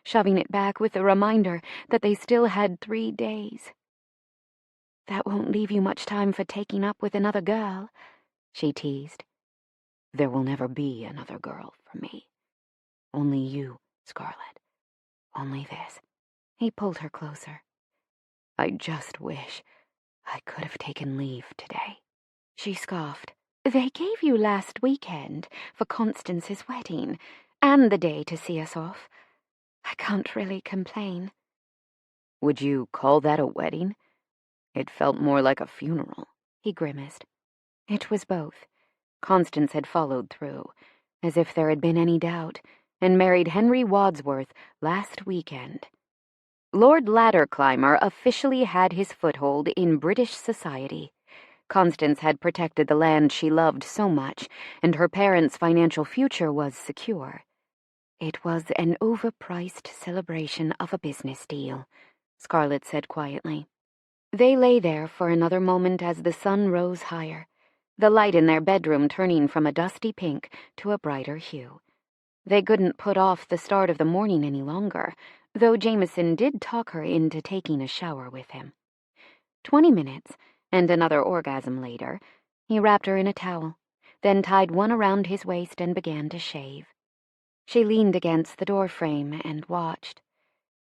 shoving it back with the reminder that they still had 3 days. "That won't leave you much time for taking up with another girl," she teased. "There will never be another girl for me. Only you, Scarlett. Only this." He pulled her closer. "I just wish I could have taken leave today." She scoffed. "They gave you last weekend for Constance's wedding, and the day to see us off. I can't really complain." "Would you call that a wedding? It felt more like a funeral," he grimaced. It was both. Constance had followed through, as if there had been any doubt, and married Henry Wadsworth last weekend. Lord Ladder-Climber officially had his foothold in British society. Constance had protected the land she loved so much, and her parents' financial future was secure. It was an overpriced celebration of a business deal, Scarlett said quietly. They lay there for another moment as the sun rose higher, the light in their bedroom turning from a dusty pink to a brighter hue. They couldn't put off the start of the morning any longer, though Jameson did talk her into taking a shower with him. 20 minutes, and another orgasm later, he wrapped her in a towel, then tied one around his waist and began to shave. She leaned against the doorframe and watched.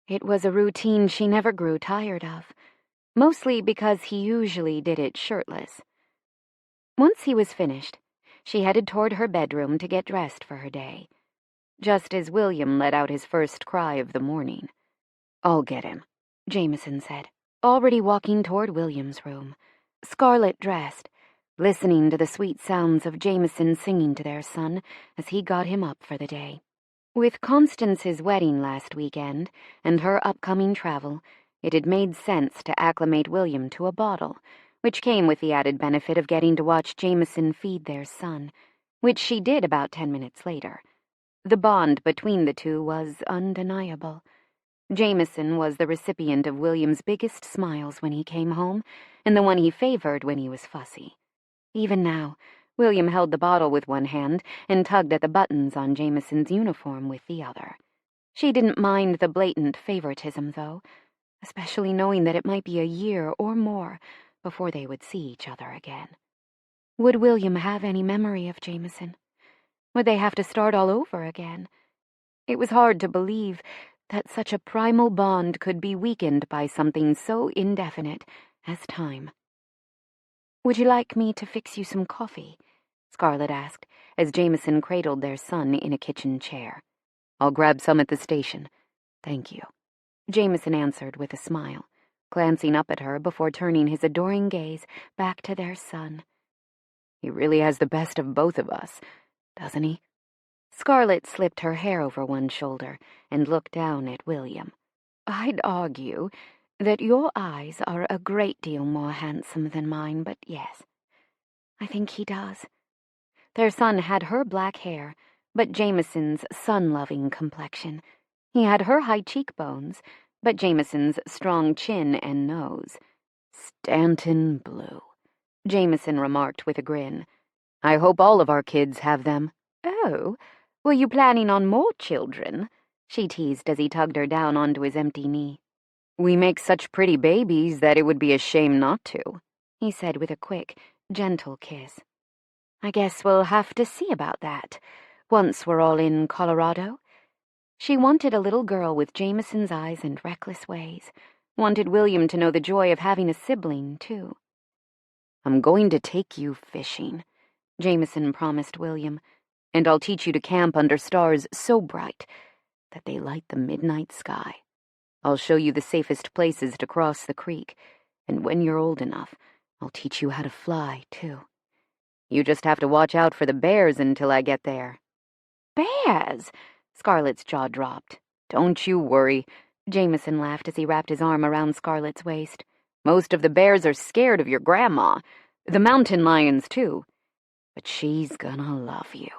It was a routine she never grew tired of, mostly because he usually did it shirtless. Once he was finished, she headed toward her bedroom to get dressed for her day, just as William let out his first cry of the morning. "I'll get him," Jameson said, already walking toward William's room. Scarlett dressed, listening to the sweet sounds of Jameson singing to their son as he got him up for the day. With Constance's wedding last weekend and her upcoming travel, it had made sense to acclimate William to a bottle, which came with the added benefit of getting to watch Jameson feed their son, which she did about 10 minutes later. The bond between the two was undeniable. Jameson was the recipient of William's biggest smiles when he came home, and the one he favored when he was fussy. Even now, William held the bottle with one hand and tugged at the buttons on Jameson's uniform with the other. She didn't mind the blatant favoritism, though, especially knowing that it might be a year or more before they would see each other again. Would William have any memory of Jameson? Would they have to start all over again? It was hard to believe that such a primal bond could be weakened by something so indefinite as time. "Would you like me to fix you some coffee?" Scarlett asked, as Jameson cradled their son in a kitchen chair. "I'll grab some at the station. Thank you," Jameson answered with a smile, glancing up at her before turning his adoring gaze back to their son. "He really has the best of both of us, doesn't he?" Scarlett slipped her hair over one shoulder and looked down at William. "I'd argue that your eyes are a great deal more handsome than mine, but yes, I think he does." Their son had her black hair, but Jameson's sun-loving complexion. He had her high cheekbones, but Jameson's strong chin and nose. "Stanton blue," Jameson remarked with a grin. "I hope all of our kids have them." "Oh, were you planning on more children?" she teased as he tugged her down onto his empty knee. "We make such pretty babies that it would be a shame not to," he said with a quick, gentle kiss. "I guess we'll have to see about that, once we're all in Colorado." She wanted a little girl with Jameson's eyes and reckless ways, wanted William to know the joy of having a sibling, too. "I'm going to take you fishing," Jameson promised William, "and I'll teach you to camp under stars so bright that they light the midnight sky. I'll show you the safest places to cross the creek, and when you're old enough, I'll teach you how to fly, too. You just have to watch out for the bears until I get there." "Bears?" Scarlett's jaw dropped. "Don't you worry," Jameson laughed as he wrapped his arm around Scarlett's waist. "Most of the bears are scared of your grandma. The mountain lions, too. But she's gonna love you."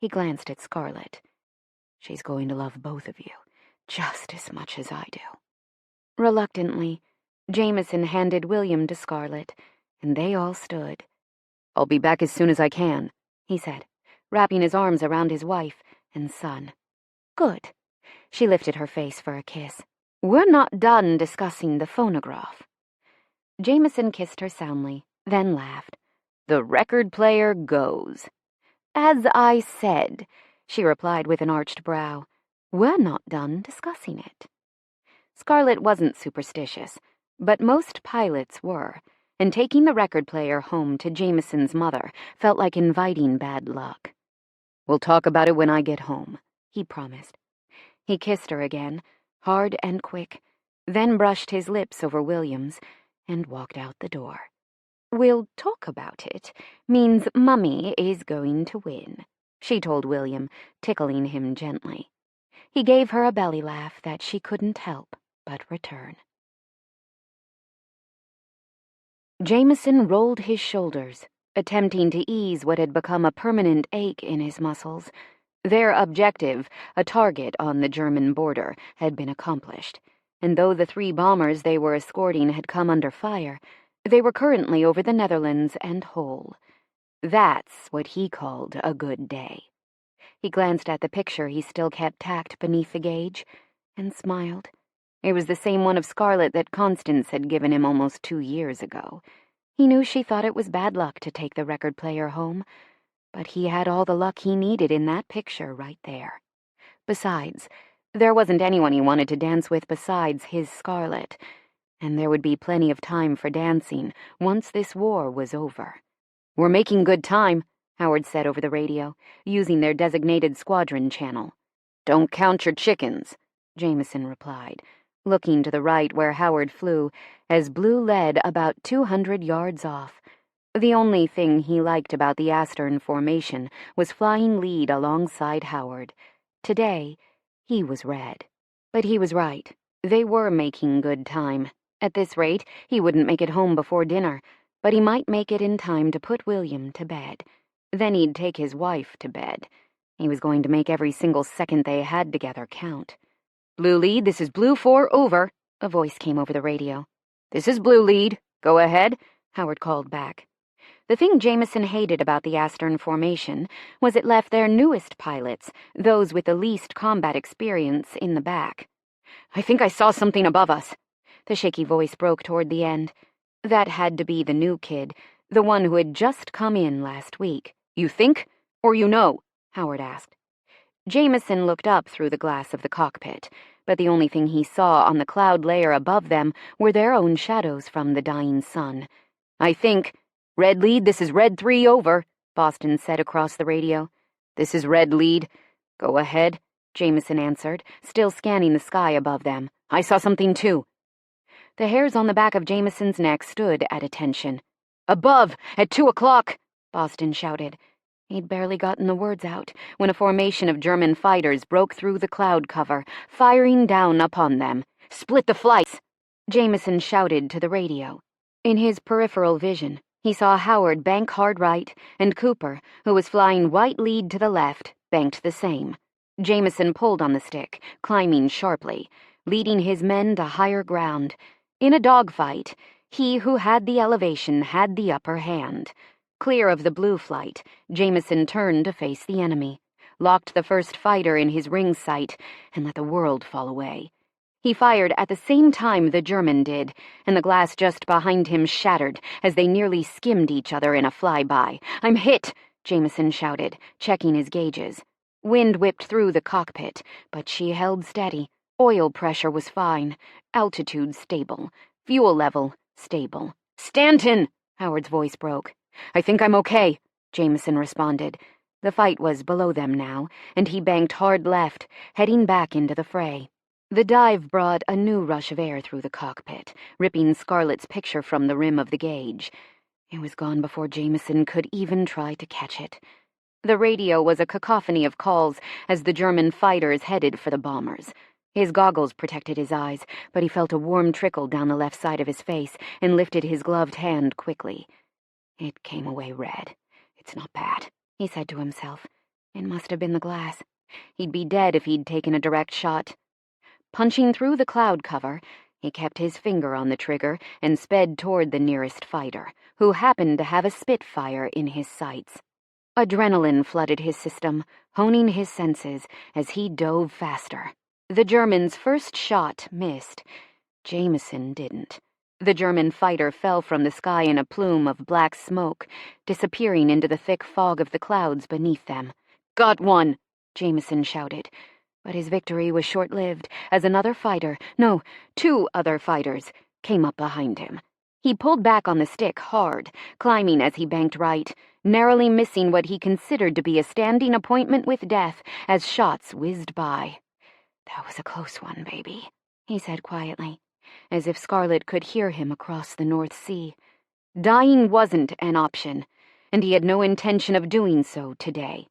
He glanced at Scarlett. "She's going to love both of you just as much as I do." Reluctantly, Jameson handed William to Scarlett, and they all stood. "I'll be back as soon as I can," he said, wrapping his arms around his wife and son. "Good." She lifted her face for a kiss. "We're not done discussing the phonograph." Jameson kissed her soundly, then laughed. "The record player goes." "As I said," she replied with an arched brow, "we're not done discussing it." Scarlett wasn't superstitious, but most pilots were, and taking the record player home to Jameson's mother felt like inviting bad luck. "We'll talk about it when I get home," he promised. He kissed her again, hard and quick, then brushed his lips over William's and walked out the door. "We'll talk about it means Mummy is going to win," she told William, tickling him gently. He gave her a belly laugh that she couldn't help but return. Jameson rolled his shoulders, attempting to ease what had become a permanent ache in his muscles. Their objective, a target on the German border, had been accomplished, and though the 3 bombers they were escorting had come under fire, they were currently over the Netherlands and whole. That's what he called a good day. He glanced at the picture he still kept tacked beneath the gauge, and smiled. It was the same one of Scarlett that Constance had given him almost 2 years ago. He knew she thought it was bad luck to take the record player home, but he had all the luck he needed in that picture right there. Besides, there wasn't anyone he wanted to dance with besides his Scarlett, and there would be plenty of time for dancing once this war was over. "We're making good time," Howard said over the radio, using their designated squadron channel. "Don't count your chickens," Jameson replied, looking to the right where Howard flew, as Blue led about 200 yards off. The only thing he liked about the Astern formation was flying lead alongside Howard. Today, he was red. But he was right. They were making good time. At this rate, he wouldn't make it home before dinner, but he might make it in time to put William to bed. Then he'd take his wife to bed. He was going to make every single second they had together count. "Blue lead, this is Blue 4, over," a voice came over the radio. "This is Blue lead. Go ahead," Howard called back. The thing Jameson hated about the Astern formation was it left their newest pilots, those with the least combat experience, in the back. "I think I saw something above us." The shaky voice broke toward the end. That had to be the new kid, the one who had just come in last week. "You think? Or you know?" Howard asked. Jameson looked up through the glass of the cockpit, but the only thing he saw on the cloud layer above them were their own shadows from the dying sun. "I think. Red lead, this is Red 3, over," Boston said across the radio. "This is Red lead. Go ahead," Jameson answered, still scanning the sky above them. "I saw something too." The hairs on the back of Jameson's neck stood at attention. "Above, at 2 o'clock!" Boston shouted. He'd barely gotten the words out when a formation of German fighters broke through the cloud cover, firing down upon them. "Split the flights!" Jameson shouted to the radio. In his peripheral vision, he saw Howard bank hard right, and Cooper, who was flying white lead to the left, banked the same. Jameson pulled on the stick, climbing sharply, leading his men to higher ground. In a dogfight, he who had the elevation had the upper hand. Clear of the blue flight, Jameson turned to face the enemy, locked the first fighter in his ring sight, and let the world fall away. He fired at the same time the German did, and the glass just behind him shattered as they nearly skimmed each other in a flyby. "I'm hit!" Jameson shouted, checking his gauges. Wind whipped through the cockpit, but she held steady. Oil pressure was fine. Altitude stable. Fuel level stable. "Stanton!" Howard's voice broke. "I think I'm okay," Jameson responded. The fight was below them now, and he banked hard left, heading back into the fray. The dive brought a new rush of air through the cockpit, ripping Scarlett's picture from the rim of the gauge. It was gone before Jameson could even try to catch it. The radio was a cacophony of calls as the German fighters headed for the bombers. His goggles protected his eyes, but he felt a warm trickle down the left side of his face and lifted his gloved hand quickly. It came away red. "It's not bad," he said to himself. It must have been the glass. He'd be dead if he'd taken a direct shot. Punching through the cloud cover, he kept his finger on the trigger and sped toward the nearest fighter, who happened to have a Spitfire in his sights. Adrenaline flooded his system, honing his senses as he dove faster. The German's first shot missed. Jameson didn't. The German fighter fell from the sky in a plume of black smoke, disappearing into the thick fog of the clouds beneath them. "Got one!" Jameson shouted. But his victory was short-lived as another fighter, no, 2 other fighters, came up behind him. He pulled back on the stick hard, climbing as he banked right, narrowly missing what he considered to be a standing appointment with death as shots whizzed by. "That was a close one, baby," he said quietly, as if Scarlett could hear him across the North Sea. Dying wasn't an option, and he had no intention of doing so today.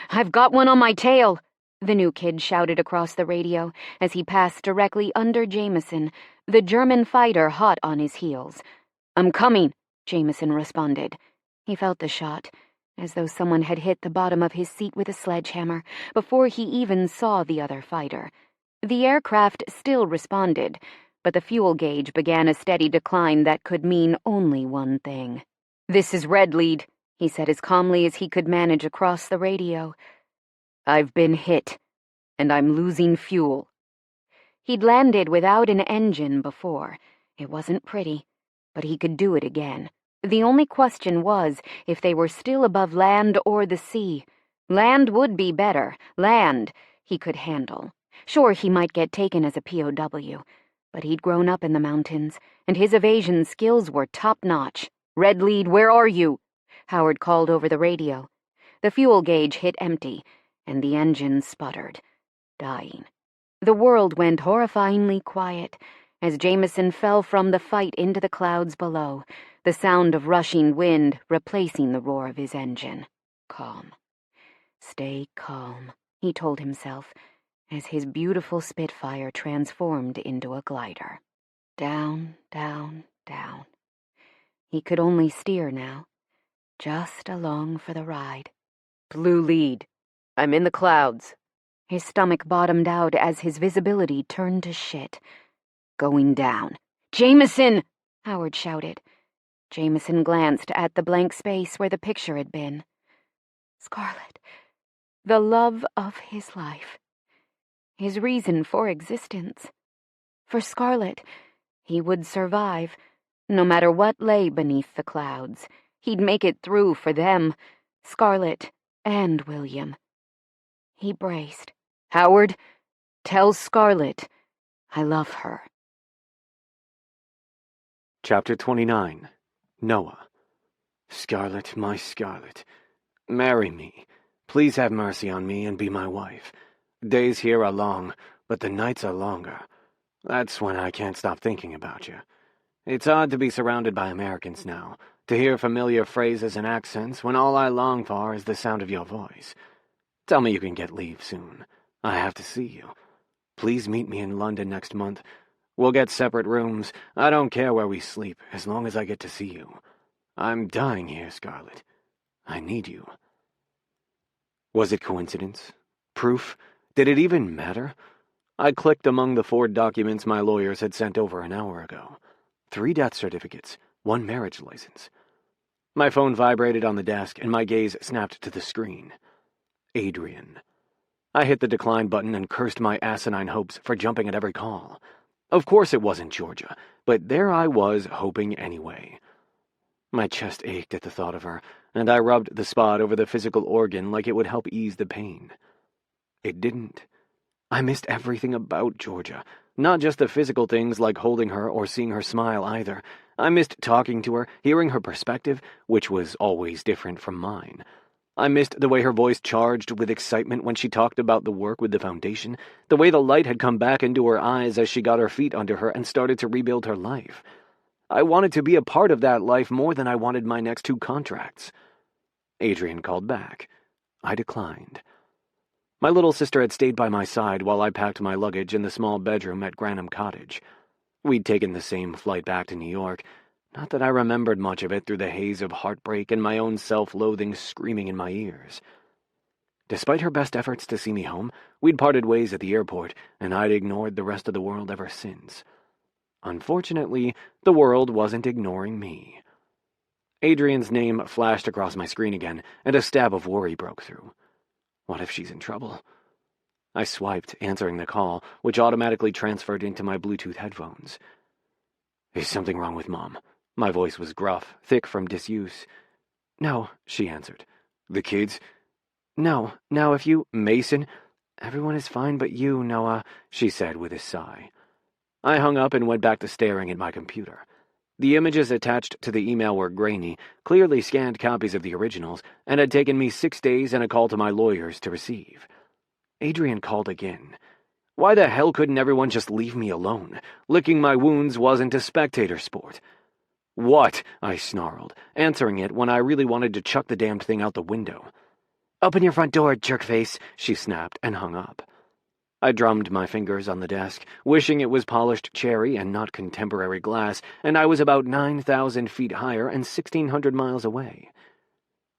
"I've got one on my tail!" the new kid shouted across the radio as he passed directly under Jameson, the German fighter hot on his heels. "I'm coming," Jameson responded. He felt the shot, as though someone had hit the bottom of his seat with a sledgehammer, before he even saw the other fighter. The aircraft still responded, but the fuel gauge began a steady decline that could mean only one thing. "This is Red Lead," he said as calmly as he could manage across the radio. "I've been hit, and I'm losing fuel." He'd landed without an engine before. It wasn't pretty, but he could do it again. The only question was if they were still above land or the sea. Land would be better. Land he could handle. Sure, he might get taken as a POW, but he'd grown up in the mountains, and his evasion skills were top-notch. "Red Lead, where are you?" Howard called over the radio. The fuel gauge hit empty, and the engine sputtered, dying. The world went horrifyingly quiet as Jameson fell from the fight into the clouds below, the sound of rushing wind replacing the roar of his engine. Calm. Stay calm, he told himself, as his beautiful Spitfire transformed into a glider. Down, down, down. He could only steer now, just along for the ride. Blue lead. I'm in the clouds. His stomach bottomed out as his visibility turned to shit. Going down. Jameson! Howard shouted. Jameson glanced at the blank space where the picture had been. Scarlett. The love of his life. His reason for existence. For Scarlett, he would survive. No matter what lay beneath the clouds, he'd make it through for them, Scarlett and William. He braced. Howard, tell Scarlett I love her. Chapter 29. Noah. Scarlett, my Scarlett, marry me. Please have mercy on me and be my wife. Days here are long, but the nights are longer. That's when I can't stop thinking about you. It's odd to be surrounded by Americans now, to hear familiar phrases and accents when all I long for is the sound of your voice. Tell me you can get leave soon. I have to see you. Please meet me in London next month. We'll get separate rooms. I don't care where we sleep, as long as I get to see you. I'm dying here, Scarlett. I need you. Was it coincidence? Proof? Did it even matter? I clicked among the 4 documents my lawyers had sent over an hour ago. 3 death certificates, 1 marriage license. My phone vibrated on the desk, and my gaze snapped to the screen. Adrian. I hit the decline button and cursed my asinine hopes for jumping at every call. Of course it wasn't Georgia, but there I was hoping anyway. My chest ached at the thought of her, and I rubbed the spot over the physical organ like it would help ease the pain. It didn't. I missed everything about Georgia, not just the physical things like holding her or seeing her smile either. I missed talking to her, hearing her perspective, which was always different from mine. I missed the way her voice charged with excitement when she talked about the work with the foundation, the way the light had come back into her eyes as she got her feet under her and started to rebuild her life. I wanted to be a part of that life more than I wanted my next 2 contracts. Adrian called back. I declined. My little sister had stayed by my side while I packed my luggage in the small bedroom at Granham Cottage. We'd taken the same flight back to New York. Not that I remembered much of it through the haze of heartbreak and my own self-loathing screaming in my ears. Despite her best efforts to see me home, we'd parted ways at the airport, and I'd ignored the rest of the world ever since. Unfortunately, the world wasn't ignoring me. Adrian's name flashed across my screen again, and a stab of worry broke through. What if she's in trouble? I swiped, answering the call, which automatically transferred into my Bluetooth headphones. Is something wrong with Mom? My voice was gruff, thick from disuse. No, she answered. The kids? No, now if you... Mason? Everyone is fine but you, Noah, she said with a sigh. I hung up and went back to staring at my computer. The images attached to the email were grainy, clearly scanned copies of the originals, and had taken me 6 days and a call to my lawyers to receive. Adrian called again. Why the hell couldn't everyone just leave me alone? Licking my wounds wasn't a spectator sport. What? I snarled, answering it when I really wanted to chuck the damned thing out the window. Open your front door, jerkface, she snapped and hung up. I drummed my fingers on the desk, wishing it was polished cherry and not contemporary glass, and I was about 9,000 feet higher and 1,600 miles away.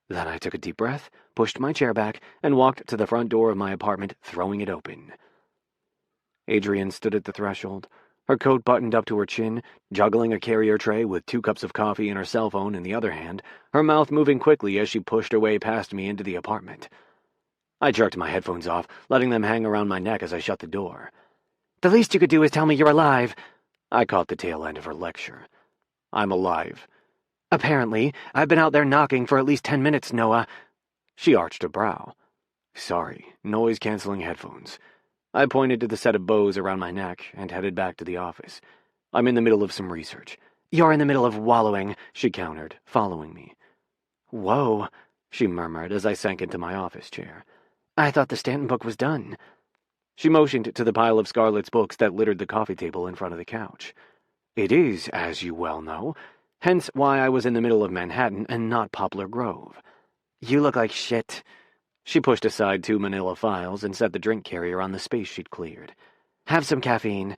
Then I took a deep breath, pushed my chair back, and walked to the front door of my apartment, throwing it open. Adrian stood at the threshold, her coat buttoned up to her chin, juggling a carrier tray with 2 cups of coffee and her cell phone in the other hand, her mouth moving quickly as she pushed her way past me into the apartment. I jerked my headphones off, letting them hang around my neck as I shut the door. The least you could do is tell me you're alive. I caught the tail end of her lecture. I'm alive. Apparently. I've been out there knocking for at least 10 minutes, Noah. She arched a brow. Sorry, noise-canceling headphones. I pointed to the set of bows around my neck and headed back to the office. I'm in the middle of some research. You're in the middle of wallowing, she countered, following me. Whoa, she murmured as I sank into my office chair. I thought the Stanton book was done. She motioned to the pile of Scarlett's books that littered the coffee table in front of the couch. It is, as you well know, hence why I was in the middle of Manhattan and not Poplar Grove. You look like shit. She pushed aside 2 manila files and set the drink carrier on the space she'd cleared. Have some caffeine.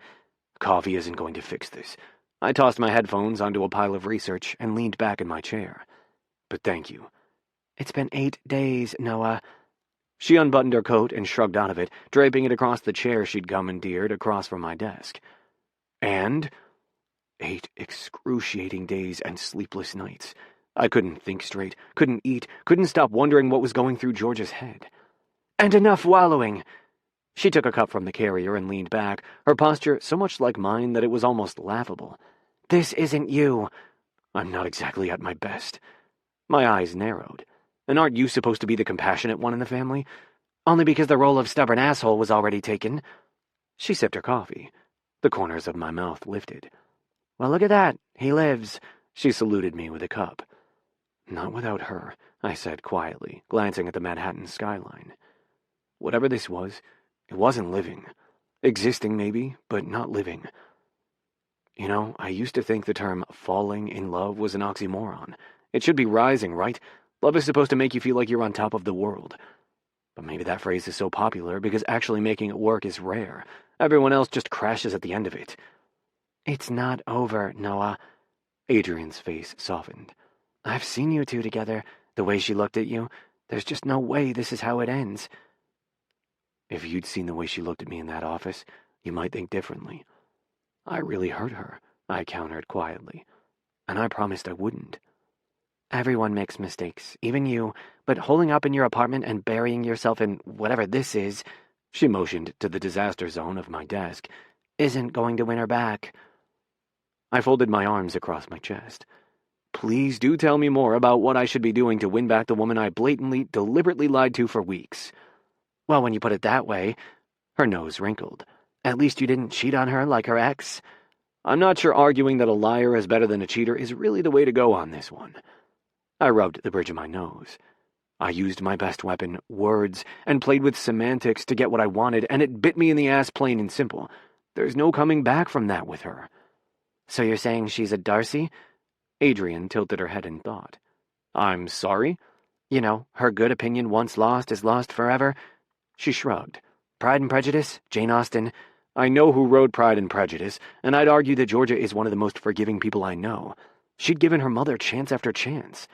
Coffee isn't going to fix this. I tossed my headphones onto a pile of research and leaned back in my chair. But thank you. It's been 8 days, Noah. She unbuttoned her coat and shrugged out of it, draping it across the chair she'd commandeered across from my desk. And 8 excruciating days and sleepless nights. I couldn't think straight, couldn't eat, couldn't stop wondering what was going through Georgia's head. And enough wallowing! She took a cup from the carrier and leaned back, her posture so much like mine that it was almost laughable. This isn't you. I'm not exactly at my best. My eyes narrowed. And aren't you supposed to be the compassionate one in the family? Only because the role of stubborn asshole was already taken. She sipped her coffee. The corners of my mouth lifted. Well, look at that. He lives. She saluted me with a cup. Not without her, I said quietly, glancing at the Manhattan skyline. Whatever this was, it wasn't living. Existing, maybe, but not living. You know, I used to think the term falling in love was an oxymoron. It should be rising, right? Love is supposed to make you feel like you're on top of the world. But maybe that phrase is so popular because actually making it work is rare. Everyone else just crashes at the end of it. It's not over, Noah. Adrian's face softened. I've seen you two together. The way she looked at you. There's just no way this is how it ends. If you'd seen the way she looked at me in that office, you might think differently. I really hurt her, I countered quietly. And I promised I wouldn't. Everyone makes mistakes, even you, but holding up in your apartment and burying yourself in whatever this is, she motioned to the disaster zone of my desk, isn't going to win her back. I folded my arms across my chest. Please do tell me more about what I should be doing to win back the woman I blatantly, deliberately lied to for weeks. Well, when you put it that way, her nose wrinkled. At least you didn't cheat on her like her ex. I'm not sure arguing that a liar is better than a cheater is really the way to go on this one. I rubbed the bridge of my nose. I used my best weapon, words, and played with semantics to get what I wanted, and it bit me in the ass plain and simple. There's no coming back from that with her. So you're saying she's a Darcy? Adrian tilted her head in thought. I'm sorry? You know, her good opinion once lost is lost forever. She shrugged. Pride and Prejudice, Jane Austen. I know who wrote Pride and Prejudice, and I'd argue that Georgia is one of the most forgiving people I know. She'd given her mother chance after chance.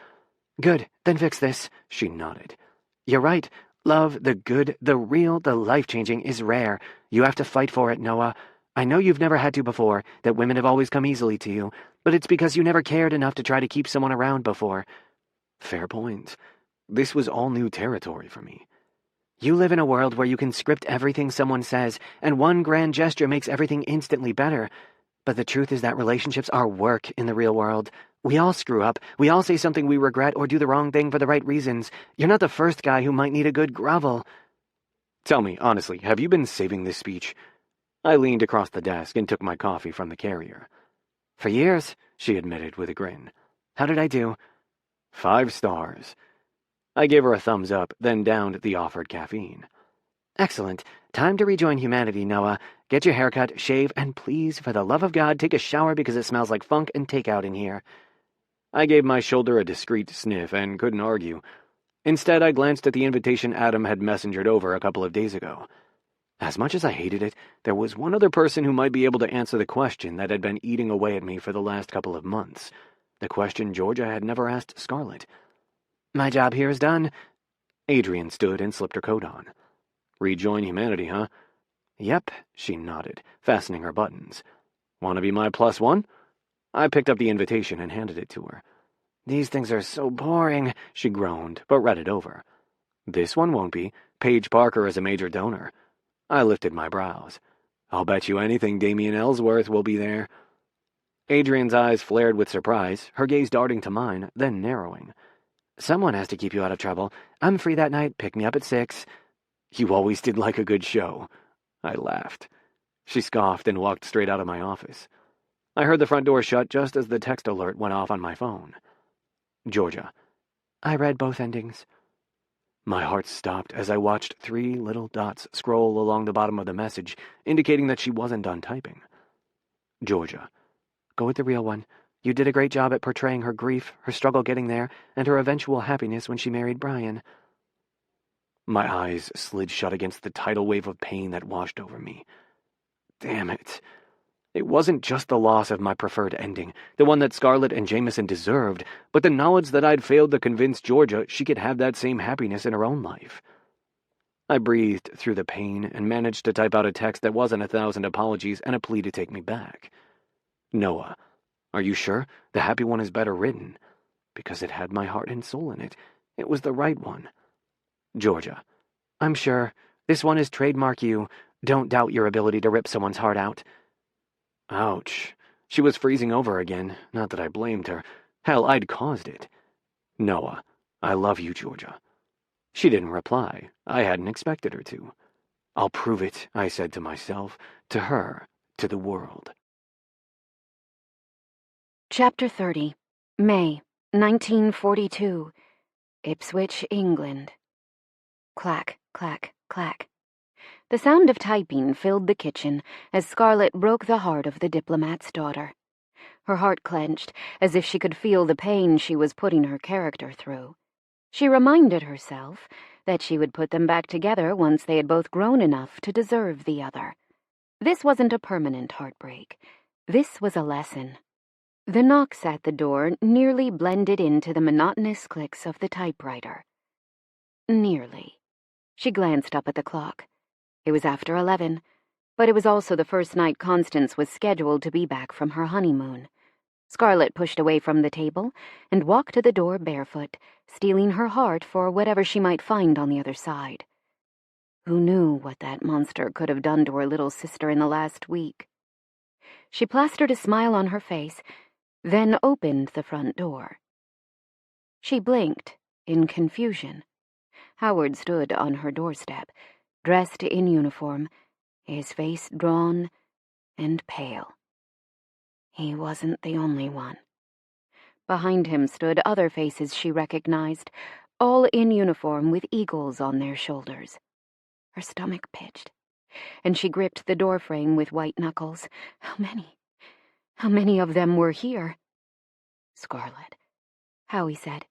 Good, then fix this, she nodded. You're right. Love, the good, the real, the life-changing is rare. You have to fight for it, Noah. I know you've never had to before, that women have always come easily to you, but it's because you never cared enough to try to keep someone around before. Fair point. This was all new territory for me. You live in a world where you can script everything someone says, and one grand gesture makes everything instantly better. But the truth is that relationships are work in the real world. We all screw up. We all say something we regret or do the wrong thing for the right reasons. You're not the first guy who might need a good grovel. Tell me, honestly, have you been saving this speech? I leaned across the desk and took my coffee from the carrier. For years, she admitted with a grin. How did I do? 5 stars. I gave her a thumbs up, then downed the offered caffeine. Excellent. Time to rejoin humanity, Noah. Get your haircut, shave, and please, for the love of God, take a shower because it smells like funk and takeout in here. I gave my shoulder a discreet sniff and couldn't argue. Instead, I glanced at the invitation Adam had messengered over a couple of days ago. As much as I hated it, there was one other person who might be able to answer the question that had been eating away at me for the last couple of months. The question Georgia had never asked Scarlett. My job here is done. Adrian stood and slipped her coat on. Rejoin humanity, huh? Yep, she nodded, fastening her buttons. Want to be my +1? I picked up the invitation and handed it to her. These things are so boring, she groaned, but read it over. This one won't be. Paige Parker is a major donor. I lifted my brows. I'll bet you anything Damien Ellsworth will be there. Adrian's eyes flared with surprise, her gaze darting to mine, then narrowing. Someone has to keep you out of trouble. I'm free that night. Pick me up at 6. You always did like a good show. I laughed. She scoffed and walked straight out of my office. I heard the front door shut just as the text alert went off on my phone. Georgia. I read both endings. My heart stopped as I watched 3 little dots scroll along the bottom of the message, indicating that she wasn't done typing. Georgia. Go with the real one. You did a great job at portraying her grief, her struggle getting there, and her eventual happiness when she married Brian. My eyes slid shut against the tidal wave of pain that washed over me. Damn it. It wasn't just the loss of my preferred ending, the one that Scarlett and Jameson deserved, but the knowledge that I'd failed to convince Georgia she could have that same happiness in her own life. I breathed through the pain and managed to type out a text that wasn't 1,000 apologies and a plea to take me back. Noah, are you sure? The happy one is better written. Because it had my heart and soul in it. It was the right one. Georgia, I'm sure. This one is trademark you. Don't doubt your ability to rip someone's heart out. Ouch. She was freezing over again. Not that I blamed her. Hell, I'd caused it. Noah, I love you, Georgia. She didn't reply. I hadn't expected her to. I'll prove it, I said to myself, to her, to the world. Chapter 30. May, 1942. Ipswich, England. Clack, clack, clack. The sound of typing filled the kitchen as Scarlett broke the heart of the diplomat's daughter. Her heart clenched, as if she could feel the pain she was putting her character through. She reminded herself that she would put them back together once they had both grown enough to deserve the other. This wasn't a permanent heartbreak. This was a lesson. The knocks at the door nearly blended into the monotonous clicks of the typewriter. Nearly. She glanced up at the clock. It was after 11, but it was also the first night Constance was scheduled to be back from her honeymoon. Scarlett pushed away from the table and walked to the door barefoot, steeling her heart for whatever she might find on the other side. Who knew what that monster could have done to her little sister in the last week? She plastered a smile on her face, then opened the front door. She blinked in confusion. Howard stood on her doorstep, dressed in uniform, his face drawn and pale. He wasn't the only one. Behind him stood other faces she recognized, all in uniform with eagles on their shoulders. Her stomach pitched, and she gripped the doorframe with white knuckles. How many? How many of them were here? Scarlett, Howie said,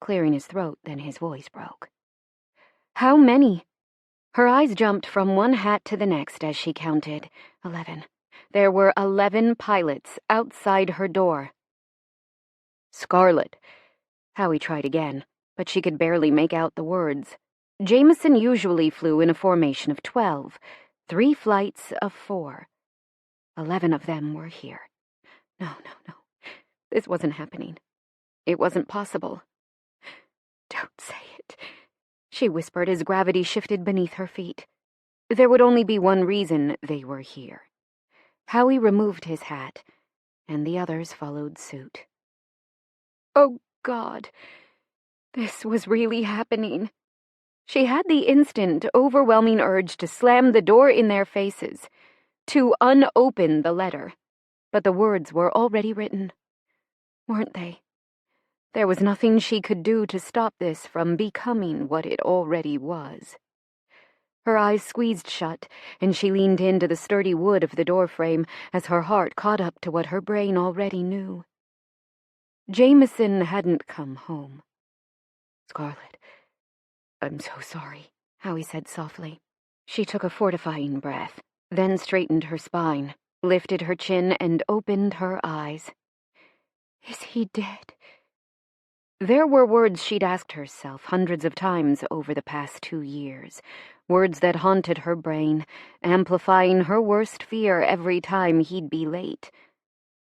clearing his throat, then his voice broke. How many? Her eyes jumped from one hat to the next as she counted. 11. There were 11 pilots outside her door. Scarlett. Howie tried again, but she could barely make out the words. Jameson usually flew in a formation of 12, 3 flights of 4. 11 of them were here. No. This wasn't happening. It wasn't possible. Don't say it, she whispered as gravity shifted beneath her feet. There would only be one reason they were here. Howie removed his hat, and the others followed suit. Oh, God. This was really happening. She had the instant, overwhelming urge to slam the door in their faces, to unopen the letter, but the words were already written, weren't they? There was nothing she could do to stop this from becoming what it already was. Her eyes squeezed shut, and she leaned into the sturdy wood of the doorframe as her heart caught up to what her brain already knew. Jameson hadn't come home. Scarlett, I'm so sorry, Howie said softly. She took a fortifying breath, then straightened her spine, lifted her chin, and opened her eyes. Is he dead? There were words she'd asked herself hundreds of times over the past 2 years, words that haunted her brain, amplifying her worst fear every time he'd be late,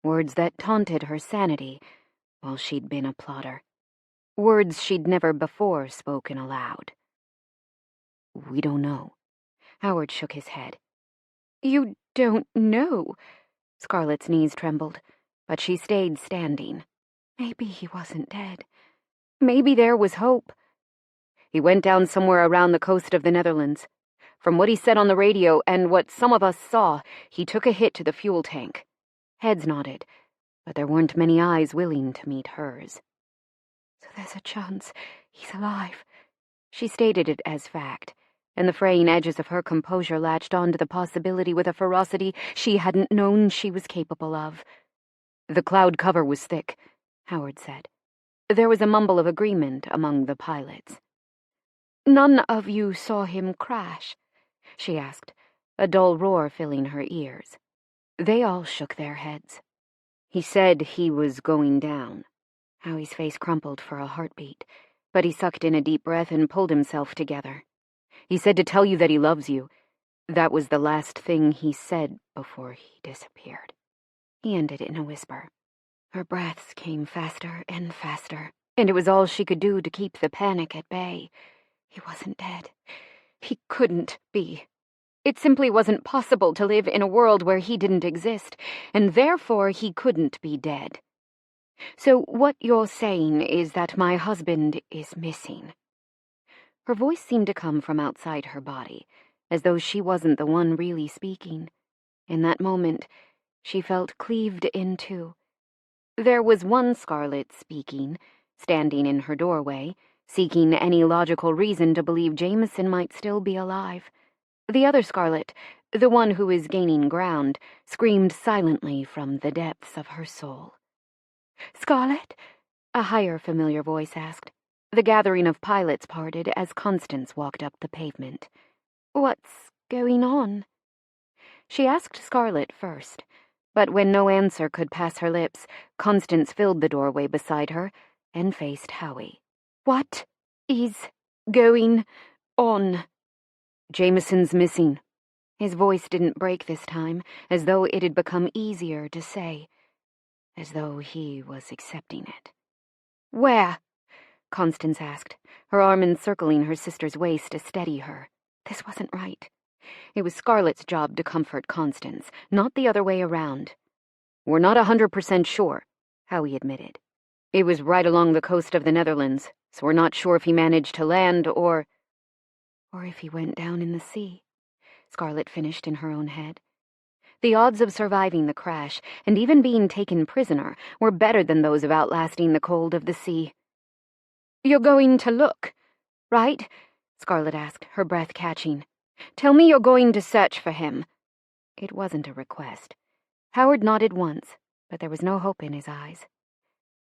words that taunted her sanity while she'd been a plotter, words she'd never before spoken aloud. We don't know. Howard shook his head. You don't know? Scarlett's knees trembled, but she stayed standing. Maybe he wasn't dead. Maybe there was hope. He went down somewhere around the coast of the Netherlands. From what he said on the radio and what some of us saw, he took a hit to the fuel tank. Heads nodded, but there weren't many eyes willing to meet hers. So there's a chance he's alive. She stated it as fact, and the fraying edges of her composure latched onto the possibility with a ferocity she hadn't known she was capable of. The cloud cover was thick, Howard said. There was a mumble of agreement among the pilots. None of you saw him crash?" she asked, a dull roar filling her ears. They all shook their heads. "He said he was going down." Howie's face crumpled for a heartbeat, but he sucked in a deep breath and pulled himself together. "He said to tell you that he loves you. That was the last thing he said before he disappeared." He ended in a whisper. Her breaths came faster and faster, and it was all she could do to keep the panic at bay. He wasn't dead. He couldn't be. It simply wasn't possible to live in a world where he didn't exist, and therefore he couldn't be dead. "So what you're saying is that my husband is missing." Her voice seemed to come from outside her body, as though she wasn't the one really speaking. In that moment, she felt cleaved in two. There was one Scarlett speaking, standing in her doorway, seeking any logical reason to believe Jameson might still be alive. The other Scarlett, the one who was gaining ground, screamed silently from the depths of her soul. "Scarlett?" a higher, familiar voice asked. The gathering of pilots parted as Constance walked up the pavement. "What's going on?" She asked Scarlett first, but when no answer could pass her lips, Constance filled the doorway beside her and faced Howie. "What is going on?" "Jameson's missing." His voice didn't break this time, as though it had become easier to say, as though he was accepting it. "Where?" Constance asked, her arm encircling her sister's waist to steady her. This wasn't right. It was Scarlett's job to comfort Constance, not the other way around. "We're not 100% sure," Howie admitted. "It was right along the coast of the Netherlands, so we're not sure if he managed to land or if he went down in the sea," Scarlett finished in her own head. The odds of surviving the crash, and even being taken prisoner, were better than those of outlasting the cold of the sea. "You're going to look, right?" Scarlett asked, her breath catching. "Tell me you're going to search for him." It wasn't a request. Howard nodded once, but there was no hope in his eyes.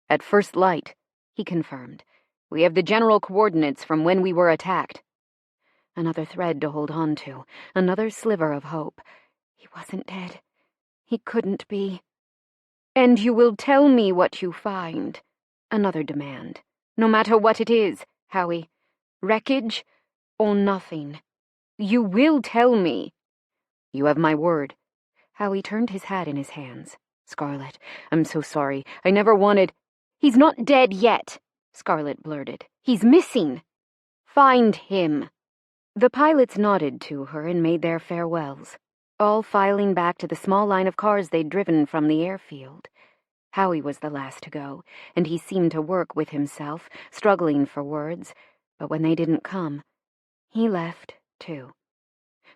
"At first light," he confirmed. "We have the general coordinates from when we were attacked." Another thread to hold on to, another sliver of hope. He wasn't dead. He couldn't be. "And you will tell me what you find." Another demand. "No matter what it is, Howie. Wreckage or nothing. You will tell me." "You have my word." Howie turned his hat in his hands. "Scarlett, I'm so sorry. I never wanted—" "He's not dead yet," Scarlett blurted. "He's missing. Find him." The pilots nodded to her and made their farewells, all filing back to the small line of cars they'd driven from the airfield. Howie was the last to go, and he seemed to work with himself, struggling for words, but when they didn't come, he left, too.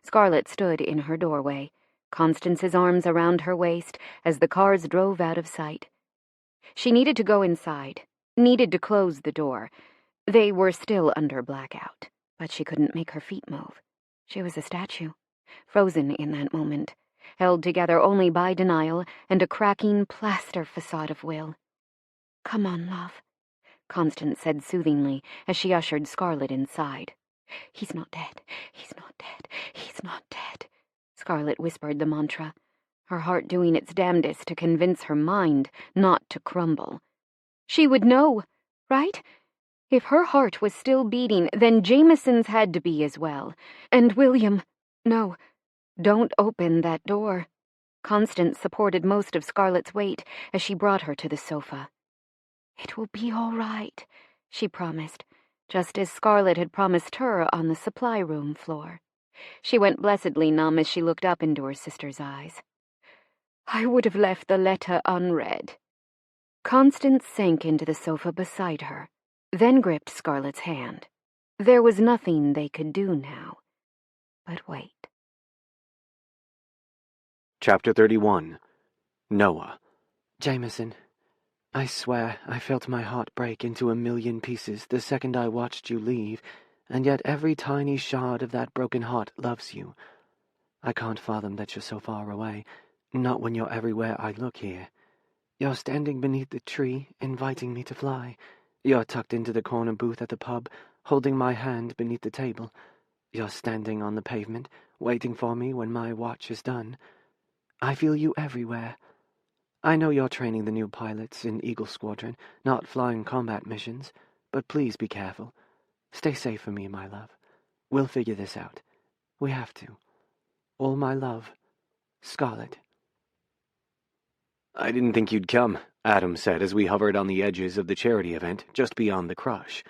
Scarlett stood in her doorway, Constance's arms around her waist as the cars drove out of sight. She needed to go inside, needed to close the door. They were still under blackout, but she couldn't make her feet move. She was a statue, frozen in that moment, held together only by denial and a cracking plaster facade of will. "Come on, love," Constance said soothingly as she ushered Scarlett inside. "He's not dead. He's not dead. He's not dead." Scarlett whispered the mantra, her heart doing its damnedest to convince her mind not to crumble. She would know, right? If her heart was still beating, then Jameson's had to be as well. And William, no, don't open that door. Constance supported most of Scarlett's weight as she brought her to the sofa. "It will be all right," she promised, just as Scarlett had promised her on the supply room floor. She went blessedly numb as she looked up into her sister's eyes. "I would have left the letter unread." Constance sank into the sofa beside her, then gripped Scarlett's hand. There was nothing they could do now but wait. Chapter 31. Noah. Jameson, I swear I felt my heart break into a million pieces the second I watched you leave, and yet every tiny shard of that broken heart loves you. I can't fathom that you're so far away, not when you're everywhere I look here. You're standing beneath the tree, inviting me to fly. You're tucked into the corner booth at the pub, holding my hand beneath the table. You're standing on the pavement, waiting for me when my watch is done. I feel you everywhere. I know you're training the new pilots in Eagle Squadron, not flying combat missions, but please be careful. Stay safe for me, my love. We'll figure this out. We have to. All my love, Scarlett. I didn't think you'd come, Adam said as we hovered on the edges of the charity event just beyond the crush.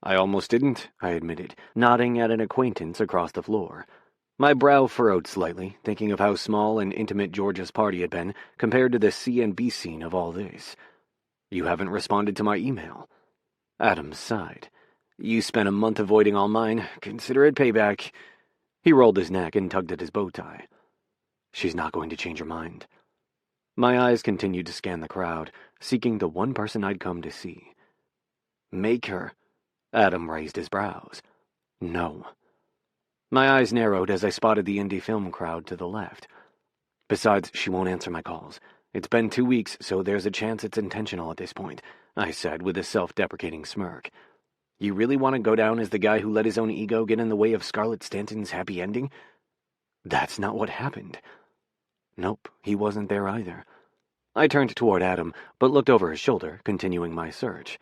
I almost didn't, I admitted, nodding at an acquaintance across the floor. My brow furrowed slightly, thinking of how small and intimate Georgia's party had been compared to the C and B scene of all this. You haven't responded to my email. Adam sighed. You spent a month avoiding all mine. Consider it payback. He rolled his neck and tugged at his bow tie. She's not going to change her mind. My eyes continued to scan the crowd, seeking the one person I'd come to see. Make her. Adam raised his brows. No. My eyes narrowed as I spotted the indie film crowd to the left. Besides, she won't answer my calls. It's been 2 weeks, so there's a chance it's intentional at this point, I said with a self-deprecating smirk. You really want to go down as the guy who let his own ego get in the way of Scarlett Stanton's happy ending? That's not what happened. Nope, he wasn't there either. I turned toward Adam, but looked over his shoulder, continuing my search.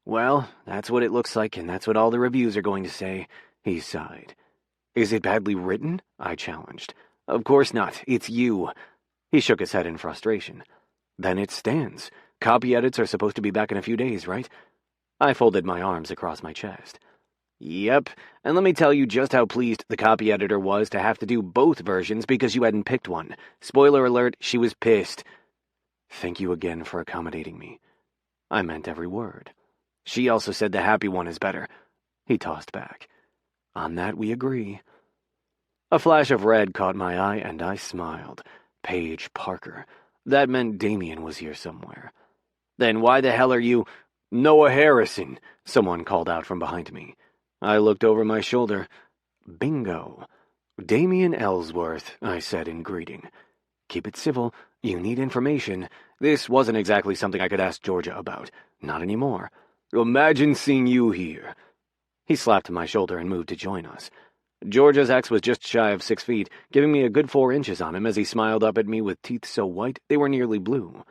Well, that's what it looks like, and that's what all the reviews are going to say, he sighed. Is it badly written? I challenged. Of course not. It's you. He shook his head in frustration. Then it stands. Copy edits are supposed to be back in a few days, right? I folded my arms across my chest. Yep, and let me tell you just how pleased the copy editor was to have to do both versions because you hadn't picked one. Spoiler alert, she was pissed. Thank you again for accommodating me. I meant every word. She also said the happy one is better. He tossed back. On that we agree. A flash of red caught my eye, and I smiled. Paige Parker. That meant Damien was here somewhere. Then why the hell are you... Noah Harrison, someone called out from behind me. I looked over my shoulder. Bingo. Damien Ellsworth, I said in greeting. Keep it civil. You need information. This wasn't exactly something I could ask Georgia about. Not anymore. Imagine seeing you here. He slapped my shoulder and moved to join us. Georgia's ex was just shy of 6 feet, giving me a good 4 inches on him as he smiled up at me with teeth so white they were nearly blue.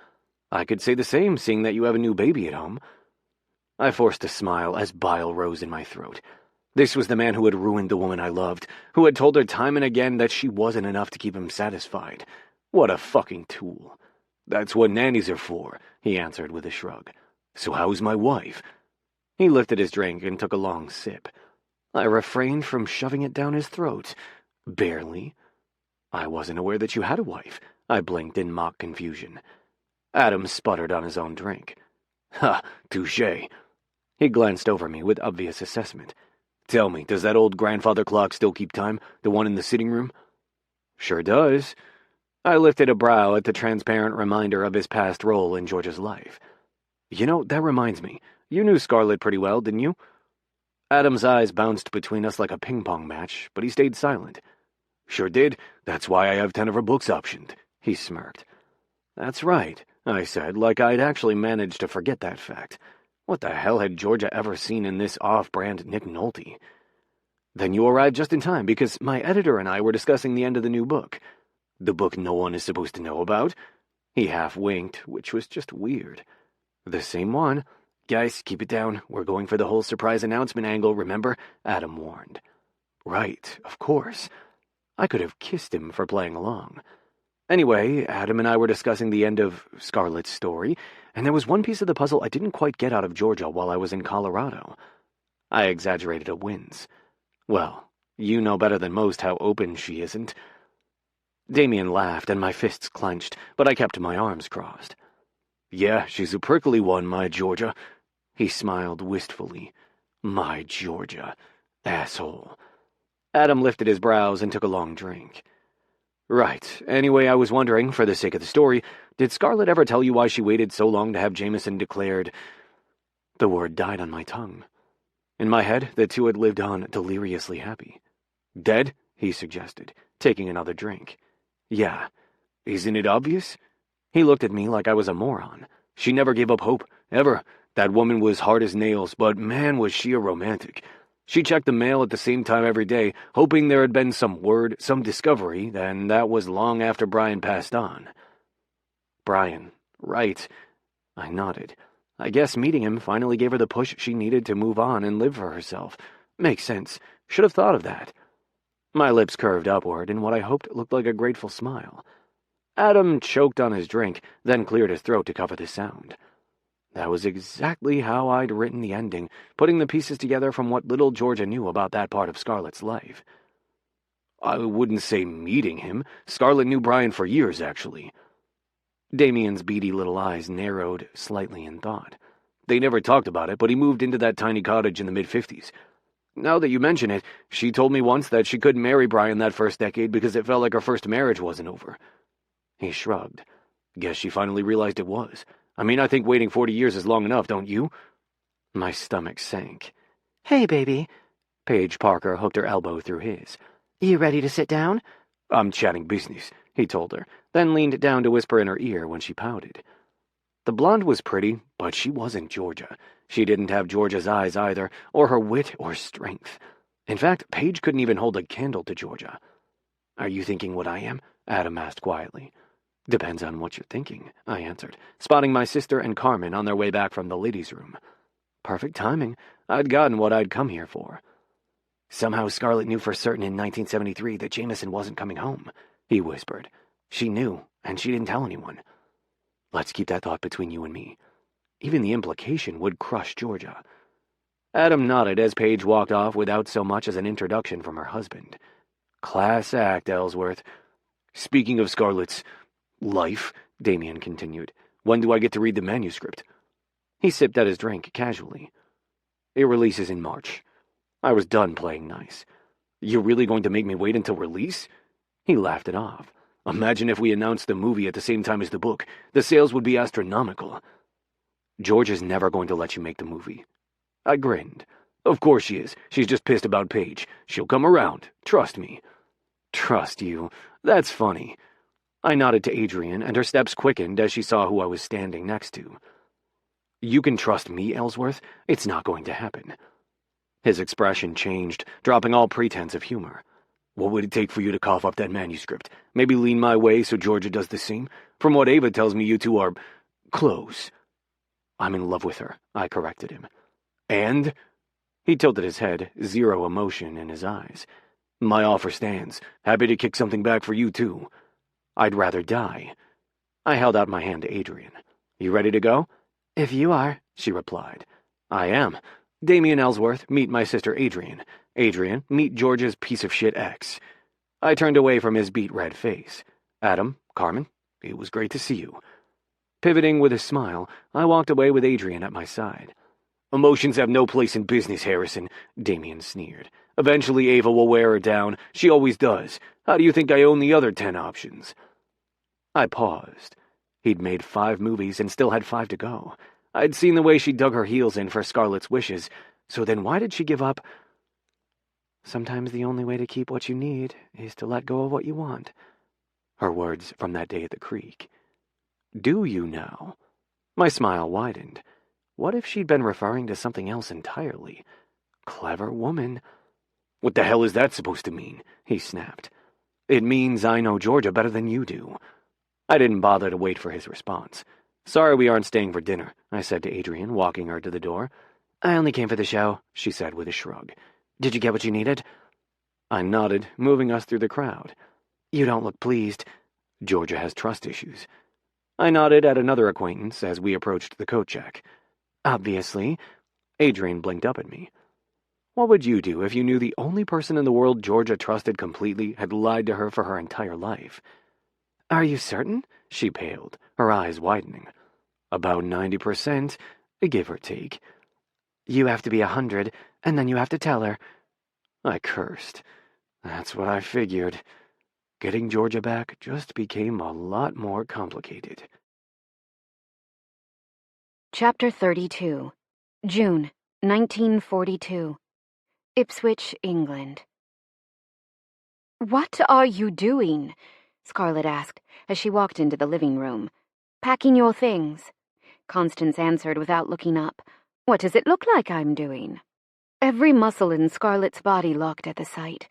I could say the same, seeing that you have a new baby at home. I forced a smile as bile rose in my throat. This was the man who had ruined the woman I loved, who had told her time and again that she wasn't enough to keep him satisfied. What a fucking tool. That's what nannies are for, he answered with a shrug. So how's my wife? He lifted his drink and took a long sip. I refrained from shoving it down his throat. Barely. I wasn't aware that you had a wife. I blinked in mock confusion. Adam sputtered on his own drink. Ha, touché. He glanced over me with obvious assessment. Tell me, does that old grandfather clock still keep time, the one in the sitting room? Sure does. I lifted a brow at the transparent reminder of his past role in George's life. You know, that reminds me. You knew Scarlett pretty well, didn't you? Adam's eyes bounced between us like a ping-pong match, but he stayed silent. Sure did. That's why I have 10 of her books optioned. He smirked. That's right, I said, like I'd actually managed to forget that fact. What the hell had Georgia ever seen in this off-brand Nick Nolte? Then you arrived just in time, because my editor and I were discussing the end of the new book. The book no one is supposed to know about? He half-winked, which was just weird. The same one. Guys, keep it down. We're going for the whole surprise announcement angle, remember? Adam warned. Right, of course. I could have kissed him for playing along. Anyway, Adam and I were discussing the end of Scarlett's story, and there was one piece of the puzzle I didn't quite get out of Georgia while I was in Colorado. I exaggerated a wince. Well, you know better than most how open she isn't. Damien laughed, and my fists clenched, but I kept my arms crossed. Yeah, she's a prickly one, my Georgia. He smiled wistfully. My Georgia. Asshole. Adam lifted his brows and took a long drink. Right. Anyway, I was wondering, for the sake of the story, did Scarlett ever tell you why she waited so long to have Jameson declared... The word died on my tongue. In my head, the two had lived on deliriously happy. Dead? He suggested, taking another drink. Yeah. Isn't it obvious? He looked at me like I was a moron. She never gave up hope, ever. That woman was hard as nails, but man, was she a romantic. She checked the mail at the same time every day, hoping there had been some word, some discovery, and that was long after Brian passed on. Brian, right. I nodded. I guess meeting him finally gave her the push she needed to move on and live for herself. Makes sense. Should have thought of that. My lips curved upward in what I hoped looked like a grateful smile. Adam choked on his drink, then cleared his throat to cover the sound. That was exactly how I'd written the ending, putting the pieces together from what little Georgia knew about that part of Scarlett's life. I wouldn't say meeting him. Scarlett knew Brian for years, actually. Damien's beady little eyes narrowed slightly in thought. They never talked about it, but he moved into that tiny cottage in the mid-50s. Now that you mention it, she told me once that she couldn't marry Brian that first decade because it felt like her first marriage wasn't over. He shrugged. Guess she finally realized it was. I mean, I think waiting 40 years is long enough, don't you? My stomach sank. Hey, baby. Paige Parker hooked her elbow through his. You ready to sit down? I'm chatting business, he told her, then leaned down to whisper in her ear when she pouted. The blonde was pretty, but she wasn't Georgia. She didn't have Georgia's eyes either, or her wit or strength. In fact, Paige couldn't even hold a candle to Georgia. Are you thinking what I am? Adam asked quietly. Depends on what you're thinking, I answered, spotting my sister and Carmen on their way back from the ladies' room. Perfect timing. I'd gotten what I'd come here for. Somehow Scarlett knew for certain in 1973 that Jameson wasn't coming home, he whispered. She knew, and she didn't tell anyone. Let's keep that thought between you and me. Even the implication would crush Georgia. Adam nodded as Paige walked off without so much as an introduction from her husband. Class act, Ellsworth. Speaking of Scarlett's life, Damien continued, when do I get to read the manuscript? He sipped at his drink casually. It releases in March. I was done playing nice. You're really going to make me wait until release? He laughed it off. Imagine if we announced the movie at the same time as the book. The sales would be astronomical. George is never going to let you make the movie. I grinned. Of course she is. She's just pissed about Paige. She'll come around. Trust me. Trust you. That's funny. I nodded to Adrian, and her steps quickened as she saw who I was standing next to. You can trust me, Ellsworth. It's not going to happen. His expression changed, dropping all pretense of humor. What would it take for you to cough up that manuscript? Maybe lean my way so Georgia does the same? From what Ava tells me, you two are close. I'm in love with her, I corrected him. And? He tilted his head, zero emotion in his eyes. My offer stands. Happy to kick something back for you, too. I'd rather die. I held out my hand to Adrian. You ready to go? If you are, she replied. I am. Damien Ellsworth, meet my sister Adrian. Adrian, meet George's piece of shit ex. I turned away from his beet red face. Adam, Carmen, it was great to see you. Pivoting with a smile, I walked away with Adrian at my side. Emotions have no place in business, Harrison, Damien sneered. Eventually Ava will wear her down. She always does. How do you think I own the other 10 options? I paused. He'd made 5 movies and still had 5 to go. I'd seen the way she dug her heels in for Scarlett's wishes, so then why did she give up? Sometimes the only way to keep what you need is to let go of what you want. Her words from that day at the creek. Do you now? My smile widened. What if she'd been referring to something else entirely? Clever woman. What the hell is that supposed to mean? He snapped. It means I know Georgia better than you do. I didn't bother to wait for his response. Sorry we aren't staying for dinner, I said to Adrian, walking her to the door. I only came for the show, she said with a shrug. Did you get what you needed? I nodded, moving us through the crowd. You don't look pleased. Georgia has trust issues. I nodded at another acquaintance as we approached the coat check. Obviously. Adrian blinked up at me. What would you do if you knew the only person in the world Georgia trusted completely had lied to her for her entire life? Are you certain? She paled, her eyes widening. About 90%, give or take. You have to be 100, and then you have to tell her. I cursed. That's what I figured. Getting Georgia back just became a lot more complicated. Chapter 32. June, 1942. Ipswich, England. "What are you doing?" Scarlett asked as she walked into the living room. "Packing your things." Constance answered without looking up. "What does it look like I'm doing?" Every muscle in Scarlett's body locked at the sight.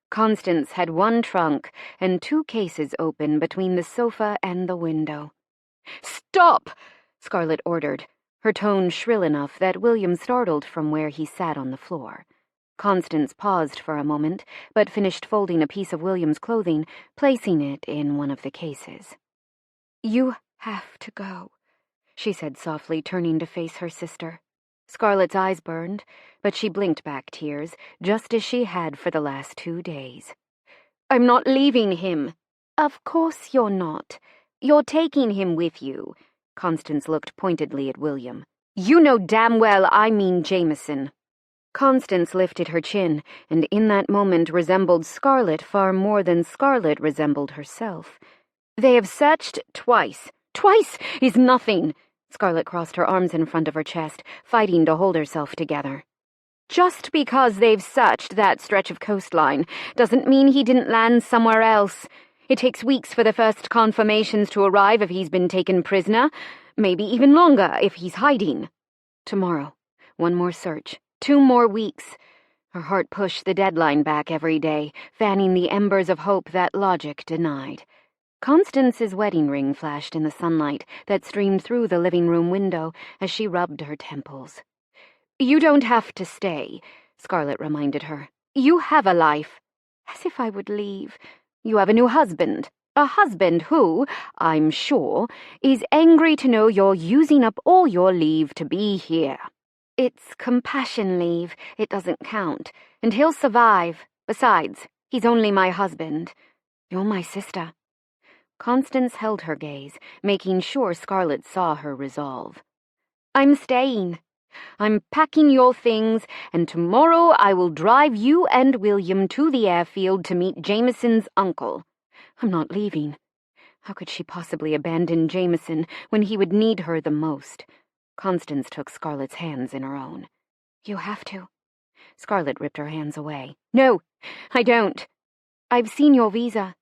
Constance had one trunk and 2 cases open between the sofa and the window. "Stop!" Scarlett ordered, her tone shrill enough that William startled from where he sat on the floor. Constance paused for a moment, but finished folding a piece of William's clothing, placing it in one of the cases. "You have to go," she said softly, turning to face her sister. Scarlett's eyes burned, but she blinked back tears, just as she had for the last 2 days. "I'm not leaving him." "Of course you're not. You're taking him with you." Constance looked pointedly at William. "You know damn well I mean Jameson." Constance lifted her chin, and in that moment resembled Scarlett far more than Scarlett resembled herself. "They have searched twice. Twice is nothing." Scarlett crossed her arms in front of her chest, fighting to hold herself together. "Just because they've searched that stretch of coastline doesn't mean he didn't land somewhere else. It takes weeks for the first confirmations to arrive if he's been taken prisoner, maybe even longer if he's hiding. Tomorrow, one more search, 2 more weeks." Her heart pushed the deadline back every day, fanning the embers of hope that logic denied. Constance's wedding ring flashed in the sunlight that streamed through the living room window as she rubbed her temples. "You don't have to stay," Scarlett reminded her. "You have a life." "As if I would leave." "You have a new husband. A husband who, I'm sure, is angry to know you're using up all your leave to be here." "It's compassion leave. It doesn't count. And he'll survive. Besides, he's only my husband. You're my sister." Constance held her gaze, making sure Scarlett saw her resolve. "I'm staying. I'm packing your things, and tomorrow I will drive you and William to the airfield to meet Jameson's uncle. I'm not leaving." How could she possibly abandon Jameson when he would need her the most? Constance took Scarlett's hands in her own. "You have to." Scarlett ripped her hands away. "No, I don't. I've seen your visa.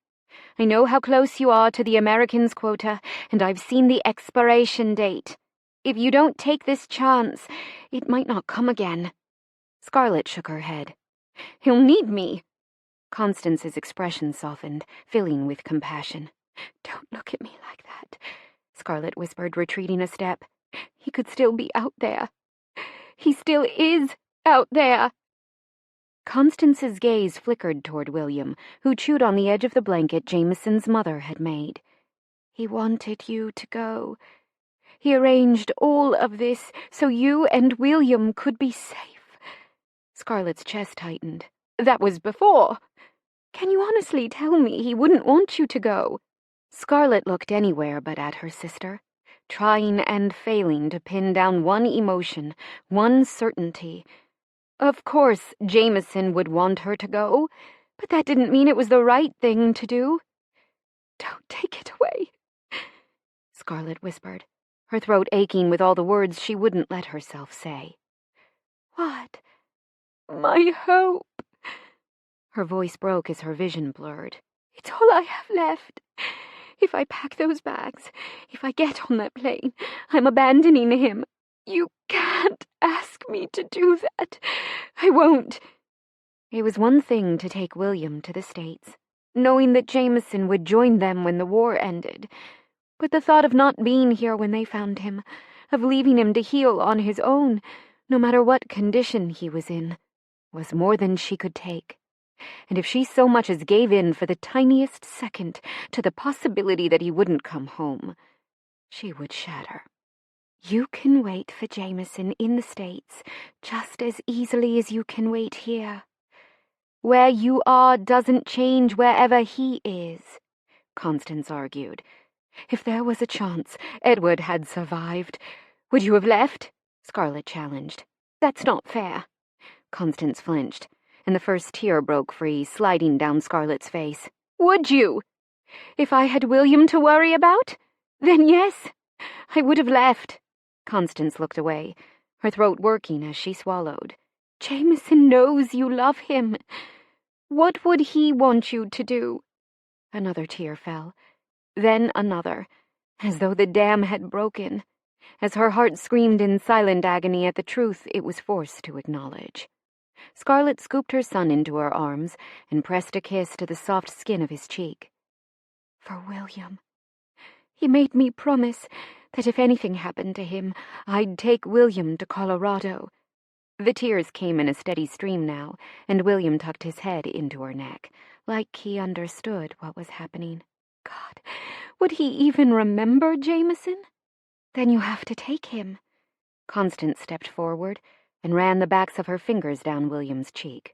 I know how close you are to the Americans' quota, and I've seen the expiration date. If you don't take this chance, it might not come again." Scarlett shook her head. "He'll need me." Constance's expression softened, filling with compassion. "Don't look at me like that," Scarlett whispered, retreating a step. "He could still be out there. He still is out there." Constance's gaze flickered toward William, who chewed on the edge of the blanket Jameson's mother had made. "He wanted you to go. He arranged all of this so you and William could be safe." Scarlett's chest tightened. "That was before. Can you honestly tell me he wouldn't want you to go?" Scarlett looked anywhere but at her sister, trying and failing to pin down one emotion, one certainty. Of course Jameson would want her to go, but that didn't mean it was the right thing to do. "Don't take it away," Scarlett whispered, her throat aching with all the words she wouldn't let herself say. "What?" "My hope." Her voice broke as her vision blurred. "It's all I have left. If I pack those bags, if I get on that plane, I'm abandoning him. You can't ask me to do that. I won't." It was one thing to take William to the States, knowing that Jameson would join them when the war ended. But the thought of not being here when they found him, of leaving him to heal on his own, no matter what condition he was in, was more than she could take. And if she so much as gave in for the tiniest second to the possibility that he wouldn't come home, she would shatter. "You can wait for Jameson in the States just as easily as you can wait here. Where you are doesn't change wherever he is," Constance argued. "If there was a chance Edward had survived, would you have left?" Scarlett challenged. "That's not fair." Constance flinched, and the first tear broke free, sliding down Scarlett's face. "Would you? If I had William to worry about? Then yes, I would have left." Constance looked away, her throat working as she swallowed. "Jameson knows you love him. What would he want you to do?" Another tear fell, then another, as though the dam had broken. as her heart screamed in silent agony at the truth it was forced to acknowledge. Scarlett scooped her son into her arms and pressed a kiss to the soft skin of his cheek. For William. He made me promise that if anything happened to him, I'd take William to Colorado. The tears came in a steady stream now, and William tucked his head into her neck, like he understood what was happening. God, would he even remember Jameson? Then you have to take him. Constance stepped forward and ran the backs of her fingers down William's cheek.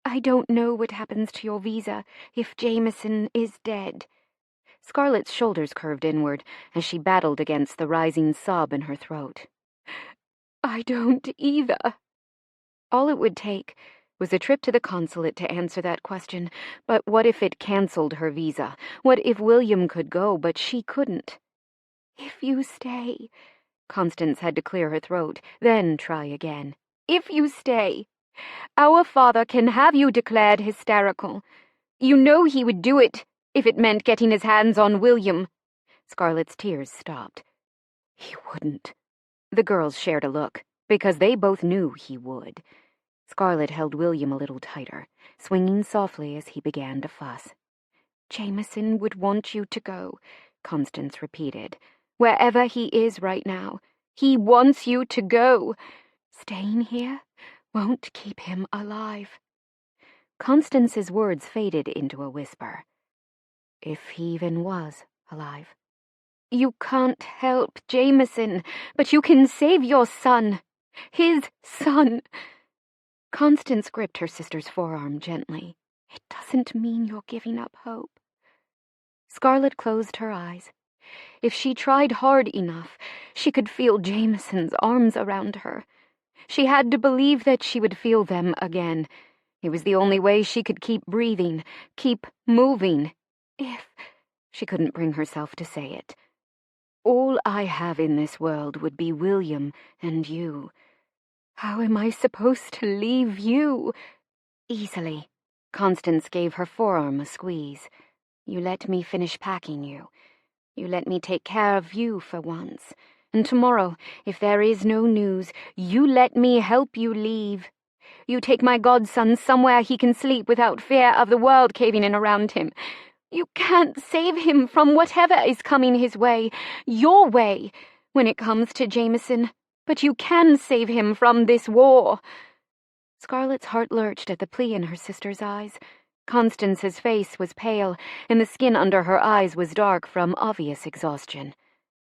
I don't know what happens to your visa if Jameson is dead. Scarlett's shoulders curved inward as she battled against the rising sob in her throat. I don't either. All it would take was a trip to the consulate to answer that question. But what if it canceled her visa? What if William could go, but she couldn't? If you stay... Constance had to clear her throat, then try again. If you stay, our father can have you declared hysterical. You know he would do it if it meant getting his hands on William. Scarlett's tears stopped. He wouldn't. The girls shared a look, because they both knew he would. Scarlett held William a little tighter, swinging softly as he began to fuss. Jameson would want you to go, Constance repeated. Wherever he is right now, he wants you to go. Staying here won't keep him alive. Constance's words faded into a whisper. If he even was alive. You can't help Jameson, but you can save your son. His son. Constance gripped her sister's forearm gently. It doesn't mean you're giving up hope. Scarlett closed her eyes. If she tried hard enough, she could feel Jameson's arms around her. She had to believe that she would feel them again. It was the only way she could keep breathing, keep moving. If... She couldn't bring herself to say it. All I have in this world would be William and you. How am I supposed to leave you? Easily. Constance gave her forearm a squeeze. You let me finish packing you. You let me take care of you for once. And tomorrow, if there is no news, you let me help you leave. You take my godson somewhere he can sleep without fear of the world caving in around him. You can't save him from whatever is coming his way, your way, when it comes to Jameson. But you can save him from this war. Scarlett's heart lurched at the plea in her sister's eyes. Constance's face was pale, and the skin under her eyes was dark from obvious exhaustion.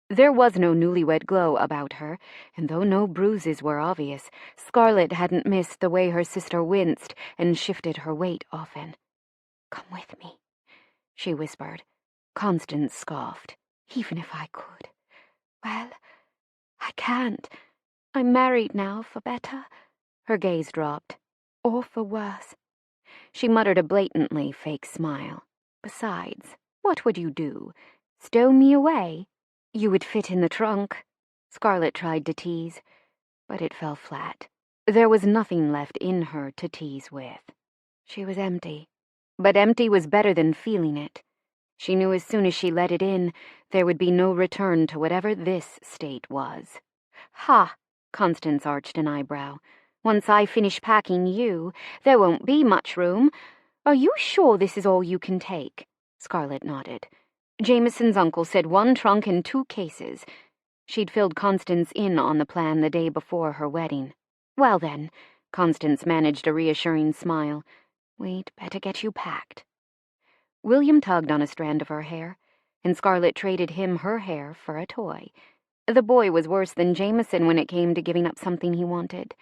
There was no newlywed glow about her, and though no bruises were obvious, Scarlett hadn't missed the way her sister winced and shifted her weight often. Come with me, she whispered. Constance scoffed. Even if I could. Well, I can't. I'm married now, for better. Her gaze dropped. Or for worse. She muttered a blatantly fake smile. Besides, what would you do? Stow me away? You would fit in the trunk. Scarlett tried to tease, but it fell flat. There was nothing left in her to tease with. She was empty. But empty was better than feeling it. She knew as soon as she let it in, there would be no return to whatever this state was. Ha! Constance arched an eyebrow. Once I finish packing you, there won't be much room. Are you sure this is all you can take? Scarlett nodded. Jameson's uncle said 1 trunk and 2 cases. She'd filled Constance in on the plan the day before her wedding. Well then, Constance managed a reassuring smile. We'd better get you packed. William tugged on a strand of her hair, and Scarlett traded him her hair for a toy. The boy was worse than Jameson when it came to giving up something he wanted.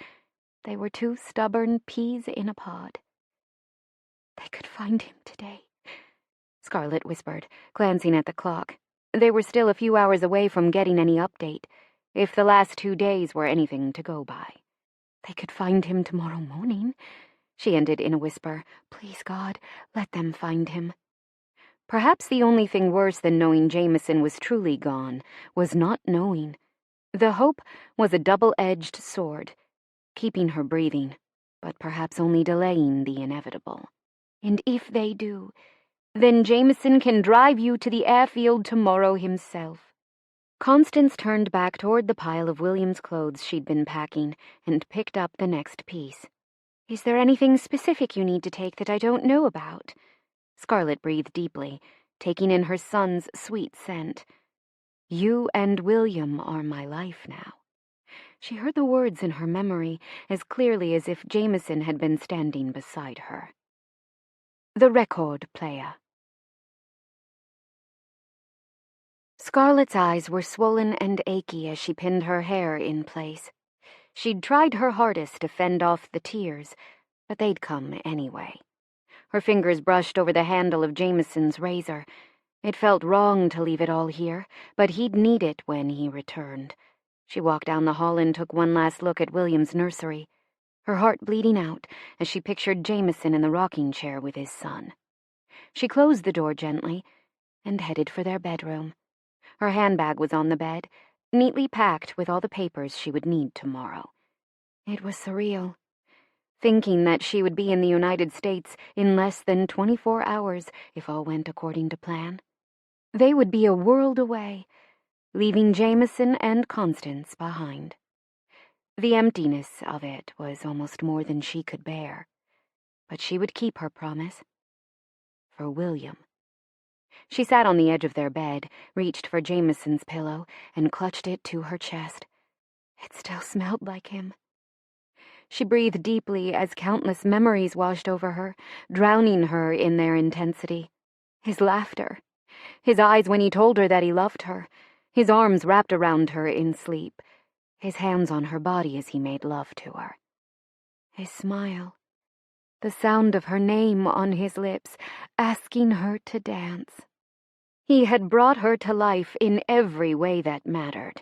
They were 2 stubborn peas in a pod. They could find him today, Scarlett whispered, glancing at the clock. They were still a few hours away from getting any update, if the last 2 days were anything to go by. They could find him tomorrow morning, she ended in a whisper. Please, God, let them find him. Perhaps the only thing worse than knowing Jameson was truly gone was not knowing. The hope was a double-edged sword, keeping her breathing, but perhaps only delaying the inevitable. And if they do, then Jameson can drive you to the airfield tomorrow himself. Constance turned back toward the pile of William's clothes she'd been packing and picked up the next piece. "Is there anything specific you need to take that I don't know about?" Scarlett breathed deeply, taking in her son's sweet scent. "You and William are my life now." She heard the words in her memory as clearly as if Jameson had been standing beside her. The record player. Scarlett's eyes were swollen and achy as she pinned her hair in place. She'd tried her hardest to fend off the tears, but they'd come anyway. Her fingers brushed over the handle of Jameson's razor. It felt wrong to leave it all here, but he'd need it when he returned. She walked down the hall and took one last look at William's nursery, her heart bleeding out as she pictured Jameson in the rocking chair with his son. She closed the door gently and headed for their bedroom. Her handbag was on the bed, neatly packed with all the papers she would need tomorrow. It was surreal, thinking that she would be in the United States in less than 24 hours if all went according to plan. They would be a world away, leaving Jameson and Constance behind. The emptiness of it was almost more than she could bear, but she would keep her promise. For William. She sat on the edge of their bed, reached for Jameson's pillow, and clutched it to her chest. It still smelled like him. She breathed deeply as countless memories washed over her, drowning her in their intensity. His laughter, his eyes when he told her that he loved her, his arms wrapped around her in sleep, his hands on her body as he made love to her. His smile, the sound of her name on his lips, asking her to dance. He had brought her to life in every way that mattered,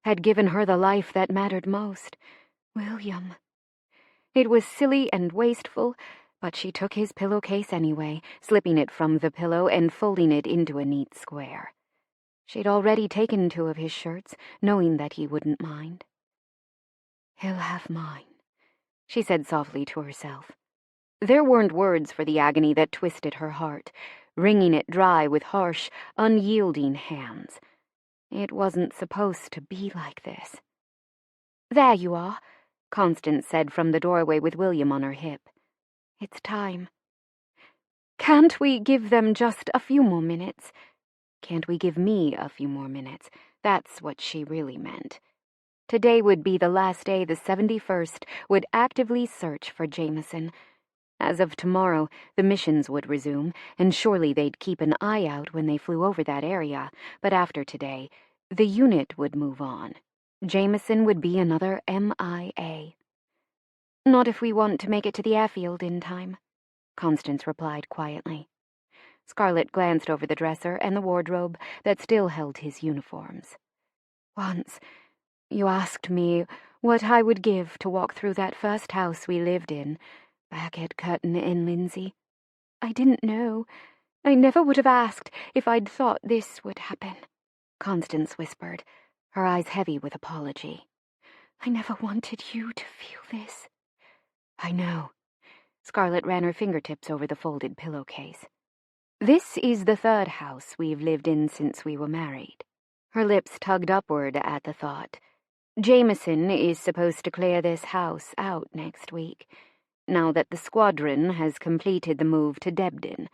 had given her the life that mattered most. William. It was silly and wasteful, but she took his pillowcase anyway, slipping it from the pillow and folding it into a neat square. She'd already taken 2 of his shirts, knowing that he wouldn't mind. "He'll have mine," she said softly to herself. There weren't words for the agony that twisted her heart, wringing it dry with harsh, unyielding hands. It wasn't supposed to be like this. "There you are," Constance said from the doorway with William on her hip. "It's time." "Can't we give them just a few more minutes?" "Can't we give me a few more minutes?" That's what she really meant. Today would be the last day the 71st would actively search for Jameson. As of tomorrow, the missions would resume, and surely they'd keep an eye out when they flew over that area. But after today, the unit would move on. Jameson would be another MIA. "Not if we want to make it to the airfield in time," Constance replied quietly. Scarlett glanced over the dresser and the wardrobe that still held his uniforms. "Once, you asked me what I would give to walk through that first house we lived in, back at Curtin in Lindsay. I didn't know. I never would have asked if I'd thought this would happen," Constance whispered, her eyes heavy with apology. "I never wanted you to feel this." "I know." Scarlett ran her fingertips over the folded pillowcase. "This is the 3rd house we've lived in since we were married." Her lips tugged upward at the thought. "Jameson is supposed to clear this house out next week, now that the squadron has completed the move to Debden.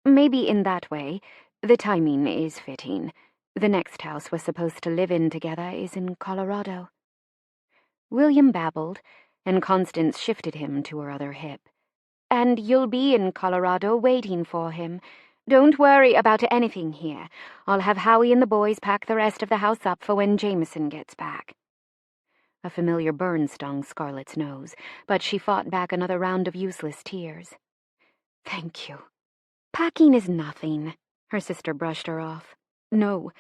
Maybe in that way, the timing is fitting. The next house we're supposed to live in together is in Colorado." William babbled, and Constance shifted him to her other hip. "And you'll be in Colorado waiting for him. Don't worry about anything here. I'll have Howie and the boys pack the rest of the house up for when Jameson gets back." A familiar burn stung Scarlett's nose, but she fought back another round of useless tears. "Thank you." "Packing is nothing," her sister brushed her off. "No,"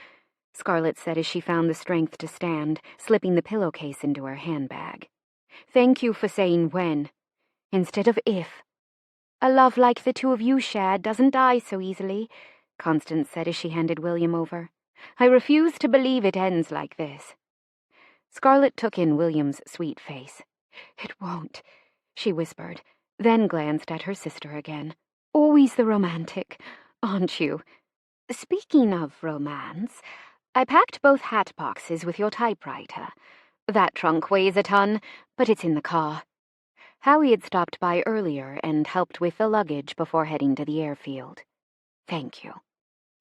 Scarlett said as she found the strength to stand, slipping the pillowcase into her handbag. "Thank you for saying when, instead of if. A love like the 2 of you shared doesn't die so easily," Constance said as she handed William over. "I refuse to believe it ends like this." Scarlett took in William's sweet face. "It won't," she whispered, then glanced at her sister again. "Always the romantic, aren't you? Speaking of romance, I packed both hat boxes with your typewriter. That trunk weighs a ton, but it's in the car. Howie had stopped by earlier and helped with the luggage before heading to the airfield. Thank you.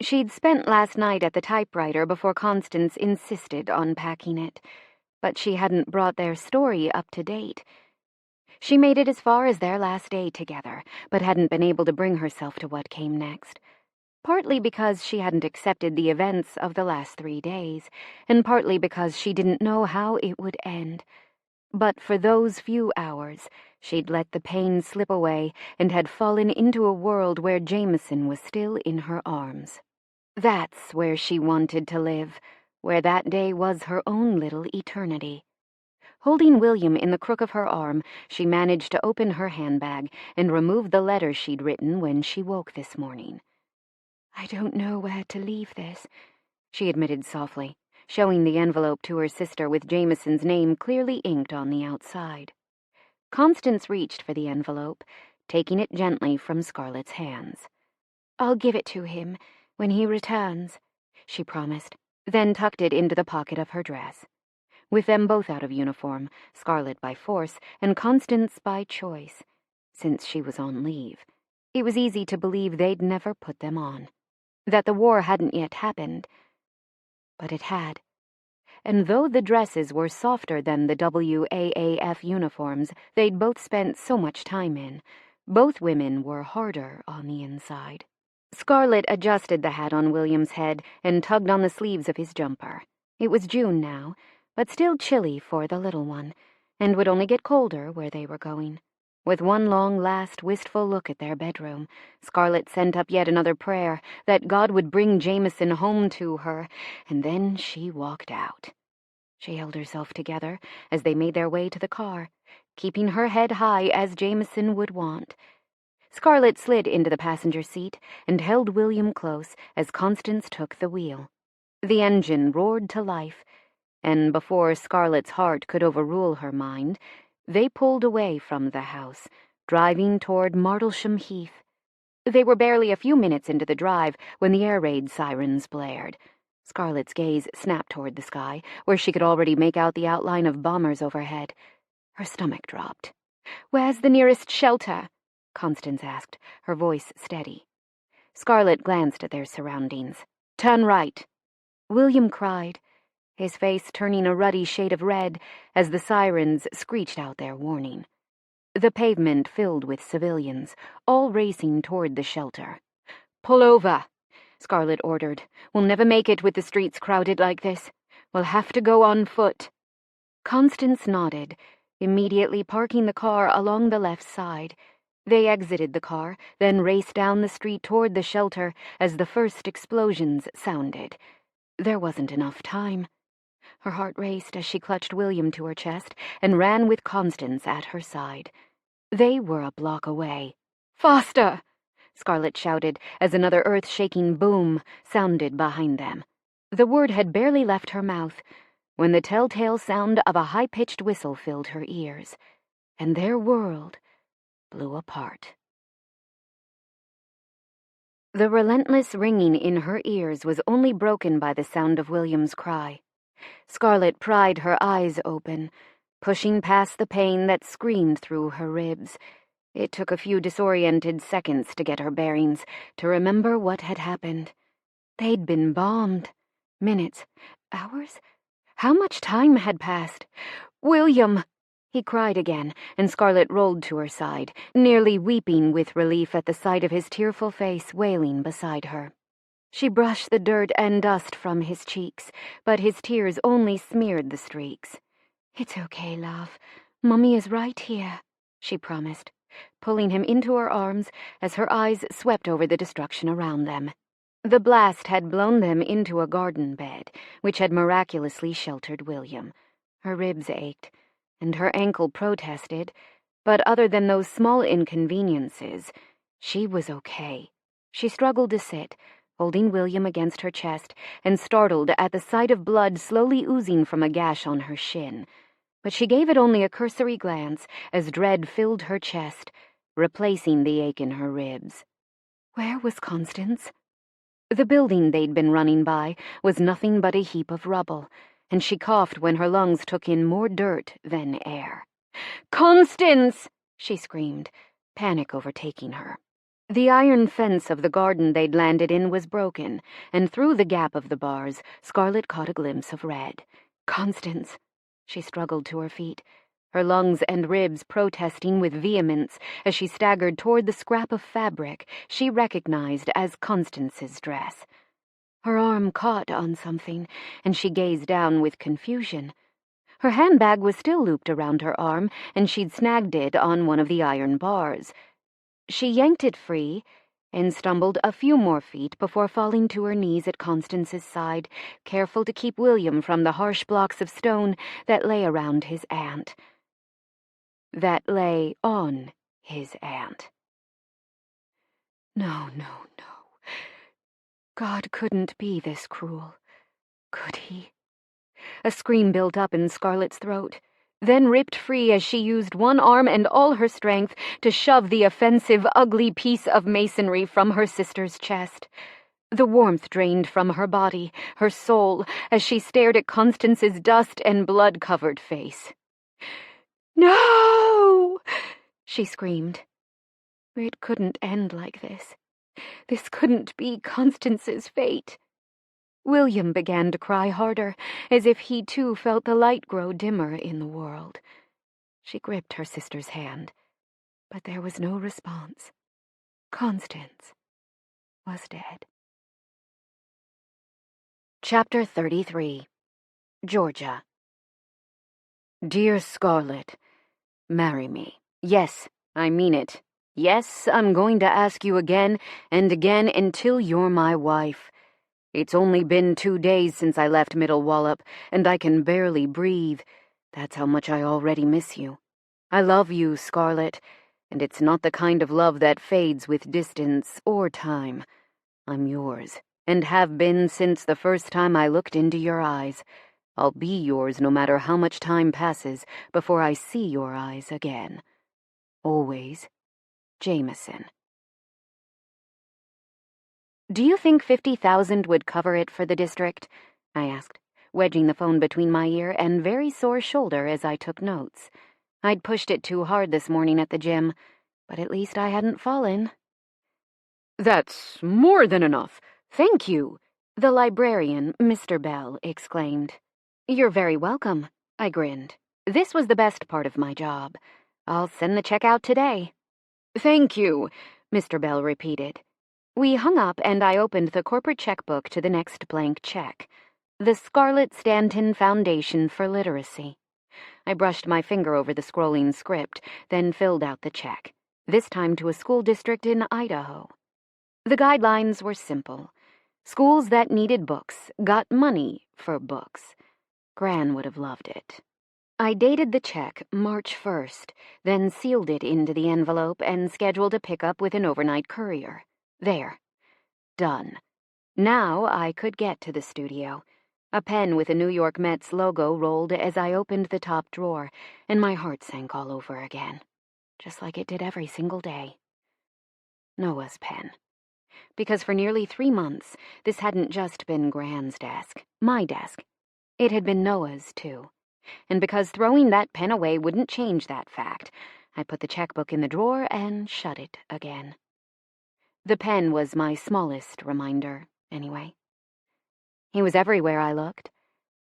She'd spent last night at the typewriter before Constance insisted on packing it, but she hadn't brought their story up to date. She made it as far as their last day together, but hadn't been able to bring herself to what came next. Partly because she hadn't accepted the events of the last 3 days, and partly because she didn't know how it would end. But for those few hours, she'd let the pain slip away and had fallen into a world where Jameson was still in her arms. That's where she wanted to live, where that day was her own little eternity. Holding William in the crook of her arm, she managed to open her handbag and remove the letter she'd written when she woke this morning. I don't know where to leave this, she admitted softly, showing the envelope to her sister with Jameson's name clearly inked on the outside. Constance reached for the envelope, taking it gently from Scarlett's hands. I'll give it to him when he returns, she promised, then tucked it into the pocket of her dress. With them both out of uniform, Scarlett by force and Constance by choice, since she was on leave, it was easy to believe they'd never put them on, that the war hadn't yet happened. But it had. And though the dresses were softer than the WAAF uniforms they'd both spent so much time in, both women were harder on the inside. Scarlett adjusted the hat on William's head and tugged on the sleeves of his jumper. It was June now, but still chilly for the little one, and would only get colder where they were going. With one long, last, wistful look at their bedroom, Scarlett sent up yet another prayer that God would bring Jameson home to her, and then she walked out. She held herself together as they made their way to the car, keeping her head high as Jameson would want. Scarlett slid into the passenger seat and held William close as Constance took the wheel. The engine roared to life, and before Scarlett's heart could overrule her mind, they pulled away from the house, driving toward Martlesham Heath. They were barely a few minutes into the drive when the air raid sirens blared. Scarlett's gaze snapped toward the sky, where she could already make out the outline of bombers overhead. Her stomach dropped. "Where's the nearest shelter?" Constance asked, her voice steady. Scarlett glanced at their surroundings. "Turn right." William cried, his face turning a ruddy shade of red as the sirens screeched out their warning. The pavement filled with civilians, all racing toward the shelter. "Pull over," Scarlett ordered. "We'll never make it with the streets crowded like this. We'll have to go on foot." Constance nodded, immediately parking the car along the left side. They exited the car, then raced down the street toward the shelter as the first explosions sounded. There wasn't enough time. Her heart raced as she clutched William to her chest and ran with Constance at her side. They were a block away. "Faster!" Scarlett shouted as another earth-shaking boom sounded behind them. The word had barely left her mouth when the telltale sound of a high-pitched whistle filled her ears, and their world blew apart. The relentless ringing in her ears was only broken by the sound of William's cry. Scarlett pried her eyes open, pushing past the pain that screamed through her ribs. It took a few disoriented seconds to get her bearings, to remember what had happened. They'd been bombed. Minutes. Hours? How much time had passed? "William!" He cried again, and Scarlett rolled to her side, nearly weeping with relief at the sight of his tearful face wailing beside her. She brushed the dirt and dust from his cheeks, but his tears only smeared the streaks. "It's okay, love. Mummy is right here," she promised, pulling him into her arms as her eyes swept over the destruction around them. The blast had blown them into a garden bed, which had miraculously sheltered William. Her ribs ached, and her ankle protested, but other than those small inconveniences, she was okay. She struggled to sit, holding William against her chest, and startled at the sight of blood slowly oozing from a gash on her shin. But she gave it only a cursory glance as dread filled her chest, replacing the ache in her ribs. Where was Constance? The building they'd been running by was nothing but a heap of rubble, and she coughed when her lungs took in more dirt than air. "Constance!" she screamed, panic overtaking her. The iron fence of the garden they'd landed in was broken, and through the gap of the bars, Scarlett caught a glimpse of red. "Constance!" She struggled to her feet, her lungs and ribs protesting with vehemence as she staggered toward the scrap of fabric she recognized as Constance's dress. Her arm caught on something, and she gazed down with confusion. Her handbag was still looped around her arm, and she'd snagged it on one of the iron bars. She yanked it free and stumbled a few more feet before falling to her knees at Constance's side, careful to keep William from the harsh blocks of stone that lay around his aunt. That lay on his aunt. No, no, no. God couldn't be this cruel, could he? A scream built up in Scarlett's throat, then ripped free as she used one arm and all her strength to shove the offensive, ugly piece of masonry from her sister's chest. The warmth drained from her body, her soul, as she stared at Constance's dust and blood-covered face. "No!" she screamed. It couldn't end like this. This couldn't be Constance's fate. William began to cry harder, as if he too felt the light grow dimmer in the world. She gripped her sister's hand, but there was no response. Constance was dead. Chapter 33. Georgia. Dear Scarlett, marry me. Yes, I mean it. Yes, I'm going to ask you again and again until you're my wife. It's only been 2 days since I left Middle Wallop, and I can barely breathe. That's how much I already miss you. I love you, Scarlett, and it's not the kind of love that fades with distance or time. I'm yours, and have been since the first time I looked into your eyes. I'll be yours no matter how much time passes before I see your eyes again. Always, Jameson. "Do you think 50,000 would cover it for the district?" I asked, wedging the phone between my ear and very sore shoulder as I took notes. I'd pushed it too hard this morning at the gym, but at least I hadn't fallen. "That's more than enough. Thank you," the librarian, Mr. Bell, exclaimed. "You're very welcome," I grinned. This was the best part of my job. I'll send the check out today. "Thank you," Mr. Bell repeated. We hung up, and I opened the corporate checkbook to the next blank check. The Scarlett Stanton Foundation for Literacy. I brushed my finger over the scrolling script, then filled out the check, this time to a school district in Idaho. The guidelines were simple. Schools that needed books got money for books. Gran would have loved it. I dated the check March 1st, then sealed it into the envelope and scheduled a pickup with an overnight courier. There. Done. Now I could get to the studio. A pen with a New York Mets logo rolled as I opened the top drawer, and my heart sank all over again, just like it did every single day. Noah's pen. Because for nearly 3 months, this hadn't just been Gran's desk, my desk. It had been Noah's, too. And because throwing that pen away wouldn't change that fact, I put the checkbook in the drawer and shut it again. The pen was my smallest reminder, anyway. He was everywhere I looked.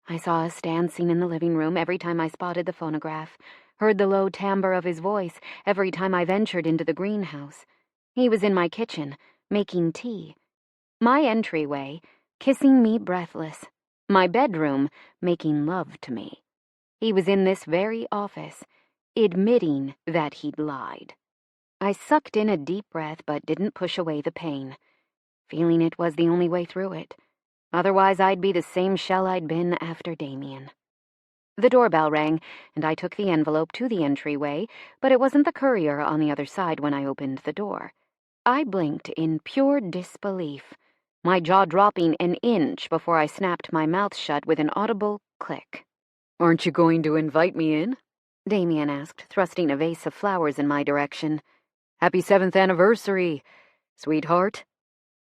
I saw us dancing in the living room every time I spotted the phonograph, heard the low timbre of his voice every time I ventured into the greenhouse. He was in my kitchen, making tea. My entryway, kissing me breathless. My bedroom, making love to me. He was in this very office, admitting that he'd lied. I sucked in a deep breath but didn't push away the pain, feeling it was the only way through it. Otherwise, I'd be the same shell I'd been after Damien. The doorbell rang, and I took the envelope to the entryway, but it wasn't the courier on the other side when I opened the door. I blinked in pure disbelief, my jaw dropping an inch before I snapped my mouth shut with an audible click. "Aren't you going to invite me in?" Damien asked, thrusting a vase of flowers in my direction. "Happy 7th anniversary, sweetheart."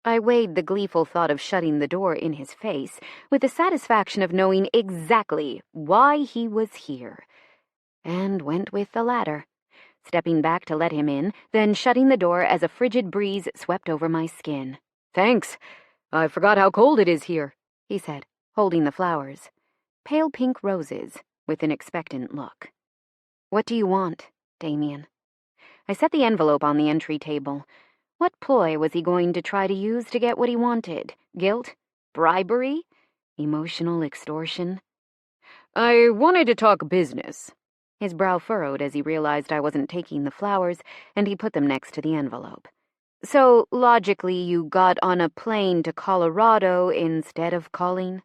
I weighed the gleeful thought of shutting the door in his face with the satisfaction of knowing exactly why he was here, and went with the latter, stepping back to let him in, then shutting the door as a frigid breeze swept over my skin. "Thanks. I forgot how cold it is here," he said, holding the flowers. Pale pink roses, with an expectant look. "What do you want, Damien?" I set the envelope on the entry table. What ploy was he going to try to use to get what he wanted? Guilt? Bribery? Emotional extortion? "I wanted to talk business." His brow furrowed as he realized I wasn't taking the flowers, and he put them next to the envelope. "So, logically, you got on a plane to Colorado instead of calling?"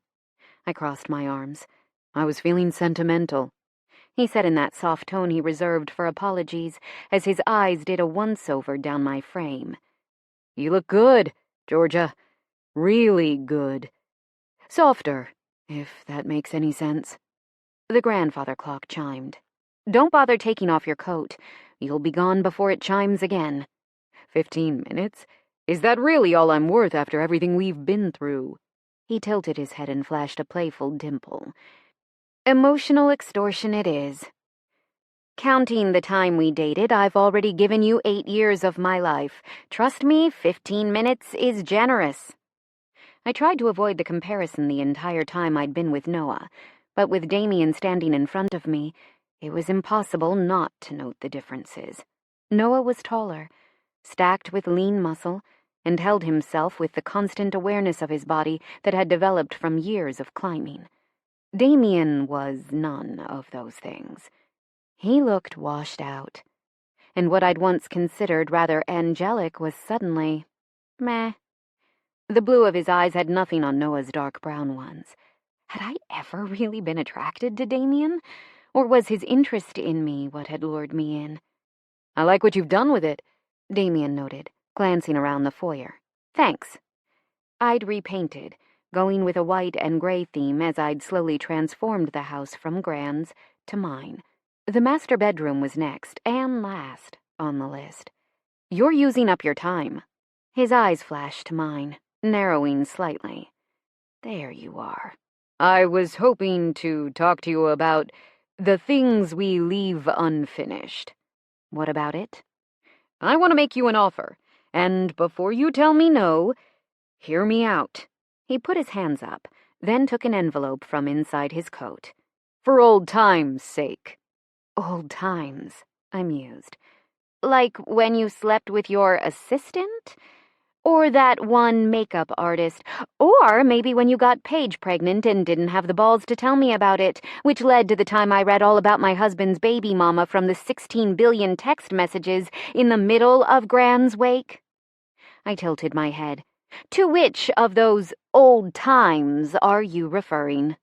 I crossed my arms. "I was feeling sentimental," he said in that soft tone he reserved for apologies, as his eyes did a once-over down my frame. "You look good, Georgia. Really good. Softer, if that makes any sense." The grandfather clock chimed. "Don't bother taking off your coat. You'll be gone before it chimes again." 15 minutes? Is that really all I'm worth after everything we've been through?" He tilted his head and flashed a playful dimple. "Emotional extortion it is. Counting the time we dated, I've already given you 8 years of my life. Trust me, 15 minutes is generous." I tried to avoid the comparison the entire time I'd been with Noah, but with Damien standing in front of me, it was impossible not to note the differences. Noah was taller, stacked with lean muscle, and held himself with the constant awareness of his body that had developed from years of climbing. Damien was none of those things. He looked washed out, and what I'd once considered rather angelic was suddenly meh. The blue of his eyes had nothing on Noah's dark brown ones. Had I ever really been attracted to Damien? Or was his interest in me what had lured me in? "I like what you've done with it," Damien noted, glancing around the foyer. "Thanks." I'd repainted, going with a white and gray theme as I'd slowly transformed the house from Gran's to mine. The master bedroom was next, and last, on the list. "You're using up your time." His eyes flashed to mine, narrowing slightly. "There you are." "I was hoping to talk to you about the things we leave unfinished." "What about it?" "I want to make you an offer, and before you tell me no, hear me out." He put his hands up, then took an envelope from inside his coat. "For old time's sake." "Old times," I mused. "Like when you slept with your assistant? Or that one makeup artist? Or maybe when you got Paige pregnant and didn't have the balls to tell me about it, which led to the time I read all about my husband's baby mama from the 16 billion text messages in the middle of Gran's wake?" I tilted my head. "To which of those old times are you referring?"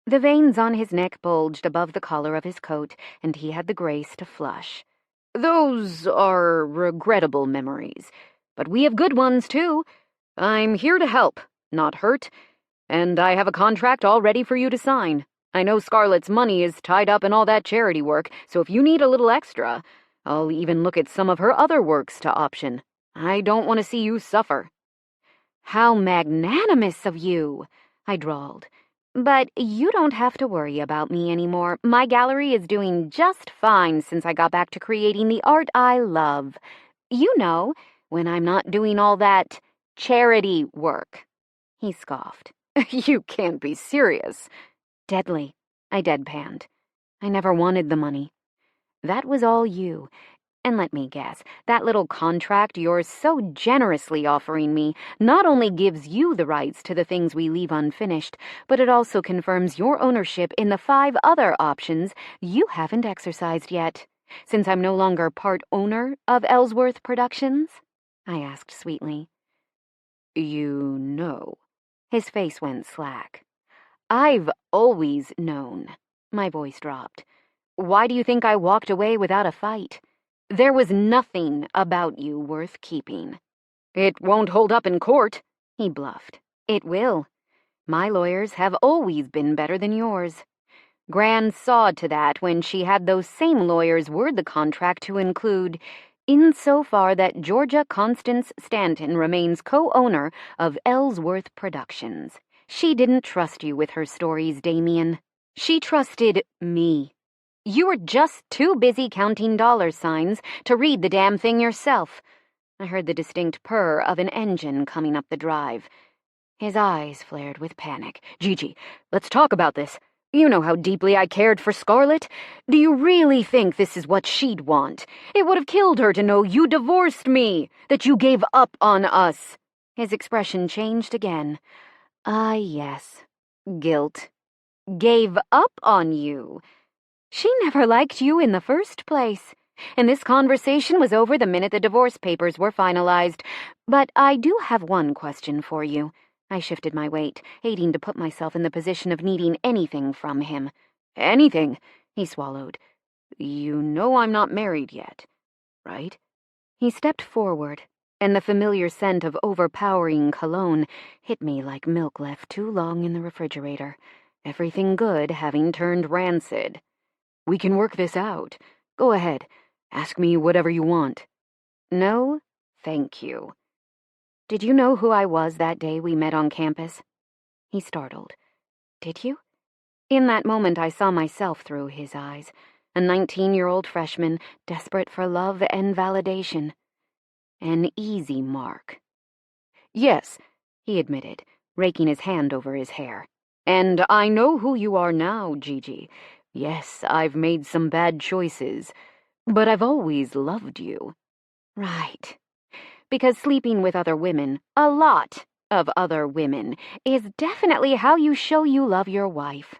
The veins on his neck bulged above the collar of his coat, and he had the grace to flush. "Those are regrettable memories, but we have good ones, too. I'm here to help, not hurt, and I have a contract all ready for you to sign. I know Scarlett's money is tied up in all that charity work, so if you need a little extra, I'll even look at some of her other works to option. I don't want to see you suffer." "How magnanimous of you," I drawled. "But you don't have to worry about me anymore. My gallery is doing just fine since I got back to creating the art I love. You know, when I'm not doing all that charity work." He scoffed. "You can't be serious." "Deadly," I deadpanned. "I never wanted the money. That was all you. And let me guess, that little contract you're so generously offering me not only gives you the rights to the things we leave unfinished, but it also confirms your ownership in the 5 other options you haven't exercised yet, since I'm no longer part owner of Ellsworth Productions?" I asked sweetly. "You know." His face went slack. "I've always known." My voice dropped. "Why do you think I walked away without a fight? There was nothing about you worth keeping." "It won't hold up in court," he bluffed. "It will. My lawyers have always been better than yours. Gran saw to that when she had those same lawyers word the contract to include insofar that Georgia Constance Stanton remains co-owner of Ellsworth Productions. She didn't trust you with her stories, Damien. She trusted me. You were just too busy counting dollar signs to read the damn thing yourself. I heard the distinct purr of an engine coming up the drive. His eyes flared with panic. Gigi, let's talk about this. You know how deeply I cared for Scarlett. Do you really think this is what she'd want? It would have killed her to know you divorced me, that you gave up on us. His expression changed again. Ah, yes. Guilt. Gave up on you. She never liked you in the first place. And this conversation was over the minute the divorce papers were finalized. But I do have one question for you. I shifted my weight, hating to put myself in the position of needing anything from him. Anything? He swallowed. You know I'm not married yet, right? He stepped forward, and the familiar scent of overpowering cologne hit me like milk left too long in the refrigerator, everything good having turned rancid. We can work this out. Go ahead. Ask me whatever you want. No, thank you. Did you know who I was that day we met on campus? He startled. Did you? In that moment I saw myself through his eyes, a 19-year-old freshman desperate for love and validation. An easy mark. Yes, he admitted, raking his hand over his hair. And I know who you are now, Gigi. Yes, I've made some bad choices, but I've always loved you. Right. Because sleeping with other women, a lot of other women, is definitely how you show you love your wife.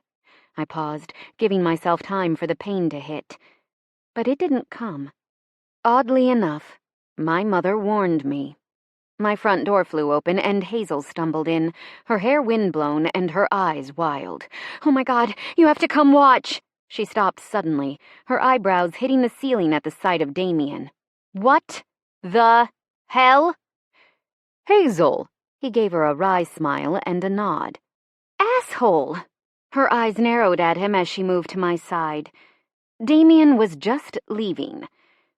I paused, giving myself time for the pain to hit. But it didn't come. Oddly enough, my mother warned me. My front door flew open and Hazel stumbled in, her hair windblown and her eyes wild. Oh my God, you have to come watch! She stopped suddenly, her eyebrows hitting the ceiling at the sight of Damien. What the hell? Hazel! He gave her a wry smile and a nod. Asshole! Her eyes narrowed at him as she moved to my side. Damien was just leaving,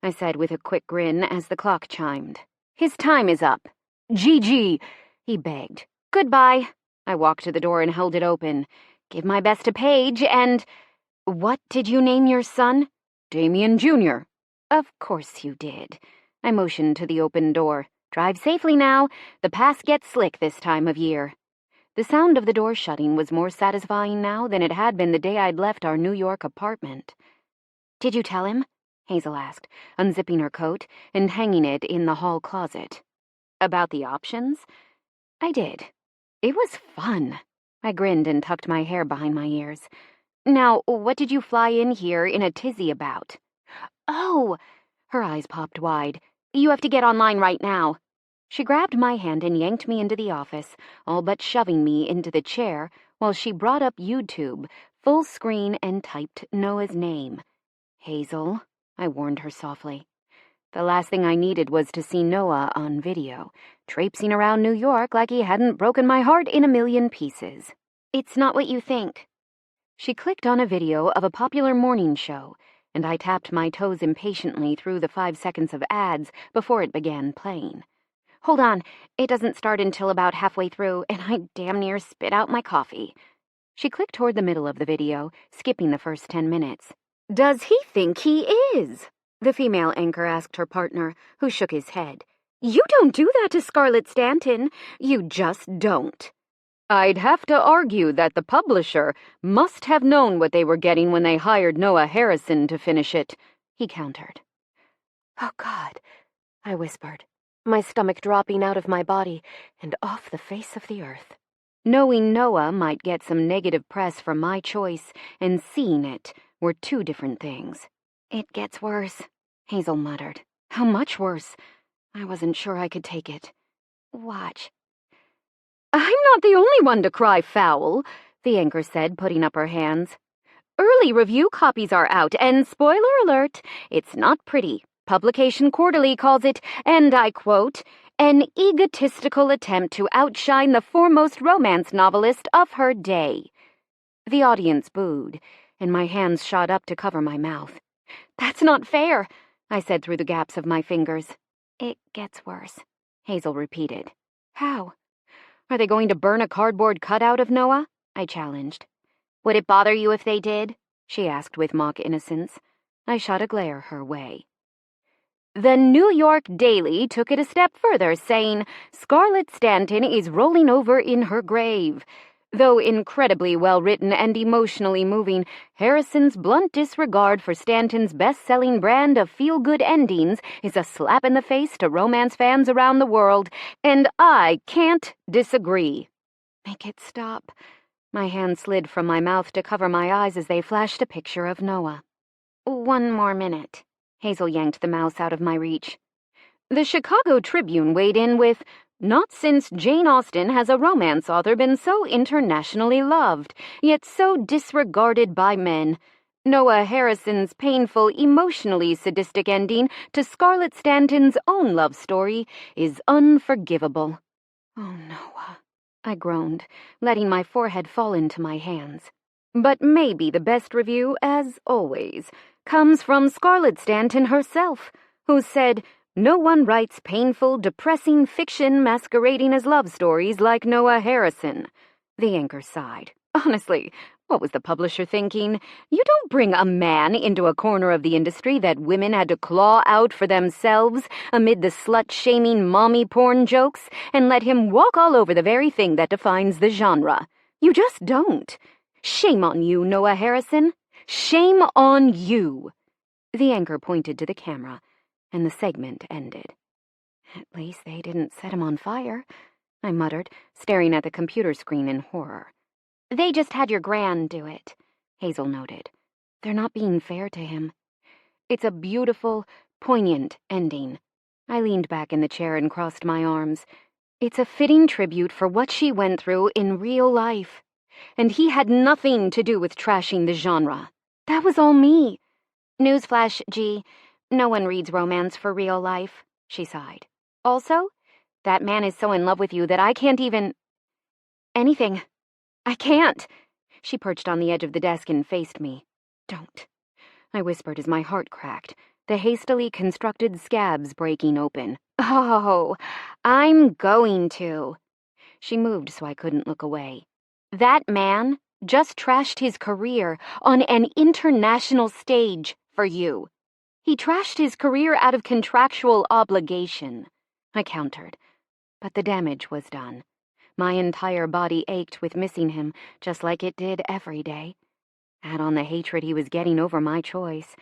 I said with a quick grin as the clock chimed. His time is up. Gigi, he begged. Goodbye. I walked to the door and held it open. Give my best to Paige and... What did you name your son? Damien Jr. Of course you did. I motioned to the open door. Drive safely now. The pass gets slick this time of year. The sound of the door shutting was more satisfying now than it had been the day I'd left our New York apartment. Did you tell him? Hazel asked, unzipping her coat and hanging it in the hall closet. About the options? I did. It was fun. I grinned and tucked my hair behind my ears. Now, what did you fly in here in a tizzy about? Oh! Her eyes popped wide. You have to get online right now. She grabbed my hand and yanked me into the office, all but shoving me into the chair, while she brought up YouTube, full screen, and typed Noah's name. Hazel, I warned her softly. The last thing I needed was to see Noah on video, traipsing around New York like he hadn't broken my heart in a million pieces. It's not what you think. She clicked on a video of a popular morning show, and I tapped my toes impatiently through the 5 seconds of ads before it began playing. Hold on, it doesn't start until about halfway through, and I damn near spit out my coffee. She clicked toward the middle of the video, skipping the first 10 minutes. Does he think he is? The female anchor asked her partner, who shook his head. You don't do that to Scarlett Stanton. You just don't. I'd have to argue that the publisher must have known what they were getting when they hired Noah Harrison to finish it, he countered. Oh, God, I whispered, my stomach dropping out of my body and off the face of the earth. Knowing Noah might get some negative press for my choice and seeing it were two different things. It gets worse, Hazel muttered. How much worse? I wasn't sure I could take it. Watch. I'm not the only one to cry foul, the anchor said, putting up her hands. Early review copies are out, and spoiler alert, it's not pretty. Publication Quarterly calls it, and I quote, an egotistical attempt to outshine the foremost romance novelist of her day. The audience booed, and my hands shot up to cover my mouth. That's not fair. I said through the gaps of my fingers. It gets worse, Hazel repeated. How? Are they going to burn a cardboard cutout of Noah? I challenged. Would it bother you if they did? She asked with mock innocence. I shot a glare her way. The New York Daily took it a step further, saying, Scarlett Stanton is rolling over in her grave. Though incredibly well-written and emotionally moving, Harrison's blunt disregard for Stanton's best-selling brand of feel-good endings is a slap in the face to romance fans around the world, and I can't disagree. Make it stop. My hand slid from my mouth to cover my eyes as they flashed a picture of Noah. 1 more minute. Hazel yanked the mouse out of my reach. The Chicago Tribune weighed in with, not since Jane Austen has a romance author been so internationally loved, yet so disregarded by men. Noah Harrison's painful, emotionally sadistic ending to Scarlett Stanton's own love story is unforgivable. Oh, Noah, I groaned, letting my forehead fall into my hands. But maybe the best review, as always, comes from Scarlett Stanton herself, who said, no one writes painful, depressing fiction masquerading as love stories like Noah Harrison. The anchor sighed. Honestly, what was the publisher thinking? You don't bring a man into a corner of the industry that women had to claw out for themselves amid the slut-shaming mommy porn jokes and let him walk all over the very thing that defines the genre. You just don't. Shame on you, Noah Harrison. Shame on you. The anchor pointed to the camera, and the segment ended. At least they didn't set him on fire, I muttered, staring at the computer screen in horror. They just had your gran do it, Hazel noted. They're not being fair to him. It's a beautiful, poignant ending. I leaned back in the chair and crossed my arms. It's a fitting tribute for what she went through in real life. And he had nothing to do with trashing the genre. That was all me. Newsflash, G. No one reads romance for real life, she sighed. Also, that man is so in love with you that I can't even... anything. I can't. She perched on the edge of the desk and faced me. Don't, I whispered as my heart cracked, the hastily constructed scabs breaking open. Oh, I'm going to. She moved so I couldn't look away. That man just trashed his career on an international stage for you. He trashed his career out of contractual obligation, I countered. But the damage was done. My entire body ached with missing him, just like it did every day. Add on the hatred he was getting over my choice,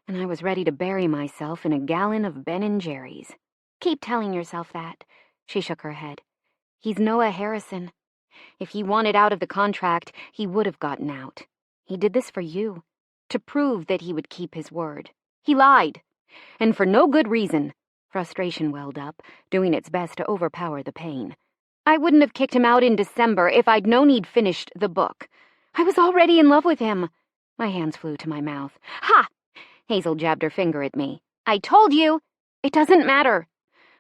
and I was ready to bury myself in a gallon of Ben & Jerry's. Keep telling yourself that, she shook her head. He's Noah Harrison. If he wanted out of the contract, he would have gotten out. He did this for you, to prove that he would keep his word. He lied, and for no good reason. Frustration welled up, doing its best to overpower the pain. I wouldn't have kicked him out in December if I'd known he'd finished the book. I was already in love with him. My hands flew to my mouth. Ha! Hazel jabbed her finger at me. I told you! It doesn't matter.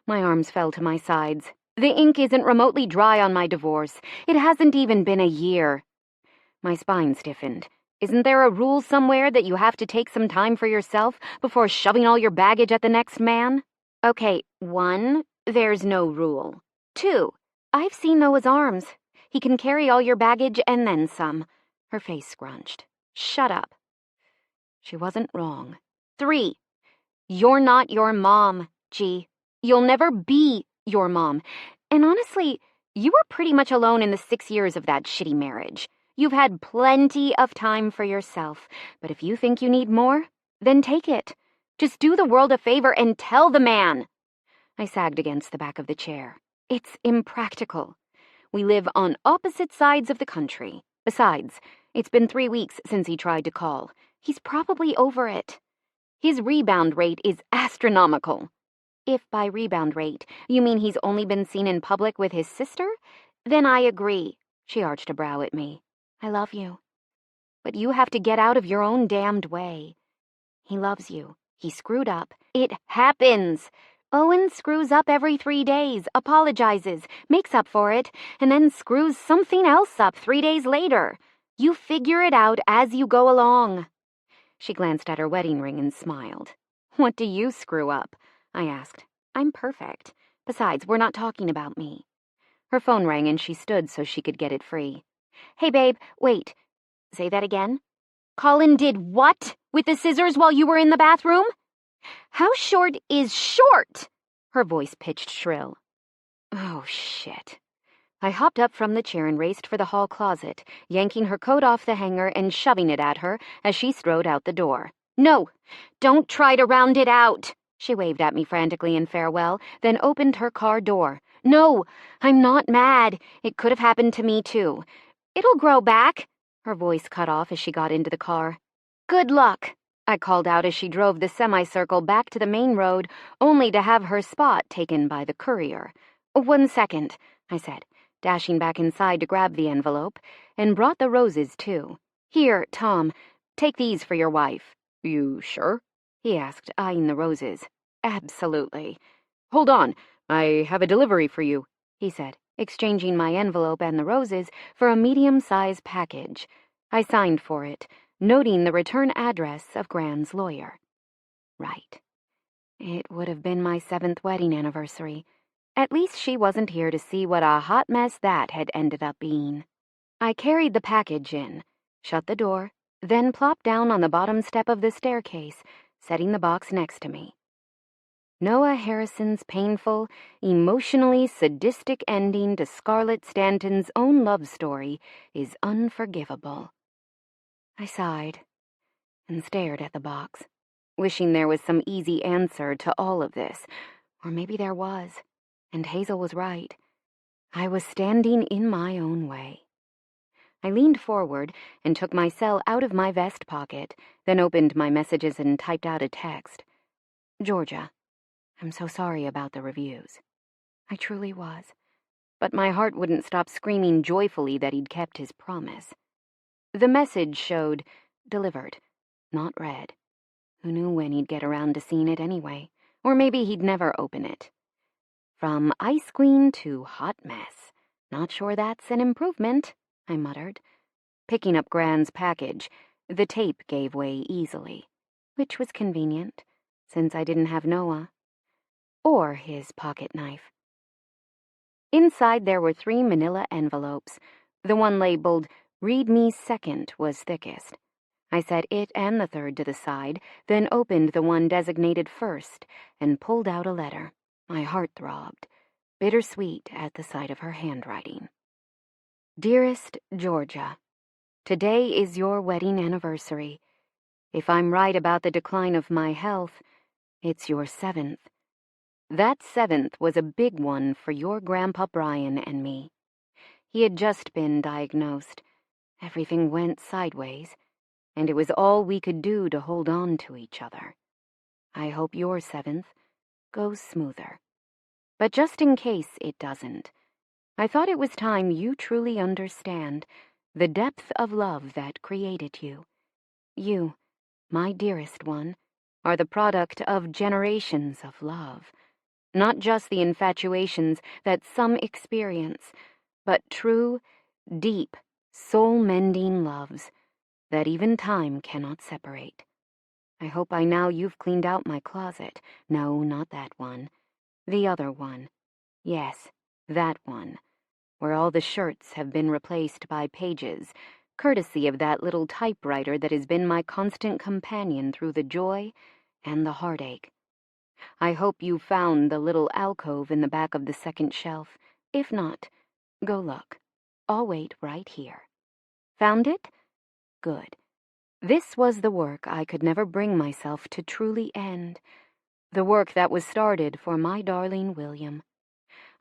My arms fell to my sides. The ink isn't remotely dry on my divorce. It hasn't even been a year. My spine stiffened. Isn't there a rule somewhere that you have to take some time for yourself before shoving all your baggage at the next man? Okay, 1, there's no rule. 2, I've seen Noah's arms. He can carry all your baggage and then some. Her face scrunched. Shut up. She wasn't wrong. 3, you're not your mom, G. You'll never be your mom. And honestly, you were pretty much alone in the 6 years of that shitty marriage. You've had plenty of time for yourself, but if you think you need more, then take it. Just do the world a favor and tell the man. I sagged against the back of the chair. It's impractical. We live on opposite sides of the country. Besides, it's been 3 weeks since he tried to call. He's probably over it. His rebound rate is astronomical. If by rebound rate you mean he's only been seen in public with his sister, then I agree. She arched a brow at me. I love you. But you have to get out of your own damned way. He loves you. He screwed up. It happens. Owen screws up every 3 days, apologizes, makes up for it, and then screws something else up 3 days later. You figure it out as you go along. She glanced at her wedding ring and smiled. What do you screw up? I asked. I'm perfect. Besides, we're not talking about me. Her phone rang and she stood so she could get it free. Hey, babe, wait. Say that again? Colin did what with the scissors while you were in the bathroom? How short is short? Her voice pitched shrill. Oh, shit. I hopped up from the chair and raced for the hall closet, yanking her coat off the hanger and shoving it at her as she strode out the door. No, don't try to round it out. She waved at me frantically in farewell, then opened her car door. No, I'm not mad. It could have happened to me, too. It'll grow back. Her voice cut off as she got into the car. Good luck, I called out as she drove the semicircle back to the main road, only to have her spot taken by the courier. 1 second, I said, dashing back inside to grab the envelope, and brought the roses, too. Here, Tom, take these for your wife. You sure? He asked, eyeing the roses. Absolutely. Hold on, I have a delivery for you, he said, exchanging my envelope and the roses for a medium-sized package. I signed for it, noting the return address of Gran's lawyer. Right. It would have been my 7th wedding anniversary. At least she wasn't here to see what a hot mess that had ended up being. I carried the package in, shut the door, then plopped down on the bottom step of the staircase, setting the box next to me. Noah Harrison's painful, emotionally sadistic ending to Scarlett Stanton's own love story is unforgivable. I sighed and stared at the box, wishing there was some easy answer to all of this, or maybe there was, and Hazel was right. I was standing in my own way. I leaned forward and took my cell out of my vest pocket, then opened my messages and typed out a text. Georgia, I'm so sorry about the reviews. I truly was. But my heart wouldn't stop screaming joyfully that he'd kept his promise. The message showed delivered, not read. Who knew when he'd get around to seeing it anyway? Or maybe he'd never open it. From ice queen to hot mess. Not sure that's an improvement, I muttered. Picking up Gran's package, the tape gave way easily, which was convenient, since I didn't have Noah. Or his pocket knife. Inside there were 3 manila envelopes. The one labeled, Read Me Second, was thickest. I set it and the third to the side, then opened the one designated first and pulled out a letter. My heart throbbed, bittersweet at the sight of her handwriting. Dearest Georgia, today is your wedding anniversary. If I'm right about the decline of my health, it's your 7th. That 7th was a big one for your Grandpa Brian and me. He had just been diagnosed. Everything went sideways, and it was all we could do to hold on to each other. I hope your 7th goes smoother. But just in case it doesn't, I thought it was time you truly understand the depth of love that created you. You, my dearest one, are the product of generations of love. Not just the infatuations that some experience, but true, deep, soul-mending loves that even time cannot separate. I hope by now you've cleaned out my closet. No, not that one. The other one. Yes, that one, where all the shirts have been replaced by pages, courtesy of that little typewriter that has been my constant companion through the joy and the heartache. I hope you found the little alcove in the back of the second shelf. If not, go look. I'll wait right here. Found it? Good. This was the work I could never bring myself to truly end. The work that was started for my darling William.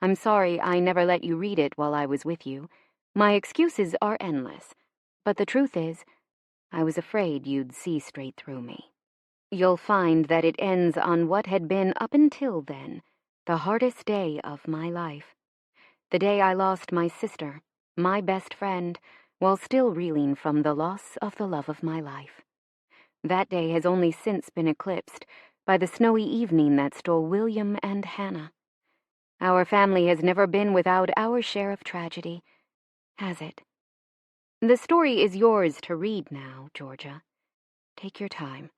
I'm sorry I never let you read it while I was with you. My excuses are endless. But the truth is, I was afraid you'd see straight through me. You'll find that it ends on what had been, up until then, the hardest day of my life. The day I lost my sister, my best friend, while still reeling from the loss of the love of my life. That day has only since been eclipsed by the snowy evening that stole William and Hannah. Our family has never been without our share of tragedy, has it? The story is yours to read now, Georgia. Take your time.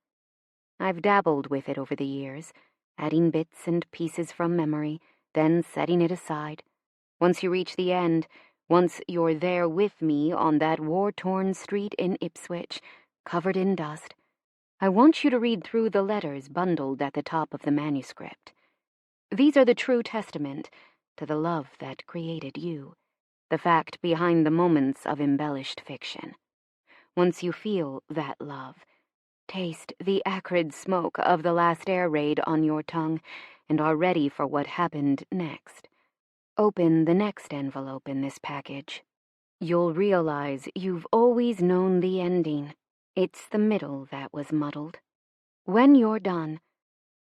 I've dabbled with it over the years, adding bits and pieces from memory, then setting it aside. Once you reach the end, once you're there with me on that war-torn street in Ipswich, covered in dust, I want you to read through the letters bundled at the top of the manuscript. These are the true testament to the love that created you, the fact behind the moments of embellished fiction. Once you feel that love, taste the acrid smoke of the last air raid on your tongue, and are ready for what happened next. Open the next envelope in this package. You'll realize you've always known the ending. It's the middle that was muddled. When you're done,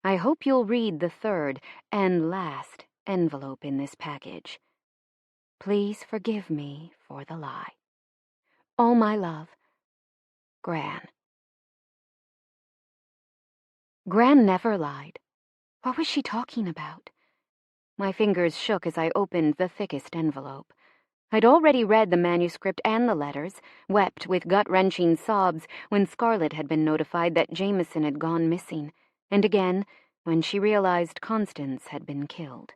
I hope you'll read the third and last envelope in this package. Please forgive me for the lie. All my love, Gran. Gran never lied. What was she talking about? My fingers shook as I opened the thickest envelope. I'd already read the manuscript and the letters, wept with gut-wrenching sobs when Scarlett had been notified that Jameson had gone missing, and again when she realized Constance had been killed.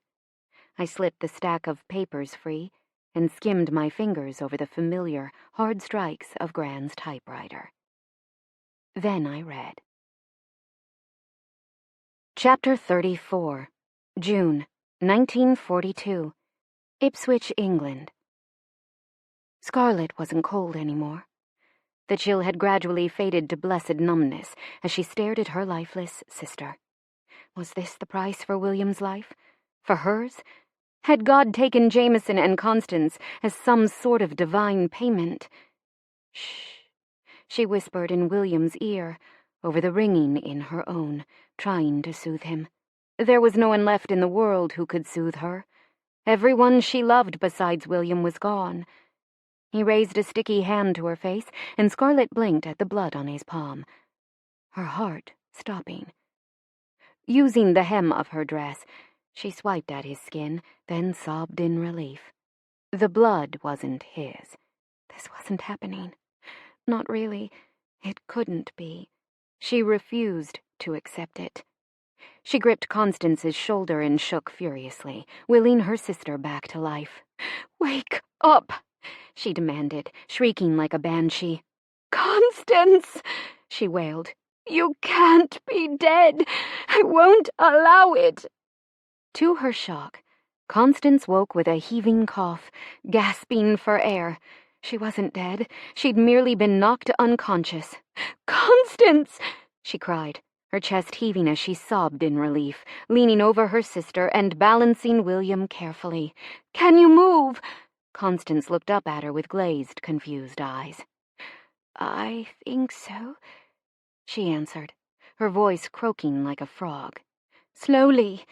I slipped the stack of papers free and skimmed my fingers over the familiar, hard strikes of Gran's typewriter. Then I read. Chapter 34, June, 1942, Ipswich, England. Scarlett wasn't cold anymore. The chill had gradually faded to blessed numbness as she stared at her lifeless sister. Was this the price for William's life? For hers? Had God taken Jameson and Constance as some sort of divine payment? Shh, she whispered in William's ear, over the ringing in her own, trying to soothe him. There was no one left in the world who could soothe her. Everyone she loved besides William was gone. He raised a sticky hand to her face, and Scarlett blinked at the blood on his palm, her heart stopping. Using the hem of her dress, she swiped at his skin, then sobbed in relief. The blood wasn't his. This wasn't happening. Not really. It couldn't be. She refused to accept it. She gripped Constance's shoulder and shook furiously, willing her sister back to life. "Wake up!" she demanded, shrieking like a banshee. "Constance!" she wailed. "You can't be dead! I won't allow it!" To her shock, Constance woke with a heaving cough, gasping for air. She wasn't dead. She'd merely been knocked unconscious. "Constance!" she cried, her chest heaving as she sobbed in relief, leaning over her sister and balancing William carefully. "Can you move?" Constance looked up at her with glazed, confused eyes. "I think so," she answered, her voice croaking like a frog. "Slowly,"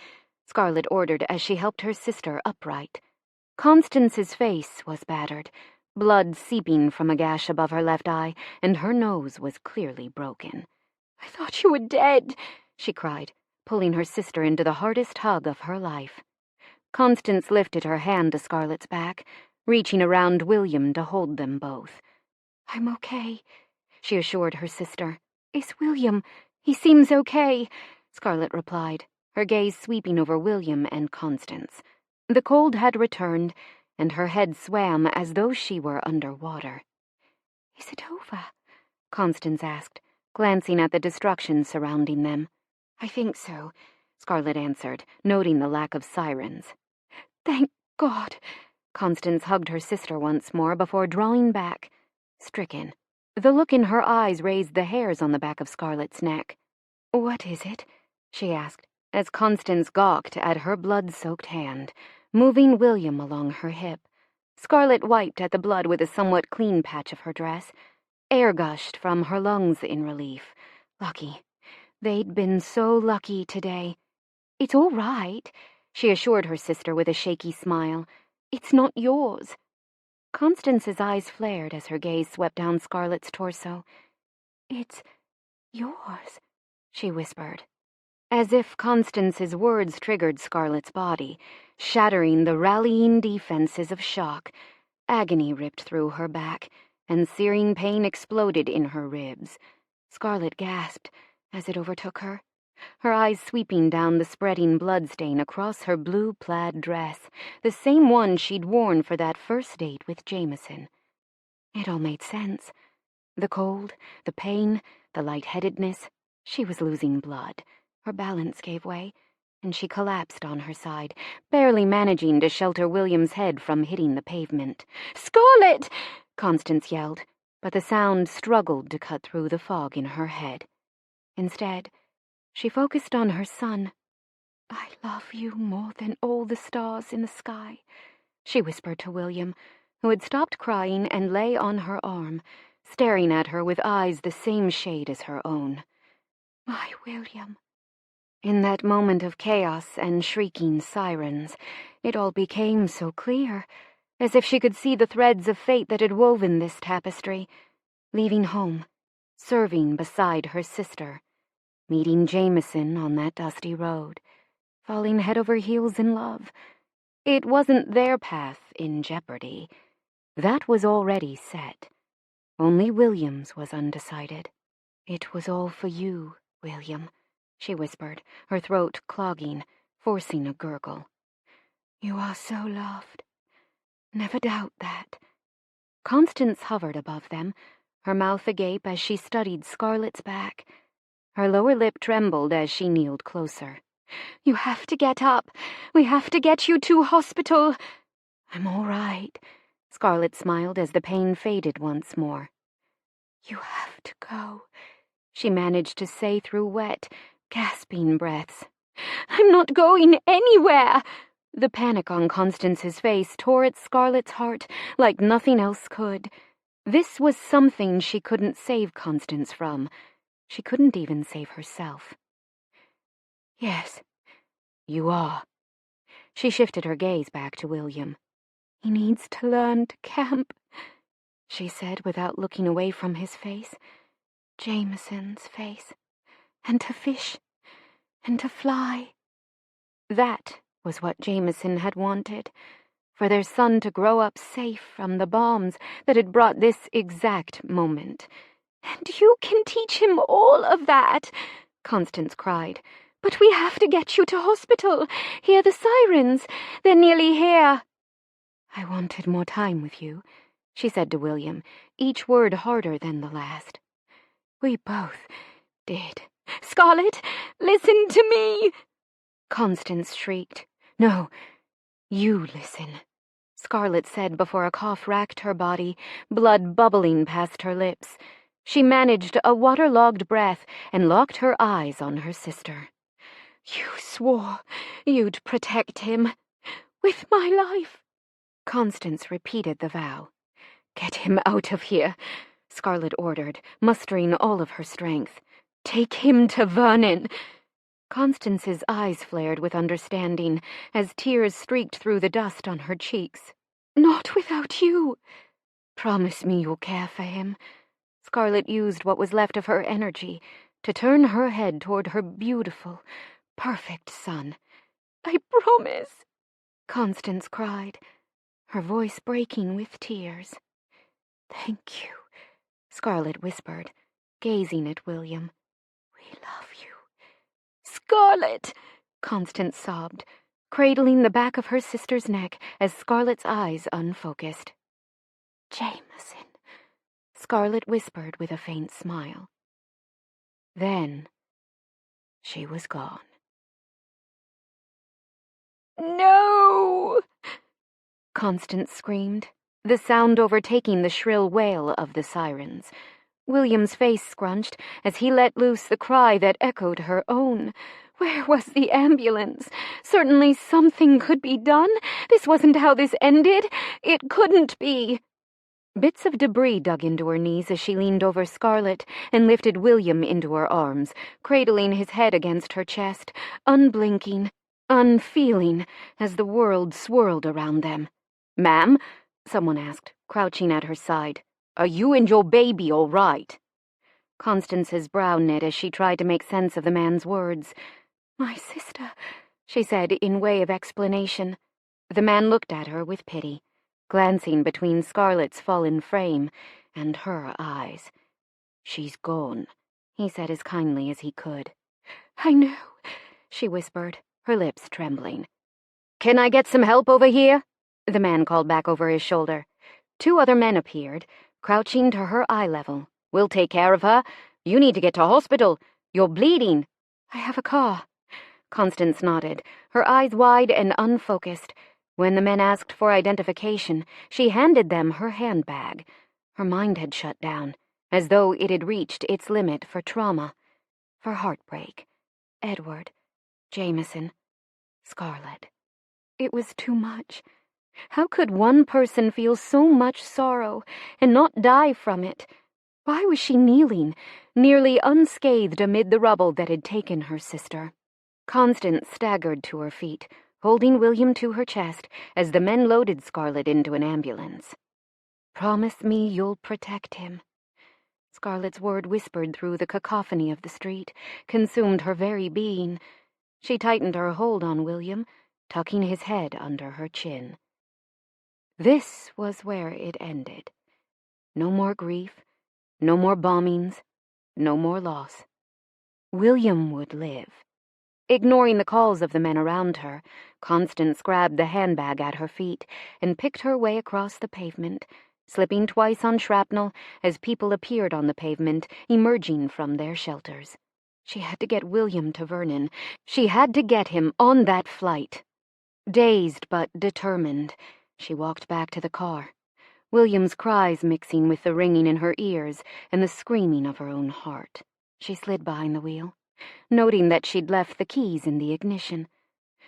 Scarlett ordered as she helped her sister upright. Constance's face was battered, blood seeping from a gash above her left eye, and her nose was clearly broken. "I thought you were dead," she cried, pulling her sister into the hardest hug of her life. Constance lifted her hand to Scarlett's back, reaching around William to hold them both. "I'm okay," she assured her sister. "It's William. He seems okay," Scarlett replied, her gaze sweeping over William and Constance. The cold had returned, and her head swam as though she were under water. "Is it over?" Constance asked, glancing at the destruction surrounding them. "I think so," Scarlett answered, noting the lack of sirens. "Thank God!" Constance hugged her sister once more before drawing back, stricken. The look in her eyes raised the hairs on the back of Scarlett's neck. "What is it?" she asked, as Constance gawked at her blood-soaked hand, moving William along her hip. Scarlett wiped at the blood with a somewhat clean patch of her dress. Air gushed from her lungs in relief. Lucky. They'd been so lucky today. "It's all right," she assured her sister with a shaky smile. "It's not yours." Constance's eyes flared as her gaze swept down Scarlett's torso. "It's yours," she whispered. As if Constance's words triggered Scarlett's body, shattering the rallying defenses of shock, agony ripped through her back, and searing pain exploded in her ribs. Scarlett gasped, as it overtook her, her eyes sweeping down the spreading bloodstain across her blue plaid dress, the same one she'd worn for that first date with Jameson. It all made sense. The cold, the pain, the lightheadedness. She was losing blood. Her balance gave way, and she collapsed on her side, barely managing to shelter William's head from hitting the pavement. "Scarlett!" Constance yelled, but the sound struggled to cut through the fog in her head. Instead, she focused on her son. "I love you more than all the stars in the sky," she whispered to William, who had stopped crying and lay on her arm, staring at her with eyes the same shade as her own. "My William." In that moment of chaos and shrieking sirens, it all became so clear, as if she could see the threads of fate that had woven this tapestry, leaving home, serving beside her sister, meeting Jameson on that dusty road, falling head over heels in love. It wasn't their path in jeopardy. That was already set. Only William's was undecided. "It was all for you, William," she whispered, her throat clogging, forcing a gurgle. "You are so loved. Never doubt that." Constance hovered above them, her mouth agape as she studied Scarlett's back. Her lower lip trembled as she kneeled closer. "You have to get up. We have to get you to hospital." "I'm all right," Scarlett smiled as the pain faded once more. "You have to go," she managed to say through wet, gasping breaths. "I'm not going anywhere!" The panic on Constance's face tore at Scarlett's heart like nothing else could. This was something she couldn't save Constance from. She couldn't even save herself. "Yes, you are." She shifted her gaze back to William. "He needs to learn to camp," she said without looking away from his face. Jameson's face. "And to fish. And to fly." That was what Jameson had wanted, for their son to grow up safe from the bombs that had brought this exact moment. "And you can teach him all of that," Constance cried. "But we have to get you to hospital. Hear the sirens. They're nearly here." "I wanted more time with you," she said to William, each word harder than the last. "We both did." "Scarlett, listen to me!" Constance shrieked. "No, you listen," Scarlett said before a cough racked her body, blood bubbling past her lips. She managed a waterlogged breath and locked her eyes on her sister. "You swore you'd protect him. With my life." Constance repeated the vow. "Get him out of here," Scarlett ordered, mustering all of her strength. "Take him to Vernon." Constance's eyes flared with understanding as tears streaked through the dust on her cheeks. "Not without you." "Promise me you'll care for him." Scarlett used what was left of her energy to turn her head toward her beautiful, perfect son. "I promise," Constance cried, her voice breaking with tears. "Thank you," Scarlett whispered, gazing at William. "We love you." "Scarlett!" Constance sobbed, cradling the back of her sister's neck as Scarlett's eyes unfocused. "Jameson," Scarlett whispered with a faint smile. Then she was gone. "No!" Constance screamed, the sound overtaking the shrill wail of the sirens. William's face scrunched as he let loose the cry that echoed her own. Where was the ambulance? Certainly something could be done. This wasn't how this ended. It couldn't be. Bits of debris dug into her knees as she leaned over Scarlett and lifted William into her arms, cradling his head against her chest, unblinking, unfeeling, as the world swirled around them. "Ma'am?" someone asked, crouching at her side. "Are you and your baby all right?" Constance's brow knit as she tried to make sense of the man's words. "My sister," she said in way of explanation. The man looked at her with pity, glancing between Scarlett's fallen frame and her eyes. "She's gone," he said as kindly as he could. "I know," she whispered, her lips trembling. "Can I get some help over here?" the man called back over his shoulder. 2 other men appeared, crouching to her eye level. "We'll take care of her. You need to get to hospital. You're bleeding." "I have a car." Constance nodded, her eyes wide and unfocused. When the men asked for identification, she handed them her handbag. Her mind had shut down, as though it had reached its limit for trauma, for heartbreak. Edward, Jameson, Scarlett. It was too much. How could one person feel so much sorrow and not die from it? Why was she kneeling, nearly unscathed amid the rubble that had taken her sister? Constance staggered to her feet, holding William to her chest as the men loaded Scarlett into an ambulance. "Promise me you'll protect him." Scarlett's word whispered through the cacophony of the street, consumed her very being. She tightened her hold on William, tucking his head under her chin. This was where it ended. No more grief, no more bombings, no more loss. William would live. Ignoring the calls of the men around her, Constance grabbed the handbag at her feet and picked her way across the pavement, slipping twice on shrapnel as people appeared on the pavement, emerging from their shelters. She had to get William to Vernon. She had to get him on that flight. Dazed but determined, she walked back to the car, William's cries mixing with the ringing in her ears and the screaming of her own heart. She slid behind the wheel, noting that she'd left the keys in the ignition.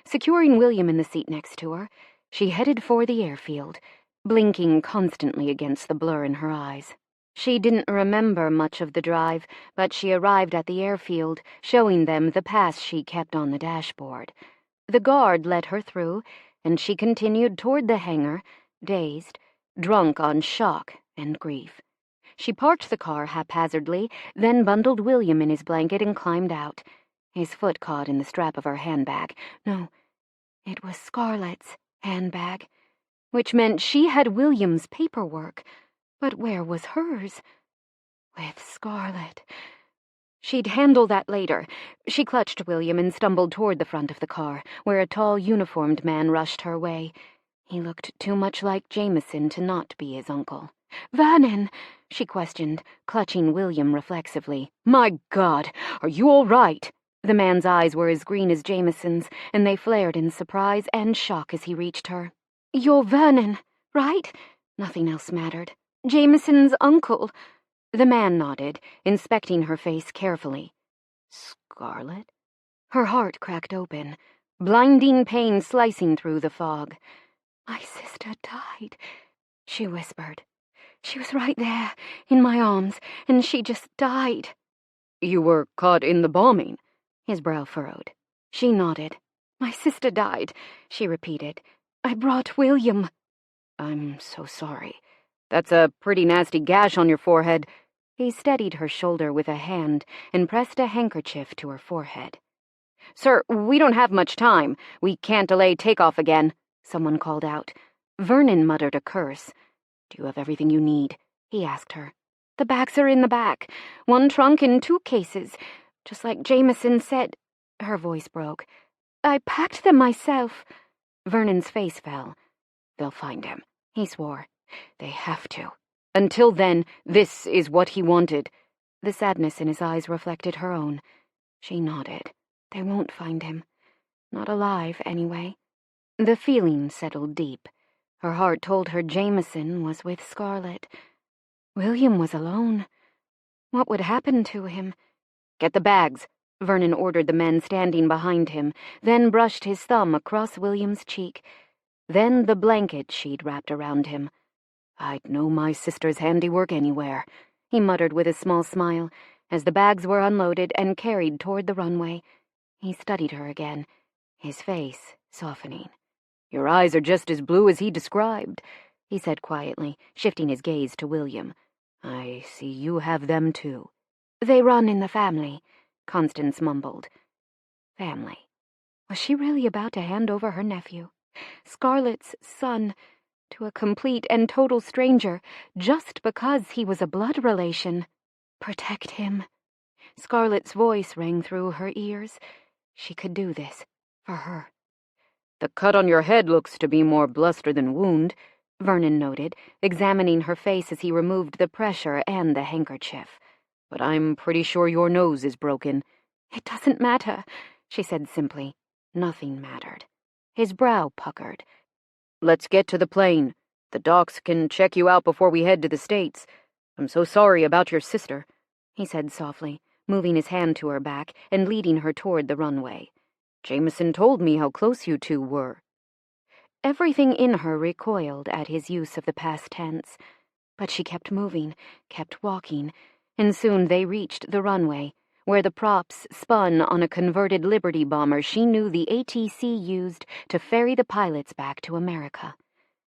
Securing William in the seat next to her, she headed for the airfield, blinking constantly against the blur in her eyes. She didn't remember much of the drive, but she arrived at the airfield, showing them the pass she kept on the dashboard. The guard let her through, and she continued toward the hangar, dazed, drunk on shock and grief. She parked the car haphazardly, then bundled William in his blanket and climbed out. His foot caught in the strap of her handbag. No, it was Scarlett's handbag, which meant she had William's paperwork. But where was hers? With Scarlett. She'd handle that later. She clutched William and stumbled toward the front of the car, where a tall, uniformed man rushed her way. He looked too much like Jameson to not be his uncle. "Vernon," she questioned, clutching William reflexively. "My God, are you all right?" The man's eyes were as green as Jameson's, and they flared in surprise and shock as he reached her. "You're Vernon, right?" Nothing else mattered. "Jameson's uncle." The man nodded, inspecting her face carefully. "Scarlett?" Her heart cracked open, blinding pain slicing through the fog. "My sister died," she whispered. "She was right there, in my arms, and she just died." "You were caught in the bombing?" His brow furrowed. She nodded. "My sister died," she repeated. "I brought William." "I'm so sorry. That's a pretty nasty gash on your forehead." He steadied her shoulder with a hand and pressed a handkerchief to her forehead. "Sir, we don't have much time. We can't delay takeoff again," someone called out. Vernon muttered a curse. "Do you have everything you need?" he asked her. "The bags are in the back. 1 trunk and 2 cases. Just like Jameson said." Her voice broke. "I packed them myself." Vernon's face fell. "They'll find him," he swore. "They have to. Until then, this is what he wanted." The sadness in his eyes reflected her own. She nodded. They won't find him. Not alive, anyway. The feeling settled deep. Her heart told her Jameson was with Scarlett. William was alone. What would happen to him? "Get the bags," Vernon ordered the men standing behind him, then brushed his thumb across William's cheek. Then the blanket she'd wrapped around him. "I'd know my sister's handiwork anywhere," he muttered with a small smile, as the bags were unloaded and carried toward the runway. He studied her again, his face softening. "Your eyes are just as blue as he described," he said quietly, shifting his gaze to William. "I see you have them too." "They run in the family," Constance mumbled. Family. Was she really about to hand over her nephew, Scarlett's son, to a complete and total stranger just because he was a blood relation? Protect him. Scarlett's voice rang through her ears. She could do this, for her. "The cut on your head looks to be more bluster than wound," Vernon noted, examining her face as he removed the pressure and the handkerchief. "But I'm pretty sure your nose is broken." "It doesn't matter," she said simply. Nothing mattered. His brow puckered. "Let's get to the plane. The docs can check you out before we head to the States. I'm so sorry about your sister," he said softly, moving his hand to her back and leading her toward the runway. "Jameson told me how close you two were." Everything in her recoiled at his use of the past tense, but she kept moving, kept walking, and soon they reached the runway, where the props spun on a converted Liberty bomber she knew the ATC used to ferry the pilots back to America.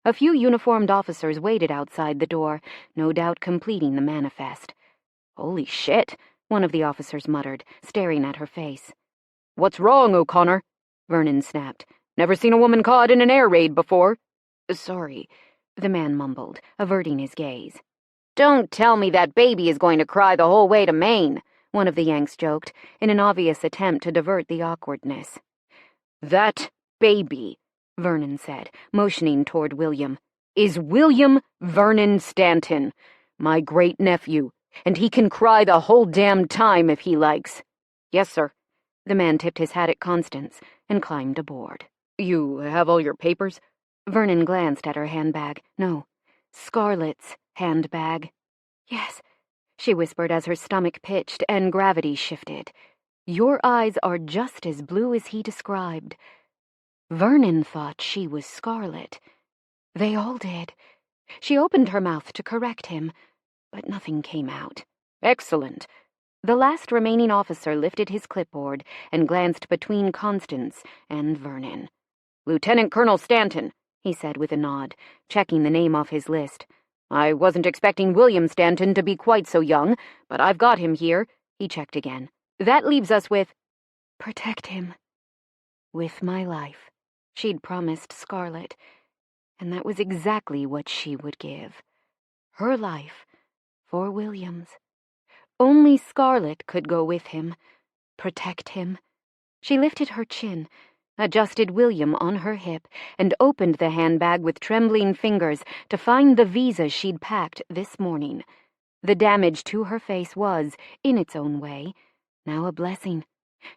A few uniformed officers waited outside the door, no doubt completing the manifest. "Holy shit," one of the officers muttered, staring at her face. "What's wrong, O'Connor?" Vernon snapped. "Never seen a woman caught in an air raid before." "Sorry," the man mumbled, averting his gaze. "Don't tell me that baby is going to cry the whole way to Maine," one of the Yanks joked, in an obvious attempt to divert the awkwardness. "That baby," Vernon said, motioning toward William, "is William Vernon Stanton, my great-nephew, and he can cry the whole damn time if he likes." "Yes, sir." The man tipped his hat at Constance and climbed aboard. "You have all your papers?" Vernon glanced at her handbag. No, Scarlett's handbag. "Yes," she whispered as her stomach pitched and gravity shifted. "Your eyes are just as blue as he described." Vernon thought she was Scarlett. They all did. She opened her mouth to correct him, but nothing came out. "Excellent." The last remaining officer lifted his clipboard and glanced between Constance and Vernon. "Lieutenant Colonel Stanton," he said with a nod, checking the name off his list. "I wasn't expecting William Stanton to be quite so young, but I've got him here." He checked again. "That leaves us with—" "Protect him. With my life," she'd promised Scarlett, and that was exactly what she would give. Her life for William's. Only Scarlett could go with him, protect him. She lifted her chin, adjusted William on her hip, and opened the handbag with trembling fingers to find the visa she'd packed this morning. The damage to her face was, in its own way, now a blessing.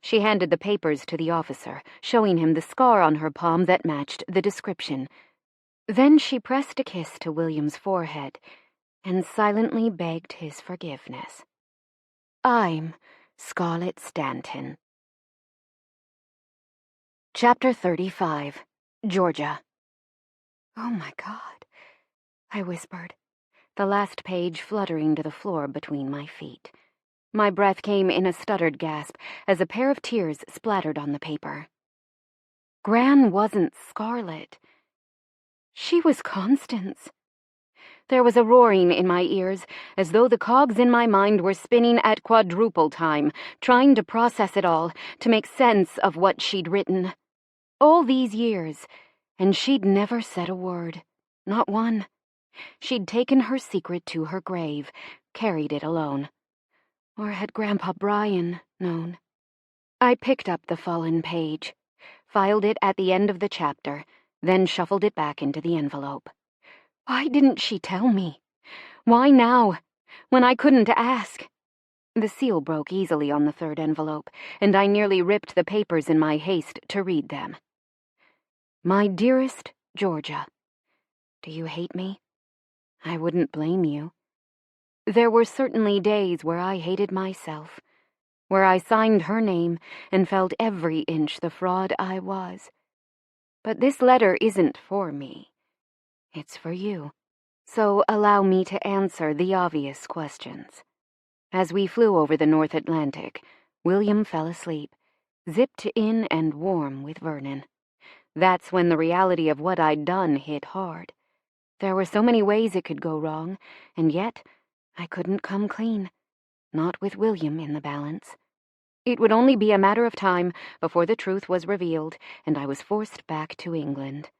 She handed the papers to the officer, showing him the scar on her palm that matched the description. Then she pressed a kiss to William's forehead and silently begged his forgiveness. "I'm Scarlett Stanton." Chapter 35. Georgia. "Oh my God," I whispered, the last page fluttering to the floor between my feet. My breath came in a stuttered gasp as a pair of tears splattered on the paper. Gran wasn't Scarlett. She was Constance. There was a roaring in my ears, as though the cogs in my mind were spinning at quadruple time, trying to process it all, to make sense of what she'd written. All these years, and she'd never said a word. Not one. She'd taken her secret to her grave, carried it alone. Or had Grandpa Brian known? I picked up the fallen page, filed it at the end of the chapter, then shuffled it back into the envelope. Why didn't she tell me? Why now, when I couldn't ask? The seal broke easily on the third envelope, and I nearly ripped the papers in my haste to read them. My dearest Georgia, do you hate me? I wouldn't blame you. There were certainly days where I hated myself, where I signed her name and felt every inch the fraud I was. But this letter isn't for me. It's for you. So allow me to answer the obvious questions. As we flew over the North Atlantic, William fell asleep, zipped in and warm with Vernon. That's when the reality of what I'd done hit hard. There were so many ways it could go wrong, and yet I couldn't come clean. Not with William in the balance. It would only be a matter of time before the truth was revealed, and I was forced back to England.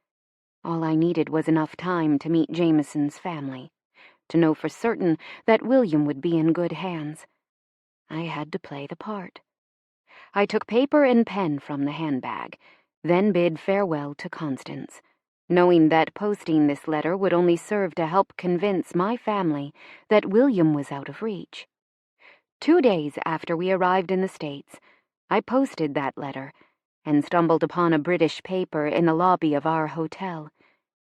All I needed was enough time to meet Jameson's family, to know for certain that William would be in good hands. I had to play the part. I took paper and pen from the handbag, then bid farewell to Constance, knowing that posting this letter would only serve to help convince my family that William was out of reach. 2 days after we arrived in the States, I posted that letter and stumbled upon a British paper in the lobby of our hotel.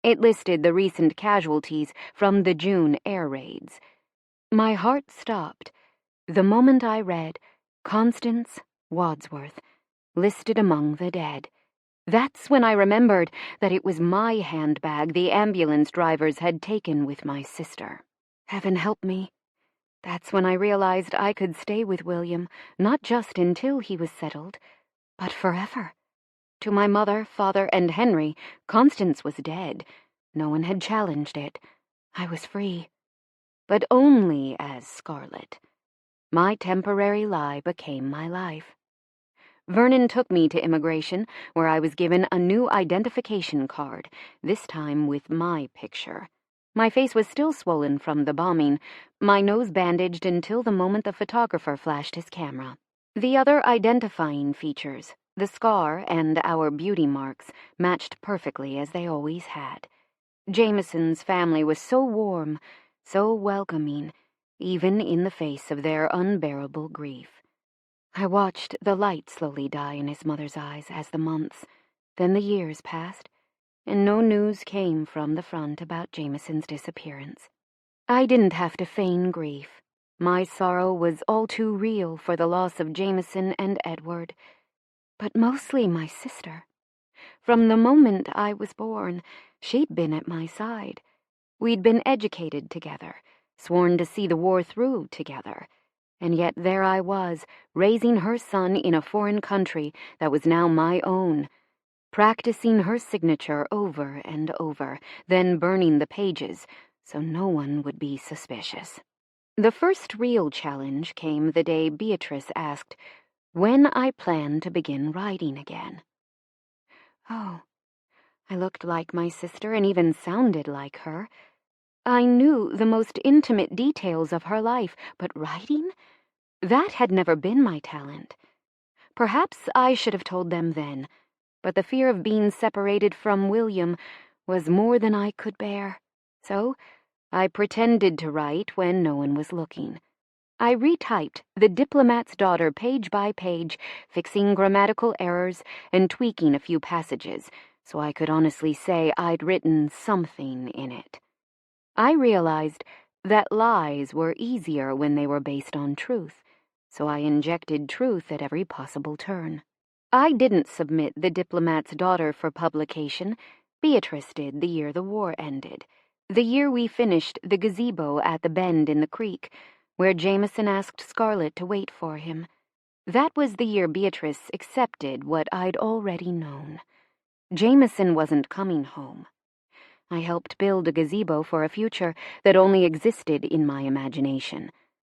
It listed the recent casualties from the June air raids. My heart stopped the moment I read Constance Wadsworth, listed among the dead. That's when I remembered that it was my handbag the ambulance drivers had taken with my sister. Heaven help me. That's when I realized I could stay with William, not just until he was settled, but forever. To my mother, father, and Henry, Constance was dead. No one had challenged it. I was free. But only as Scarlett. My temporary lie became my life. Vernon took me to immigration, where I was given a new identification card, this time with my picture. My face was still swollen from the bombing, my nose bandaged until the moment the photographer flashed his camera. The other identifying features, the scar and our beauty marks, matched perfectly as they always had. Jameson's family was so warm, so welcoming, even in the face of their unbearable grief. I watched the light slowly die in his mother's eyes as the months, then the years passed, and no news came from the front about Jameson's disappearance. I didn't have to feign grief. My sorrow was all too real for the loss of Jameson and Edward, but mostly my sister. From the moment I was born, she'd been at my side. We'd been educated together, sworn to see the war through together, and yet there I was, raising her son in a foreign country that was now my own, practicing her signature over and over, then burning the pages so no one would be suspicious. The first real challenge came the day Beatrice asked when I planned to begin writing again. Oh, I looked like my sister and even sounded like her. I knew the most intimate details of her life, but writing? That had never been my talent. Perhaps I should have told them then, but the fear of being separated from William was more than I could bear. So I pretended to write when no one was looking. I retyped The Diplomat's Daughter page by page, fixing grammatical errors and tweaking a few passages, so I could honestly say I'd written something in it. I realized that lies were easier when they were based on truth, so I injected truth at every possible turn. I didn't submit The Diplomat's Daughter for publication. Beatrice did the year the war ended, the year we finished The Gazebo at the Bend in the Creek, where Jameson asked Scarlett to wait for him. That was the year Beatrice accepted what I'd already known. Jameson wasn't coming home. I helped build a gazebo for a future that only existed in my imagination,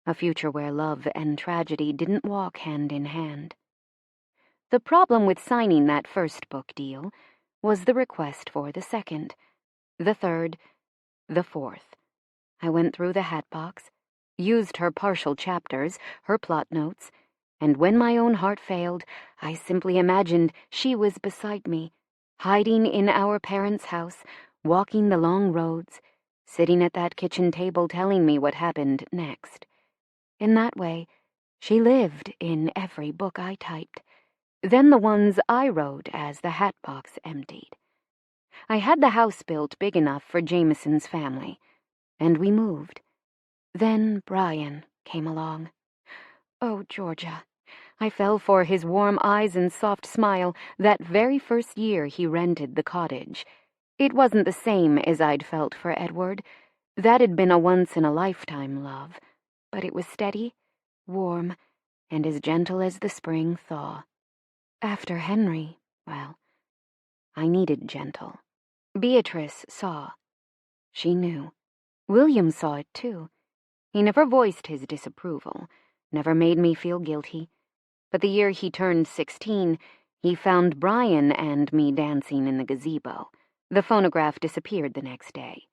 a future where love and tragedy didn't walk hand in hand. The problem with signing that first book deal was the request for the second, the third, the fourth. I went through the hatbox, used her partial chapters, her plot notes, and when my own heart failed, I simply imagined she was beside me, hiding in our parents' house, walking the long roads, sitting at that kitchen table telling me what happened next. In that way, she lived in every book I typed, then the ones I wrote as the hatbox emptied. I had the house built big enough for Jameson's family, and we moved. Then Brian came along. Oh, Georgia, I fell for his warm eyes and soft smile that very first year he rented the cottage. It wasn't the same as I'd felt for Edward. That had been a once-in-a-lifetime love, but it was steady, warm, and as gentle as the spring thaw. After Henry, well, I needed gentle. Beatrice saw. She knew. William saw it, too. He never voiced his disapproval, never made me feel guilty. But the year he turned 16, he found Brian and me dancing in the gazebo. The phonograph disappeared the next day.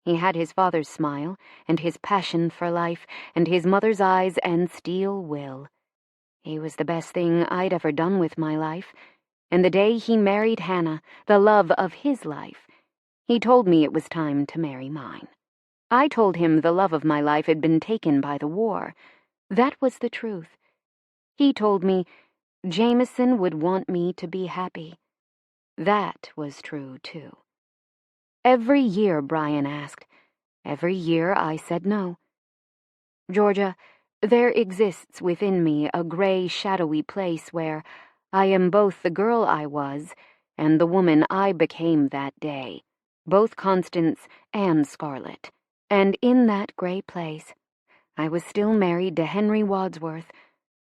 He had his father's smile, and his passion for life, and his mother's eyes and steel will. He was the best thing I'd ever done with my life, and the day he married Hannah, the love of his life, he told me it was time to marry mine. I told him the love of my life had been taken by the war. That was the truth. He told me Jameson would want me to be happy. That was true, too. Every year, Brian asked. Every year I said no. Georgia, there exists within me a gray, shadowy place where I am both the girl I was and the woman I became that day, both Constance and Scarlett. And in that gray place, I was still married to Henry Wadsworth,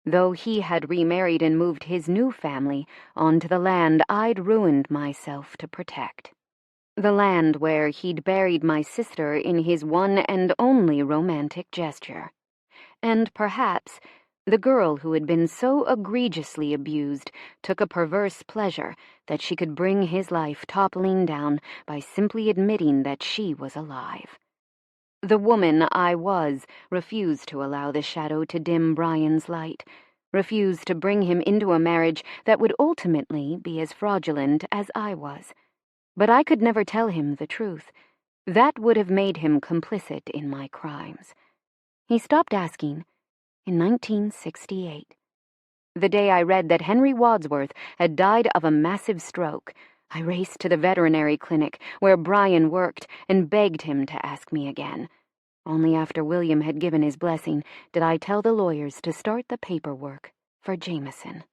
though he had remarried and moved his new family onto the land I'd ruined myself to protect. The land where he'd buried my sister in his one and only romantic gesture. And perhaps the girl who had been so egregiously abused took a perverse pleasure that she could bring his life toppling down by simply admitting that she was alive. The woman I was refused to allow the shadow to dim Brian's light, refused to bring him into a marriage that would ultimately be as fraudulent as I was. But I could never tell him the truth. That would have made him complicit in my crimes. He stopped asking in 1968. The day I read that Henry Wadsworth had died of a massive stroke, I raced to the veterinary clinic where Brian worked and begged him to ask me again. Only after William had given his blessing did I tell the lawyers to start the paperwork for Jameson.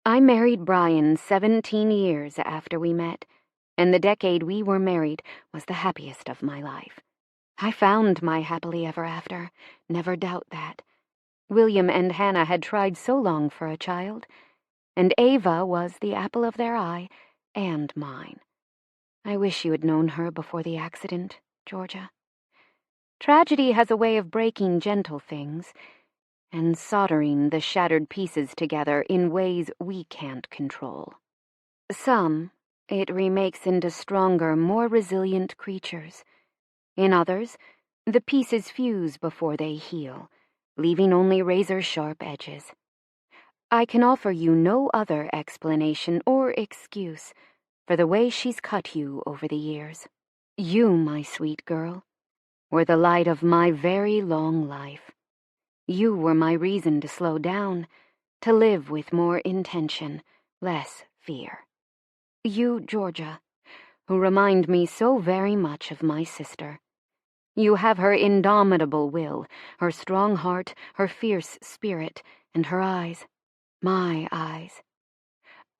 I married Brian 17 years after we met, and the decade we were married was the happiest of my life. I found my happily ever after, never doubt that. William and Hannah had tried so long for a child, and Ava was the apple of their eye and mine. I wish you had known her before the accident, Georgia. Tragedy has a way of breaking gentle things and soldering the shattered pieces together in ways we can't control. Some it remakes into stronger, more resilient creatures. In others, the pieces fuse before they heal, leaving only razor-sharp edges. I can offer you no other explanation or excuse for the way she's cut you over the years. You, my sweet girl, were the light of my very long life. You were my reason to slow down, to live with more intention, less fear. You, Georgia, who remind me so very much of my sister. You have her indomitable will, her strong heart, her fierce spirit, and her eyes, my eyes.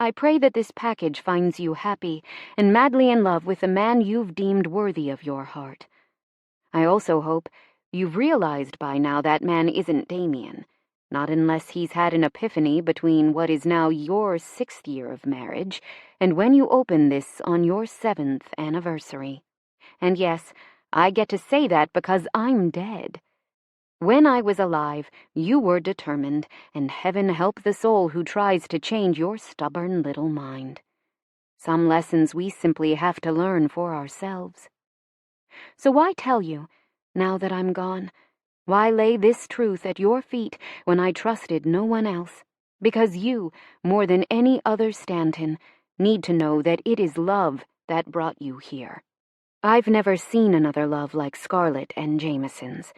I pray that this package finds you happy and madly in love with the man you've deemed worthy of your heart. I also hope you've realized by now that man isn't Damien, not unless he's had an epiphany between what is now your 6th year of marriage and when you open this on your 7th anniversary. And yes, I get to say that because I'm dead. When I was alive, you were determined, and heaven help the soul who tries to change your stubborn little mind. Some lessons we simply have to learn for ourselves. So why tell you, now that I'm gone? Why lay this truth at your feet when I trusted no one else? Because you, more than any other Stanton, need to know that it is love that brought you here. I've never seen another love like Scarlett and Jameson's.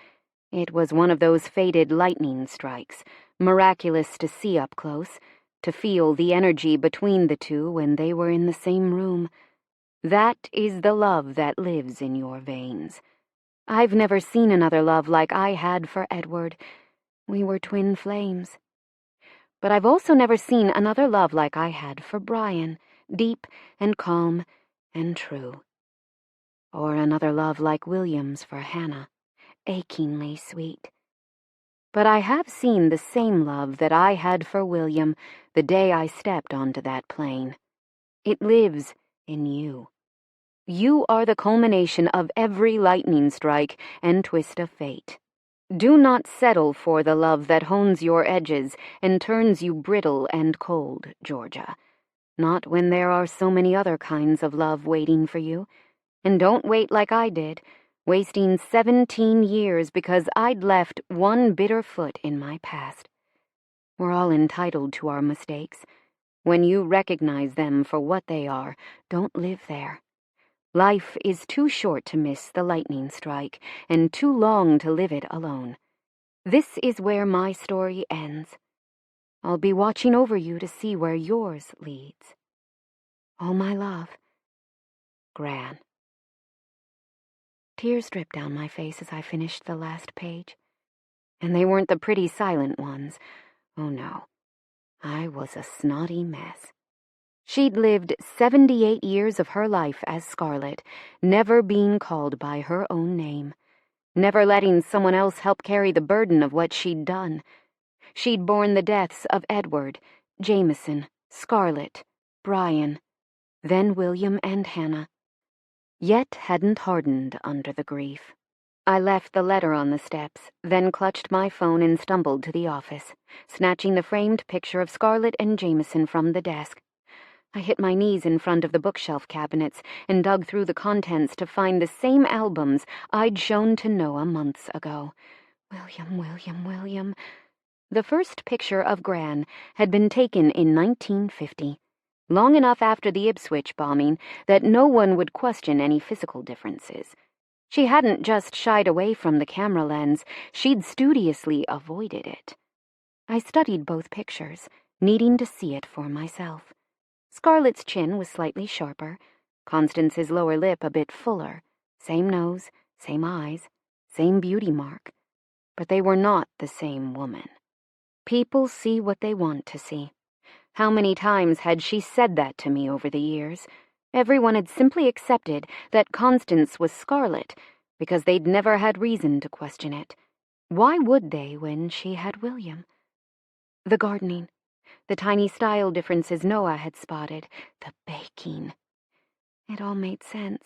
It was one of those fated lightning strikes, miraculous to see up close, to feel the energy between the two when they were in the same room. That is the love that lives in your veins. I've never seen another love like I had for Edward. We were twin flames. But I've also never seen another love like I had for Brian, deep and calm and true. Or another love like William's for Hannah, achingly sweet. But I have seen the same love that I had for William the day I stepped onto that plane. It lives in you. You are the culmination of every lightning strike and twist of fate. Do not settle for the love that hones your edges and turns you brittle and cold, Georgia. Not when there are so many other kinds of love waiting for you. And don't wait like I did, wasting 17 years because I'd left one bitter foot in my past. We're all entitled to our mistakes. When you recognize them for what they are, don't live there. Life is too short to miss the lightning strike, and too long to live it alone. This is where my story ends. I'll be watching over you to see where yours leads. All my love, Gran. Tears dripped down my face as I finished the last page. And they weren't the pretty silent ones. Oh no, I was a snotty mess. She'd lived 78 years of her life as Scarlett, never being called by her own name, never letting someone else help carry the burden of what she'd done. She'd borne the deaths of Edward, Jameson, Scarlett, Brian, then William and Hannah, yet hadn't hardened under the grief. I left the letter on the steps, then clutched my phone and stumbled to the office, snatching the framed picture of Scarlett and Jameson from the desk. I hit my knees in front of the bookshelf cabinets and dug through the contents to find the same albums I'd shown to Noah months ago. William. The first picture of Gran had been taken in 1950, long enough after the Ipswich bombing that no one would question any physical differences. She hadn't just shied away from the camera lens, she'd studiously avoided it. I studied both pictures, needing to see it for myself. Scarlett's chin was slightly sharper, Constance's lower lip a bit fuller, same nose, same eyes, same beauty mark. But they were not the same woman. People see what they want to see. How many times had she said that to me over the years? Everyone had simply accepted that Constance was Scarlett because they'd never had reason to question it. Why would they when she had William? The gardening, the tiny style differences Noah had spotted, the baking. It all made sense.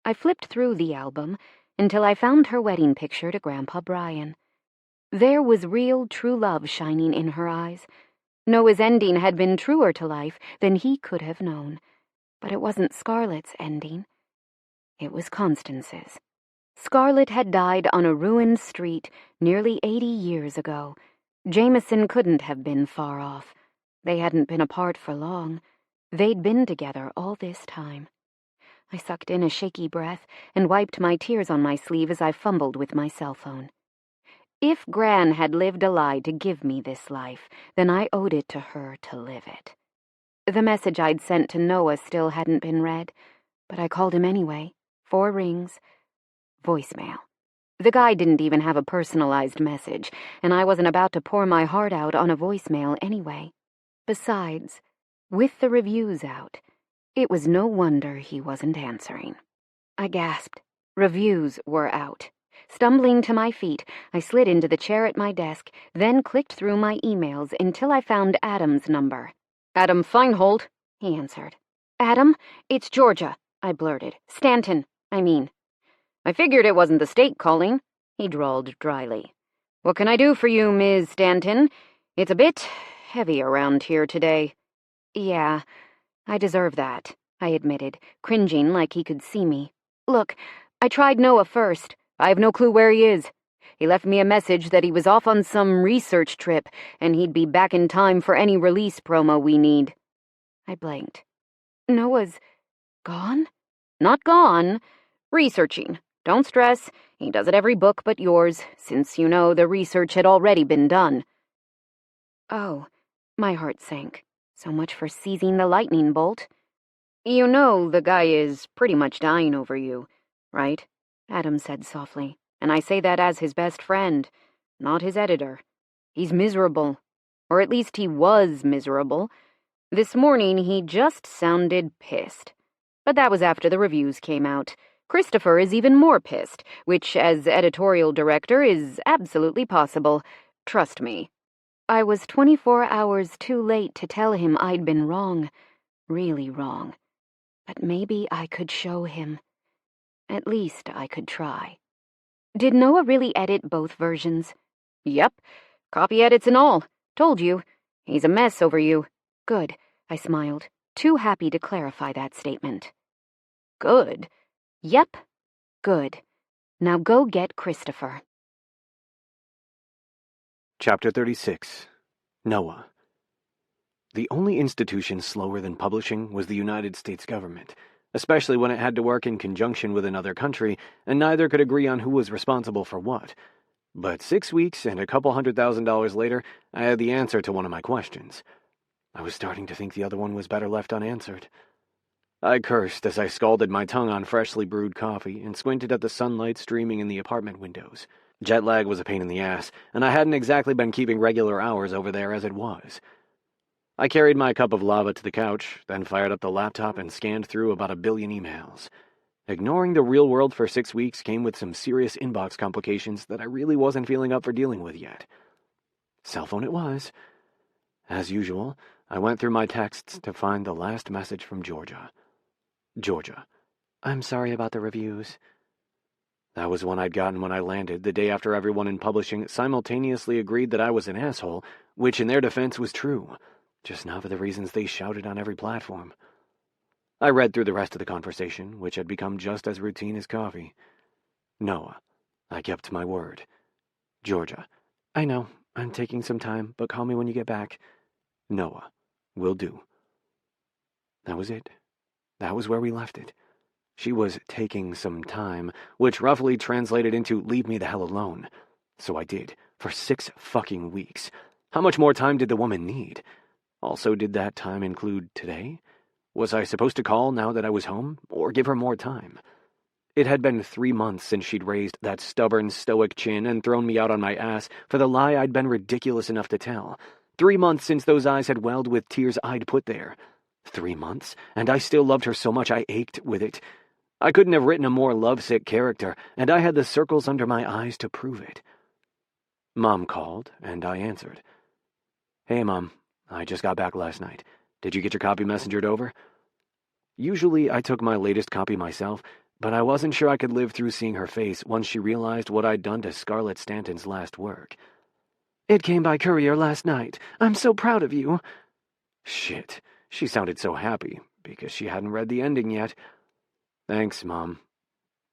I flipped through the album until I found her wedding picture to Grandpa Brian. There was real, true love shining in her eyes. Noah's ending had been truer to life than he could have known. But it wasn't Scarlett's ending. It was Constance's. Scarlett had died on a ruined street nearly 80 years ago. Jameson couldn't have been far off. They hadn't been apart for long. They'd been together all this time. I sucked in a shaky breath and wiped my tears on my sleeve as I fumbled with my cell phone. If Gran had lived a lie to give me this life, then I owed it to her to live it. The message I'd sent to Noah still hadn't been read, but I called him anyway. 4 rings. Voicemail. The guy didn't even have a personalized message, and I wasn't about to pour my heart out on a voicemail anyway. Besides, with the reviews out, it was no wonder he wasn't answering. I gasped. Reviews were out. Stumbling to my feet, I slid into the chair at my desk, then clicked through my emails until I found Adam's number. Adam Feinhold, he answered. Adam, it's Georgia, I blurted. Stanton, I mean. I figured it wasn't the state calling, he drawled dryly. What can I do for you, Ms. Stanton? It's a bit heavy around here today. Yeah, I deserve that, I admitted, cringing like he could see me. Look, I tried Noah first. I have no clue where he is. He left me a message that he was off on some research trip, and he'd be back in time for any release promo we need. I blanked. Noah's gone? Not gone. Researching. Don't stress. He does it every book but yours, since you know the research had already been done. Oh, my heart sank. So much for seizing the lightning bolt. You know the guy is pretty much dying over you, right? Adam said softly. And I say that as his best friend, not his editor. He's miserable. Or at least he was miserable. This morning he just sounded pissed. But that was after the reviews came out. Christopher is even more pissed, which, as editorial director, is absolutely possible. Trust me. I was 24 hours too late to tell him I'd been wrong. Really wrong. But maybe I could show him. At least I could try. Did Noah really edit both versions? Yep. Copy edits and all. Told you. He's a mess over you. Good, I smiled, too happy to clarify that statement. Good? Yep, good. Now go get Christopher. Chapter 36. Noah. The only institution slower than publishing was the United States government, especially when it had to work in conjunction with another country, and neither could agree on who was responsible for what. But 6 weeks and a couple $100,000 later, I had the answer to one of my questions. I was starting to think the other one was better left unanswered. I cursed as I scalded my tongue on freshly brewed coffee and squinted at the sunlight streaming in the apartment windows. Jet lag was a pain in the ass, and I hadn't exactly been keeping regular hours over there as it was. I carried my cup of lava to the couch, then fired up the laptop and scanned through about 1 billion emails. Ignoring the real world for 6 weeks came with some serious inbox complications that I really wasn't feeling up for dealing with yet. Cell phone it was. As usual, I went through my texts to find the last message from Georgia. Georgia, I'm sorry about the reviews. That was one I'd gotten when I landed, the day after everyone in publishing simultaneously agreed that I was an asshole, which in their defense was true, just not for the reasons they shouted on every platform. I read through the rest of the conversation, which had become just as routine as coffee. Noah, I kept my word. Georgia, I know, I'm taking some time, but call me when you get back. Noah, will do. That was it. That was where we left it. She was taking some time, which roughly translated into leave me the hell alone. So I did, for 6 fucking weeks. How much more time did the woman need? Also, did that time include today? Was I supposed to call now that I was home, or give her more time? It had been 3 months since she'd raised that stubborn, stoic chin and thrown me out on my ass for the lie I'd been ridiculous enough to tell. 3 months since those eyes had welled with tears I'd put there. 3 months, and I still loved her so much I ached with it. I couldn't have written a more lovesick character, and I had the circles under my eyes to prove it. Mom called, and I answered. Hey, Mom, I just got back last night. Did you get your copy messengered over? Usually I took my latest copy myself, but I wasn't sure I could live through seeing her face once she realized what I'd done to Scarlett Stanton's last work. It came by courier last night. I'm so proud of you. Shit, she sounded so happy, because she hadn't read the ending yet. Thanks, Mom.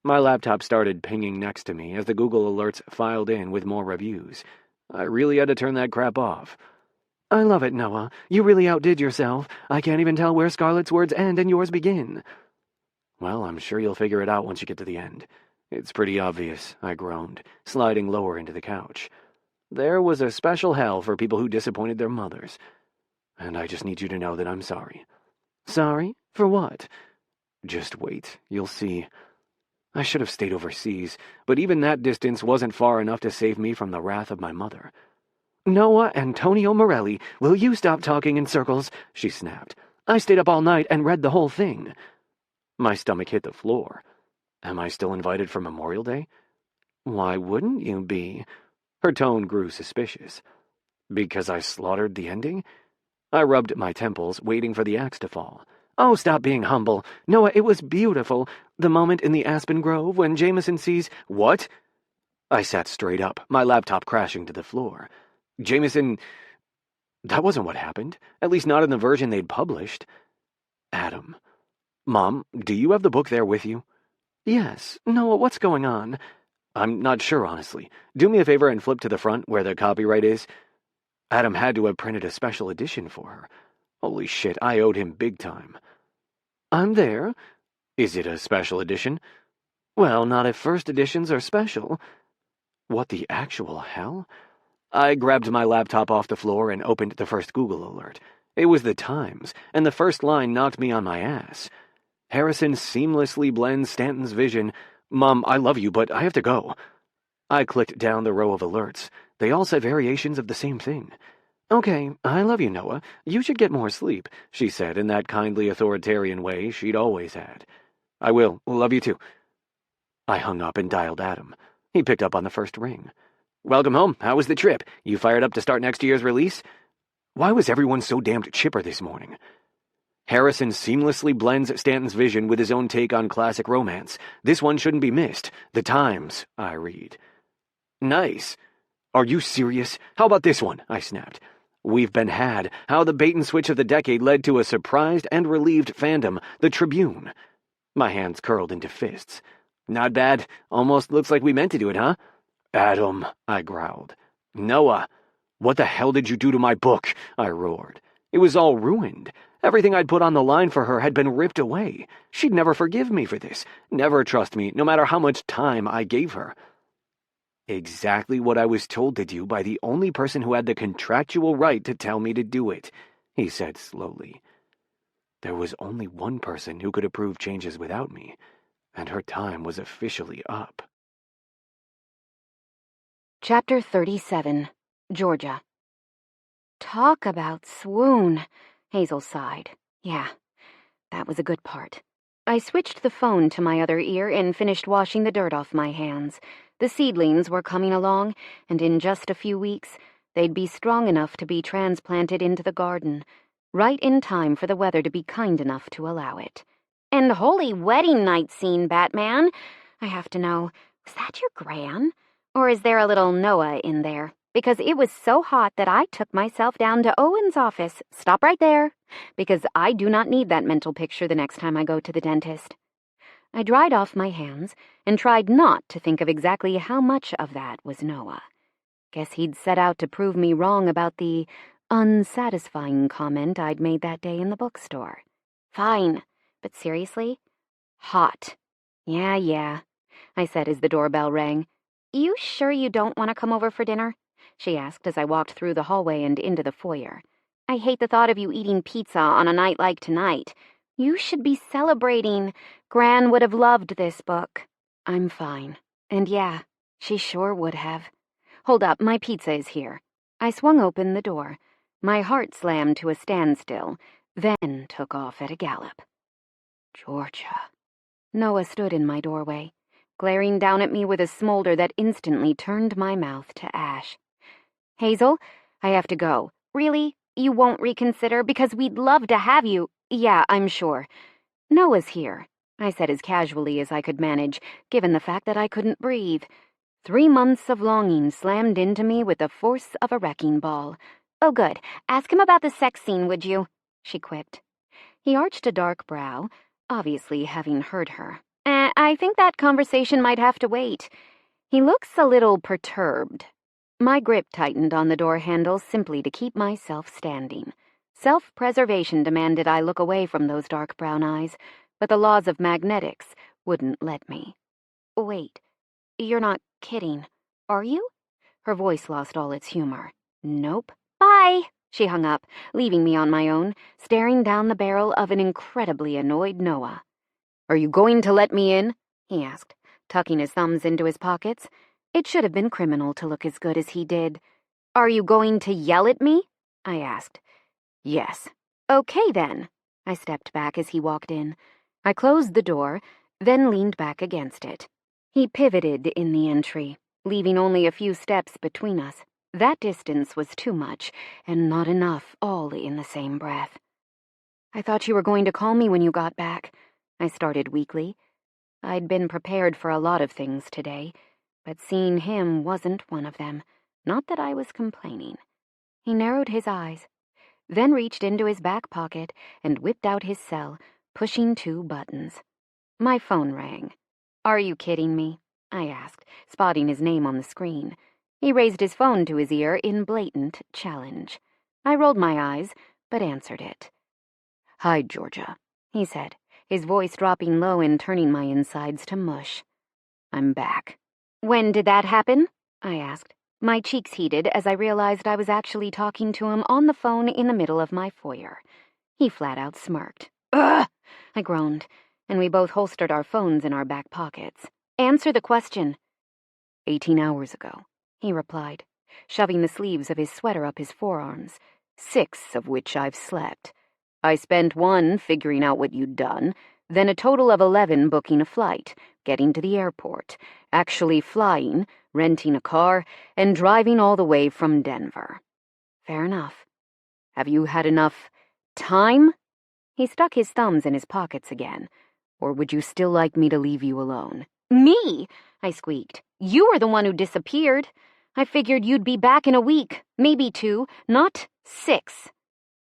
My laptop started pinging next to me as the Google alerts filed in with more reviews. I really had to turn that crap off. I love it, Noah. You really outdid yourself. I can't even tell where Scarlett's words end and yours begin. Well, I'm sure you'll figure it out once you get to the end. It's pretty obvious, I groaned, sliding lower into the couch. There was a special hell for people who disappointed their mothers. And I just need you to know that I'm sorry. Sorry? For what? Just wait, you'll see. I should have stayed overseas, but even that distance wasn't far enough to save me from the wrath of my mother. Noah Antonio Morelli, will you stop talking in circles? She snapped. I stayed up all night and read the whole thing. My stomach hit the floor. Am I still invited for Memorial Day? Why wouldn't you be? Her tone grew suspicious. Because I slaughtered the ending? I rubbed my temples, waiting for the axe to fall. Oh, stop being humble. Noah, it was beautiful. The moment in the aspen grove when Jameson sees... What? I sat straight up, my laptop crashing to the floor. Jameson... That wasn't what happened. At least not in the version they'd published. Adam. Mom, do you have the book there with you? Yes. Noah, what's going on? I'm not sure, honestly. Do me a favor and flip to the front where the copyright is. Adam had to have printed a special edition for her. Holy shit, I owed him big time. I'm there. Is it a special edition? Well, not if first editions are special. What the actual hell? I grabbed my laptop off the floor and opened the first Google alert. It was the Times, and the first line knocked me on my ass. Harrison seamlessly blends Stanton's vision. Mom, I love you, but I have to go. I clicked down the row of alerts. They all said variations of the same thing. Okay, I love you, Noah. You should get more sleep, she said in that kindly authoritarian way she'd always had. I will. Love you too. I hung up and dialed Adam. He picked up on the first ring. Welcome home. How was the trip? You fired up to start next year's release? Why was everyone so damned chipper this morning? Harrison seamlessly blends Stanton's vision with his own take on classic romance. This one shouldn't be missed. The Times, I read. Nice. Are you serious? How about this one? I snapped. We've been had. How the bait and switch of the decade led to a surprised and relieved fandom, the Tribune. My hands curled into fists. Not bad. Almost looks like we meant to do it, huh? Adam, I growled. Noah, what the hell did you do to my book? I roared. It was all ruined. Everything I'd put on the line for her had been ripped away. She'd never forgive me for this, never trust me, no matter how much time I gave her. Exactly what I was told to do by the only person who had the contractual right to tell me to do it, he said slowly. There was only one person who could approve changes without me, and her time was officially up. Chapter 37, Georgia. Talk about swoon, Hazel sighed. Yeah, that was a good part. I switched the phone to my other ear and finished washing the dirt off my hands. The seedlings were coming along, and in just a few weeks, they'd be strong enough to be transplanted into the garden, right in time for the weather to be kind enough to allow it. And holy wedding night scene, Batman! I have to know, was that your gran? Or is there a little Noah in there? Because it was so hot that I took myself down to Owen's office. Stop right there, because I do not need that mental picture the next time I go to the dentist. I dried off my hands and tried not to think of exactly how much of that was Noah. Guess he'd set out to prove me wrong about the unsatisfying comment I'd made that day in the bookstore. Fine, but seriously? Hot. Yeah, I said as the doorbell rang. You sure you don't want to come over for dinner? She asked as I walked through the hallway and into the foyer. I hate the thought of you eating pizza on a night like tonight. You should be celebrating. Gran would have loved this book. I'm fine. And yeah, she sure would have. Hold up, my pizza is here. I swung open the door. My heart slammed to a standstill, then took off at a gallop. Georgia. Noah stood in my doorway, glaring down at me with a smolder that instantly turned my mouth to ash. Hazel, I have to go. Really? You won't reconsider? Because we'd love to have you. Yeah, I'm sure. Noah's here, I said as casually as I could manage, given the fact that I couldn't breathe. 3 months of longing slammed into me with the force of a wrecking ball. Oh, good. Ask him about the sex scene, would you? She quipped. He arched a dark brow, obviously having heard her. I think that conversation might have to wait. He looks a little perturbed. My grip tightened on the door handle simply to keep myself standing. Self-preservation demanded I look away from those dark brown eyes, but the laws of magnetics wouldn't let me. Wait, you're not kidding, are you? Her voice lost all its humor. Nope. Bye! She hung up, leaving me on my own, staring down the barrel of an incredibly annoyed Noah. Are you going to let me in? He asked, tucking his thumbs into his pockets. It should have been criminal to look as good as he did. Are you going to yell at me? I asked. Yes. Okay, then. I stepped back as he walked in. I closed the door, then leaned back against it. He pivoted in the entry, leaving only a few steps between us. That distance was too much, and not enough, all in the same breath. I thought you were going to call me when you got back, I started weakly. I'd been prepared for a lot of things today, but seeing him wasn't one of them. Not that I was complaining. He narrowed his eyes, then reached into his back pocket and whipped out his cell, pushing 2 buttons. My phone rang. Are you kidding me? I asked, spotting his name on the screen. He raised his phone to his ear in blatant challenge. I rolled my eyes, but answered it. Hi, Georgia, he said, his voice dropping low and turning my insides to mush. I'm back. When did that happen? I asked. My cheeks heated as I realized I was actually talking to him on the phone in the middle of my foyer. He flat out smirked. Ugh! I groaned, and we both holstered our phones in our back pockets. Answer the question. 18 hours ago, he replied, shoving the sleeves of his sweater up his forearms, 6 of which I've slept. I spent 1 figuring out what you'd done, then a total of 11 booking a flight, getting to the airport, actually flying, renting a car, and driving all the way from Denver. Fair enough. Have you had enough time? He stuck his thumbs in his pockets again. Or would you still like me to leave you alone? Me? I squeaked. You were the one who disappeared. I figured you'd be back in a week, maybe 2, not 6.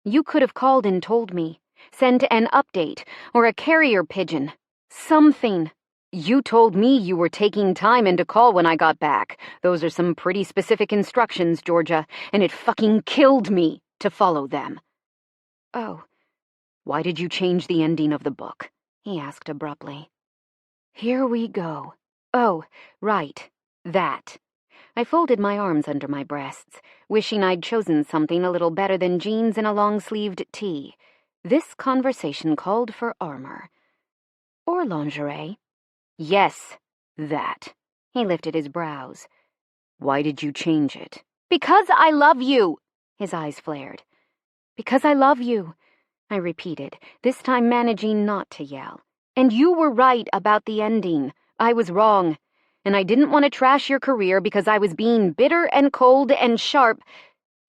You could have called and told me. Sent an update, or a carrier pigeon. Something. You told me you were taking time in to call when I got back. Those are some pretty specific instructions, Georgia, and it fucking killed me to follow them. Oh, why did you change the ending of the book? He asked abruptly. Here we go. Oh, right, that. I folded my arms under my breasts, wishing I'd chosen something a little better than jeans and a long-sleeved tee. This conversation called for armor. Or lingerie. Yes, that. He lifted his brows. Why did you change it? Because I love you! His eyes flared. Because I love you, I repeated, this time managing not to yell. And you were right about the ending. I was wrong. And I didn't want to trash your career because I was being bitter and cold and sharp.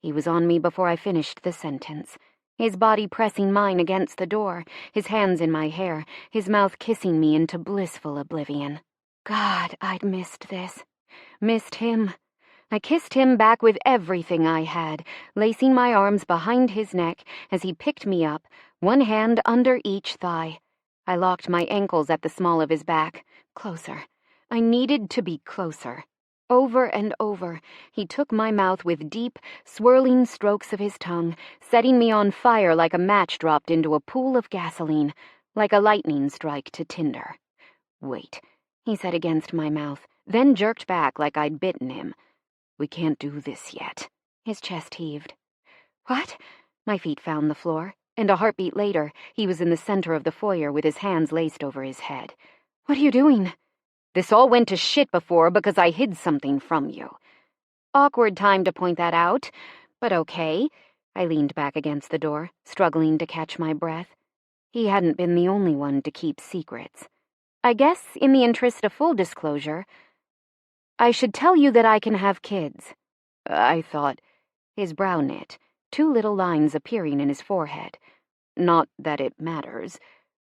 He was on me before I finished the sentence, his body pressing mine against the door, his hands in my hair, his mouth kissing me into blissful oblivion. God, I'd missed this. Missed him. I kissed him back with everything I had, lacing my arms behind his neck as he picked me up, one hand under each thigh. I locked my ankles at the small of his back. Closer. I needed to be closer. Over and over, he took my mouth with deep, swirling strokes of his tongue, setting me on fire like a match dropped into a pool of gasoline, like a lightning strike to tinder. Wait, he said against my mouth, then jerked back like I'd bitten him. We can't do this yet. His chest heaved. What? My feet found the floor, and a heartbeat later, he was in the center of the foyer with his hands laced over his head. What are you doing? This all went to shit before because I hid something from you. Awkward time to point that out, but okay. I leaned back against the door, struggling to catch my breath. He hadn't been the only one to keep secrets. I guess, in the interest of full disclosure, I should tell you that I can have kids. I thought. His brow knit, 2 little lines appearing in his forehead. Not that it matters,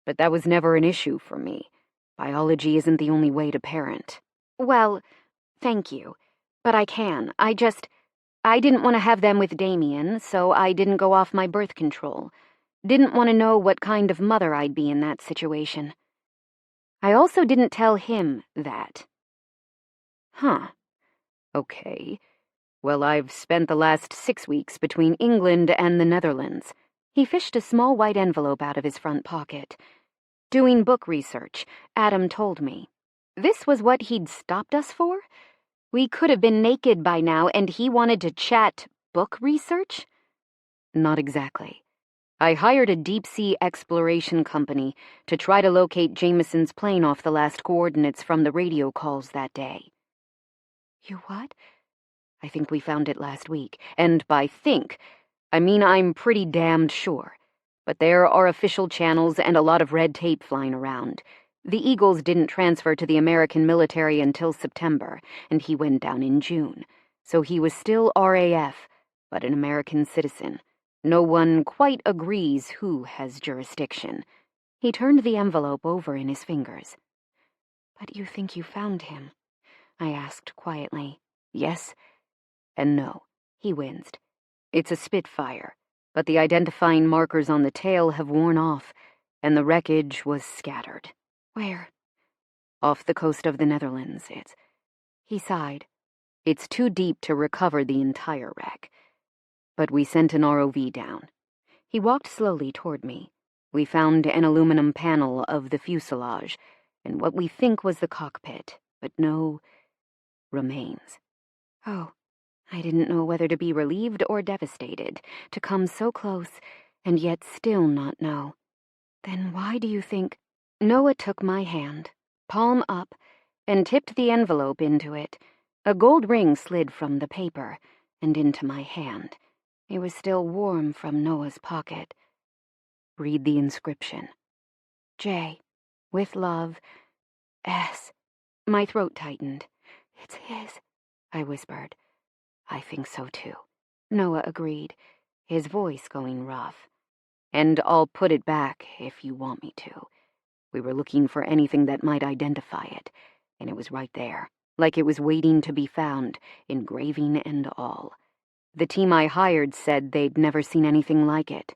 but that was never an issue for me. Biology isn't the only way to parent. Well, thank you, but I can. I didn't want to have them with Damien, so I didn't go off my birth control. Didn't want to know what kind of mother I'd be in that situation. I also didn't tell him that. Huh. Okay. Well, I've spent the last 6 weeks between England and the Netherlands. He fished a small white envelope out of his front pocket. Doing book research, Adam told me. This was what he'd stopped us for? We could have been naked by now, and he wanted to chat book research? Not exactly. I hired a deep-sea exploration company to try to locate Jameson's plane off the last coordinates from the radio calls that day. You what? I think we found it last week, and by think, I mean I'm pretty damned sure. But there are official channels and a lot of red tape flying around. The Eagles didn't transfer to the American military until September, and he went down in June. So he was still RAF, but an American citizen. No one quite agrees who has jurisdiction. He turned the envelope over in his fingers. But you think you found him? I asked quietly. Yes and no. He winced. It's a Spitfire, but the identifying markers on the tail have worn off, and the wreckage was scattered. Where? Off the coast of the Netherlands. He sighed. It's too deep to recover the entire wreck. But we sent an ROV down. He walked slowly toward me. We found an aluminum panel of the fuselage, and what we think was the cockpit, but no remains. Oh, I didn't know whether to be relieved or devastated, to come so close, and yet still not know. Then why do you think... Noah took my hand, palm up, and tipped the envelope into it. A gold ring slid from the paper, and into my hand. It was still warm from Noah's pocket. Read the inscription. J, with love, S. My throat tightened. It's his, I whispered. I think so too. Noah agreed, his voice going rough. And I'll put it back if you want me to. We were looking for anything that might identify it, and it was right there, like it was waiting to be found, engraving and all. The team I hired said they'd never seen anything like it.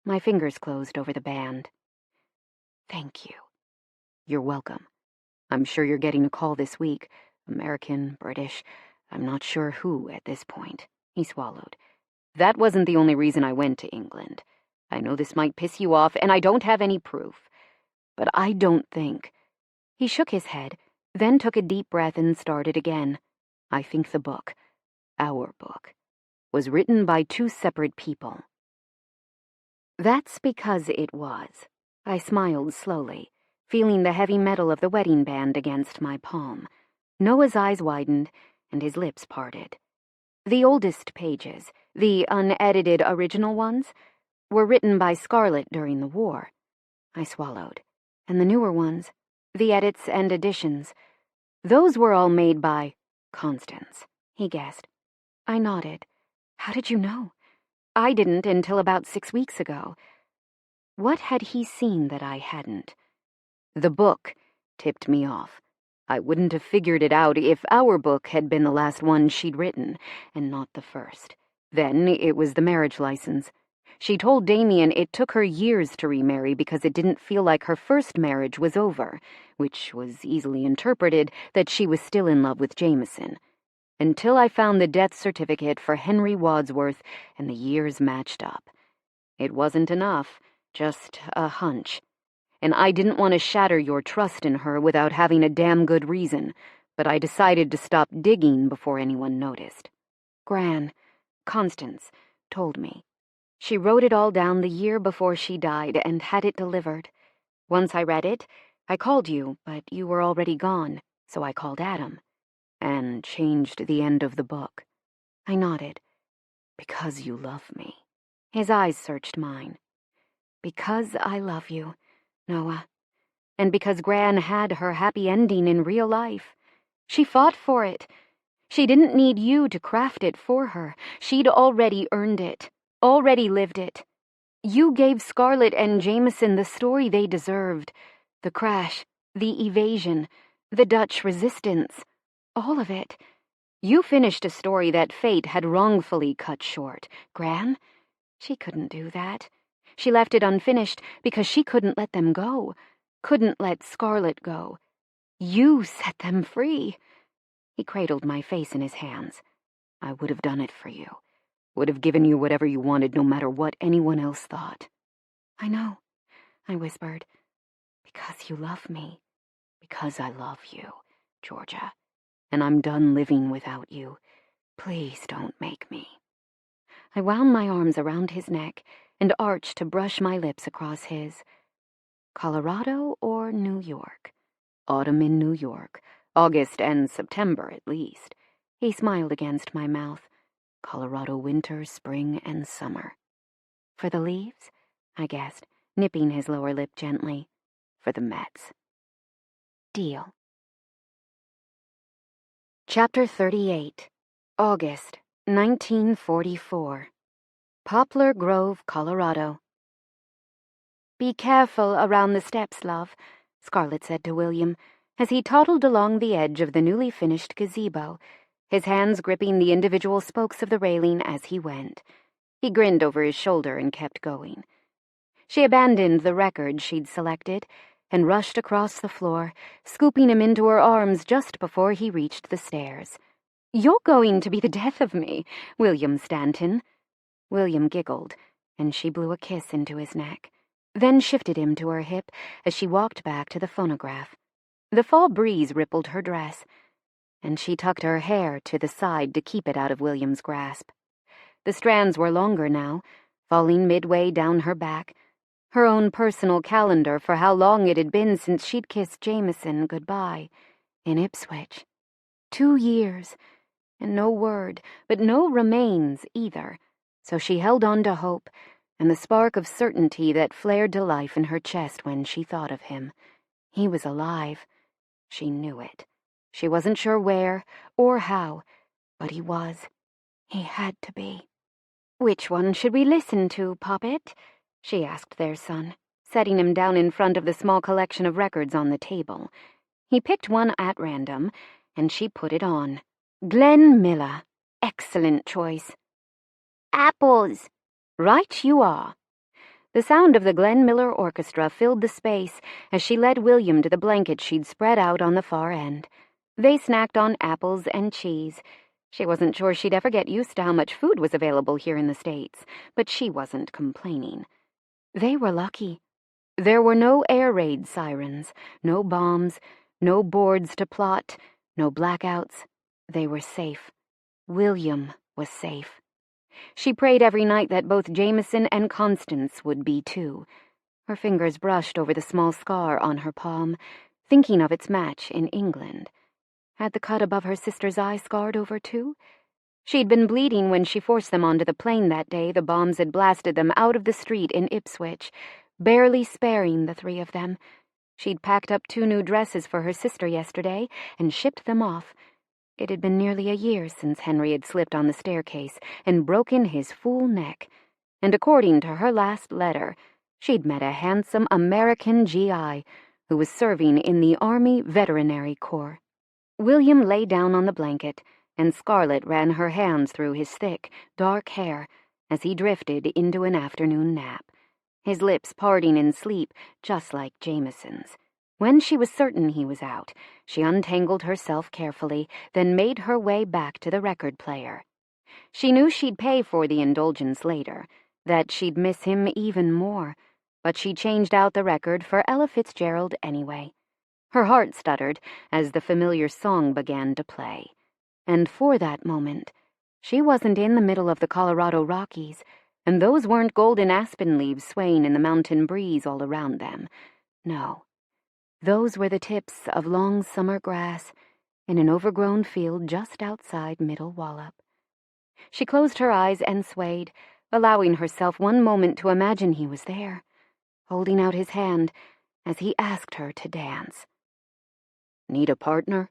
My fingers closed over the band. Thank you. You're welcome. I'm sure you're getting a call this week. American, British, I'm not sure who at this point." He swallowed. "That wasn't the only reason I went to England. I know this might piss you off, and I don't have any proof. But I don't think—" He shook his head, then took a deep breath and started again. "I think the book, our book, was written by two separate people." "That's because it was." I smiled slowly, feeling the heavy metal of the wedding band against my palm. Noah's eyes widened, and his lips parted. "The oldest pages, the unedited original ones, were written by Scarlett during the war." I swallowed. "And the newer ones, the edits and additions, those were all made by Constance," he guessed. I nodded. "How did you know?" "I didn't until about 6 weeks ago." What had he seen that I hadn't? The book tipped me off. I wouldn't have figured it out if our book had been the last one she'd written, and not the first. Then it was the marriage license. She told Damien it took her years to remarry because it didn't feel like her first marriage was over, which was easily interpreted that she was still in love with Jameson. Until I found the death certificate for Henry Wadsworth and the years matched up. It wasn't enough, just a hunch. And I didn't want to shatter your trust in her without having a damn good reason, but I decided to stop digging before anyone noticed. Constance, told me. She wrote it all down the year before she died and had it delivered. Once I read it, I called you, but you were already gone, so I called Adam. And changed the end of the book. I nodded. "Because you love me." His eyes searched mine. "Because I love you, Noah. And because Gran had her happy ending in real life. She fought for it. She didn't need you to craft it for her. She'd already earned it, already lived it. You gave Scarlett and Jameson the story they deserved. The crash, the evasion, the Dutch resistance. All of it. You finished a story that fate had wrongfully cut short. Gran? She couldn't do that. She left it unfinished because she couldn't let them go. Couldn't let Scarlett go. You set them free." He cradled my face in his hands. "I would have done it for you. Would have given you whatever you wanted no matter what anyone else thought." "I know," I whispered. "Because you love me. Because I love you, Georgia. And I'm done living without you. Please don't make me." I wound my arms around his neck and arched to brush my lips across his. Colorado or New York? Autumn in New York. August and September, at least. He smiled against my mouth. Colorado winter, spring, and summer. "For the leaves?" I guessed, nipping his lower lip gently. "For the Mets." Deal. Chapter 38. August, 1944. Poplar Grove, Colorado. "Be careful around the steps, love," Scarlett said to William, as he toddled along the edge of the newly finished gazebo, his hands gripping the individual spokes of the railing as he went. He grinned over his shoulder and kept going. She abandoned the record she'd selected and rushed across the floor, scooping him into her arms just before he reached the stairs. "You're going to be the death of me, William Stanton." William giggled, and she blew a kiss into his neck, then shifted him to her hip as she walked back to the phonograph. The fall breeze rippled her dress, and she tucked her hair to the side to keep it out of William's grasp. The strands were longer now, falling midway down her back, her own personal calendar for how long it had been since she'd kissed Jameson goodbye in Ipswich. 2 years, and no word, but no remains either, so she held on to hope and the spark of certainty that flared to life in her chest when she thought of him. He was alive. She knew it. She wasn't sure where or how, but he was. He had to be. "Which one should we listen to, Poppet?" she asked their son, setting him down in front of the small collection of records on the table. He picked one at random, and she put it on. "Glenn Miller. Excellent choice." "Apples." "Right you are." The sound of the Glenn Miller Orchestra filled the space as she led William to the blanket she'd spread out on the far end. They snacked on apples and cheese. She wasn't sure she'd ever get used to how much food was available here in the States, but she wasn't complaining. They were lucky. There were no air raid sirens, no bombs, no boards to plot, no blackouts. They were safe. William was safe. She prayed every night that both Jameson and Constance would be too. Her fingers brushed over the small scar on her palm, thinking of its match in England. Had the cut above her sister's eye scarred over too? She'd been bleeding when she forced them onto the plane that day the bombs had blasted them out of the street in Ipswich, barely sparing the three of them. She'd packed up 2 new dresses for her sister yesterday and shipped them off. It had been nearly a year since Henry had slipped on the staircase and broken his fool neck, and according to her last letter, she'd met a handsome American GI who was serving in the Army Veterinary Corps. William lay down on the blanket, and Scarlett ran her hands through his thick, dark hair as he drifted into an afternoon nap, his lips parting in sleep just like Jameson's. When she was certain he was out, she untangled herself carefully, then made her way back to the record player. She knew she'd pay for the indulgence later, that she'd miss him even more, but she changed out the record for Ella Fitzgerald anyway. Her heart stuttered as the familiar song began to play, and for that moment, she wasn't in the middle of the Colorado Rockies, and those weren't golden aspen leaves swaying in the mountain breeze all around them. No. Those were the tips of long summer grass in an overgrown field just outside Middle Wallop. She closed her eyes and swayed, allowing herself one moment to imagine he was there, holding out his hand as he asked her to dance. "Need a partner?"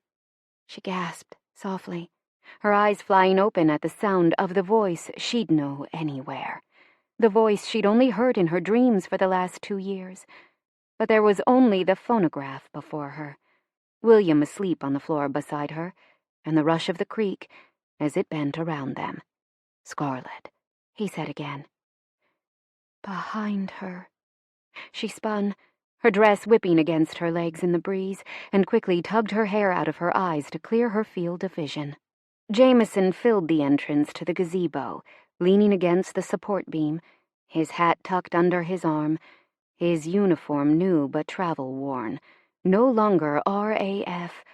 she gasped softly, her eyes flying open at the sound of the voice she'd know anywhere, the voice she'd only heard in her dreams for the last 2 years. But there was only the phonograph before her, William asleep on the floor beside her, and the rush of the creek as it bent around them. "Scarlett," he said again. Behind her. She spun, her dress whipping against her legs in the breeze, and quickly tugged her hair out of her eyes to clear her field of vision. Jameson filled the entrance to the gazebo, leaning against the support beam, his hat tucked under his arm, his uniform new but travel-worn, no longer RAF,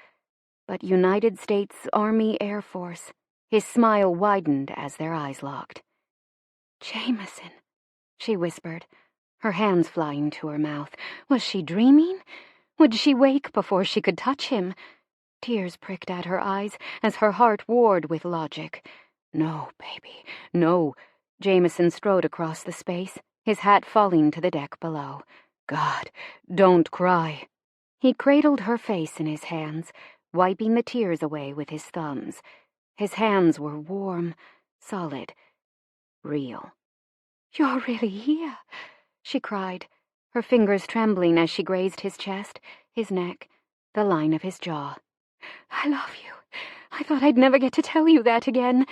but United States Army Air Force. His smile widened as their eyes locked. "Jameson," she whispered, her hands flying to her mouth. Was she dreaming? Would she wake before she could touch him? Tears pricked at her eyes as her heart warred with logic. "No, baby, no." Jameson strode across the space, his hat falling to the deck below. "God, don't cry." He cradled her face in his hands, wiping the tears away with his thumbs. His hands were warm, solid, real. "You're really here," she cried, her fingers trembling as she grazed his chest, his neck, the line of his jaw. "I love you. I thought I'd never get to tell you that again."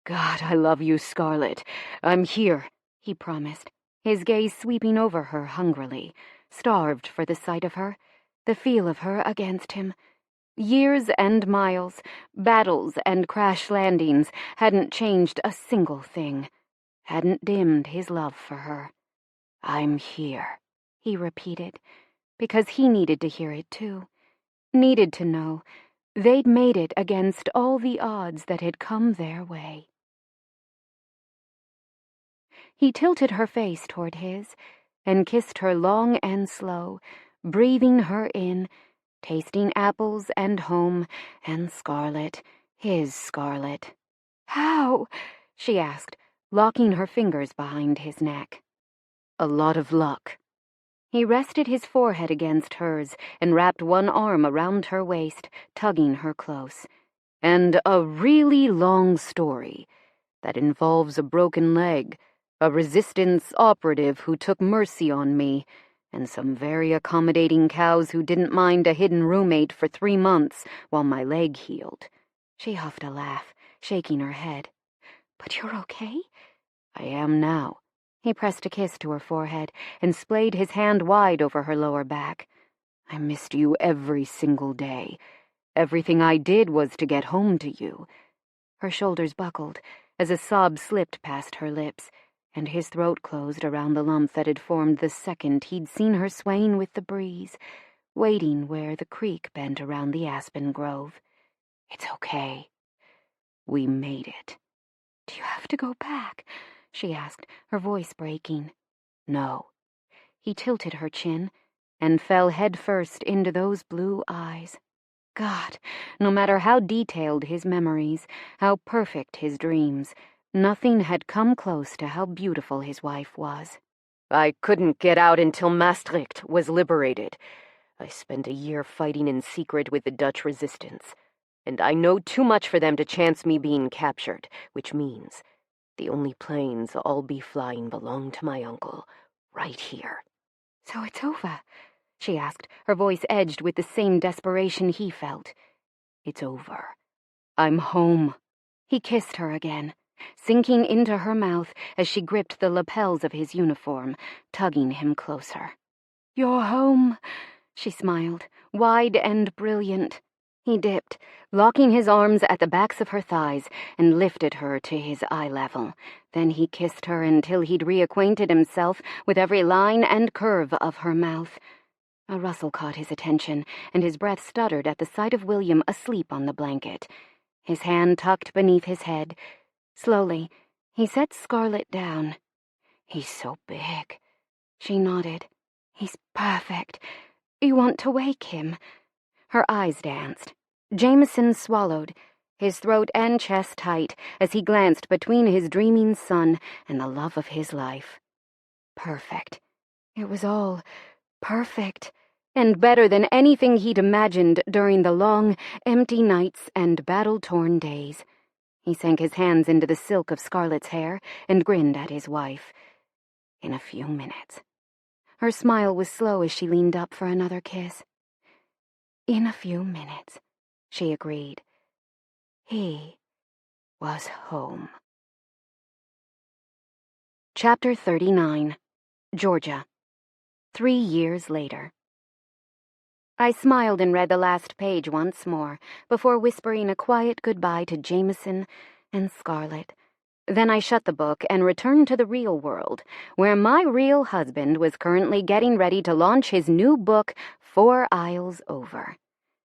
"God, I love you, Scarlett. I'm here," he promised, his gaze sweeping over her hungrily, starved for the sight of her, the feel of her against him. Years and miles, battles and crash landings hadn't changed a single thing, hadn't dimmed his love for her. "I'm here," he repeated, because he needed to hear it too, needed to know they'd made it against all the odds that had come their way. He tilted her face toward his and kissed her long and slow, breathing her in, tasting apples and home and Scarlett, his Scarlett. "How?" she asked, locking her fingers behind his neck. "A lot of luck." He rested his forehead against hers and wrapped one arm around her waist, tugging her close. "And a really long story that involves a broken leg, a resistance operative who took mercy on me, and some very accommodating cows who didn't mind a hidden roommate for 3 months while my leg healed." She huffed a laugh, shaking her head. "But you're okay?" "I am now," He pressed a kiss to her forehead and splayed his hand wide over her lower back. I missed you every single day. Everything I did was to get home to you. Her shoulders buckled as a sob slipped past her lips, and his throat closed around the lump that had formed the second he'd seen her swaying with the breeze, waiting where the creek bent around the aspen grove. It's okay. We made it. Do you have to go back? She asked, her voice breaking. No. He tilted her chin and fell headfirst into those blue eyes. God, no matter how detailed his memories, how perfect his dreams, nothing had come close to how beautiful his wife was. I couldn't get out until Maastricht was liberated. I spent a year fighting in secret with the Dutch resistance, and I know too much for them to chance me being captured, which means the only planes I'll be flying belong to my uncle, right here. So it's over? She asked, her voice edged with the same desperation he felt. It's over. I'm home. He kissed her again, sinking into her mouth as she gripped the lapels of his uniform, tugging him closer. You're home, she smiled, wide and brilliant. He dipped, locking his arms at the backs of her thighs, and lifted her to his eye level. Then he kissed her until he'd reacquainted himself with every line and curve of her mouth. A rustle caught his attention, and his breath stuttered at the sight of William asleep on the blanket, his hand tucked beneath his head. Slowly, he set Scarlett down. He's so big. She nodded. He's perfect. You want to wake him? Her eyes danced. Jameson swallowed, his throat and chest tight, as he glanced between his dreaming son and the love of his life. Perfect. It was all perfect, and better than anything he'd imagined during the long, empty nights and battle-torn days. He sank his hands into the silk of Scarlett's hair and grinned at his wife. In a few minutes. Her smile was slow as she leaned up for another kiss. In a few minutes, she agreed. He was home. Chapter 39. Georgia. 3 years later. I smiled and read the last page once more before whispering a quiet goodbye to Jameson and Scarlett. Then I shut the book and returned to the real world, where my real husband was currently getting ready to launch his new book, 4 Isles Over.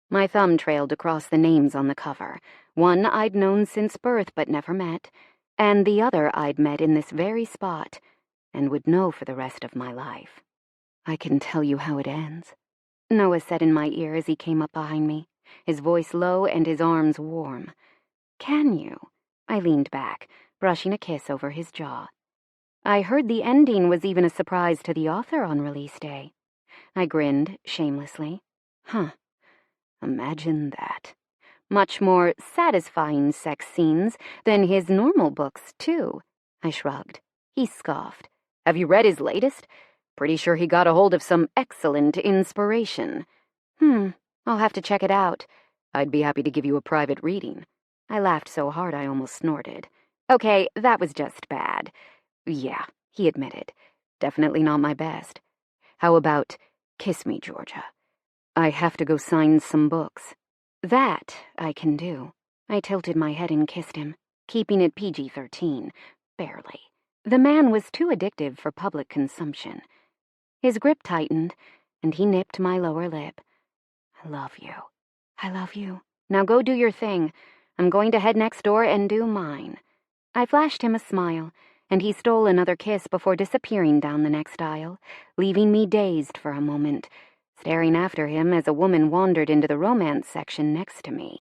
My thumb trailed across the names on the cover, one I'd known since birth but never met, and the other I'd met in this very spot, and would know for the rest of my life. I can tell you how it ends, Noah said in my ear as he came up behind me, his voice low and his arms warm. Can you? I leaned back, brushing a kiss over his jaw. I heard the ending was even a surprise to the author on release day. I grinned shamelessly. Huh. Imagine that. Much more satisfying sex scenes than his normal books, too. I shrugged. He scoffed. Have you read his latest? Pretty sure he got a hold of some excellent inspiration. I'll have to check it out. I'd be happy to give you a private reading. I laughed so hard I almost snorted. Okay, that was just bad. Yeah, he admitted. Definitely not my best. How about kiss me, Georgia? I have to go sign some books. That I can do. I tilted my head and kissed him, keeping it PG-13. Barely. The man was too addictive for public consumption. His grip tightened, and he nipped my lower lip. I love you. I love you. Now go do your thing. I'm going to head next door and do mine. I flashed him a smile, and he stole another kiss before disappearing down the next aisle, leaving me dazed for a moment, staring after him as a woman wandered into the romance section next to me.